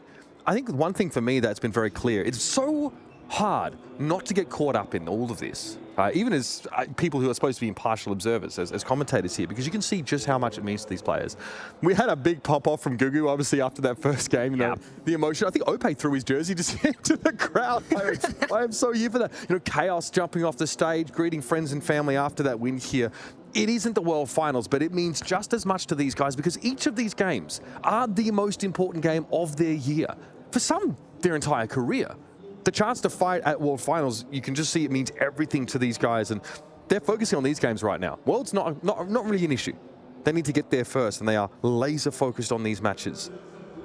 [SPEAKER 8] I think one thing for me that's been very clear, it's so hard not to get caught up in all of this. Even as people who are supposed to be impartial observers, as commentators here, because you can see just how much it means to these players. We had a big pop-off from Gugu, obviously, after that first game. The emotion. I think Ope threw his jersey just into the crowd. I am so here for that. Chaos jumping off the stage, greeting friends and family after that win here. It isn't the World Finals, but it means just as much to these guys because each of these games are the most important game of their year. For some, their entire career. The chance to fight at World Finals, you can just see it means everything to these guys, and they're focusing on these games right now. World's not really an issue. They need to get there first, and they are laser focused on these matches.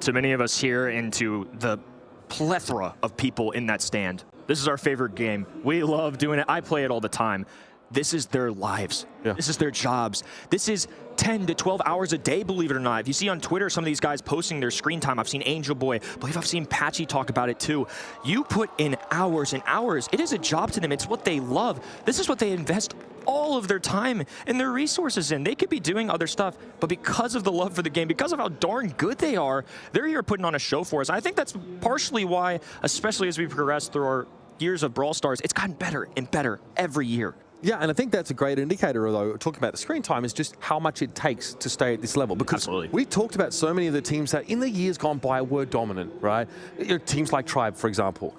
[SPEAKER 15] To many of us here and to the plethora of people in that stand, this is our favorite game. We love doing it. I play it all the time. This is their lives. Yeah. This is their jobs. This is 10 to 12 hours a day, believe it or not. If you see on Twitter some of these guys posting their screen time, I've seen Angel Boy, I believe I've seen Patchy talk about it too. You put in hours and hours. It is a job to them. It's what they love. This is what they invest all of their time and their resources in. They could be doing other stuff, but because of the love for the game, because of how darn good they are, they're here putting on a show for us. I think that's partially why, especially as we progress through our years of Brawl Stars, it's gotten better and better every year.
[SPEAKER 8] Yeah, and I think that's a great indicator, though, talking about the screen time, is just how much it takes to stay at this level. Because we've talked about so many of the teams that in the years gone by were dominant, right? Teams like Tribe, for example.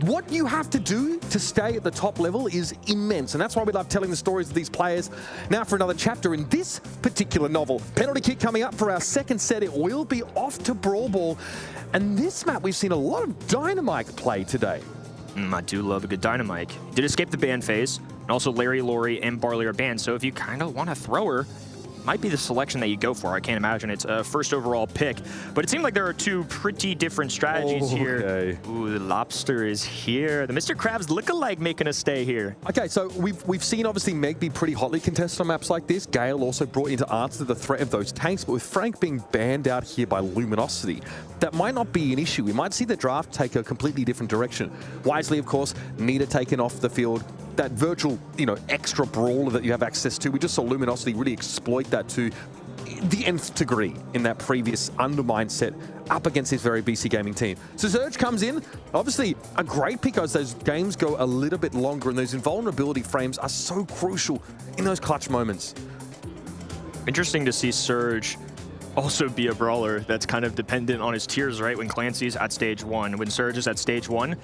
[SPEAKER 8] What you have to do to stay at the top level is immense, and that's why we love telling the stories of these players. Now for another chapter in this particular novel. Penalty kick coming up for our second set. It will be off to Brawl Ball. And this map, we've seen a lot of Dynamite play today.
[SPEAKER 15] I do love a good Dynamite. Did escape the ban phase, and also Larry, Lori, and Barley are banned, so if you kind of want a thrower, might be the selection that you go for. I can't imagine it's a first overall pick, but it seemed like there are two pretty different strategies here. Ooh, the Lobster is here. The Mr. Krabs look-alike making a stay here.
[SPEAKER 8] Okay, so we've seen obviously Meg be pretty hotly contested on maps like this. Gale also brought into answer the threat of those tanks, but with Frank being banned out here by Luminosity, that might not be an issue. We might see the draft take a completely different direction. Wisely, of course, Nita taken off the field. That virtual, extra brawler that you have access to. We just saw Luminosity really exploit that to the nth degree in that previous Undermine set up against this very BC Gaming team. So Surge comes in, obviously a great pick as those games go a little bit longer, and those invulnerability frames are so crucial in those clutch moments.
[SPEAKER 15] Interesting to see Surge also be a brawler that's kind of dependent on his tiers, right? When Clancy's at stage 1, when Surge is at stage 1,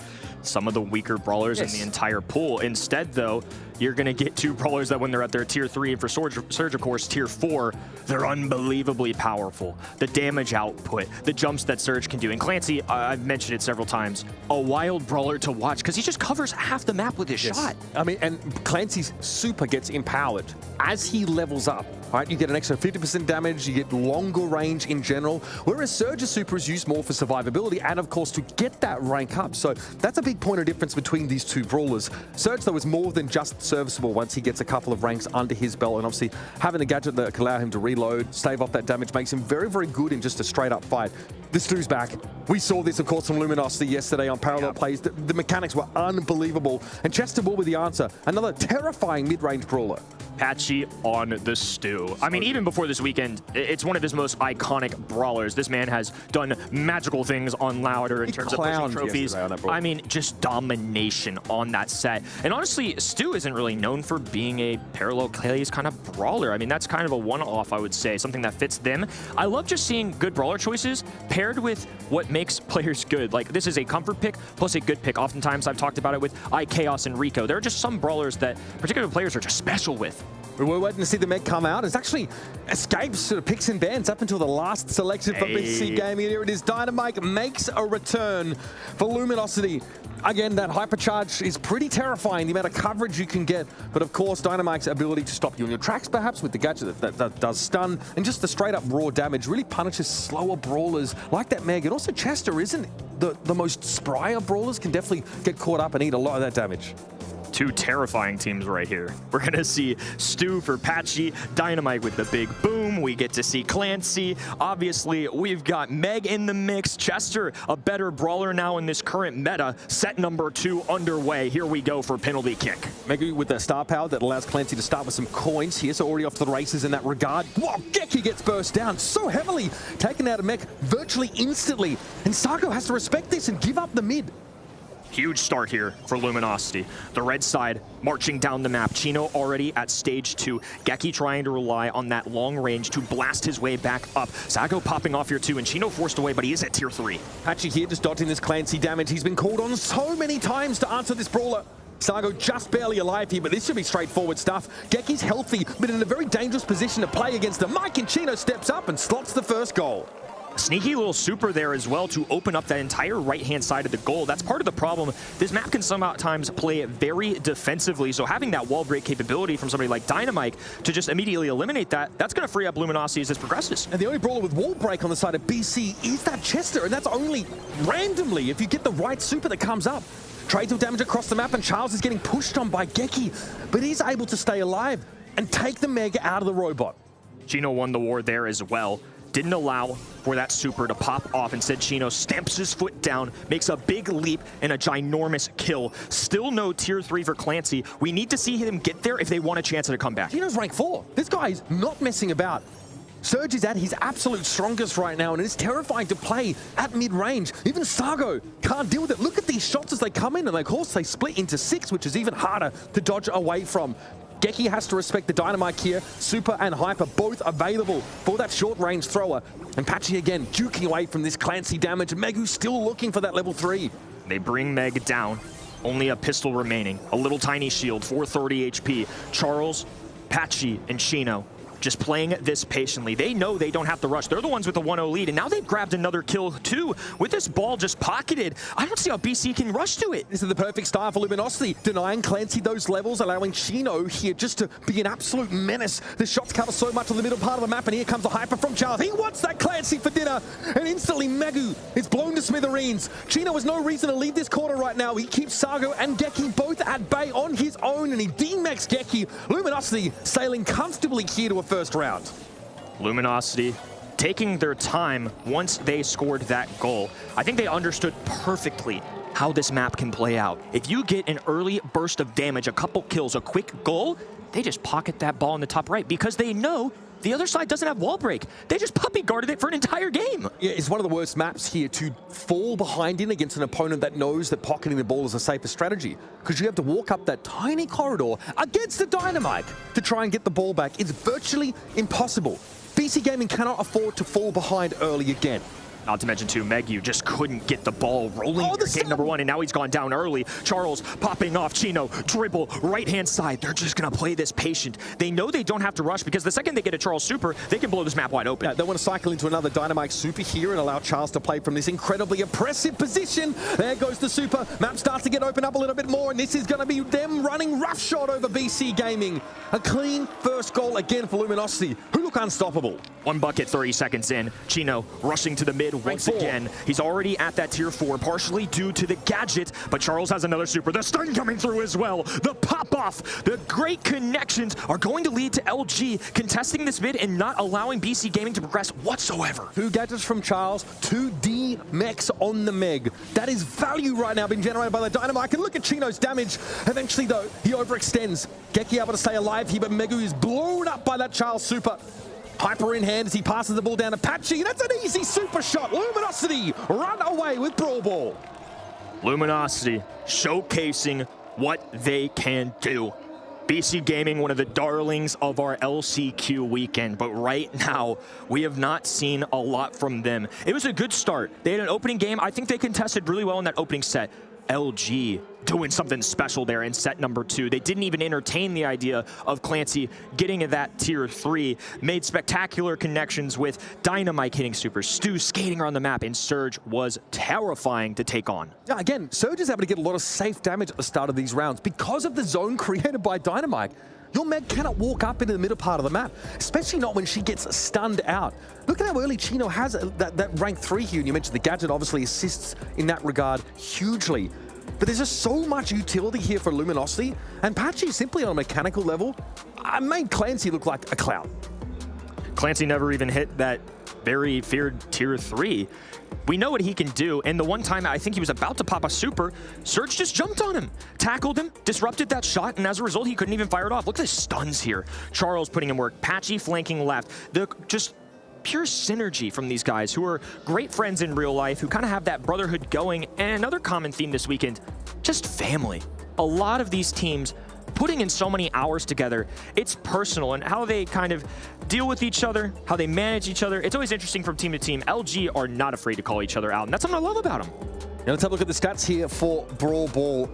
[SPEAKER 15] some of the weaker brawlers in the entire pool. Instead, though, you're going to get two brawlers that when they're at their tier 3, and for Surge, of course, tier 4, they're unbelievably powerful. The damage output, the jumps that Surge can do. And Clancy, I've mentioned it several times, a wild brawler to watch because he just covers half the map with his shot.
[SPEAKER 8] I mean, and Clancy's super gets empowered as he levels up. Right, you get an extra 50% damage, you get longer range in general, whereas Surge's super is used more for survivability and, of course, to get that rank up. So that's a big point of difference between these two brawlers. Surge, though, is more than just serviceable once he gets a couple of ranks under his belt, and obviously having a gadget that can allow him to reload, stave off that damage, makes him very, very good in just a straight-up fight. The Stu's back. We saw this, of course, from Luminosity yesterday on Parallel Plays. The mechanics were unbelievable, and Chester will be the answer. Another terrifying mid-range brawler.
[SPEAKER 15] Patchy on the Stu. I mean, even before this weekend, it's one of his most iconic brawlers. This man has done magical things on Louder in terms of pushing trophies. I mean, just domination on that set. And honestly, Stu isn't really known for being a Parallel Plays kind of brawler. I mean, that's kind of a one-off, I would say, something that fits them. I love just seeing good brawler choices paired with what makes players good. Like, this is a comfort pick plus a good pick. Oftentimes, I've talked about it with iChaos and Rico. There are just some brawlers that particular players are just special with.
[SPEAKER 8] We're waiting to see the Meg come out. It's actually escapes sort of picks and bans up until the last selection for BC Gaming. Here it is. Dynamite makes a return for Luminosity. Again, that hypercharge is pretty terrifying, the amount of coverage you can get. But of course, Dynamite's ability to stop you in your tracks, perhaps, with the gadget that does stun, and just the straight-up raw damage really punishes slower brawlers like that Meg. And also Chester isn't the most spryer brawlers, can definitely get caught up and eat a lot of that damage.
[SPEAKER 15] Two terrifying teams right here. We're going to see Stu for Patchy, Dynamite with the big boom. We get to see Clancy. Obviously, we've got Meg in the mix. Chester, a better brawler now in this current meta. Set number 2 underway. Here we go for penalty kick.
[SPEAKER 8] Meg with the star power that allows Clancy to start with some coins here, so already off to the races in that regard. Whoa, Geki gets burst down so heavily, taken out of Meg virtually instantly. And Sargo has to respect this and give up the mid.
[SPEAKER 15] Huge start here for Luminosity. The red side marching down the map. Chino already at stage 2. Geki trying to rely on that long range to blast his way back up. Sago popping off here too, and Chino forced away, but he is at tier 3.
[SPEAKER 8] Patchy here just dodging this Clancy damage. He's been called on so many times to answer this brawler. Sargo just barely alive here, but this should be straightforward stuff. Geki's healthy, but in a very dangerous position to play against him. Mike and Chino steps up and slots the first goal.
[SPEAKER 15] Sneaky little super there as well to open up that entire right-hand side of the goal. That's part of the problem. This map can sometimes play very defensively, so having that wall break capability from somebody like Dynamite to just immediately eliminate that, that's going to free up Luminosity as this progresses.
[SPEAKER 8] And the only brawler with wall break on the side of BC is that Chester, and that's only randomly if you get the right super that comes up. Trades of damage across the map, and Charles is getting pushed on by Geki, but he's able to stay alive and take the Meg out of the robot.
[SPEAKER 15] Chino won the war there as well. Didn't allow for that super to pop off. Instead, Chino stamps his foot down, makes a big leap, and a ginormous kill. Still no tier 3 for Clancy. We need to see him get there if they want a chance at a comeback.
[SPEAKER 8] Chino's rank 4. This guy is not messing about. Surge is at his absolute strongest right now, and it's terrifying to play at mid-range. Even Sargo can't deal with it. Look at these shots as they come in, and of course they split into 6, which is even harder to dodge away from. Geki has to respect the Dynamite here. Super and Hyper both available for that short-range thrower. And Patchy again juking away from this Clancy damage. Megu still looking for that level 3.
[SPEAKER 15] They bring Meg down. Only a pistol remaining. A little tiny shield, 430 HP. Charles, Patchy, and Chino just playing this patiently. They know they don't have to rush. They're the ones with the 1-0 lead, and now they've grabbed another kill too. With this ball just pocketed, I don't see how BC can rush to it.
[SPEAKER 8] This is the perfect start for Luminosity, denying Clancy those levels, allowing Chino here just to be an absolute menace. The shots cover so much on the middle part of the map, and here comes the Hyper from Charles. He wants that Clancy for dinner, and instantly Megu is blown to smithereens. Chino has no reason to leave this quarter right now. He keeps Sargo and Geki both at bay on his own, and he demexes Geki. Luminosity sailing comfortably here to a first round.
[SPEAKER 15] Luminosity taking their time once they scored that goal. I think they understood perfectly how this map can play out. If you get an early burst of damage, a couple kills, a quick goal, they just pocket that ball in the top right because they know the other side doesn't have wall break. They just puppy guarded it for an entire game.
[SPEAKER 8] Yeah, it's one of the worst maps here to fall behind in against an opponent that knows that pocketing the ball is a safer strategy, because you have to walk up that tiny corridor against the Dynamite to try and get the ball back. It's virtually impossible. BC Gaming cannot afford to fall behind early again.
[SPEAKER 15] Not to mention, too, Megu just couldn't get the ball rolling in game number 1, and now he's gone down early. Charles popping off, Chino, dribble, right-hand side. They're just going to play this patient. They know they don't have to rush because the second they get a Charles Super, they can blow this map wide open.
[SPEAKER 8] Yeah, they want to cycle into another Dynamite Super here and allow Charles to play from this incredibly oppressive position. There goes the Super. Map starts to get opened up a little bit more, and this is going to be them running roughshod over BC Gaming. A clean first goal again for Luminosity, who look unstoppable.
[SPEAKER 15] 1 bucket, 30 seconds in. Chino rushing to the mid once again. He's already at that tier 4, partially due to the gadget, but Charles has another super. The stun coming through as well. The pop-off, the great connections are going to lead to LG contesting this mid and not allowing BC Gaming to progress whatsoever.
[SPEAKER 8] 2 gadgets from Charles, 2 D-mechs on the Meg. That is value right now being generated by the Dynamite. And look at Chino's damage. Eventually, though, he overextends. Geki able to stay alive here, but Megu is blown up by that Charles super. Hyper in hand as he passes the ball down to Patchy. That's an easy super shot. Luminosity run away with Brawl Ball.
[SPEAKER 15] Luminosity showcasing what they can do. BC Gaming, one of the darlings of our LCQ weekend, but right now, we have not seen a lot from them. It was a good start. They had an opening game. I think they contested really well in that opening set. LG doing something special there in set number 2. They didn't even entertain the idea of Clancy getting to that tier 3. Made spectacular connections with Dynamite hitting super, Stu skating around the map, and Surge was terrifying to take on.
[SPEAKER 8] Yeah, again, Surge is able to get a lot of safe damage at the start of these rounds because of the zone created by Dynamite. Your Meg cannot walk up into the middle part of the map, especially not when she gets stunned out. Look at how early Chino has that rank 3 here, and you mentioned the gadget obviously assists in that regard hugely. But there's just so much utility here for Luminosity, and Patchy simply on a mechanical level, I made Clancy look like a clown.
[SPEAKER 15] Clancy never even hit that very feared tier 3. We know what he can do, and the one time I think he was about to pop a super, Surge just jumped on him, tackled him, disrupted that shot, and as a result, he couldn't even fire it off. Look at the stuns here. Charles putting in work, Patchy flanking left. Just pure synergy from these guys who are great friends in real life, who kind of have that brotherhood going. And another common theme this weekend, just family. A lot of these teams putting in so many hours together, it's personal, and how they kind of deal with each other, how they manage each other. It's always interesting from team to team. LG are not afraid to call each other out, and that's something I love about them.
[SPEAKER 8] Now let's have a look at the stats here for Brawl Ball.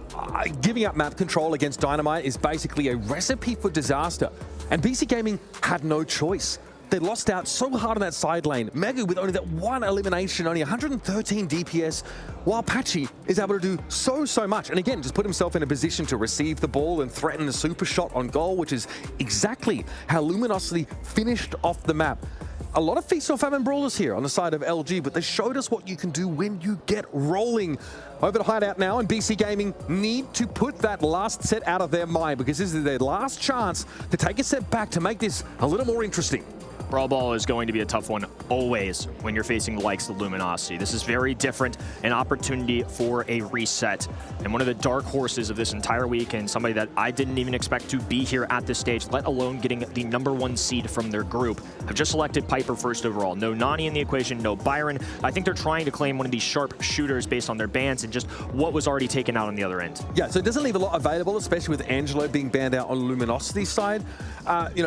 [SPEAKER 8] Giving up map control against Dynamite is basically a recipe for disaster, and BC Gaming had no choice. They lost out so hard on that side lane. Megu with only that 1 elimination, only 113 DPS, while Patchy is able to do so much. And again, just put himself in a position to receive the ball and threaten a super shot on goal, which is exactly how Luminosity finished off the map. A lot of Feast or Famine brawlers here on the side of LG, but they showed us what you can do when you get rolling. Over to Hideout now, and BC Gaming need to put that last set out of their mind, because this is their last chance to take a step back to make this a little more interesting.
[SPEAKER 15] Brawl Ball is going to be a tough one always when you're facing the likes of Luminosity. This is very different, an opportunity for a reset. And one of the dark horses of this entire week, and somebody that I didn't even expect to be here at this stage, let alone getting the #1 seed from their group, have just selected Piper first overall. No Nani in the equation, no Byron. I think they're trying to claim one of these sharp shooters based on their bans and just what was already taken out on the other end.
[SPEAKER 8] Yeah, so it doesn't leave a lot available, especially with Angelo being banned out on Luminosity's side.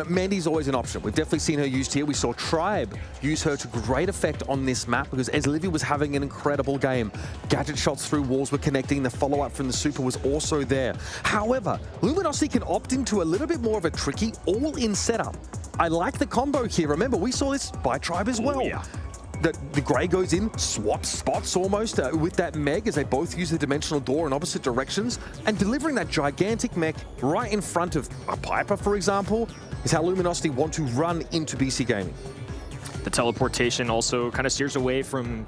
[SPEAKER 8] Mandy's always an option. We've definitely seen her used here. We saw Tribe use her to great effect on this map because as Livy was having an incredible game. Gadget shots through walls were connecting. The follow-up from the Super was also there. However, Luminosity can opt into a little bit more of a tricky all-in setup. I like the combo here. Remember, we saw this by Tribe as well.
[SPEAKER 15] Yeah.
[SPEAKER 8] The Grey goes in, swaps spots almost with that Meg as they both use the dimensional door in opposite directions, and delivering that gigantic mech right in front of a Piper, for example, is how Luminosity want to run into BC Gaming.
[SPEAKER 15] The teleportation also kind of steers away from,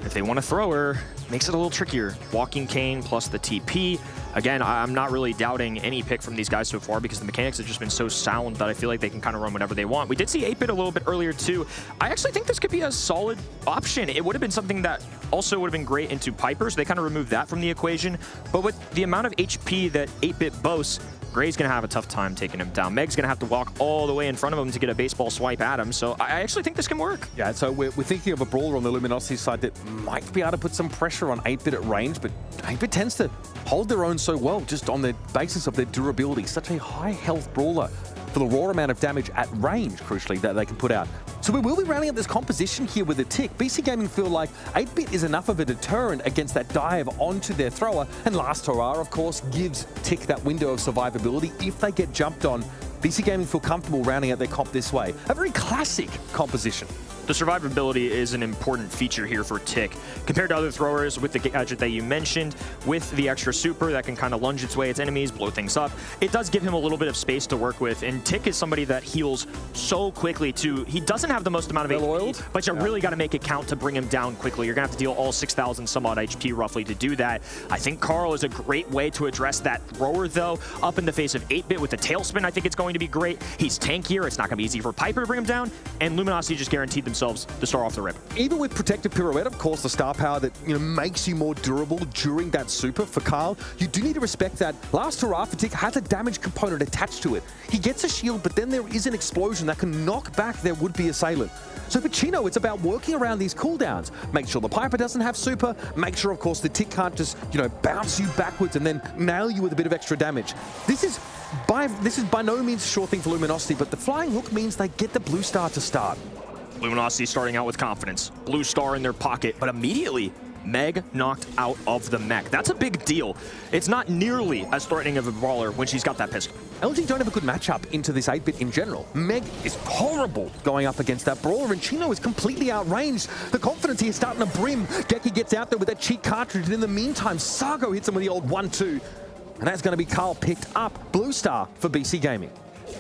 [SPEAKER 15] if they want to throw her, makes it a little trickier. Walking Cane plus the TP. Again, I'm not really doubting any pick from these guys so far because the mechanics have just been so sound that I feel like they can kind of run whatever they want. We did see 8-Bit a little bit earlier too. I actually think this could be a solid option. It would have been something that also would have been great into Piper, so they kind of removed that from the equation. But with the amount of HP that 8-Bit boasts, Gray's going to have a tough time taking him down. Meg's going to have to walk all the way in front of him to get a baseball swipe at him. So I actually think this can work.
[SPEAKER 8] Yeah, so we're thinking of a brawler on the Luminosity side that might be able to put some pressure on 8-Bit at range, but 8-Bit tends to hold their own so well just on the basis of their durability. Such a high health brawler for the raw amount of damage at range, crucially, that they can put out. So we will be rounding up this composition here with a Tick. BC Gaming feel like 8-Bit is enough of a deterrent against that dive onto their thrower, and Last Hurrah, of course, gives Tick that window of survivability if they get jumped on. BC Gaming feel comfortable rounding out their comp this way. A very classic composition.
[SPEAKER 15] The survivability is an important feature here for Tick. Compared to other throwers with the gadget that you mentioned, with the extra super that can kind of lunge its way at enemies, blow things up, it does give him a little bit of space to work with. And Tick is somebody that heals so quickly too. He doesn't have the most amount of HP, but you really got to make it count to bring him down quickly. You're going to have to deal all 6,000 some odd HP roughly to do that. I think Carl is a great way to address that thrower though. Up in the face of 8-Bit with the tailspin, I think it's going to be great. He's tankier. It's not going to be easy for Piper to bring him down. And Luminosity just guaranteed themselves to start off the rip.
[SPEAKER 8] Even with Protective Pirouette, of course, the star power that makes you more durable during that super for Carl, you do need to respect that Last Hurrah for Tick has a damage component attached to it. He gets a shield, but then there is an explosion that can knock back their would-be assailant. So for Chino, it's about working around these cooldowns. Make sure the Piper doesn't have super. Make sure, of course, the Tick can't just, bounce you backwards and then nail you with a bit of extra damage. This is by no means a sure thing for Luminosity, but the flying hook means they get the blue star to start.
[SPEAKER 15] Luminosity starting out with confidence. Blue star in their pocket, but immediately Meg knocked out of the mech. That's a big deal. It's not nearly as threatening of a brawler when she's got that pistol.
[SPEAKER 8] LG don't have a good matchup into this 8-Bit in general. Meg is horrible going up against that brawler, and Chino is completely outranged. The confidence here is starting to brim. Geki gets out there with that cheat cartridge, and in the meantime, Sargo hits him with the old 1-2. And that's going to be Carl picked up. Blue star for BC Gaming.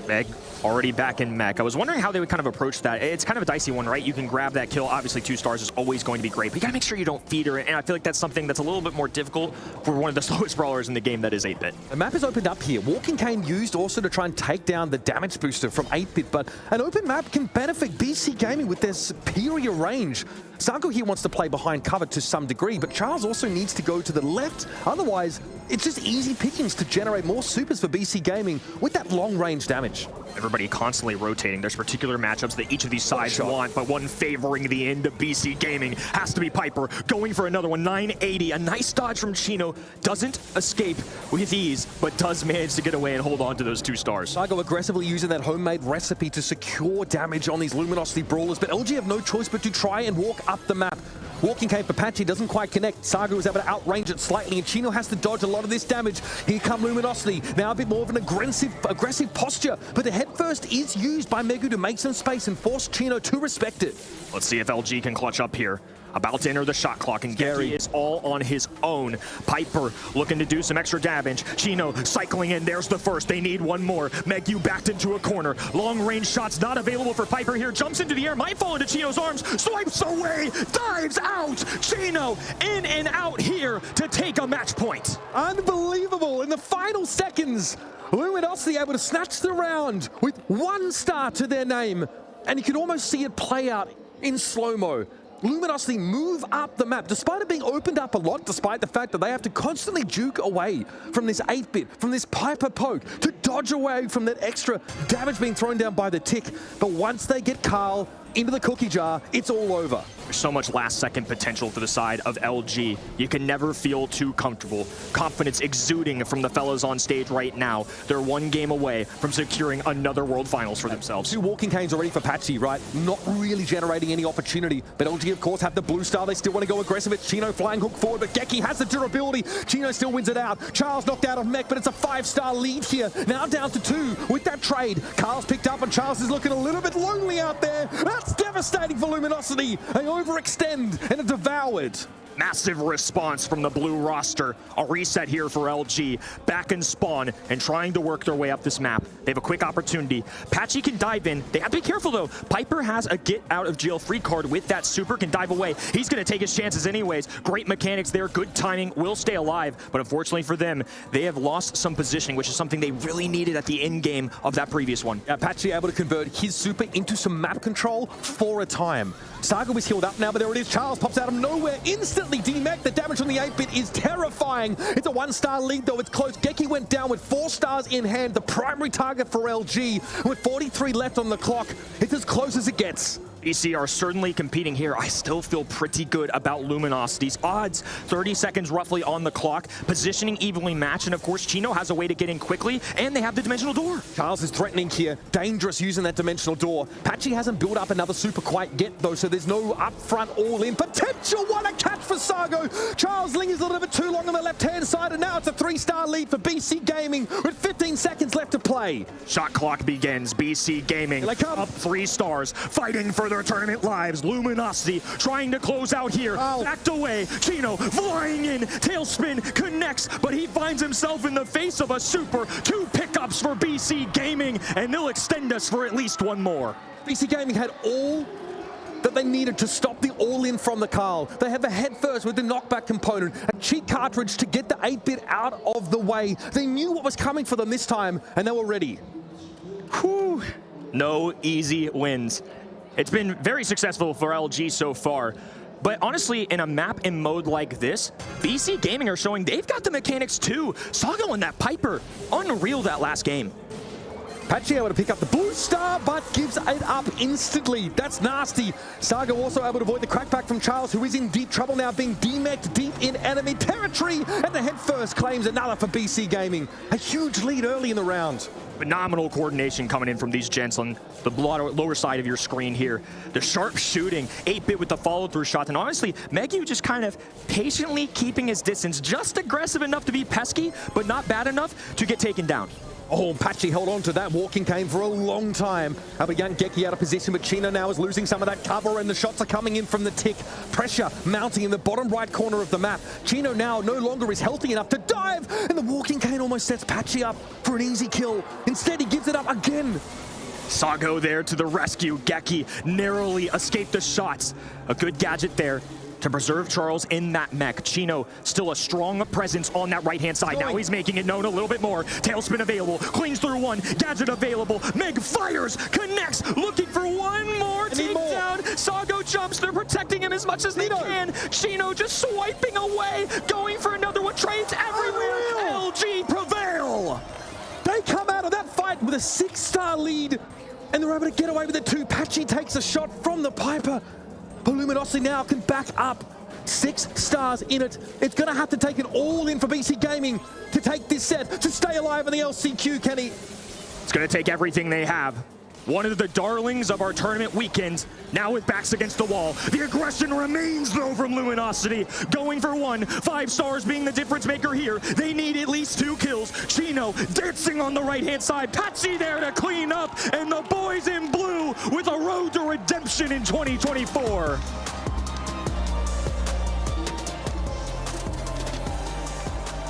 [SPEAKER 15] Meg already back in mech. I was wondering how they would kind of approach that. It's kind of a dicey one, right? You can grab that kill. Obviously, 2 stars is always going to be great, but you gotta make sure you don't feed her. And I feel like that's something that's a little bit more difficult for one of the slowest brawlers in the game that is 8-Bit.
[SPEAKER 8] The map is opened up here. Walking Cane used also to try and take down the damage booster from 8-Bit, but an open map can benefit BC Gaming with their superior range. Sargo here wants to play behind cover to some degree, but Charles also needs to go to the left. Otherwise, it's just easy pickings to generate more supers for BC Gaming with that long-range damage.
[SPEAKER 15] Everybody constantly rotating. There's particular matchups that each of these sides want, but one favoring the end of BC Gaming has to be Piper. Going for another one, 980. A nice dodge from Chino. Doesn't escape with ease, but does manage to get away and hold on to those 2 stars.
[SPEAKER 8] Sargo aggressively using that homemade recipe to secure damage on these Luminosity brawlers, but LG have no choice but to try and walk up the map. Walking Cane for Patchy doesn't quite connect. Sargo was able to outrange it slightly, and Chino has to dodge a lot of this damage. Here come Luminosity. Now a bit more of an aggressive posture, but the head first is used by Megu to make some space and force Chino to respect it.
[SPEAKER 15] Let's see if LG can clutch up here. About to enter the shot clock, and Gary is all on his own. Piper looking to do some extra damage. Chino cycling in. There's the first. They need one more. Megu backed into a corner. Long-range shots not available for Piper here. Jumps into the air. Might fall into Chino's arms. Swipes away. Dives out. Chino in and out here to take a match point.
[SPEAKER 8] Unbelievable. In the final seconds, Luminosity able to snatch the round with 1 star to their name. and you can almost see it play out in slow-mo. Luminosity move up the map, despite it being opened up a lot, despite the fact that they have to constantly juke away from this 8-bit, from this Piper poke, to dodge away from that extra damage being thrown down by the tick. But once they get Carl into the cookie jar, it's all over.
[SPEAKER 15] There's so much last-second potential for the side of LG. You can never feel too comfortable. Confidence exuding from the fellas on stage right now. They're one game away from securing another World Finals for themselves.
[SPEAKER 8] 2 walking canes already for Patchy, right? Not really generating any opportunity. But LG, of course, have the blue star. They still want to go aggressive. It's Chino flying hook forward, but Geki has the durability. Chino still wins it out. Charles knocked out of Mech, but it's a 5-star lead here. Now down to 2 with that trade. Carl's picked up, and Charles is looking a little bit lonely out there. That's devastating for Luminosity. They overextend and are devoured.
[SPEAKER 15] Massive response from the blue roster. A reset here for LG. Back in spawn and trying to work their way up this map. They have a quick opportunity. Patchy can dive in. They have to be careful though. Piper has a get out of jail free card with that super, can dive away. He's going to take his chances anyways. Great mechanics there, good timing, will stay alive. But unfortunately for them, they have lost some positioning, which is something they really needed at the end game of that previous one.
[SPEAKER 8] Patchy able to convert his super into some map control for a time. Saga was healed up now, but there it is. Charles pops out of nowhere, instantly demech. The damage from the 8-bit is terrifying. It's a 1-star lead, though. It's close. Geki went down with 4 stars in hand, the primary target for LG. With 43 left on the clock, it's as close as it gets.
[SPEAKER 15] BC are certainly competing here. I still feel pretty good about Luminosity's odds. 30 seconds roughly on the clock. Positioning evenly matched, and of course Chino has a way to get in quickly, and they have the dimensional door.
[SPEAKER 8] Charles is threatening here. Dangerous using that dimensional door. Patchy hasn't built up another super quite yet, though, so there's no upfront all-in potential. What a catch for Sargo. Charles lingers a little bit too long on the left-hand side, and now it's a 3-star lead for BC Gaming with 15 seconds left to play.
[SPEAKER 15] Shot clock begins. BC Gaming up 3 stars, fighting for their tournament lives. Luminosity trying to close out here. Backed away. Chino flying in. Tailspin connects, but he finds himself in the face of a super. 2 pickups for BC Gaming, and they'll extend us for at least one more.
[SPEAKER 8] BC Gaming had all that they needed to stop the all-in from the Carl. They have a head first with the knockback component, a cheat cartridge to get the 8-bit out of the way. They knew what was coming for them this time, and they were ready.
[SPEAKER 15] Whew. No easy wins. It's been very successful for LG so far. But honestly, in a map and mode like this, BC Gaming are showing they've got the mechanics too. Saga and that Piper, unreal that last game.
[SPEAKER 8] Patchy able to pick up the blue star, but gives it up instantly. That's nasty. Saga also able to avoid the crackback from Charles, who is in deep trouble now, being demeched deep in enemy territory. And the head first claims another for BC Gaming. A huge lead early in the round.
[SPEAKER 15] Phenomenal coordination coming in from these gents on the lower side of your screen here. The sharp shooting, 8-bit with the follow-through shot, and honestly, Megu just kind of patiently keeping his distance, just aggressive enough to be pesky, but not bad enough to get taken down.
[SPEAKER 8] Oh, Patchy held on to that walking cane for a long time. But young Geki out of position, but Chino now is losing some of that cover, and the shots are coming in from the tick. Pressure mounting in the bottom right corner of the map. Chino now no longer is healthy enough to dive, and the walking cane almost sets Patchy up for an easy kill. Instead, he gives it up again.
[SPEAKER 15] Sago there to the rescue. Geki narrowly escaped the shots. A good gadget there to preserve Charles in that mech. Chino still a strong presence on that right-hand side. Now he's making it known a little bit more. Tailspin available, cleans through one, gadget available. Meg fires, connects, looking for one more takedown. Sago jumps, they're protecting him as much as they can. Chino just swiping away, going for another one, trades everywhere. LG prevail.
[SPEAKER 8] They come out of that fight with a 6-star lead, and they're able to get away with it too. Patchy takes a shot from the Piper. But Luminosity now can back up. 6 stars in it. It's going to have to take it all in for BC Gaming to take this set, to stay alive in the LCQ, Kenny.
[SPEAKER 15] It's going to take everything they have. One of the darlings of our tournament weekend, now with backs against the wall. The aggression remains, though, from Luminosity. Going for 1, 5 stars being the difference maker here. They need at least 2 kills. Chino dancing on the right-hand side. Patchy there to clean up, and the boys in blue with a road to redemption in 2024.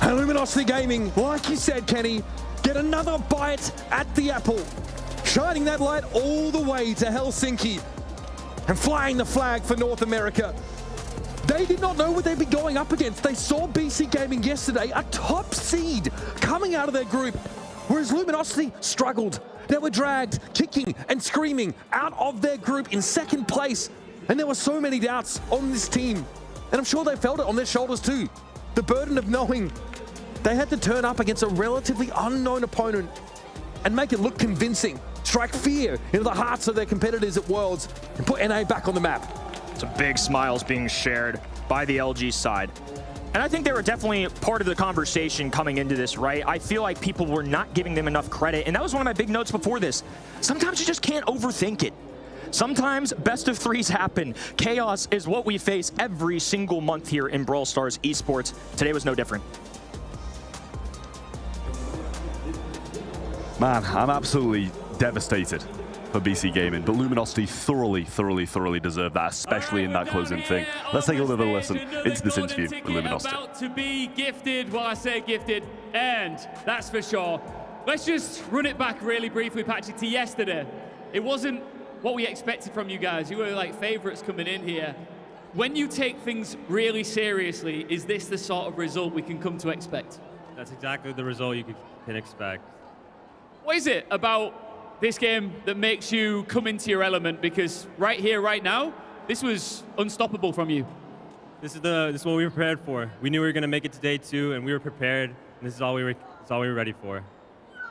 [SPEAKER 8] And Luminosity Gaming, like you said, Kenny, get another bite at the apple. Shining that light all the way to Helsinki and flying the flag for North America. They did not know what they'd be going up against. They saw BC Gaming yesterday, a top seed coming out of their group, whereas Luminosity struggled. They were dragged, kicking and screaming out of their group in second place. And there were so many doubts on this team. And I'm sure they felt it on their shoulders too. The burden of knowing they had to turn up against a relatively unknown opponent and make it look convincing, strike fear into the hearts of their competitors at Worlds, and put NA back on the map.
[SPEAKER 15] Some big smiles being shared by the LG side. And I think they were definitely part of the conversation coming into this, right? I feel like people were not giving them enough credit, and that was one of my big notes before this. Sometimes you just can't overthink it. Sometimes best of threes happen. Chaos is what we face every single month here in Brawl Stars Esports. Today was no different.
[SPEAKER 10] Man, I'm absolutely devastated for BC Gaming, but Luminosity thoroughly deserved that, especially in that closing thing. Let's take a little bit of a listen into this interview with Luminosity.
[SPEAKER 6] About to be gifted, well, I say gifted, and that's for sure. Let's just run it back really briefly, Patrick, to yesterday. It wasn't what we expected from you guys. You were like favorites coming in here. When you take things really seriously, is this the sort of result we can come to expect?
[SPEAKER 16] That's exactly the result you can expect.
[SPEAKER 6] What is it about this game that makes you come into your element? Because right here, right now, this was unstoppable from you.
[SPEAKER 16] This is what we were prepared for. We knew we were going to make it to day 2, and we were prepared. And this is all we were ready for.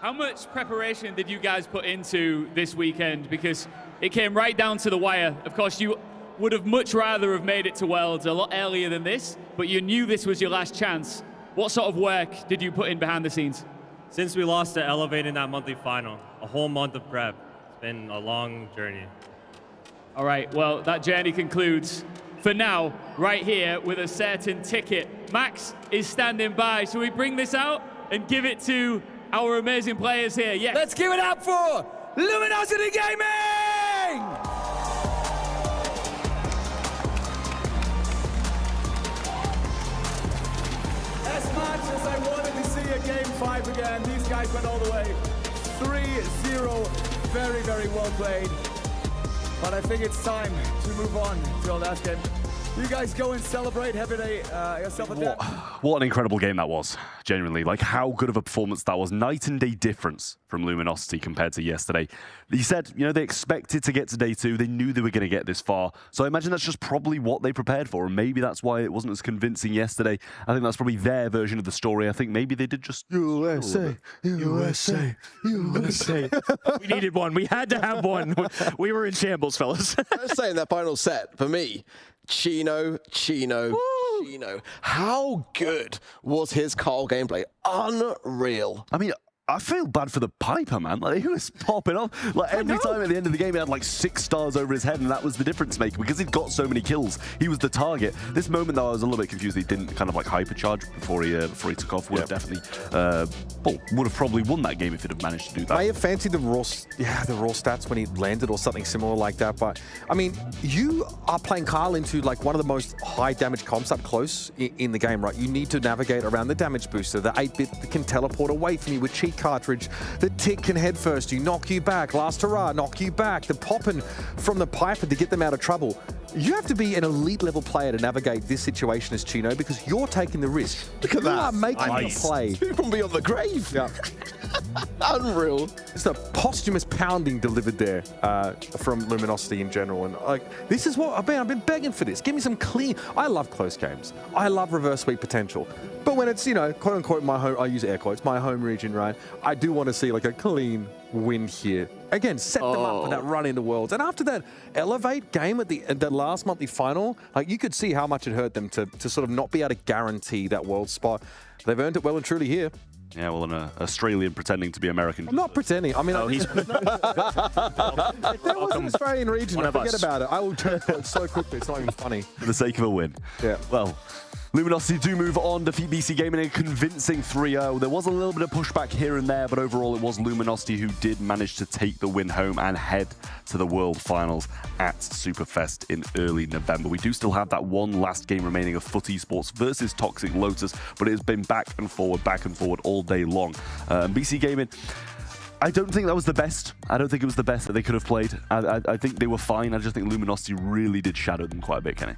[SPEAKER 6] How much preparation did you guys put into this weekend? Because it came right down to the wire. Of course, you would have much rather have made it to Worlds a lot earlier than this, but you knew this was your last chance. What sort of work did you put in behind the scenes?
[SPEAKER 16] Since we lost to Elevate in that monthly final, a whole month of prep. It's been a long journey.
[SPEAKER 6] All right, well, that journey concludes for now, right here with a certain ticket. Max is standing by. Shall we bring this out and give it to our amazing players here? Yes.
[SPEAKER 7] Let's give it up for Luminosity Gaming! As much as I wanted to see a Game 5 again, these guys went all the way. 3-0, very well played. But I think it's time to move on to our last game. You guys go and celebrate. Have yourself a day.
[SPEAKER 10] What an incredible game that was, genuinely. Like, how good of a performance that was. Night and day difference from Luminosity compared to yesterday. He said, you know, they expected to get to day 2. They knew they were going to get this far. So I imagine that's just probably what they prepared for. And maybe that's why it wasn't as convincing yesterday. I think that's probably their version of the story. I think maybe they did just... USA.
[SPEAKER 15] We needed one. We had to have one. We were in shambles, fellas.
[SPEAKER 11] I was saying that final set, for me, Chino. How good was his Carl gameplay? Unreal.
[SPEAKER 10] I mean, I feel bad for the Piper, man. Like, he was popping off. Like, every time at the end of the game, he had like 6 stars over his head, and that was the difference maker because he'd got so many kills. He was the target. This moment, though, I was a little bit confused. He didn't kind of like hypercharge before he took off. Would have definitely, would have probably won that game if he'd have managed to do that.
[SPEAKER 8] May have fancied the raw stats when he landed or something similar like that. But I mean, you are playing Carl into like one of the most high damage comps up close in the game, right? You need to navigate around the damage booster, the 8-bit that can teleport away from you with cheat cartridge. The tick can head first you, knock you back. Last hurrah, knock you back. The popping from the Piper to get them out of trouble. You have to be an elite level player to navigate this situation as Chino because you're taking the risk.
[SPEAKER 11] Look at that.
[SPEAKER 8] You are making the play.
[SPEAKER 11] From beyond the grave.
[SPEAKER 8] Yeah.
[SPEAKER 11] Unreal.
[SPEAKER 8] It's a posthumous pounding delivered there from Luminosity in general. And like, this is what I've been begging for this. Give me some clean. I love close games. I love reverse sweep potential. But when it's, you know, quote unquote, my home, I use air quotes, my home region, right? I do want to see like a clean win here. Again, set them up for that run into Worlds. And after that Elevate game at the last monthly final, like you could see how much it hurt them to sort of not be able to guarantee that World spot. They've earned it well and truly here.
[SPEAKER 10] Yeah, well, an Australian pretending to be American.
[SPEAKER 8] I'm not pretending. I mean,
[SPEAKER 15] he's
[SPEAKER 8] if there was an Australian region, forget about it. I will turn it so quickly. It's not even funny.
[SPEAKER 10] For the sake of a win.
[SPEAKER 8] Yeah.
[SPEAKER 10] Well, Luminosity do move on, defeat BC Gaming in a convincing 3-0. There was a little bit of pushback here and there, but overall it was Luminosity who did manage to take the win home and head to the World Finals at Superfest in early November. We do still have that one last game remaining of Foot Esports versus Toxic Lotus, but it has been back and forward all day long. BC Gaming, I don't think that was the best. I don't think it was the best that they could have played. I think they were fine. I just think Luminosity really did shadow them quite a bit, Kenny.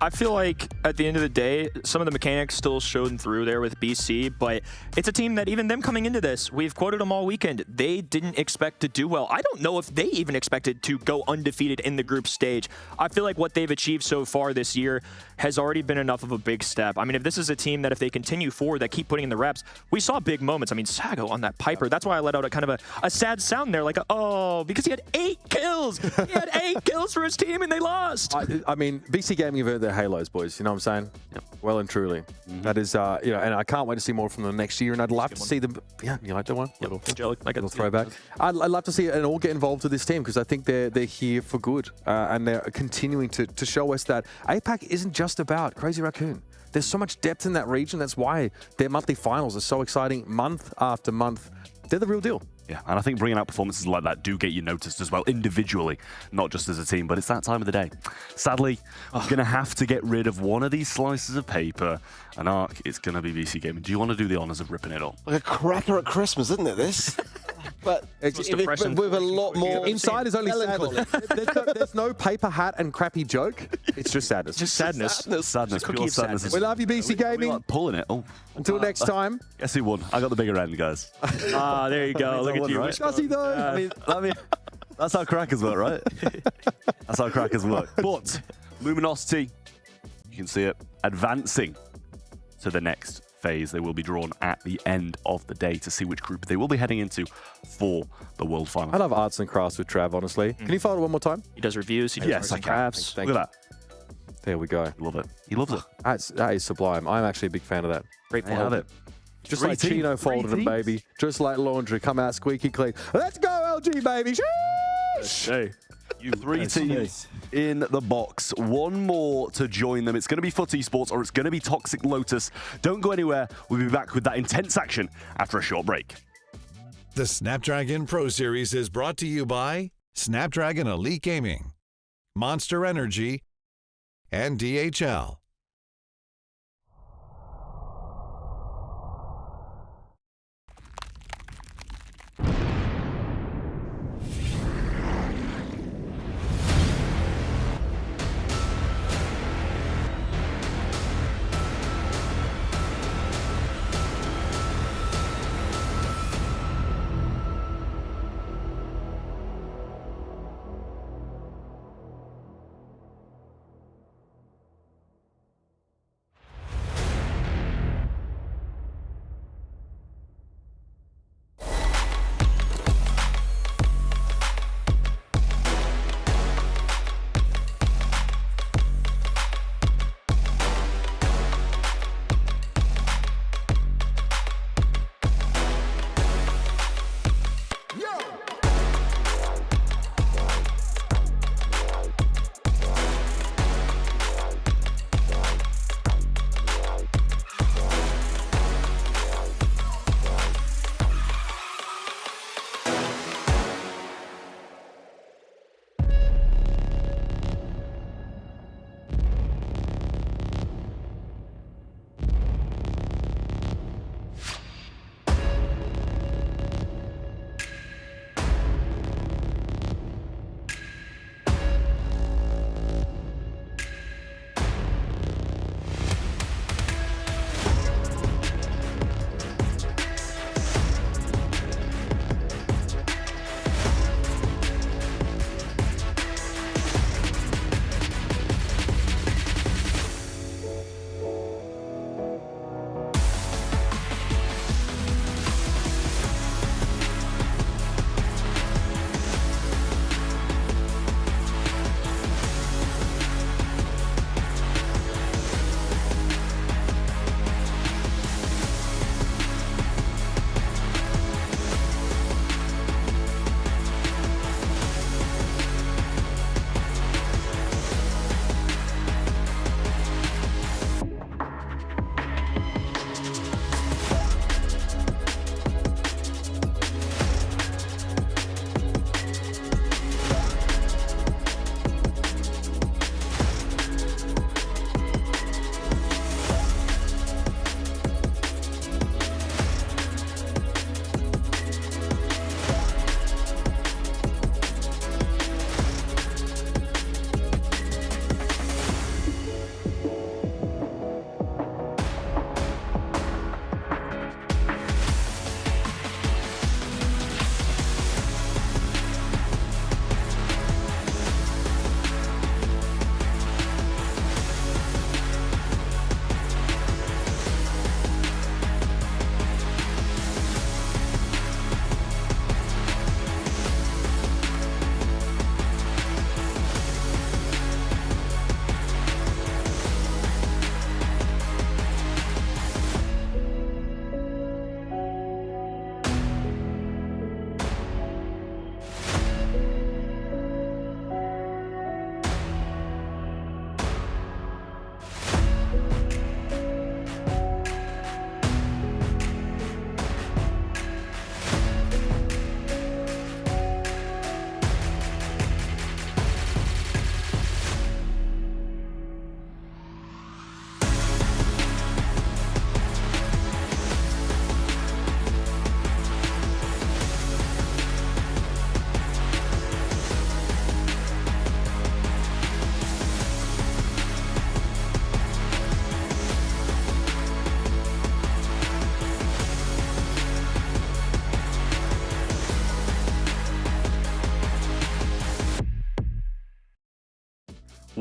[SPEAKER 15] I feel like at the end of the day, some of the mechanics still showed through there with BC, but it's a team that even them coming into this, we've quoted them all weekend, they didn't expect to do well. I don't know if they even expected to go undefeated in the group stage. I feel like what they've achieved so far this year has already been enough of a big step. I mean, if this is a team that if they continue forward, that keep putting in the reps, we saw big moments. I mean, Sago on that Piper, that's why I let out a kind of a sad sound there, like, oh, because he had 8 kills. He had 8 kills for his team and they lost.
[SPEAKER 8] I mean, BC Gaming have earned their halos, boys. You know what I'm saying? Yep. Well and truly. That is, you know, and I can't wait to see more from them next year. And I'd love to see them. Yeah, you like that one?
[SPEAKER 15] Yep.
[SPEAKER 8] Little throwback. I'd love to see it and all get involved with this team because I think they're here for good and they're continuing to show us that APAC isn't just about Crazy Raccoon. There's so much depth in that region. That's why their monthly finals are so exciting month after month. They're the real deal.
[SPEAKER 10] Yeah, and I think bringing out performances like that do get you noticed as well, individually, not just as a team, but it's that time of the day. Sadly, I'm going to have to get rid of one of these slices of paper, and Ark, it's going to be BC Gaming. Do you want to do the honours of ripping it all?
[SPEAKER 11] Like a cracker at Christmas, isn't it, this? But with a lot more...
[SPEAKER 8] Inside is only sadness. There's no paper hat and crappy joke. It's just sadness.
[SPEAKER 15] Just sadness.
[SPEAKER 10] Sadness, pure sadness.
[SPEAKER 8] We love you, BC Gaming.
[SPEAKER 10] Like pulling it. Oh.
[SPEAKER 8] Until next time.
[SPEAKER 10] Guess who won? I got the bigger end, guys.
[SPEAKER 15] Ah, there you go. Look at you.
[SPEAKER 8] Right? Does he though?
[SPEAKER 10] I mean, that's how crackers work, right? That's how crackers work. But Luminosity, you can see it, advancing to the next phase. They will be drawn at the end of the day to see which group they will be heading into for the World Finals.
[SPEAKER 8] I love arts and crafts with Trav, honestly. Can you follow it one more time?
[SPEAKER 15] He does reviews. He does
[SPEAKER 10] yes, I can.
[SPEAKER 15] crafts.
[SPEAKER 10] Look at that.
[SPEAKER 8] There we go.
[SPEAKER 10] Love it. He loves it.
[SPEAKER 8] That is sublime. I'm actually a big fan of that.
[SPEAKER 15] Great
[SPEAKER 10] I have it.
[SPEAKER 8] Just like Chino folded them, baby. Just like laundry. Come out squeaky clean. Let's go, LG, baby. Sheesh!
[SPEAKER 10] Hey, you 3 teams in the box. One more to join them. It's going to be Foot Esports or it's going to be Toxic Lotus. Don't go anywhere. We'll be back with that intense action after a short break.
[SPEAKER 13] The Snapdragon Pro Series is brought to you by Snapdragon Elite Gaming, Monster Energy, and DHL.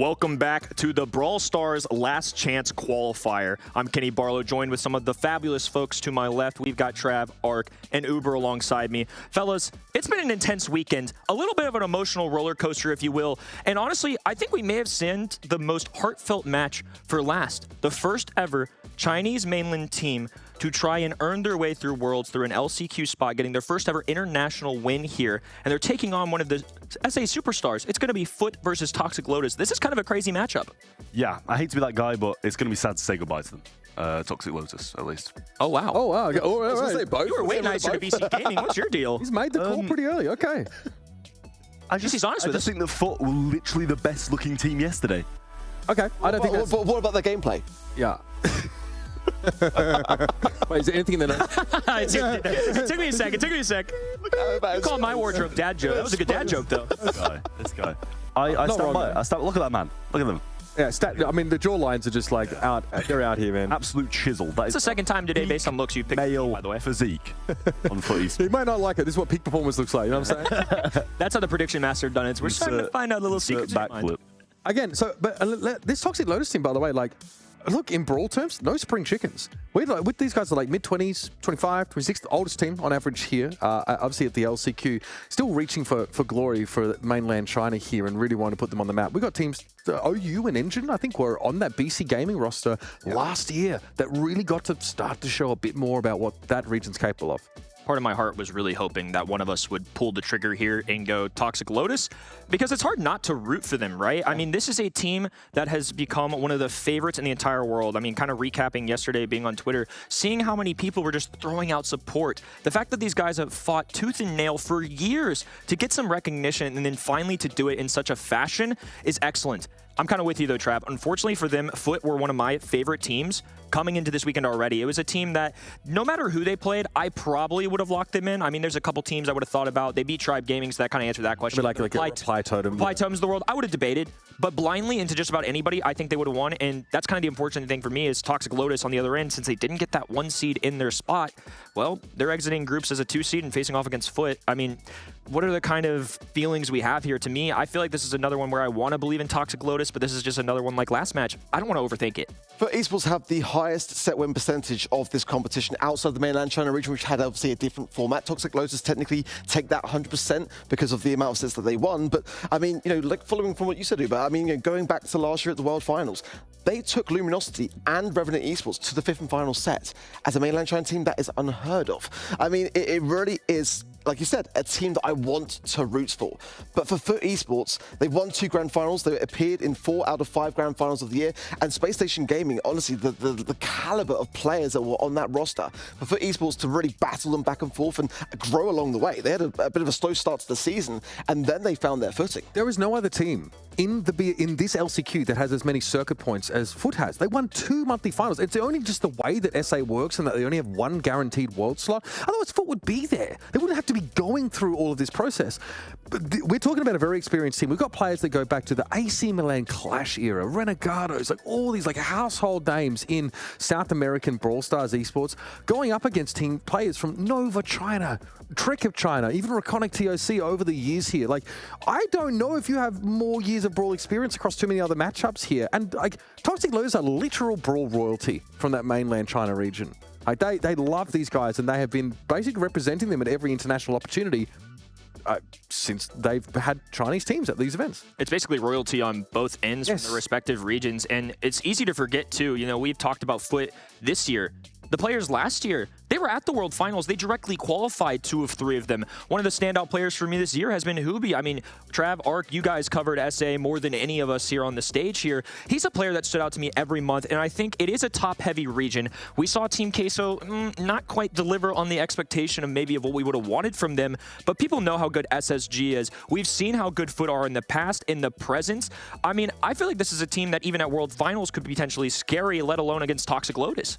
[SPEAKER 9] Welcome back to the Brawl Stars Last Chance Qualifier. I'm Kenny Barlow, joined with some of the fabulous folks to my left. We've got Trav, Ark, and Uber alongside me. Fellas, it's been an intense weekend, a little bit of an emotional roller coaster, if you will. And honestly, I think we may have sent the most heartfelt match for last. The first ever Chinese mainland team to try and earn their way through Worlds through an LCQ spot, getting their first ever international win here. And they're taking on one of the SA superstars. It's going to be Foot versus Toxic Lotus. This is kind of a crazy matchup.
[SPEAKER 10] Yeah, I hate to be that guy, but it's going to be sad to say goodbye to them. Toxic Lotus, at least.
[SPEAKER 15] Oh, wow.
[SPEAKER 8] Oh, wow. Oh, all right.
[SPEAKER 15] You were way nicer to BC Gaming. What's your deal?
[SPEAKER 8] He's made the call pretty early. Okay.
[SPEAKER 15] He's honest with us.
[SPEAKER 10] I just think that Foot were literally the best looking team yesterday.
[SPEAKER 8] Okay. I don't think that's...
[SPEAKER 11] What about their gameplay?
[SPEAKER 8] Yeah. Wait, is there anything in the
[SPEAKER 15] It took me a sec. You called my wardrobe dad joke. That was a good dad joke, though.
[SPEAKER 10] This guy. I stand by it. Look at that man. Look at them.
[SPEAKER 8] Yeah, I mean, the jaw lines are just like out. They're out here, man.
[SPEAKER 10] Absolute chisel.
[SPEAKER 15] It's the second time today, based on looks, you picked
[SPEAKER 10] male,
[SPEAKER 15] by the way.
[SPEAKER 10] Physique on Foot.
[SPEAKER 8] You might not like it. This is what peak performance looks like. You know what I'm saying?
[SPEAKER 15] That's how the prediction master done it. We're starting to find out little secrets.
[SPEAKER 8] Again, this Toxic Lotus team, by the way, like, look, in Brawl terms, no spring chickens. With these guys are like mid-20s, 25, 26, the oldest team on average here, obviously at the LCQ, still reaching for glory for mainland China here and really want to put them on the map. We got teams, OU and Engine, I think, were on that BC Gaming roster last year that really got to start to show a bit more about what that region's capable of.
[SPEAKER 15] Part of my heart was really hoping that one of us would pull the trigger here and go Toxic Lotus, because it's hard not to root for them, right? I mean, this is a team that has become one of the favorites in the entire world. I mean, kind of recapping yesterday being on Twitter, seeing how many people were just throwing out support. The fact that these guys have fought tooth and nail for years to get some recognition and then finally to do it in such a fashion is excellent. I'm kind of with you though, Trav. Unfortunately for them, Foot were one of my favorite teams coming into this weekend already. It was a team that no matter who they played, I probably would have locked them in. I mean, there's a couple teams I would have thought about. They beat Tribe Gaming, so that kind of answered that question.
[SPEAKER 8] Like a Reply Totem.
[SPEAKER 15] Reply Totems of the world. I would have debated, but blindly into just about anybody, I think they would have won. And that's kind of the unfortunate thing for me is Toxic Lotus on the other end, since they didn't get that 1 seed in their spot. Well, they're exiting groups as a 2 seed and facing off against Foot. I mean, what are the kind of feelings we have here? To me, I feel like this is another one where I want to believe in Toxic Lotus, but this is just another one like last match. I don't want to overthink it.
[SPEAKER 11] Foot Esports have the highest set win percentage of this competition outside the mainland China region, which had obviously a different format. Toxic Lotus technically take that 100% because of the amount of sets that they won. But I mean, you know, like following from what you said, Uber, I mean, you know, going back to last year at the World Finals, they took Luminosity and Revenant Esports to the 5th and final set. As a mainland China team, that is unheard of. I mean, it really is, like you said, a team that I want to root for. But for Foot Esports, they've won 2 grand finals. They appeared in 4 out of 5 grand finals of the year. And Space Station Gaming, honestly, the caliber of players that were on that roster, for Foot Esports to really battle them back and forth and grow along the way. They had a bit of a slow start to the season, and then they found their footing.
[SPEAKER 8] There is no other team in this LCQ that has as many circuit points as Foot has. They won 2 monthly finals. It's only just the way that SA works and that they only have 1 guaranteed world slot. Otherwise, Foot would be there. They wouldn't have to be going through all of this process. But we're talking about a very experienced team. We've got players that go back to the AC Milan Clash era, Renegados, like all these like household names in South American Brawl Stars esports, going up against team players from Nova China, Trick of China, even Reconic TOC over the years here. Like, I don't know if you have more years of Brawl experience across too many other matchups here. And like, Toxic Lotus are literal Brawl royalty from that mainland China region. Like, they love these guys, and they have been basically representing them at every international opportunity since they've had Chinese teams at these events.
[SPEAKER 15] It's basically royalty on both ends from the respective regions, and it's easy to forget too. You know, we've talked about Foot this year. The players last year, they were at the World Finals. They directly qualified 2 of 3 of them. One of the standout players for me this year has been Hubi. I mean, Trav, Ark, you guys covered SA more than any of us here on the stage here. He's a player that stood out to me every month, and I think it is a top-heavy region. We saw Team Queso not quite deliver on the expectation of maybe of what we would have wanted from them, but people know how good SSG is. We've seen how good Foot are in the past, in the present. I mean, I feel like this is a team that even at World Finals could be potentially scary, let alone against Toxic Lotus.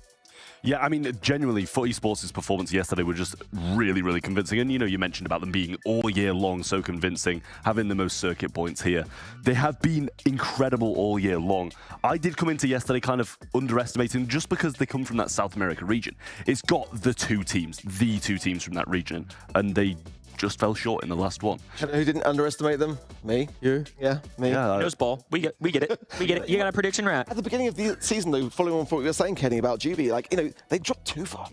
[SPEAKER 10] Yeah, I mean, genuinely, Foot Esports' performance yesterday were just really, really convincing. And, you know, you mentioned about them being all year long so convincing, having the most circuit points here. They have been incredible all year long. I did come into yesterday kind of underestimating just because they come from that South America region. It's got the 2 teams from that region, and they just fell short in the last one.
[SPEAKER 11] Who didn't underestimate them? Me? You? Yeah, me.
[SPEAKER 10] Yeah,
[SPEAKER 15] Knows ball. We get it. We get it. You got a prediction, Rat?
[SPEAKER 11] At the beginning of the season, though, following on from what you were saying, Kenny, about GB, like, you know, they dropped too far.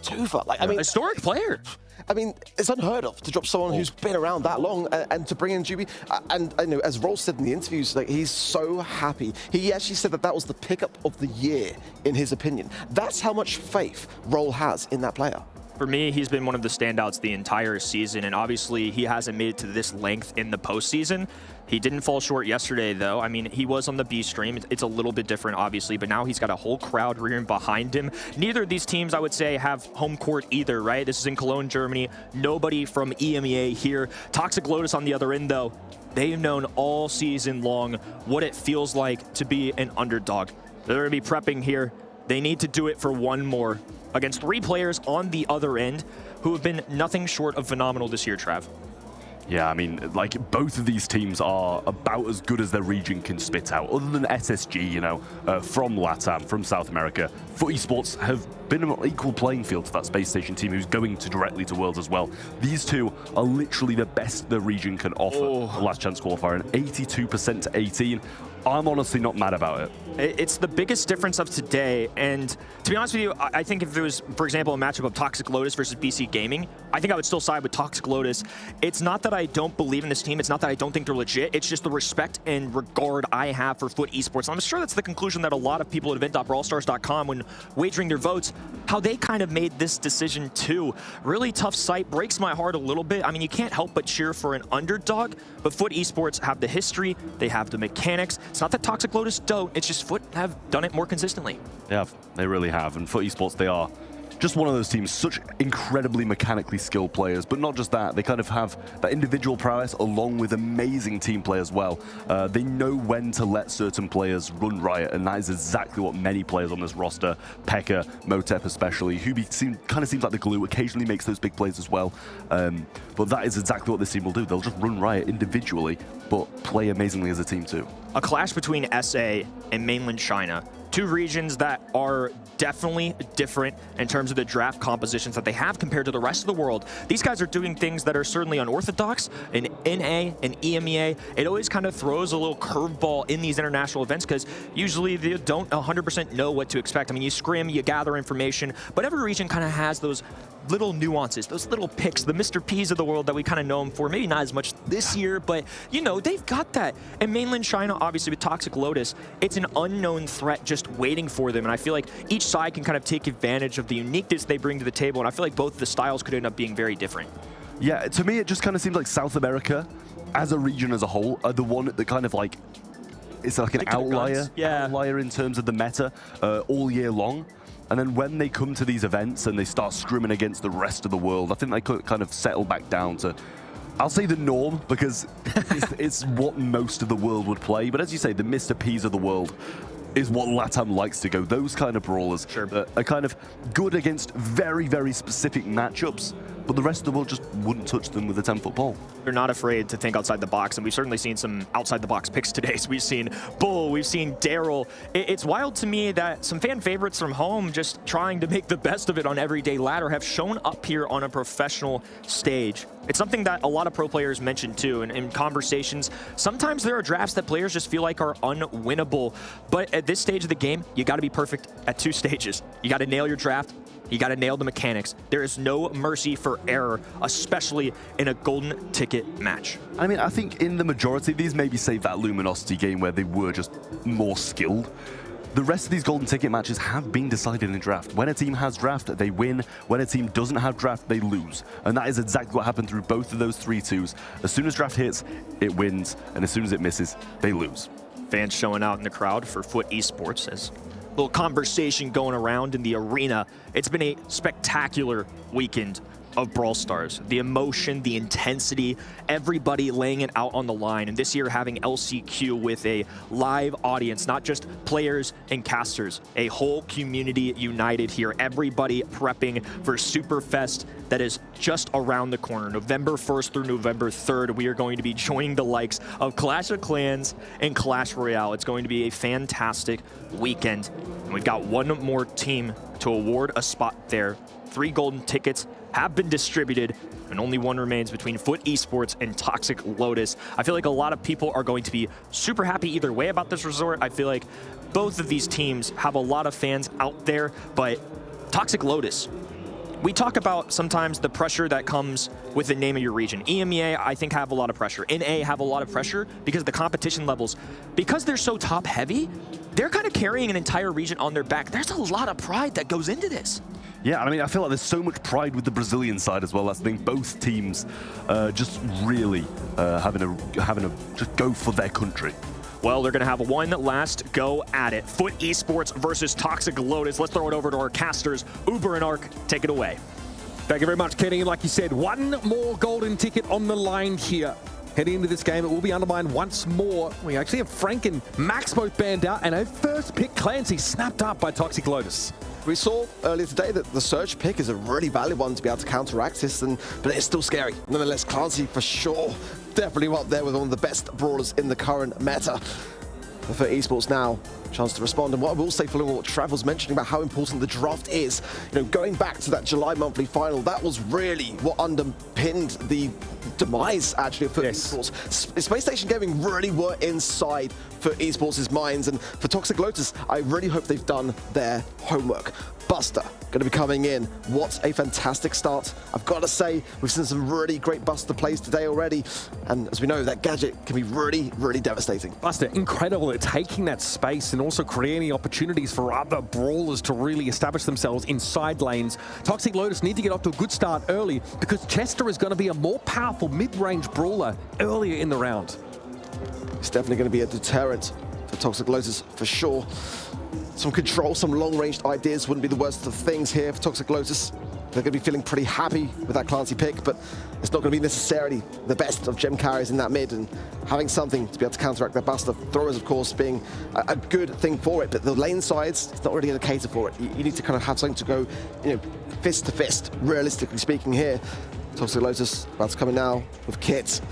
[SPEAKER 11] Too far. Like, I mean,
[SPEAKER 15] historic player.
[SPEAKER 11] I mean, it's unheard of to drop someone who's been around that long and to bring in GB. And I know, as Roll said in the interviews, like, he's so happy. He actually said that was the pickup of the year, in his opinion. That's how much faith Roll has in that player.
[SPEAKER 15] For me, he's been one of the standouts the entire season, and obviously he hasn't made it to this length in the postseason. He didn't fall short yesterday, though. I mean, he was on the B stream. It's a little bit different, obviously, but now he's got a whole crowd rearing behind him. Neither of these teams, I would say, have home court either, right? This is in Cologne, Germany. Nobody from EMEA here. Toxic Lotus on the other end, though. They've known all season long what it feels like to be an underdog. They're going to be prepping here. They need to do it for one more against 3 players on the other end who have been nothing short of phenomenal this year, Trav.
[SPEAKER 10] Yeah, I mean, like, both of these teams are about as good as their region can spit out. Other than SSG, you know, from LATAM, from South America, FUT Esports have been an equal playing field to that Space Station team who's going directly to Worlds as well. These two are literally the best the region can offer. The last chance qualifier, an 82% to 18. I'm honestly not mad about it.
[SPEAKER 15] It's the biggest difference of today, and to be honest with you, I think if there was, for example, a matchup of Toxic Lotus versus BC Gaming, I think I would still side with Toxic Lotus. It's not that I don't believe in this team, it's not that I don't think they're legit, it's just the respect and regard I have for FUT Esports. And I'm sure that's the conclusion that a lot of people at event.brawlstars.com, when wagering their votes, how they kind of made this decision too. Really tough site, breaks my heart a little bit. I mean, you can't help but cheer for an underdog, but FUT Esports have the history, they have the mechanics. It's not that Toxic Lotus don't, it's just FUT have done it more consistently.
[SPEAKER 10] Yeah, they really have. And FUT Esports, they are just one of those teams, such incredibly mechanically skilled players, but not just that, they kind of have that individual prowess along with amazing team play as well. They know when to let certain players run riot, and that is exactly what many players on this roster, Pekka, Motep especially, Hubi kind of seems like the glue, occasionally makes those big plays as well. But that is exactly what this team will do. They'll just run riot individually, but play amazingly as a team too.
[SPEAKER 15] A clash between SA and mainland China. 2 regions that are definitely different in terms of the draft compositions that they have compared to the rest of the world. These guys are doing things that are certainly unorthodox in NA and EMEA. It always kind of throws a little curveball in these international events because usually they don't 100% know what to expect. I mean, you scrim, you gather information, but every region kind of has those little nuances, those little picks, the Mr. P's of the world that we kind of know them for. Maybe not as much this year, but, you know, they've got that. And mainland China, obviously, with Toxic Lotus, it's an unknown threat just waiting for them. And I feel like each side can kind of take advantage of the uniqueness they bring to the table. And I feel like both of the styles could end up being very different.
[SPEAKER 10] Yeah, to me, it just kind of seems like South America, as a region as a whole, are the one that kind of like, it's like an outlier in terms of the meta all year long. And then when they come to these events and they start scrimming against the rest of the world, I think they could kind of settle back down to, I'll say the norm, because it's what most of the world would play. But as you say, the Mr. P's of the world is what LATAM likes to go. Those kind of brawlers are kind of good against very, very specific matchups, but the rest of the world just wouldn't touch them with a 10-foot pole.
[SPEAKER 15] They're not afraid to think outside the box, and we've certainly seen some outside-the-box picks today. So we've seen Bull, we've seen Daryl. It's wild to me that some fan favorites from home just trying to make the best of it on Everyday Ladder have shown up here on a professional stage. It's something that a lot of pro players mention too, and in conversations, sometimes there are drafts that players just feel like are unwinnable, but at this stage of the game, you gotta be perfect at 2 stages. You gotta nail your draft, you gotta nail the mechanics. There is no mercy for error, especially in a golden ticket match.
[SPEAKER 10] I mean, I think in the majority of these, maybe save that Luminosity game where they were just more skilled. The rest of these golden ticket matches have been decided in draft. When a team has draft, they win. When a team doesn't have draft, they lose. And that is exactly what happened through both of those 3-2s. As soon as draft hits, it wins. And as soon as it misses, they lose.
[SPEAKER 15] Fans showing out in the crowd for FUT Esports as little conversation going around in the arena. It's been a spectacular weekend of Brawl Stars. The emotion, the intensity, everybody laying it out on the line. And this year having LCQ with a live audience, not just players and casters, a whole community united here. Everybody prepping for Superfest that is just around the corner. November 1st through November 3rd, we are going to be joining the likes of Clash of Clans and Clash Royale. It's going to be a fantastic weekend. And we've got one more team to award a spot there 3 golden tickets have been distributed, and only one remains between Foot Esports and Toxic Lotus. I feel like a lot of people are going to be super happy either way about this resort. I feel like both of these teams have a lot of fans out there, but Toxic Lotus, we talk about sometimes the pressure that comes with the name of your region. EMEA, I think, have a lot of pressure. NA have a lot of pressure because of the competition levels. Because they're so top heavy, they're kind of carrying an entire region on their back. There's a lot of pride that goes into this.
[SPEAKER 10] Yeah, I mean, I feel like there's so much pride with the Brazilian side as well. That's the thing. Both teams just really having a just go for their country.
[SPEAKER 15] Well, they're going to have one last go at it. Foot Esports versus Toxic Lotus. Let's throw it over to our casters. Uber and Ark, take it away.
[SPEAKER 8] Thank you very much, Kenny. Like you said, one more golden ticket on the line here. Heading into this game, it will be undermined once more. We actually have Frank and Max both banned out, and a first pick, Clancy, snapped up by Toxic Lotus.
[SPEAKER 11] We saw earlier today that the Surge pick is a really valid one to be able to counteract this, but it's still scary. Nonetheless, Clancy for sure, definitely up there with one of the best brawlers in the current meta. For Esports now, chance to respond. And what I will say, following what Travel's mentioning about how important the draft is, going back to that July monthly final, that was really what underpinned the demise, actually, of Esports. Space Station Gaming really were inside for Esports' minds, and for Toxic Lotus, I really hope they've done their homework. Buster going to be coming in. What a fantastic start. I've got to say, we've seen some really great Buster plays today already, and as we know, that gadget can be really, really devastating.
[SPEAKER 8] Buster, incredible at taking that space and also creating opportunities for other brawlers to really establish themselves in side lanes. Toxic Lotus need to get off to a good start early because Chester is going to be a more powerful mid-range brawler earlier in the round.
[SPEAKER 11] It's definitely going to be a deterrent for Toxic Lotus for sure. Some control, some long-ranged ideas wouldn't be the worst of things here for Toxic Lotus. They're going to be feeling pretty happy with that Clancy pick, but it's not going to be necessarily the best of gem carriers in that mid, and having something to be able to counteract that Buster. Throwers, of course, being a good thing for it, but the lane sides, it's not really going to cater for it. You need to kind of have something to go, fist to fist, realistically speaking here. Toxic Lotus about to come in now with kits.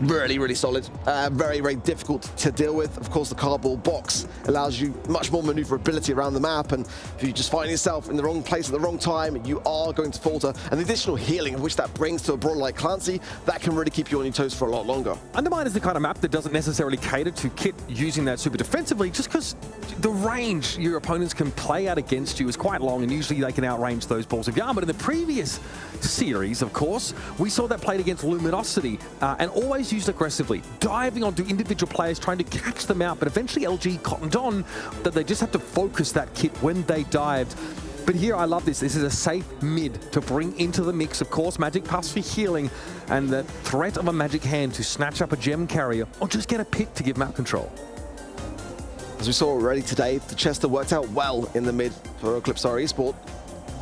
[SPEAKER 11] Really, really solid. Very, very difficult to deal with. Of course, the cardboard box allows you much more maneuverability around the map, and if you just find yourself in the wrong place at the wrong time, you are going to falter. And the additional healing of which that brings to a brawler like Clancy, that can really keep you on your toes for a lot longer.
[SPEAKER 8] Undermine is the kind of map that doesn't necessarily cater to Kit using that super defensively, just because the range your opponents can play out against you is quite long, and usually they can outrange those balls of yarn. But in the previous series, of course, we saw that played against Luminosity, and always used aggressively, diving onto individual players, trying to catch them out, but eventually LG cottoned on that they just have to focus that Kit when they dived. But here, I love this. This is a safe mid to bring into the mix. Of course, Magic Pass for healing, and the threat of a Magic Hand to snatch up a gem carrier, or just get a pick to give map control.
[SPEAKER 11] As we saw already today, the Chester worked out well in the mid for Eclipsar Esport.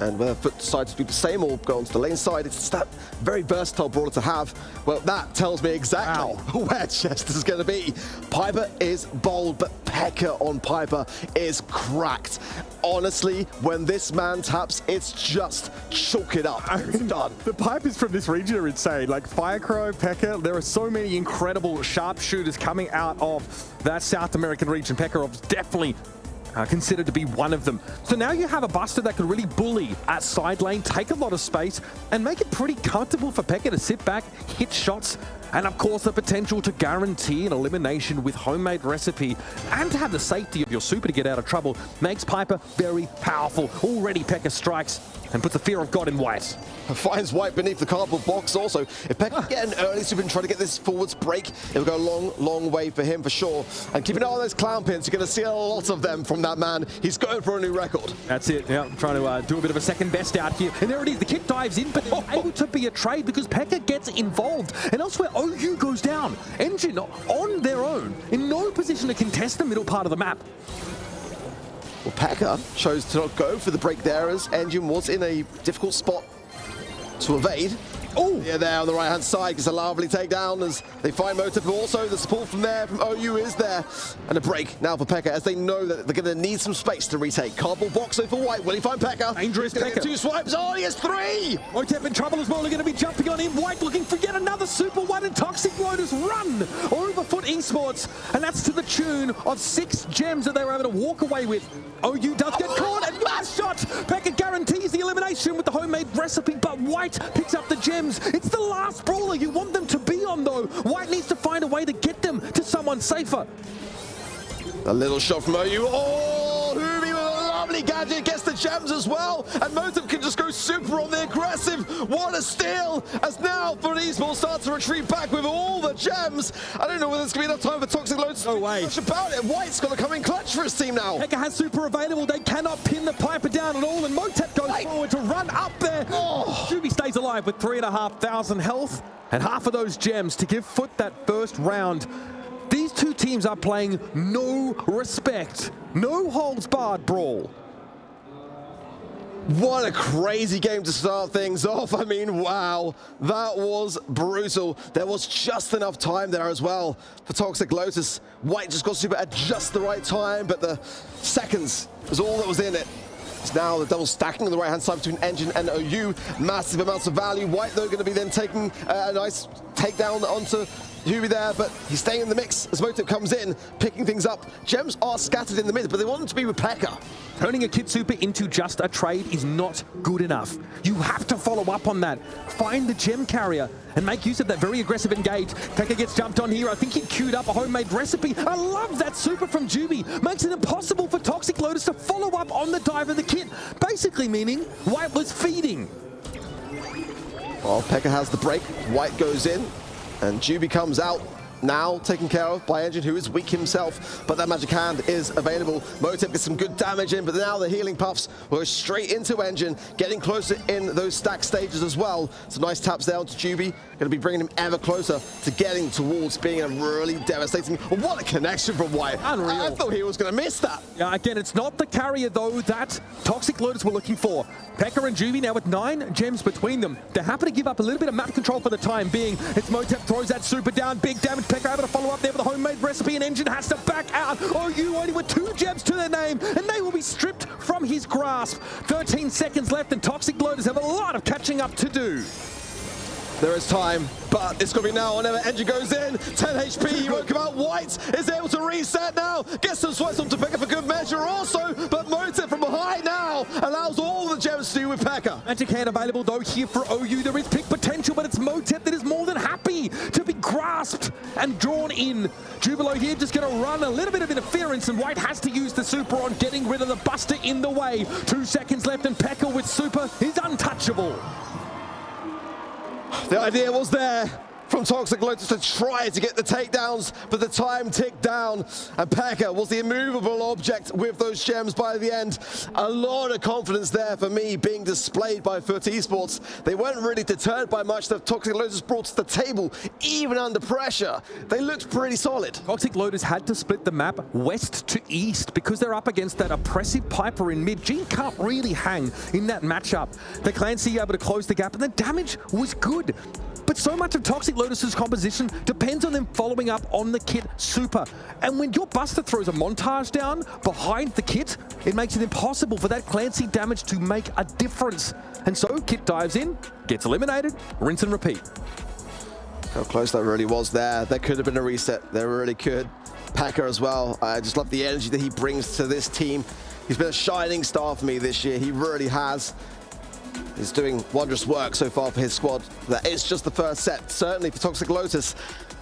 [SPEAKER 11] And whether Foot decides to do the same or go onto the lane side, it's that very versatile brawler to have. Well, that tells me exactly where Chester's going to be. Piper is bold, but Pekka on Piper is cracked. Honestly, when this man taps, it's just chalk it up. It's done.
[SPEAKER 8] The Pipers from this region are insane. Like Firecrow, Pekka, there are so many incredible sharpshooters coming out of that South American region. Pekarov's definitely considered to be one of them. So now you have a Buster that can really bully at side lane, take a lot of space, and make it pretty comfortable for Pekka to sit back, hit shots, and of course the potential to guarantee an elimination with homemade recipe, and to have the safety of your super to get out of trouble makes Piper very powerful. Already Pekka strikes and puts the fear of God in White.
[SPEAKER 11] Finds White beneath the cardboard box also. If Pekka can get an early super and try to get this forwards break, it'll go a long, long way for him for sure. And keep an eye on those clown pins. You're going to see a lot of them from that man. He's going for a new record.
[SPEAKER 8] That's it. Yeah, trying to do a bit of a second best out here. And there it is. The Kit dives in, but it's able to be a trade because Pekka gets involved. And elsewhere, OU goes down. Engine on their own, in no position to contest the middle part of the map.
[SPEAKER 11] Well, Pekka chose to not go for the break there as Engine was in a difficult spot to evade. Oh! Yeah, there on the right-hand side, gets a lovely takedown as they find Motive, but also the support from there, from OU is there. And a break now for Pekka as they know that they're going to need some space to retake. Cardboard box though for White. Will he find Pekka?
[SPEAKER 8] Dangerous Pekka.
[SPEAKER 11] 2 swipes. Oh, he has 3!
[SPEAKER 8] Motep in trouble as well. They're going to be jumping on him. White looking for yet another Super White, and Toxic Lotus run over Foot Esports. And that's to the tune of 6 gems that they were able to walk away with. OU does get caught, and last shot! Pekka guarantees the elimination with the homemade recipe, but White picks up the gems. It's the last brawler you want them to be on, though. White needs to find a way to get them to someone safer.
[SPEAKER 11] A little shot from OU. Oh, Hoovy with a lovely gadget, gets the gems as well. And Motive can just go super on the aggressive. What a steal! As now for Esports starts to retreat back with all the gems. I don't know whether there's going to be enough time for Toxic Lotus to do much about it. White's got to come in clutch for his team now.
[SPEAKER 8] Pekka has super available. They cannot pin the Piper down at all, and Motep goes forward to run up there. Oh. Juby stays alive with 3,500 health and half of those gems to give Foot that first round. These two teams are playing no respect, no holds barred brawl.
[SPEAKER 11] What a crazy game to start things off. I mean, wow, that was brutal. There was just enough time there as well for Toxic Lotus. White just got super at just the right time, but the seconds was all that was in it. It's now the double stacking on the right-hand side between Engine and OU. Massive amounts of value. White, though, going to be then taking a nice takedown onto Huey there, but he's staying in the mix as Motive comes in, picking things up. Gems are scattered in the mid, but they want them to be with Pekka.
[SPEAKER 8] Turning a Kid Super into just a trade is not good enough. You have to follow up on that. Find the gem carrier and make use of that very aggressive engage. Pekka gets jumped on here. I think he queued up a homemade recipe. I love that super from Juby. Makes it impossible for Toxic Lotus to follow up on the dive of the kit. Basically meaning White was feeding.
[SPEAKER 11] Well, Pekka has the break. White goes in. And Juby comes out, now taken care of by Engine, who is weak himself, but that magic hand is available. Motive gets some good damage in, but now the healing puffs will go straight into Engine, getting closer in those stack stages as well. So nice taps there onto Juby, going to be bringing him ever closer to getting towards being a really devastating. What a connection from White.
[SPEAKER 8] Unreal.
[SPEAKER 11] I thought he was going to miss that.
[SPEAKER 8] Yeah, again, it's not the carrier, though, that Toxic Lotus were looking for. Pekka and Juby now with 9 gems between them. They're happy to give up a little bit of map control for the time being. It's Motep throws that super down, big damage. Pekka able to follow up there with a homemade recipe, and Engine has to back out. OU only with 2 gems to their name, and they will be stripped from his grasp. 13 seconds left, and Toxic Lotus have a lot of catching up to do.
[SPEAKER 11] There is time, but it's going to be now or never. Engine goes in, 10 HP, he won't come out. White is able to reset now. Gets some swipes onto Pekka for good measure also, but Motive from behind now allows all the gems to do with Pekka.
[SPEAKER 8] Magic hand available though here for OU. There is pick potential, but it's Motive that is more than happy to be grasped and drawn in. Jubilo here just going to run a little bit of interference, and White has to use the super on getting rid of the Buster in the way. 2 seconds left, and Pekka with super is untouchable.
[SPEAKER 11] The idea was there from Toxic Lotus to try to get the takedowns, but the time ticked down, and Pekka was the immovable object with those gems by the end. A lot of confidence there for me being displayed by Foot Esports. They weren't really deterred by much that Toxic Lotus brought to the table, even under pressure. They looked pretty solid.
[SPEAKER 8] Toxic Lotus had to split the map west to east because they're up against that oppressive Piper in mid. Gene can't really hang in that matchup. The Clancy able to close the gap, and the damage was good. But so much of Toxic Lotus's composition depends on them following up on the kit super. And when your Buster throws a montage down behind the kit, it makes it impossible for that Clancy damage to make a difference. And so Kit dives in, gets eliminated, rinse and repeat.
[SPEAKER 11] How close that really was there. There could have been a reset. There really could. Pekka as well. I just love the energy that he brings to this team. He's been a shining star for me this year. He really has. He's doing wondrous work so far for his squad. That is just the first set. Certainly for Toxic Lotus,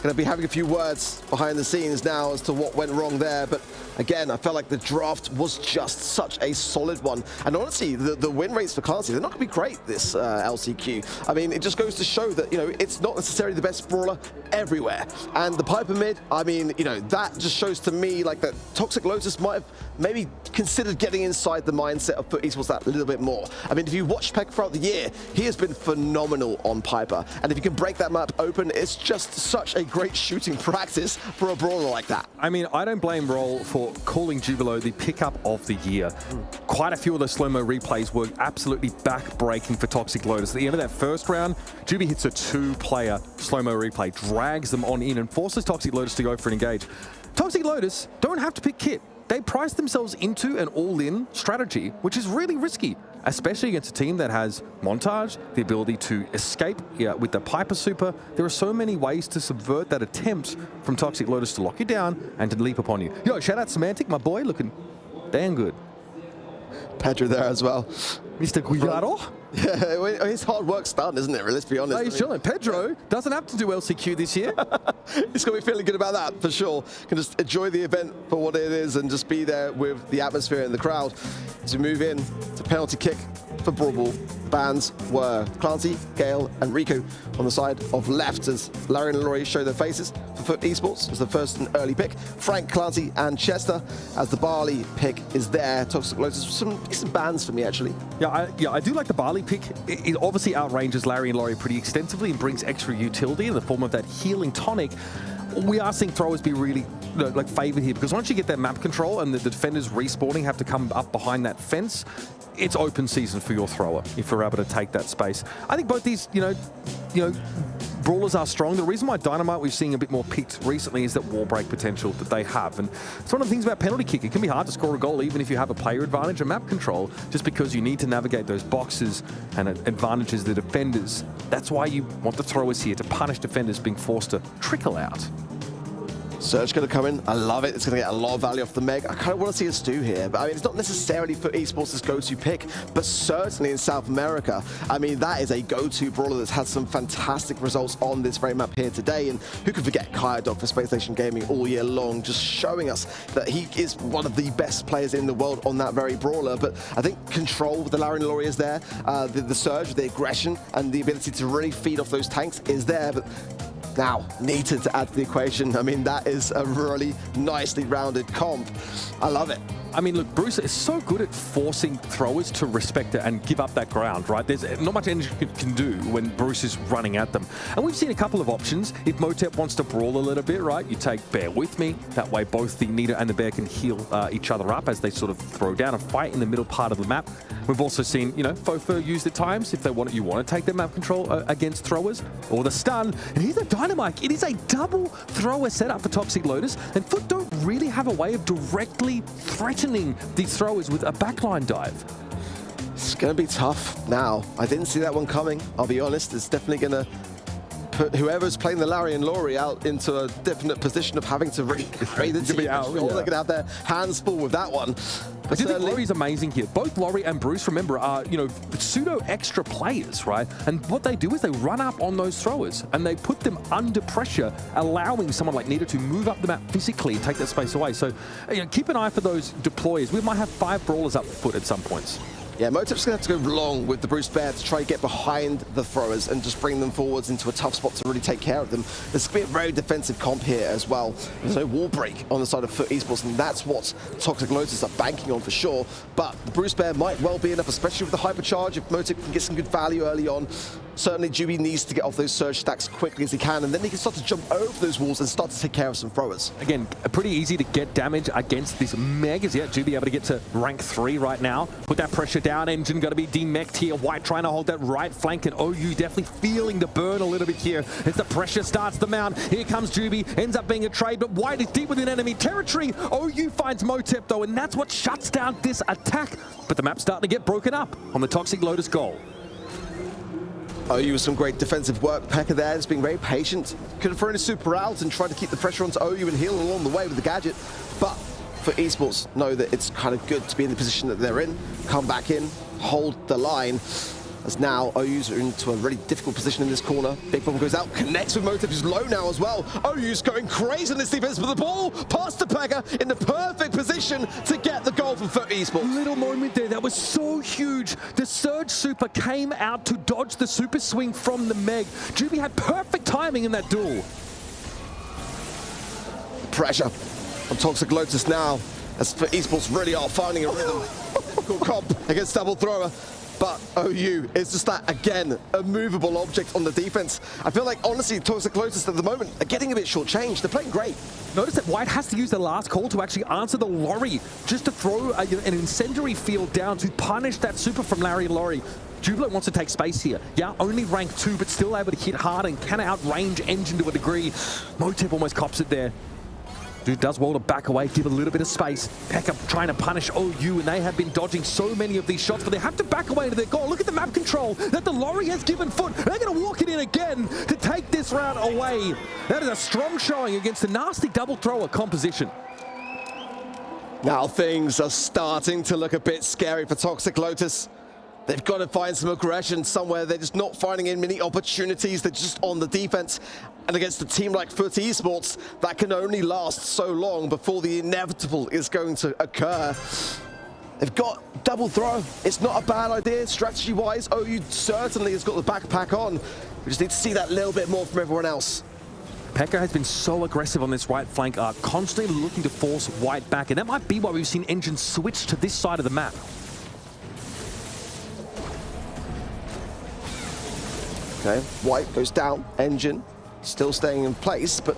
[SPEAKER 11] going to be having a few words behind the scenes now as to what went wrong there. But again, I felt like the draft was just such a solid one. And honestly, the win rates for Clancy, they're not going to be great this LCQ. I mean, it just goes to show that, you know, it's not necessarily the best brawler everywhere. And the Piper mid, I mean, you know, that just shows to me like that Toxic Lotus might have maybe considered getting inside the mindset of Foot Esports that a little bit more. I mean, if you watch Pekka throughout the year, he has been phenomenal on Piper. And if you can break that map open, it's just such a great shooting practice for a brawler like that.
[SPEAKER 8] I mean, I don't blame Brawl for calling Jubilo the pickup of the year. Quite a few of the slow-mo replays were absolutely back-breaking for Toxic Lotus. At the end of that first round, Jubi hits a 2-player slow-mo replay, drags them on in and forces Toxic Lotus to go for an engage. Toxic Lotus don't have to pick kit. They price themselves into an all-in strategy, which is really risky, especially against a team that has Montage, the ability to escape with the Piper Super. There are so many ways to subvert that attempt from Toxic Lotus to lock you down and to leap upon you. Yo, shout out Semantic, my boy, looking damn good.
[SPEAKER 11] Pedro there as well.
[SPEAKER 8] Mr. Guillaro?
[SPEAKER 11] Yeah, his hard work's done, isn't it? Let's be honest.
[SPEAKER 8] No, he's chilling. Pedro doesn't have to do LCQ this year.
[SPEAKER 11] He's going to be feeling good about that, for sure. Can just enjoy the event for what it is and just be there with the atmosphere and the crowd. As we move in to penalty kick for Brawl Ball, bans were Clancy, Gale, and Rico on the side of left as Larry and Laurie show their faces for Foot Esports as the first and early pick. Frank, Clancy, and Chester as the Barley pick is there. Toxic Lotus, some decent bans for me, actually.
[SPEAKER 8] Yeah, I do like the Barley pick. It obviously outranges Larry and Laurie pretty extensively and brings extra utility in the form of that healing tonic. We are seeing throwers be really favoured here because once you get that map control and the defenders respawning have to come up behind that fence, it's open season for your thrower if you're able to take that space. I think both these, brawlers are strong. The reason why Dynamite we've seen a bit more picked recently is that wall break potential that they have. And it's one of the things about penalty kick. It can be hard to score a goal even if you have a player advantage and map control, just because you need to navigate those boxes and advantages the defenders. That's why you want the throwers here, to punish defenders being forced to trickle out.
[SPEAKER 11] Surge going to come in. I love it. It's going to get a lot of value off the Meg. I kind of want to see a Stu here, but I mean, it's not necessarily for Esports' go-to pick, but certainly in South America. I mean, that is a go-to brawler that's had some fantastic results on this very map here today, and who could forget Kaya Dog for Space Station Gaming all year long, just showing us that he is one of the best players in the world on that very brawler. But I think control with the Larry and Laurie is there. The Surge, the aggression, and the ability to really feed off those tanks is there, but now, needed to add to the equation. I mean, that is a really nicely rounded comp. I love it.
[SPEAKER 8] I mean, look, Bruce is so good at forcing throwers to respect it and give up that ground, right? There's not much energy you can do when Bruce is running at them. And we've seen a couple of options. If Motep wants to brawl a little bit, right, you take Bear with me. That way both the Nita and the Bear can heal each other up as they sort of throw down and fight in the middle part of the map. We've also seen, Fofa used at times if they want you want to take their map control against throwers, or the stun. And here's the Dynamite. It is a double thrower setup for Toxic Lotus, and Foot don't really have a way of directly threatening these throwers with a backline dive.
[SPEAKER 11] It's going to be tough now. I didn't see that one coming, I'll be honest. It's definitely going to put whoever's playing the Larry and Laurie out into a definite position of having to really create the team. They're going to have their hands full with that one.
[SPEAKER 8] I do think Laurie's amazing here. Both Laurie and Bruce, remember, are, pseudo extra players, right? And what they do is they run up on those throwers and they put them under pressure, allowing someone like Nita to move up the map physically and take that space away. So, keep an eye for those deploys. We might have 5 brawlers up foot at some points.
[SPEAKER 11] Yeah, Motep's going to have to go long with the Bruce Bear to try and get behind the throwers and just bring them forwards into a tough spot to really take care of them. There's going to be a very defensive comp here as well. There's no wall break on the side of Foot Esports, and that's what Toxic Lotus are banking on for sure. But the Bruce Bear might well be enough, especially with the hypercharge. If Motep can get some good value early on, certainly Jubi needs to get off those surge stacks quickly as he can, and then he can start to jump over those walls and start to take care of some throwers.
[SPEAKER 8] Again, pretty easy to get damage against this Meg. Is Jubi able to get to rank 3 right now? Put that pressure down. Engine got to be demech'd here. White trying to hold that right flank, and OU definitely feeling the burn a little bit here as the pressure starts to mount. Here comes Jubi, ends up being a trade, but White is deep within enemy territory. OU finds Motep though, and that's what shuts down this attack. But the map's starting to get broken up on the Toxic Lotus goal.
[SPEAKER 11] OU with some great defensive work. Pekka there is being very patient. Could have thrown his super out and tried to keep the pressure onto OU and heal along the way with the gadget. But for Esports, know that it's kind of good to be in the position that they're in. Come back in, hold the line. As now OU's are into a really difficult position in this corner. Big Bomb goes out, connects with Motep, who's low now as well. OU's going crazy in this defense, but the ball past to Pekka in the perfect position to get the goal from Foot Esports.
[SPEAKER 8] Little moment there, that was so huge. The Surge Super came out to dodge the super swing from the Meg. Jubi had perfect timing in that duel.
[SPEAKER 11] Pressure on Toxic Lotus now, as Foot Esports really are finding a rhythm. Difficult comp against double thrower. but OU is just that, again, immovable object on the defense. I feel like, honestly, Toxic Lotus at the moment are getting a bit shortchanged. They're playing great.
[SPEAKER 8] Notice that White has to use the last call to actually answer the Lorry, just to throw an incendiary field down to punish that super from Larry Lorry. Jubilant wants to take space here. Yeah, only rank 2, but still able to hit hard and can outrange Engine to a degree. Motep almost cops it there. Dude does well to back away, give a little bit of space. Pekka trying to punish OU, and they have been dodging so many of these shots, but they have to back away to their goal. Look at the map control that the Lorry has given Foot. They're going to walk it in again to take this round away. That is a strong showing against the nasty double thrower composition.
[SPEAKER 11] Now things are starting to look a bit scary for Toxic Lotus. They've got to find some aggression somewhere. They're just not finding in many opportunities. They're just on the defense. And against a team like Foot Esports, that can only last so long before the inevitable is going to occur. They've got double throw. It's not a bad idea strategy-wise. OU certainly has got the backpack on. We just need to see that little bit more from everyone else.
[SPEAKER 8] Pekka has been so aggressive on this right flank, constantly looking to force White back. And that might be why we've seen Engine switch to this side of the map.
[SPEAKER 11] Okay, White goes down, Engine still staying in place, but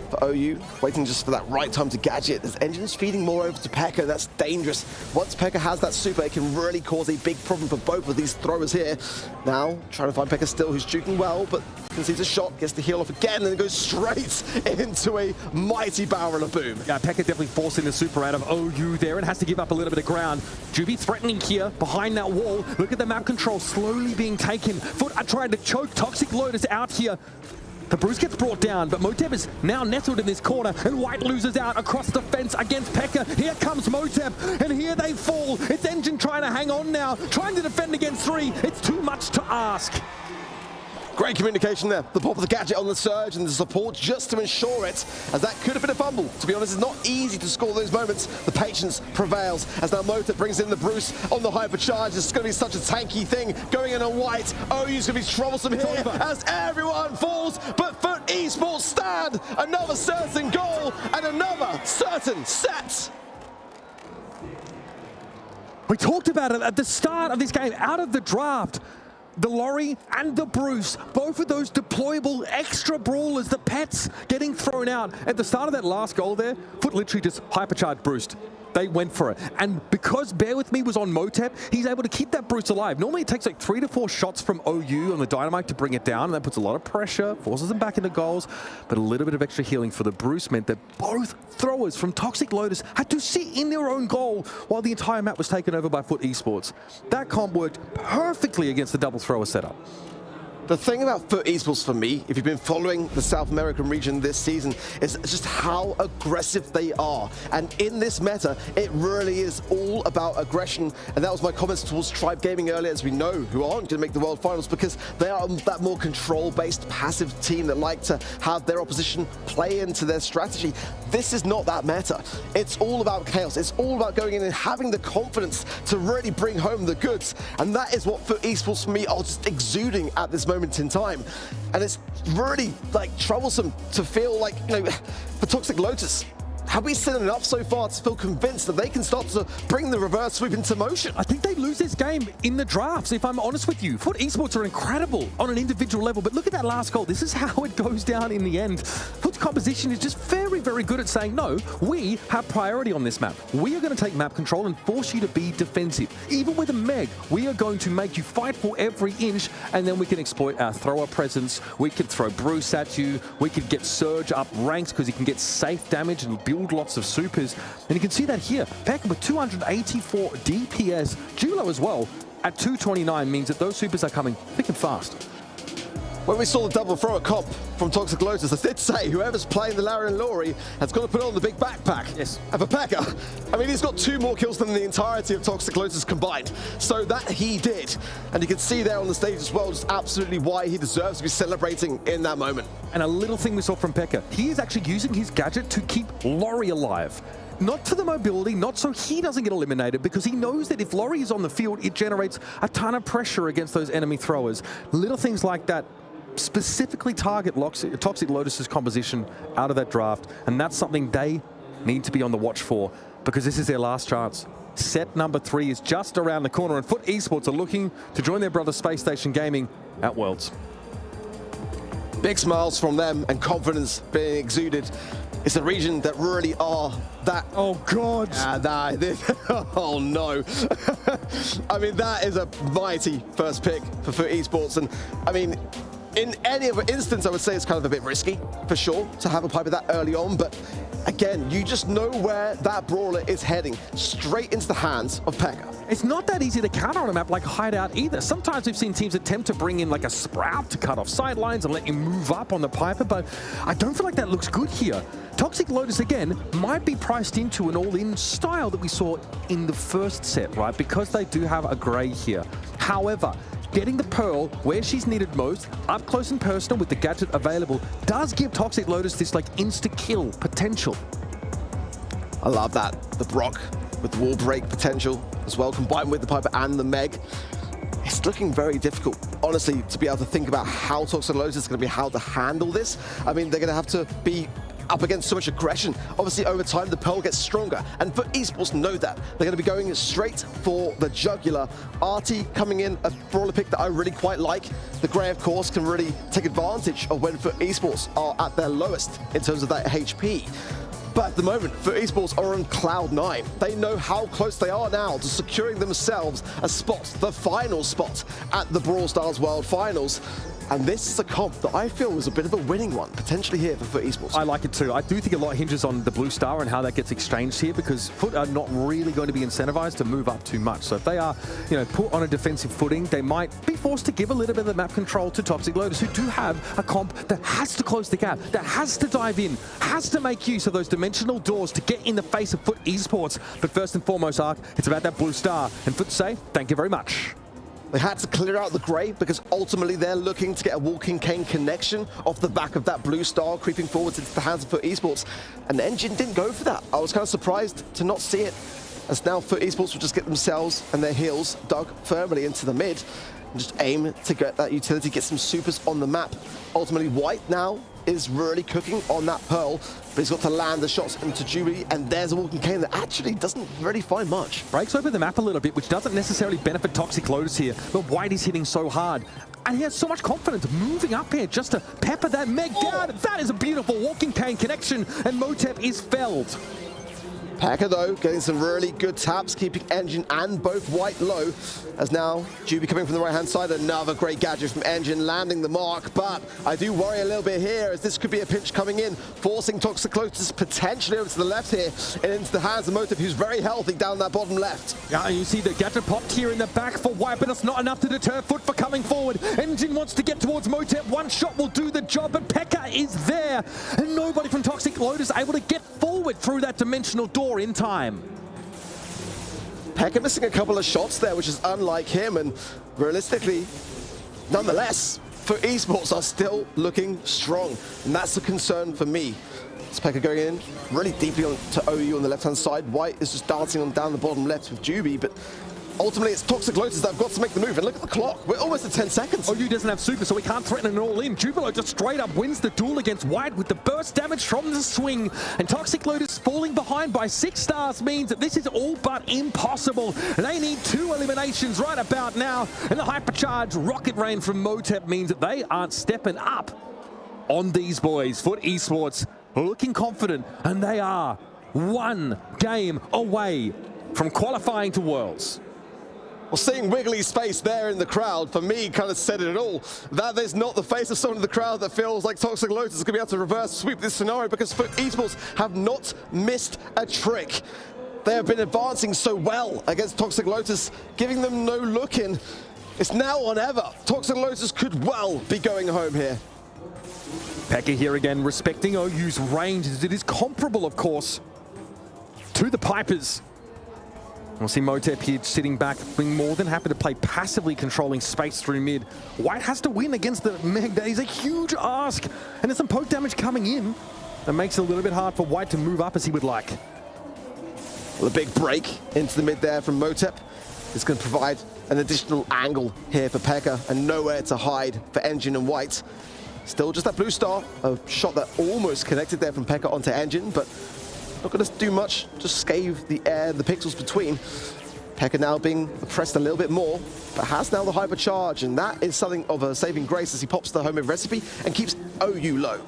[SPEAKER 11] for OU, waiting just for that right time to gadget. As Engine's feeding more over to Pekka, that's dangerous. Once Pekka has that super, it can really cause a big problem for both of these throwers here. Now, trying to find Pekka still, who's juking well, but concedes a shot, gets the heal off again, and it goes straight into a mighty barrel of boom.
[SPEAKER 8] Yeah, Pekka definitely forcing the super out of OU there and has to give up a little bit of ground. Juby threatening here behind that wall. Look at the map control slowly being taken. Foot are trying to choke Toxic Lotus out here. The Bruce gets brought down, but Motep is now nestled in this corner, and White loses out across the fence against Pekka. Here comes Motep, and here they fall. It's Engine trying to hang on now, trying to defend against 3. It's too much to ask.
[SPEAKER 11] Great communication there. The pop of the gadget on the surge and the support just to ensure it, as that could have been a fumble. To be honest, it's not easy to score those moments. The patience prevails as now Motep brings in the Bruce on the hypercharge. It's going to be such a tanky thing going in on White. OU's going to be troublesome here as everyone falls, but Foot Esports stand. Another certain goal and another certain set.
[SPEAKER 8] We talked about it at the start of this game, out of the draft. The Lorry and the Bruce, both of those deployable extra brawlers, the pets getting thrown out. At the start of that last goal there, Foot literally just hypercharged Bruce. They went for it. And because Bear With Me was on Motep, he's able to keep that Bruce alive. Normally it takes like 3 to 4 shots from OU on the Dynamite to bring it down, and that puts a lot of pressure, forces them back into goals. But a little bit of extra healing for the Bruce meant that both throwers from Toxic Lotus had to sit in their own goal while the entire map was taken over by Foot Esports. That comp worked perfectly against the double thrower setup.
[SPEAKER 11] The thing about Foot Esports for me, if you've been following the South American region this season, is just how aggressive they are. And in this meta, it really is all about aggression. And that was my comments towards Tribe Gaming earlier, as we know, who aren't going to make the World Finals because they are that more control-based, passive team that like to have their opposition play into their strategy. This is not that meta. It's all about chaos. It's all about going in and having the confidence to really bring home the goods. And that is what Foot Esports for me are just exuding at this moment in time. And it's really like troublesome to feel like, you know, for Toxic Lotus, have we seen enough so far to feel convinced that they can start to bring the reverse sweep into motion?
[SPEAKER 8] I think they lose this game in the drafts, if I'm honest with you. Foot Esports are incredible on an individual level, but look at that last goal. This is how it goes down in the end. Foot's composition is just very, very good at saying, no, we have priority on this map. We are going to take map control and force you to be defensive. Even with a Meg, we are going to make you fight for every inch, and then we can exploit our thrower presence. We could throw Bruce at you. We could get Surge up ranks because he can get safe damage and build lots of supers. And you can see that here. Pekka with 284 DPS. Julo as well at 229 means that those supers are coming thick and fast.
[SPEAKER 11] When we saw the double thrower comp from Toxic Lotus, I did say whoever's playing the Larry and Laurie has got to put on the big backpack.
[SPEAKER 8] Yes.
[SPEAKER 11] And for Pekka, I mean, he's got 2 more kills than the entirety of Toxic Lotus combined. So that he did. And you can see there on the stage as well, just absolutely why he deserves to be celebrating in that moment.
[SPEAKER 8] And a little thing we saw from Pekka, he is actually using his gadget to keep Laurie alive. Not for the mobility, not so he doesn't get eliminated, because he knows that if Laurie is on the field, it generates a ton of pressure against those enemy throwers. Little things like that specifically target Toxic Lotus's composition out of that draft, and that's something they need to be on the watch for, because this is their last chance. set number 3 is just around the corner, and Foot Esports are looking to join their brother Space Station Gaming at Worlds.
[SPEAKER 11] Big smiles from them and confidence being exuded. It's a region that really are that...
[SPEAKER 8] Oh, God.
[SPEAKER 11] Oh, no. I mean, that is a mighty first pick for Foot Esports. And, I mean, in any other instance, I would say it's kind of a bit risky, for sure, to have a Piper that early on. But, again, you just know where that brawler is heading, straight into the hands of Pekka.
[SPEAKER 8] It's not that easy to counter on a map like Hideout either. Sometimes we've seen teams attempt to bring in like a Sprout to cut off sidelines and let you move up on the Piper, but I don't feel like that looks good here. Toxic Lotus, again, might be priced into an all-in style that we saw in the first set, right? Because they do have a Grey here. However, getting the Pearl where she's needed most, up close and personal with the gadget available, does give Toxic Lotus this like insta-kill potential.
[SPEAKER 11] I love that. The Brock with the wall break potential as well, combined with the Piper and the Meg. It's looking very difficult, honestly, to be able to think about how Toxic Lotus is going to be how to handle this. I mean, they're going to have to be up against so much aggression. Obviously, over time, the Pearl gets stronger, and Foot Esports know that. They're going to be going straight for the jugular. RT coming in, a brawler pick that I really quite like. The Grey, of course, can really take advantage of when Foot Esports are at their lowest in terms of that HP. But at the moment, Foot Esports are on cloud 9. They know how close they are now to securing themselves a spot, the final spot at the Brawl Stars World Finals. And this is a comp that I feel was a bit of a winning one, potentially here for Foot Esports.
[SPEAKER 8] I like it too. I do think a lot hinges on the Blue Star and how that gets exchanged here, because Foot are not really going to be incentivized to move up too much. So if they are, put on a defensive footing, they might be forced to give a little bit of the map control to Toxic Lotus, who do have a comp that has to close the gap, that has to dive in, has to make use of those dimensional doors to get in the face of Foot Esports. But first and foremost, Ark, it's about that Blue Star. And Foot say, thank you very much.
[SPEAKER 11] They had to clear out the Grey because ultimately they're looking to get a Walking Cane connection off the back of that Blue Star creeping forwards into the hands of Foot Esports. And Engine didn't go for that. I was kind of surprised to not see it, as now Foot Esports will just get themselves and their heels dug firmly into the mid and just aim to get that utility, get some supers on the map. Ultimately, White now is really cooking on that Pearl, but he's got to land the shots into Jubilee, and there's a Walking Cane that actually doesn't really find much.
[SPEAKER 8] Breaks open the map a little bit, which doesn't necessarily benefit Toxic Lotus here, but White is hitting so hard. And he has so much confidence moving up here just to pepper that Meg down. That is a beautiful Walking Cane connection, and Motep is felled.
[SPEAKER 11] Pekka, though, getting some really good taps, keeping Engine and both White low, as now Juby coming from the right-hand side. Another great gadget from Engine, landing the mark, but I do worry a little bit here, as this could be a pinch coming in, forcing Toxic Lotus potentially over to the left here, and into the hands of Motep, who's very healthy down that bottom left.
[SPEAKER 8] Yeah, you see the gadget popped here in the back for White, but it's not enough to deter Foot for coming forward. Engine wants to get towards Motep. One shot will do the job, but Pekka is there, and nobody from Toxic Lotus able to get forward through that dimensional door in time.
[SPEAKER 11] Pekka missing a couple of shots there, which is unlike him, and realistically, nonetheless, Foot Esports are still looking strong, and that's a concern for me. It's Pekka going in really deeply to OU on the left-hand side. White is just dancing on down the bottom left with Juby, but ultimately it's Toxic Lotus that have got to make the move, and look at the clock, we're almost at 10 seconds.
[SPEAKER 8] OU doesn't have super, so he can't threaten an all-in. Jubilo just straight up wins the duel against White with the burst damage from the swing, and Toxic Lotus falling behind by 6 stars means that this is all but impossible. They need 2 eliminations right about now, and the hypercharge rocket rain from Motep means that they aren't stepping up on these boys. Foot Esports looking confident, and they are 1 game away from qualifying to Worlds.
[SPEAKER 11] Well, seeing Wiggly's face there in the crowd, for me, kind of said it all. That is not the face of someone in the crowd that feels like Toxic Lotus is going to be able to reverse sweep this scenario, because Foot Esports have not missed a trick. They have been advancing so well against Toxic Lotus, giving them no look in. It's now or never. Toxic Lotus could well be going home here.
[SPEAKER 8] Pekka here again, respecting OU's range. It is comparable, of course, to the Pipers. We'll see Motep here sitting back, being more than happy to play passively, controlling space through mid. White has to win against the Meg. That is a huge ask. And there's some poke damage coming in. That makes it a little bit hard for White to move up as he would like.
[SPEAKER 11] Well, a big break into the mid there from Motep is going to provide an additional angle here for Pekka, and nowhere to hide for Engine and White. Still just that Blue Star, a shot that almost connected there from Pekka onto Engine, but Not going to do much, just scathe the air, the pixels between. Pekka now being pressed a little bit more, but has now the hypercharge, and that is something of a saving grace as he pops the homemade recipe and keeps OU low.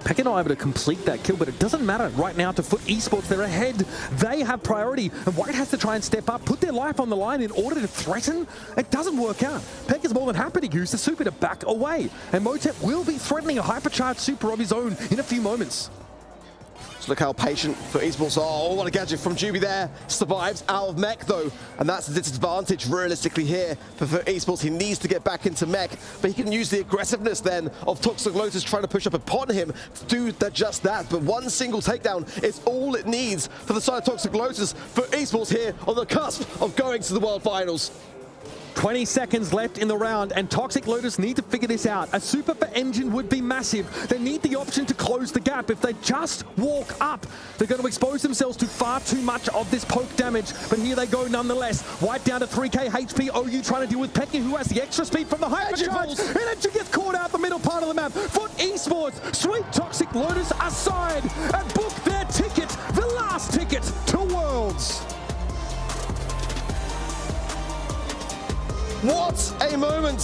[SPEAKER 8] Pekka not able to complete that kill, but it doesn't matter right now to Foot Esports. They're ahead. They have priority, and White has to try and step up, put their life on the line in order to threaten. It doesn't work out. Pekka's more than happy to use the super to back away, and Motep will be threatening a hypercharged super of his own in a few moments.
[SPEAKER 11] So look how patient for Esports are. Oh, what a gadget from Juby there. Survives out of mech though, and that's the disadvantage realistically here for Esports. He needs to get back into mech, but he can use the aggressiveness then of Toxic Lotus trying to push up upon him to do just that. But one single takedown is all it needs for the side of Toxic Lotus for Esports here on the cusp of going to the World Finals.
[SPEAKER 8] 20 seconds left in the round, and Toxic Lotus need to figure this out. A super for Engine would be massive. They need the option to close the gap. If they just walk up, they're going to expose themselves to far too much of this poke damage, but here they go nonetheless. White down to 3k HP. OU trying to deal with Pekka, who has the extra speed from the hypercharge, and Engine gets caught out the middle part of the map. Foot Esports sweep Toxic Lotus aside and book their ticket, the last ticket to Worlds.
[SPEAKER 11] What a moment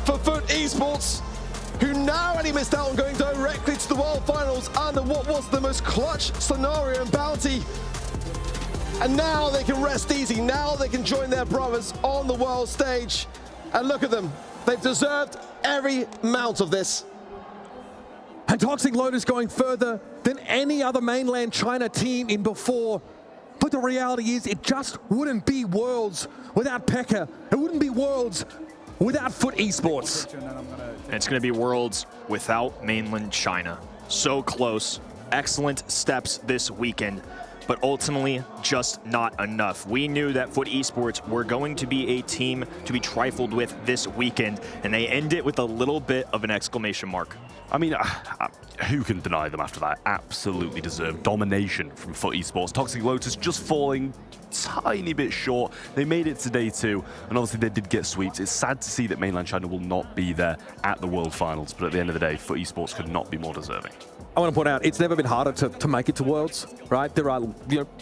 [SPEAKER 11] for Foot Esports, who narrowly missed out on going directly to the World Finals under what was the most clutch scenario and bounty. And now they can rest easy. Now they can join their brothers on the world stage. And look at them. They've deserved every mount of this.
[SPEAKER 8] And Toxic Lotus going further than any other mainland China team in before. But the reality is, it just wouldn't be Worlds without Pekka. It wouldn't be Worlds without Foot Esports.
[SPEAKER 15] And it's going to be Worlds without mainland China. So close. Excellent steps this weekend, but ultimately just not enough. We knew that Foot Esports were going to be a team to be trifled with this weekend, and they end it with a little bit of an exclamation mark.
[SPEAKER 10] I mean, who can deny them after that? Absolutely deserved domination from Foot Esports. Toxic Lotus just falling tiny bit short. They made it to day 2, and obviously they did get sweeps. It's sad to see that mainland China will not be there at the World Finals, but at the end of the day, Foot Esports could not be more deserving.
[SPEAKER 8] I want to point out, it's never been harder to make it to Worlds, right? There are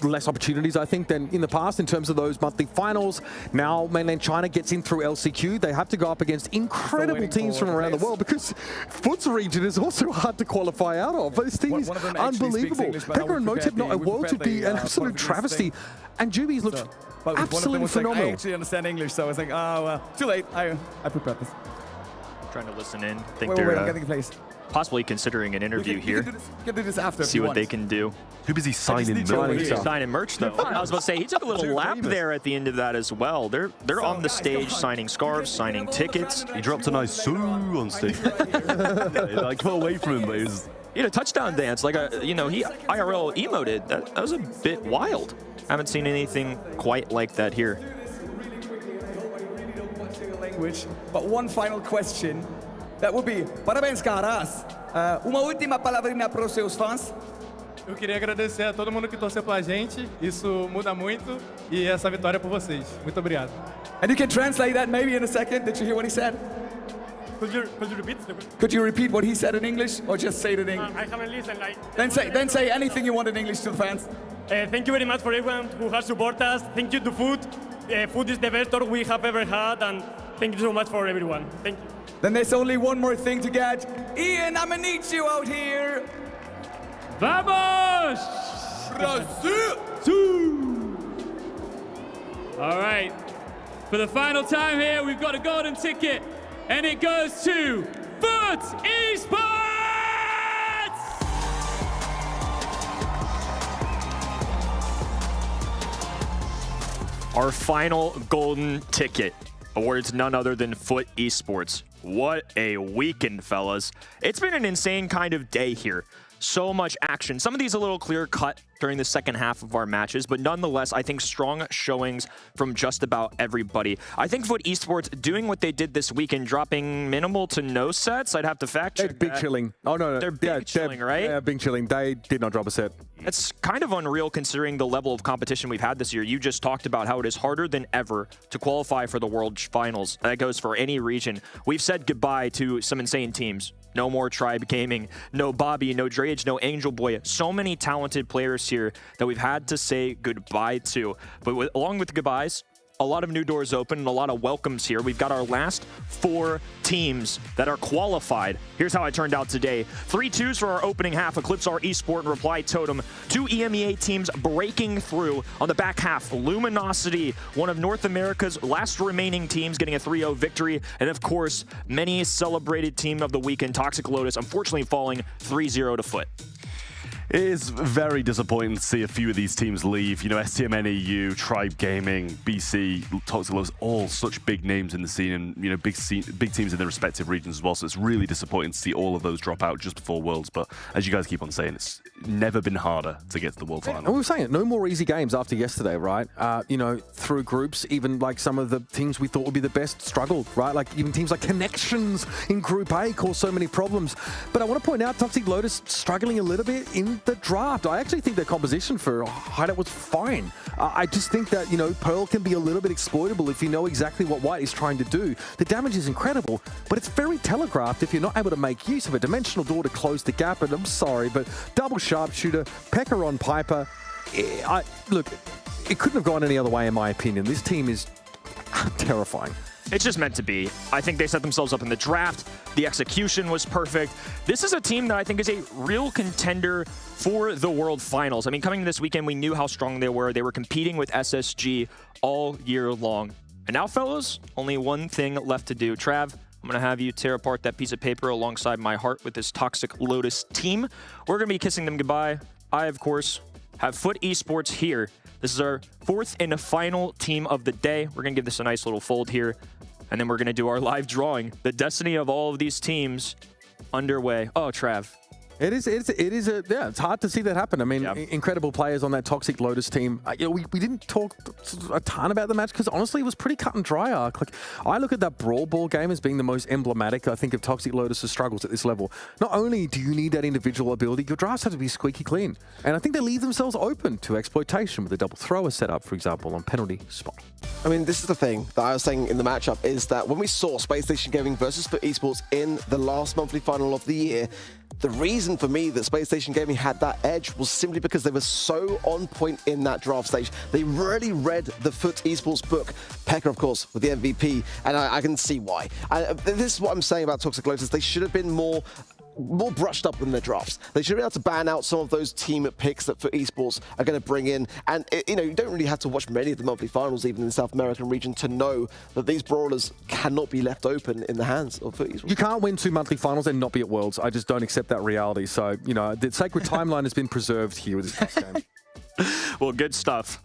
[SPEAKER 8] less opportunities, I think, than in the past in terms of those monthly finals. Now mainland China gets in through LCQ. They have to go up against incredible teams from around the world, because Foot's region is also hard to qualify out of. This team is unbelievable. Pekka and Motep not at Worlds would be an absolute travesty. And Juby's looked absolutely phenomenal.
[SPEAKER 7] Like, I actually understand English, so I was like, oh, well, too late. I prepared this.
[SPEAKER 15] Trying to listen in. Think
[SPEAKER 7] wait,
[SPEAKER 15] they're
[SPEAKER 7] I'm getting a place.
[SPEAKER 15] possibly considering an interview here.
[SPEAKER 7] You can do this after.
[SPEAKER 15] See what they can do.
[SPEAKER 10] Too busy signing merch.
[SPEAKER 15] Signing merch, though. I was about to say, he took a little lap there at the end of that as well. They're on the stage signing scarves, signing tickets.
[SPEAKER 10] He dropped a nice "soo" on stage. Like, put away from him, but he was...
[SPEAKER 15] He had a touchdown dance, like he IRL emoted. That was a bit wild. Haven't seen anything quite like that here.
[SPEAKER 7] Language, but one final question. That would be, parabéns, caras. Uma última palavrinha para os seus fãs.
[SPEAKER 12] Eu queria agradecer a todo mundo que torceu pela gente. Isso muda muito e essa vitória é por vocês. Muito obrigado.
[SPEAKER 7] And you can translate that maybe in a second. Did you hear what he said?
[SPEAKER 12] Could you repeat?
[SPEAKER 7] Could you repeat what he said in English, or just say it in English?
[SPEAKER 12] I haven't listened.
[SPEAKER 7] Then say anything you want in English to the fans.
[SPEAKER 12] Thank you very much for everyone who has supported us. Thank you to Food. Food is the best store we have ever had, and thank you so much for everyone. Thank you.
[SPEAKER 7] Then there's only one more thing to get. Ian, I'm gonna need you out here.
[SPEAKER 6] Vamos!
[SPEAKER 7] Brazil!
[SPEAKER 6] All right. For the final time here, we've got a golden ticket, and it goes to Foot Esports!
[SPEAKER 15] Our final golden ticket awarded to none other than Foot Esports. What a weekend, fellas. It's been an insane kind of day here. So much action. Some of these a little clear cut during the second half of our matches, but nonetheless, I think strong showings from just about everybody. I think Foot Esports doing what they did this weekend, dropping minimal to no sets. I'd have to fact check.
[SPEAKER 8] They're big chilling. Oh, no.
[SPEAKER 15] They're big chilling, right?
[SPEAKER 8] Yeah, big chilling. They did not drop a set.
[SPEAKER 15] It's kind of unreal considering the level of competition we've had this year. You just talked about how it is harder than ever to qualify for the World Finals. That goes for any region. We've said goodbye to some insane teams. No more Tribe Gaming, no Bobby, no Drage, no Angel Boy. So many talented players here that we've had to say goodbye to. But along with the goodbyes, a lot of new doors open and a lot of welcomes here. We've got our last 4 teams that are qualified. Here's how it turned out today. 3-2s for our opening half. Eclipse our Esport and Reply Totem. 2 EMEA teams breaking through on the back half. Luminosity, one of North America's last remaining teams, getting a 3-0 victory. And of course, many celebrated team of the weekend, Toxic Lotus, unfortunately falling 3-0 to Foot.
[SPEAKER 10] It is very disappointing to see a few of these teams leave. You know, STMNEU, Tribe Gaming, BC, Toxic Lotus, all such big names in the scene and, you know, big teams in their respective regions as well. So it's really disappointing to see all of those drop out just before Worlds. But as you guys keep on saying, it's never been harder to get to the World Final.
[SPEAKER 8] And we were saying it, no more easy games after yesterday, right? You know, through groups, even like some of the teams we thought would be the best struggled, right? Like even teams like Connections in Group A caused so many problems. But I want to point out Toxic Lotus struggling a little bit in the draft. I actually think their composition for Hideout was fine. I just think that, you know, Pearl can be a little bit exploitable if you know exactly what White is trying to do. The damage is incredible, but it's very telegraphed if you're not able to make use of a dimensional door to close the gap. And I'm sorry, but double sharpshooter, Pecker on Piper. Look, it couldn't have gone any other way in my opinion. This team is terrifying.
[SPEAKER 15] It's just meant to be. I think they set themselves up in the draft. The execution was perfect. This is a team that I think is a real contender for the World Finals. I mean, coming this weekend, we knew how strong they were. They were competing with SSG all year long. And now, fellas, only one thing left to do. Trav, I'm going to have you tear apart that piece of paper alongside my heart with this Toxic Lotus team. We're going to be kissing them goodbye. I, of course, have Foot Esports here. This is our 4th and final team of the day. We're going to give this a nice little fold here. And then we're going to do our live drawing. The destiny of all of these teams underway. Oh, Trav.
[SPEAKER 8] It's hard to see that happen. I mean, incredible players on that Toxic Lotus team. You know, we didn't talk a ton about the match because honestly, it was pretty cut and dry. Like, I look at that Brawl Ball game as being the most emblematic, I think, of Toxic Lotus's struggles at this level. Not only do you need that individual ability, your drafts have to be squeaky clean. And I think they leave themselves open to exploitation with a double thrower setup, for example, on penalty spot.
[SPEAKER 11] I mean, this is the thing that I was saying in the matchup is that when we saw Space Station Gaming versus Foot Esports in the last monthly final of the year, the reason for me that Space Station Gaming had that edge was simply because they were so on point in that draft stage. They really read the Foot Esports book. Pecker, of course, with the MVP, and I can see why. This is what I'm saying about Toxic Lotus. They should have been more brushed up in their drafts. They should be able to ban out some of those team picks that Foot Esports are going to bring in. And, you know, you don't really have to watch many of the monthly finals, even in the South American region, to know that these brawlers cannot be left open in the hands of Foot Esports.
[SPEAKER 8] You can't win 2 monthly finals and not be at Worlds. I just don't accept that reality. So, you know, the sacred timeline has been preserved here with this next game.
[SPEAKER 15] Well, good stuff.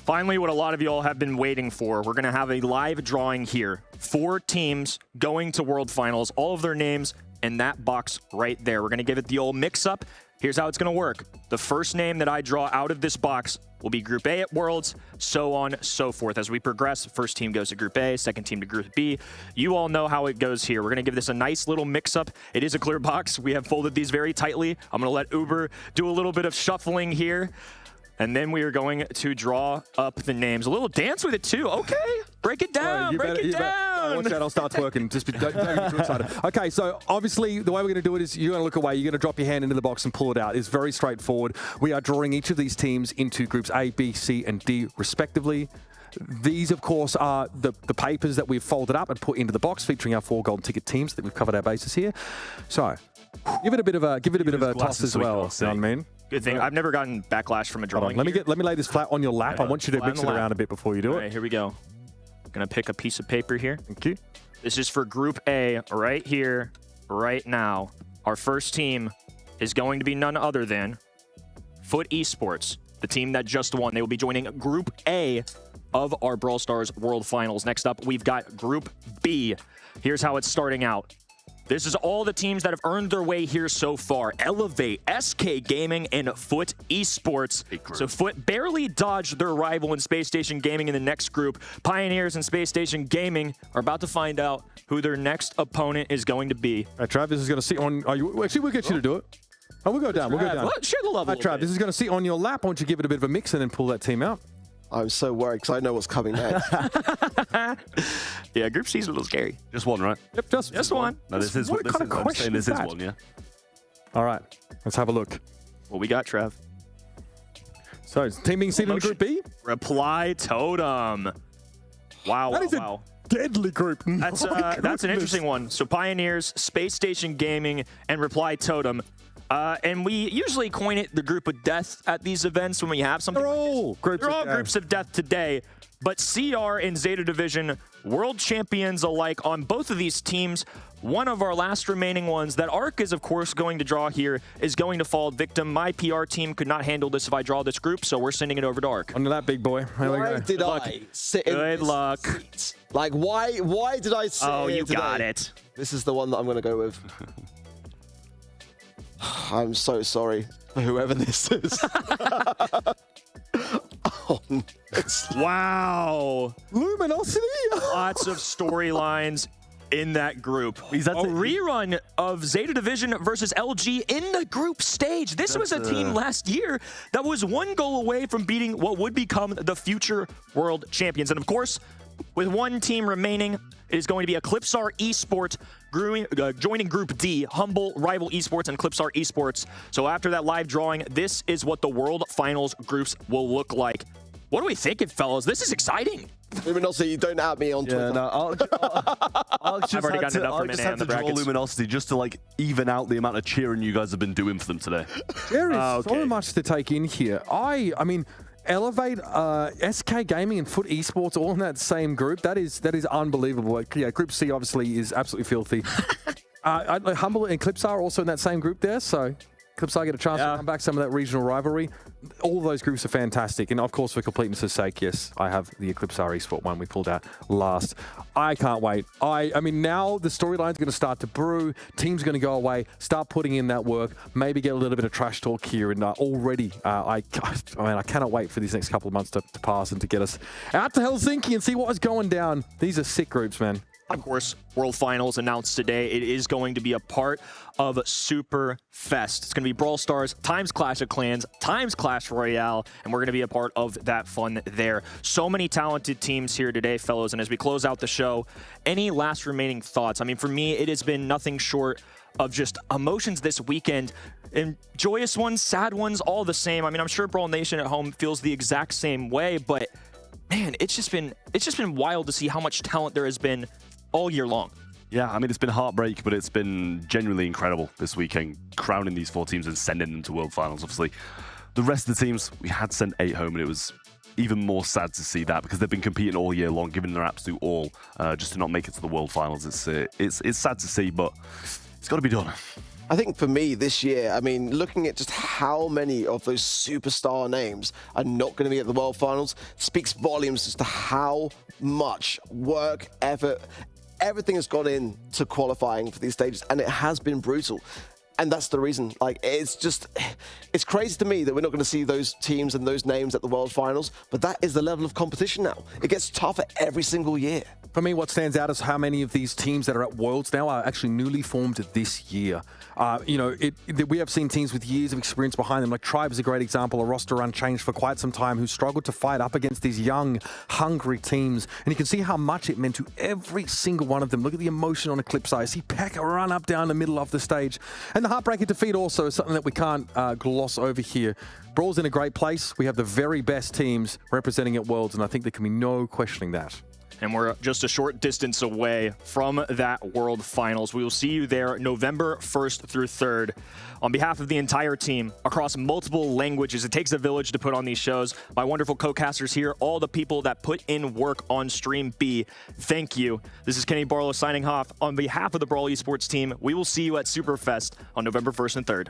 [SPEAKER 15] Finally, what a lot of you all have been waiting for. We're going to have a live drawing here. 4 teams going to World Finals, all of their names in that box right there. We're going to give it the old mix-up. Here's how it's going to work. The first name that I draw out of this box will be Group A at Worlds, so on, so forth. As we progress, first team goes to Group A, second team to Group B. You all know how it goes here. We're going to give this a nice little mix-up. It is a clear box. We have folded these very tightly. I'm going to let Uber do a little bit of shuffling here. And then we are going to draw up the names. A little dance with it, too. Okay. Break it down. Break it down.
[SPEAKER 8] Watch that. I'll start twerking. Just don't get too excited. Okay, so obviously the way we're going to do it is you're going to look away. You're going to drop your hand into the box and pull it out. It's very straightforward. We are drawing each of these teams into groups A, B, C, and D, respectively. These, of course, are the papers that we've folded up and put into the box, featuring our 4 golden ticket teams. That we've covered our bases here. So give it a bit of a toss as well. You know what I mean?
[SPEAKER 15] Good thing. I've never gotten backlash from a drawing.
[SPEAKER 8] Let me lay this flat on your lap. I want you to mix it around a bit before you do it.
[SPEAKER 15] All right, here we go. Gonna pick a piece of paper here.
[SPEAKER 8] Thank you.
[SPEAKER 15] This is for Group A right here, right now. Our first team is going to be none other than Foot Esports, the team that just won. They will be joining Group A of our Brawl Stars World Finals. Next up, we've got Group B. Here's how it's starting out. This is all the teams that have earned their way here so far. Elevate, SK Gaming, and Foot Esports. So Foot barely dodged their rival in Space Station Gaming in the next group. Pioneers and Space Station Gaming are about to find out who their next opponent is going to be.
[SPEAKER 8] All right, Trav, this is going to sit on... Actually, we'll get you to do it. Oh, we'll go down. We'll go down.
[SPEAKER 15] Share the love a little
[SPEAKER 8] Trav,
[SPEAKER 15] bit.
[SPEAKER 8] this is going to sit on your lap. Why don't you give it a bit of a mix and then pull that team out?
[SPEAKER 11] I'm so worried because I know what's coming next.
[SPEAKER 15] Yeah, Group C is a little scary.
[SPEAKER 10] Just one, right?
[SPEAKER 8] Yep, just one.
[SPEAKER 10] No, this is
[SPEAKER 8] what kind of question
[SPEAKER 10] this
[SPEAKER 8] is
[SPEAKER 10] is
[SPEAKER 8] that?
[SPEAKER 10] one, yeah.
[SPEAKER 8] All right, let's have a look.
[SPEAKER 15] What we got, Trev?
[SPEAKER 8] So, team being seated in Group B?
[SPEAKER 15] Reply Totem. Wow,
[SPEAKER 8] That is
[SPEAKER 15] wow.
[SPEAKER 8] a deadly group.
[SPEAKER 15] That's an interesting one. So Pioneers, Space Station Gaming, and Reply Totem. And we usually coin it the group of death at these events when we have something.
[SPEAKER 8] They're all
[SPEAKER 15] groups of death today. But CR and Zeta Division, world champions alike on both of these teams. One of our last remaining ones that ARC is, of course, going to draw here is going to fall victim. My PR team could not handle this if I draw this group, so we're sending it over to ARC.
[SPEAKER 8] Under that, big boy.
[SPEAKER 11] Why did I sit in
[SPEAKER 15] Good
[SPEAKER 11] this
[SPEAKER 15] luck.
[SPEAKER 11] seat? Like, why did I sit
[SPEAKER 15] Oh,
[SPEAKER 11] here
[SPEAKER 15] you
[SPEAKER 11] today?
[SPEAKER 15] got it.
[SPEAKER 11] This is the one that I'm going to go with. I'm so sorry for whoever this is. Oh, no.
[SPEAKER 15] Wow.
[SPEAKER 8] Luminosity?
[SPEAKER 15] Lots of storylines in that group. A rerun of Zeta Division versus LG in the group stage. This was a team last year that was one goal away from beating what would become the future world champions. And of course, with one team remaining, it is going to be Eclipsar Esports joining Group D, Humble, Rival Esports, and Eclipsar Esports. So after that live drawing, this is what the World Finals groups will look like. What are we thinking, fellas? This is exciting.
[SPEAKER 11] Luminosity, don't add me on Twitter.
[SPEAKER 10] Yeah, no, I'll just
[SPEAKER 15] I've already gotten enough from
[SPEAKER 10] have to draw Luminosity just to like even out the amount of cheering you guys have been doing for them today.
[SPEAKER 8] There is so much to take in here. I mean, Elevate, SK Gaming, and Foot Esports all in that same group. That is unbelievable. Yeah, Group C obviously is absolutely filthy. Humble and Eclipsar are also in that same group there, so Eclipsar get a chance to come back some of that regional rivalry. All of those groups are fantastic, and of course, for completeness' sake, yes, I have the Eclipsar Esport one we pulled out last. I can't wait. I mean, now the storyline's going to start to brew. Team's going to go away, start putting in that work, maybe get a little bit of trash talk here, and already, I cannot wait for these next couple of months to pass and to get us out to Helsinki and see what is going down. These are sick groups, man.
[SPEAKER 15] Of course, World Finals announced today. It is going to be a part of Super Fest. It's going to be Brawl Stars times Clash of Clans times Clash Royale, and we're going to be a part of that fun there. So many talented teams here today, fellows, and as we close out the show, any last remaining thoughts? I mean, for me, it has been nothing short of just emotions this weekend, and joyous ones, sad ones, all the same. I mean, I'm sure Brawl Nation at home feels the exact same way, but man, it's just been wild to see how much talent there has been all year long.
[SPEAKER 10] Yeah, I mean, it's been heartbreak, but it's been genuinely incredible this weekend, crowning these 4 teams and sending them to World Finals. Obviously, the rest of the teams, we had sent 8 home, and it was even more sad to see that because they've been competing all year long, giving their absolute all, just to not make it to the World Finals. It's sad to see, but it's got to be done.
[SPEAKER 11] I think for me this year, I mean, looking at just how many of those superstar names are not going to be at the World Finals speaks volumes as to how much work, effort, everything has gone into qualifying for these stages, and it has been brutal. And that's the reason. Like, it's crazy to me that we're not going to see those teams and those names at the World Finals, but that is the level of competition now. It gets tougher every single year.
[SPEAKER 8] For me, what stands out is how many of these teams that are at Worlds now are actually newly formed this year. You know, we have seen teams with years of experience behind them. Like Tribe is a great example, a roster unchanged for quite some time, who struggled to fight up against these young, hungry teams. And you can see how much it meant to every single one of them. Look at the emotion on Eclipsar. See Pekka run up down the middle of the stage. And the heartbreaking defeat also is something that we can't gloss over here. Brawl's in a great place. We have the very best teams representing at Worlds, and I think there can be no questioning that.
[SPEAKER 15] And we're just a short distance away from that World Finals. We will see you there November 1st through 3rd. On behalf of the entire team, across multiple languages, it takes a village to put on these shows. My wonderful co-casters here, all the people that put in work on Stream B, thank you. This is Kenny Barlow signing off. On behalf of the Brawl Esports team, we will see you at Superfest on November 1st and 3rd.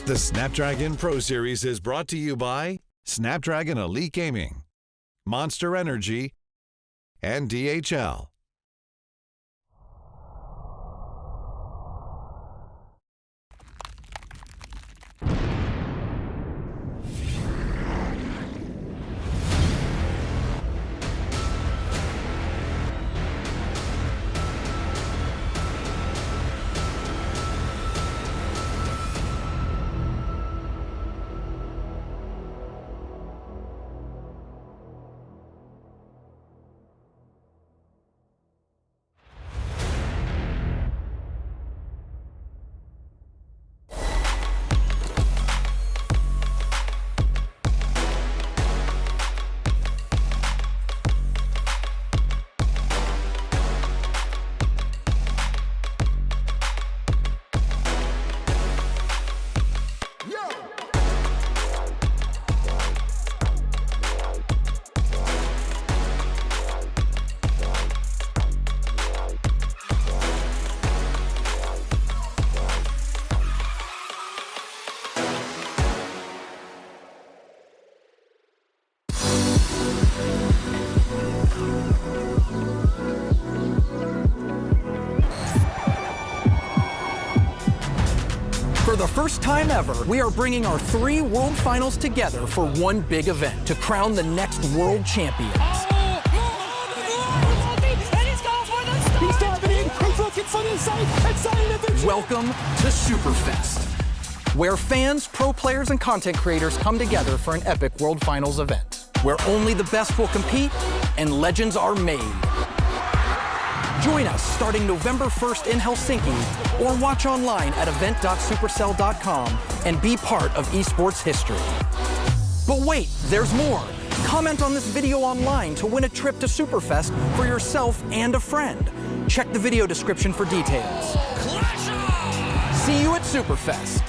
[SPEAKER 13] The Snapdragon Pro Series is brought to you by Snapdragon Elite Gaming, Monster Energy, and DHL.
[SPEAKER 5] For the first time ever, we are bringing our 3 World Finals together for one big event to crown the next world champions. Welcome to Superfest, where fans, pro players, and content creators come together for an epic World Finals event, where only the best will compete and legends are made. Join us starting November 1st in Helsinki, or watch online at event.supercell.com and be part of esports history. But wait, there's more. Comment on this video online to win a trip to Superfest for yourself and a friend. Check the video description for details. See you at Superfest.